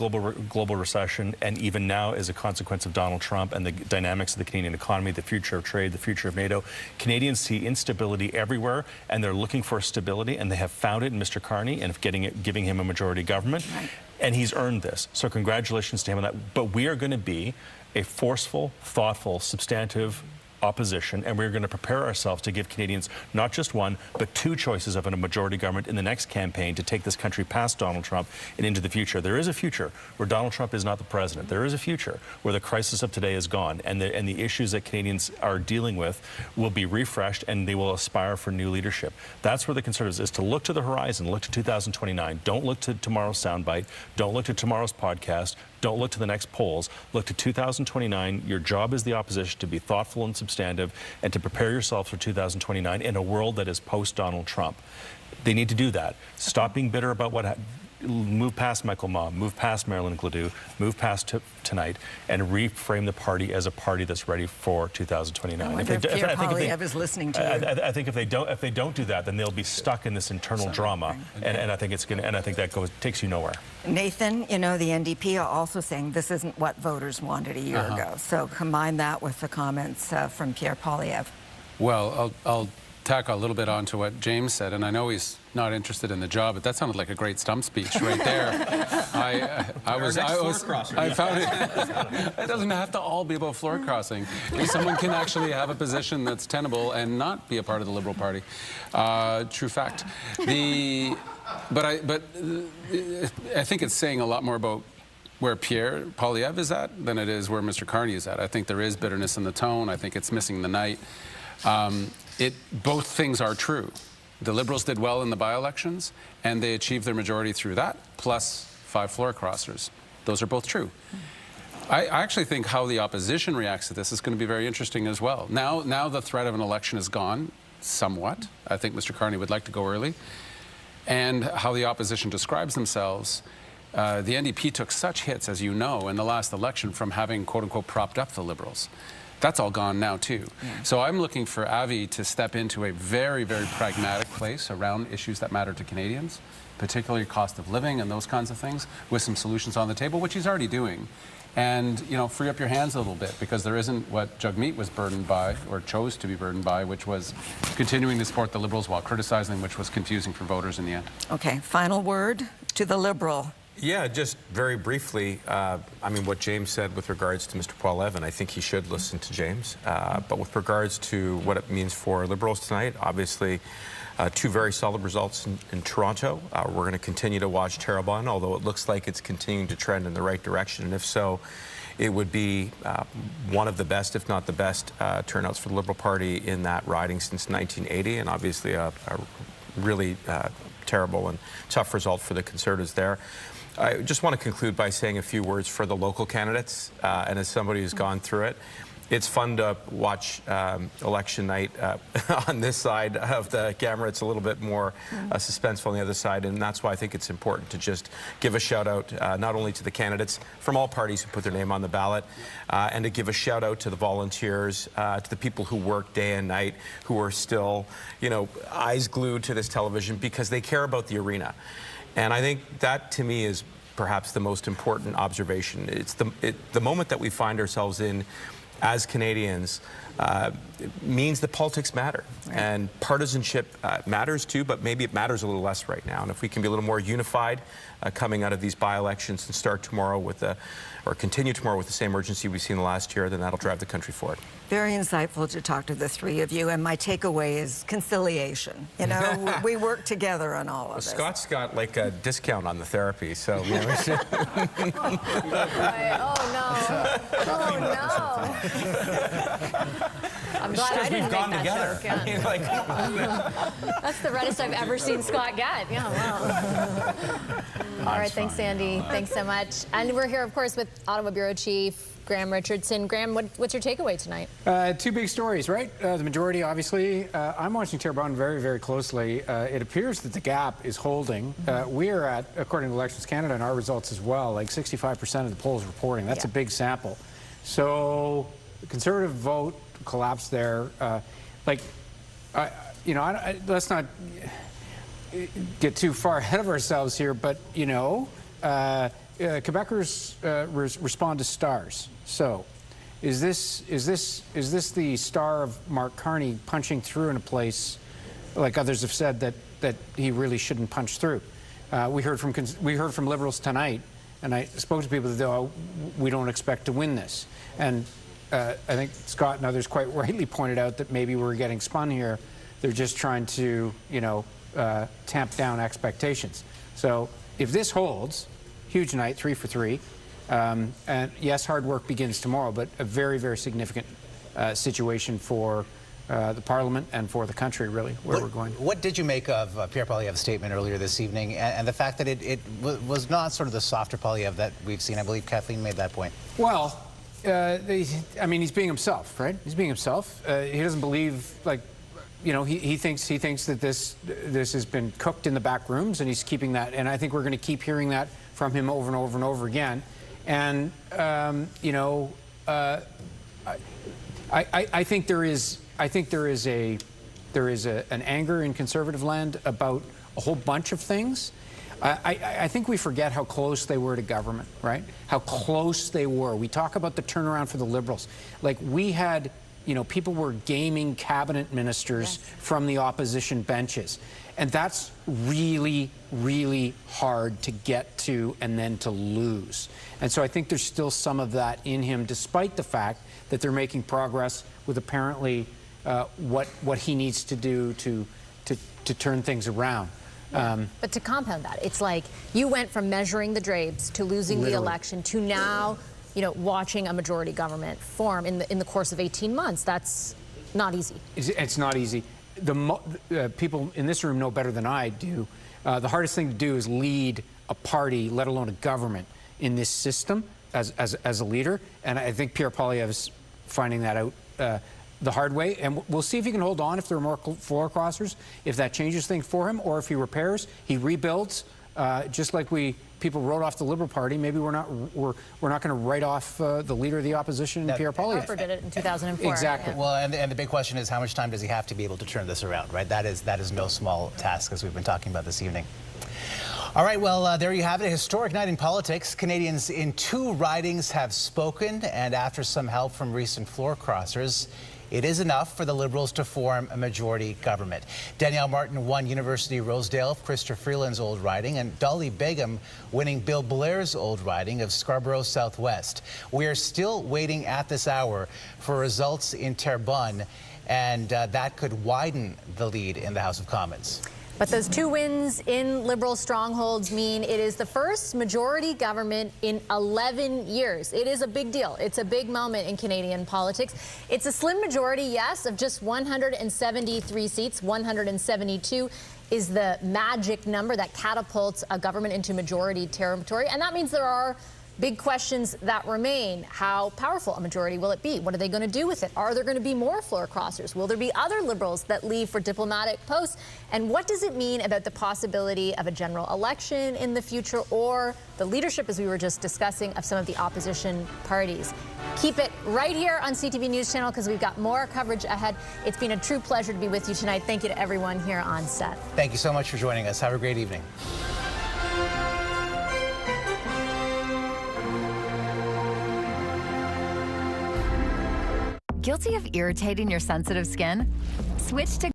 global recession, and even now as a consequence of Donald Trump and the dynamics of the Canadian economy, the future of trade, the future of NATO, Canadians see instability everywhere, and they're looking for stability, and they have found it in Mr. Carney and giving him a majority government. Right. And he's earned this. So congratulations to him on that. But we are going to be a forceful, thoughtful, substantive opposition, and we're going to prepare ourselves to give Canadians not just one, but 2 choices of a majority government in the next campaign to take this country past Donald Trump and into the future. There is a future where Donald Trump is not the president. There is a future where the crisis of today is gone, and the issues that Canadians are dealing with will be refreshed, and they will aspire for new leadership. That's where the Conservatives is to look to the horizon, look to 2029. Don't look to tomorrow's soundbite. Don't look to tomorrow's podcast. Don't look to the next polls. Look to 2029. Your job as the opposition to be thoughtful and substantive and to prepare yourself for 2029 in a world that is post-Donald Trump. They need to do that. Stop being bitter about what happened. Move past Michael Ma, move past Marilyn Gladue, move past tonight, and reframe the party as a party that's ready for 2029. I wonder if Pierre Poilievre is listening to you. I think if they don't do that, then they'll be stuck in this internal drama, and I think that takes you nowhere. Nathan, you know, the NDP are also saying this isn't what voters wanted a year ago. So combine that with the comments from Pierre Poilievre. Well, I'll tack a little bit onto what James said, and I know he's not interested in the job, but that sounded like a great stump speech right there. I found it doesn't have to all be about floor crossing. If someone can actually have a position that's tenable and not be a part of the Liberal Party. True fact. But I think it's saying a lot more about where Pierre Poilievre is at than it is where Mr. Carney is at. I think there is bitterness in the tone. I think it's missing the night. Both things are true. The Liberals did well in the by-elections, and they achieved their majority through that, plus 5 floor crossers. Those are both true. I actually think how the opposition reacts to this is going to be very interesting as well. Now the threat of an election is gone, somewhat. I think Mr. Carney would like to go early. And how the opposition describes themselves. The NDP took such hits, as you know, in the last election from having, quote-unquote, propped up the Liberals. That's all gone now, too. Yeah. So I'm looking for Avi to step into a very, very pragmatic place around issues that matter to Canadians, particularly cost of living and those kinds of things, with some solutions on the table, which he's already doing. And, you know, free up your hands a little bit, because there isn't what Jagmeet was burdened by, or chose to be burdened by, which was continuing to support the Liberals while criticizing, which was confusing for voters in the end. Okay, final word to the Liberal. Yeah, just very briefly, I mean, what James said with regards to Mr. Poilievre, I think he should listen to James. But with regards to what it means for Liberals tonight, obviously, 2 very solid results in Toronto. We're going to continue to watch Terrebonne, although it looks like it's continuing to trend in the right direction. And if so, it would be one of the best, if not the best, turnouts for the Liberal Party in that riding since 1980, and obviously a really terrible and tough result for the Conservatives there. I just want to conclude by saying a few words for the local candidates, and as somebody who's gone through it, it's fun to watch election night on this side of the camera. It's a little bit more suspenseful on the other side, and that's why I think it's important to just give a shout out not only to the candidates from all parties who put their name on the ballot, and to give a shout out to the volunteers, to the people who work day and night, who are still, you know, eyes glued to this television because they care about the arena. And I think that, to me, is perhaps the most important observation. It's the moment that we find ourselves in as Canadians means that politics matter. Right. And partisanship matters too, but maybe it matters a little less right now. And if we can be a little more unified coming out of these by-elections and start tomorrow with or continue tomorrow with the same urgency we've seen the last year, then that'll drive the country forward. Very insightful to talk to the three of you, and my takeaway is conciliation. You know, we work together on all of this. Scott's got like a discount on the therapy, so you know, we should... Oh no! Oh no! I'm glad I didn't make that joke. I mean, like... That's the reddest I've ever seen Scott get. Yeah, wow. All right, thanks, Sandy. Thanks so much. And we're here, of course, with Ottawa Bureau Chief Graham Richardson. Graham, what's your takeaway tonight? Two big stories, right? The majority, obviously. I'm watching Terrebonne very, very closely. It appears that the gap is holding. We are at, according to Elections Canada, and our results as well, like 65% of the polls reporting. That's a big sample. So the Conservative vote collapsed there. You know, let's not get too far ahead of ourselves here, but, you know, Quebecers respond to stars. So, is this the star of Mark Carney punching through in a place like others have said that he really shouldn't punch through? We heard from Liberals tonight, and I spoke to people that though we don't expect to win this, and I think Scott and others quite rightly pointed out that maybe we're getting spun here. They're just trying to, you know, tamp down expectations. So if this holds, huge night, 3 for 3. And yes, hard work begins tomorrow, but a very, very significant situation for the Parliament and for the country, really, where we're going. What did you make of Pierre Poilievre's statement earlier this evening and the fact that it was not sort of the softer Poilievre that we've seen? I believe Kathleen made that point. Well, I mean, he's being himself, right? He's being himself. He doesn't believe, like, you know, he thinks that this has been cooked in the back rooms, and he's keeping that. And I think we're going to keep hearing that from him over and over and over again. And you know, I think there is an anger in Conservative land about a whole bunch of things. I think we forget how close they were to government, right? How close they were. We talk about the turnaround for the Liberals. Like, we had, you know, people were gaming cabinet ministers from the opposition benches. And that's really, really hard to get to and then to lose. And so I think there's still some of that in him, despite the fact that they're making progress with apparently what he needs to do to turn things around. But to compound that, it's like you went from measuring the drapes to losing the election to now, you know, watching a majority government form in the course of 18 months. That's not easy. It's not easy. People in this room know better than I do. The hardest thing to do is lead a party, let alone a government, in this system as a leader. And I think Pierre Poilievre is finding that out the hard way. And we'll see if he can hold on, if there are more floor crossers, if that changes things for him, or if he repairs, he rebuilds. Just like people wrote off the Liberal Party, maybe we're not going to write off the leader of the opposition, Pierre Poilievre. Harper did it in 2004. Exactly. Yeah. Well, and the big question is, how much time does he have to be able to turn this around, right? That is no small task, as we've been talking about this evening. All right, well, there you have it. A historic night in politics. Canadians in 2 ridings have spoken, and after some help from recent floor crossers, it is enough for the Liberals to form a majority government. Danielle Martin won University Rosedale, Christopher Freeland's old riding, and Dolly Begum winning Bill Blair's old riding of Scarborough Southwest. We are still waiting at this hour for results in Terrebonne, and that could widen the lead in the House of Commons. But those 2 wins in Liberal strongholds mean it is the first majority government in 11 years. It is a big deal. It's a big moment in Canadian politics. It's a slim majority, yes, of just 173 seats. 172 is the magic number that catapults a government into majority territory. And that means there are big questions that remain. How powerful a majority will it be? What are they going to do with it? Are there going to be more floor crossers? Will there be other Liberals that leave for diplomatic posts? And what does it mean about the possibility of a general election in the future, or the leadership, as we were just discussing, of some of the opposition parties? Keep it right here on CTV News Channel, because we've got more coverage ahead. It's been a true pleasure to be with you tonight. Thank you to everyone here on set. Thank you so much for joining us. Have a great evening. Guilty of irritating your sensitive skin? Switch to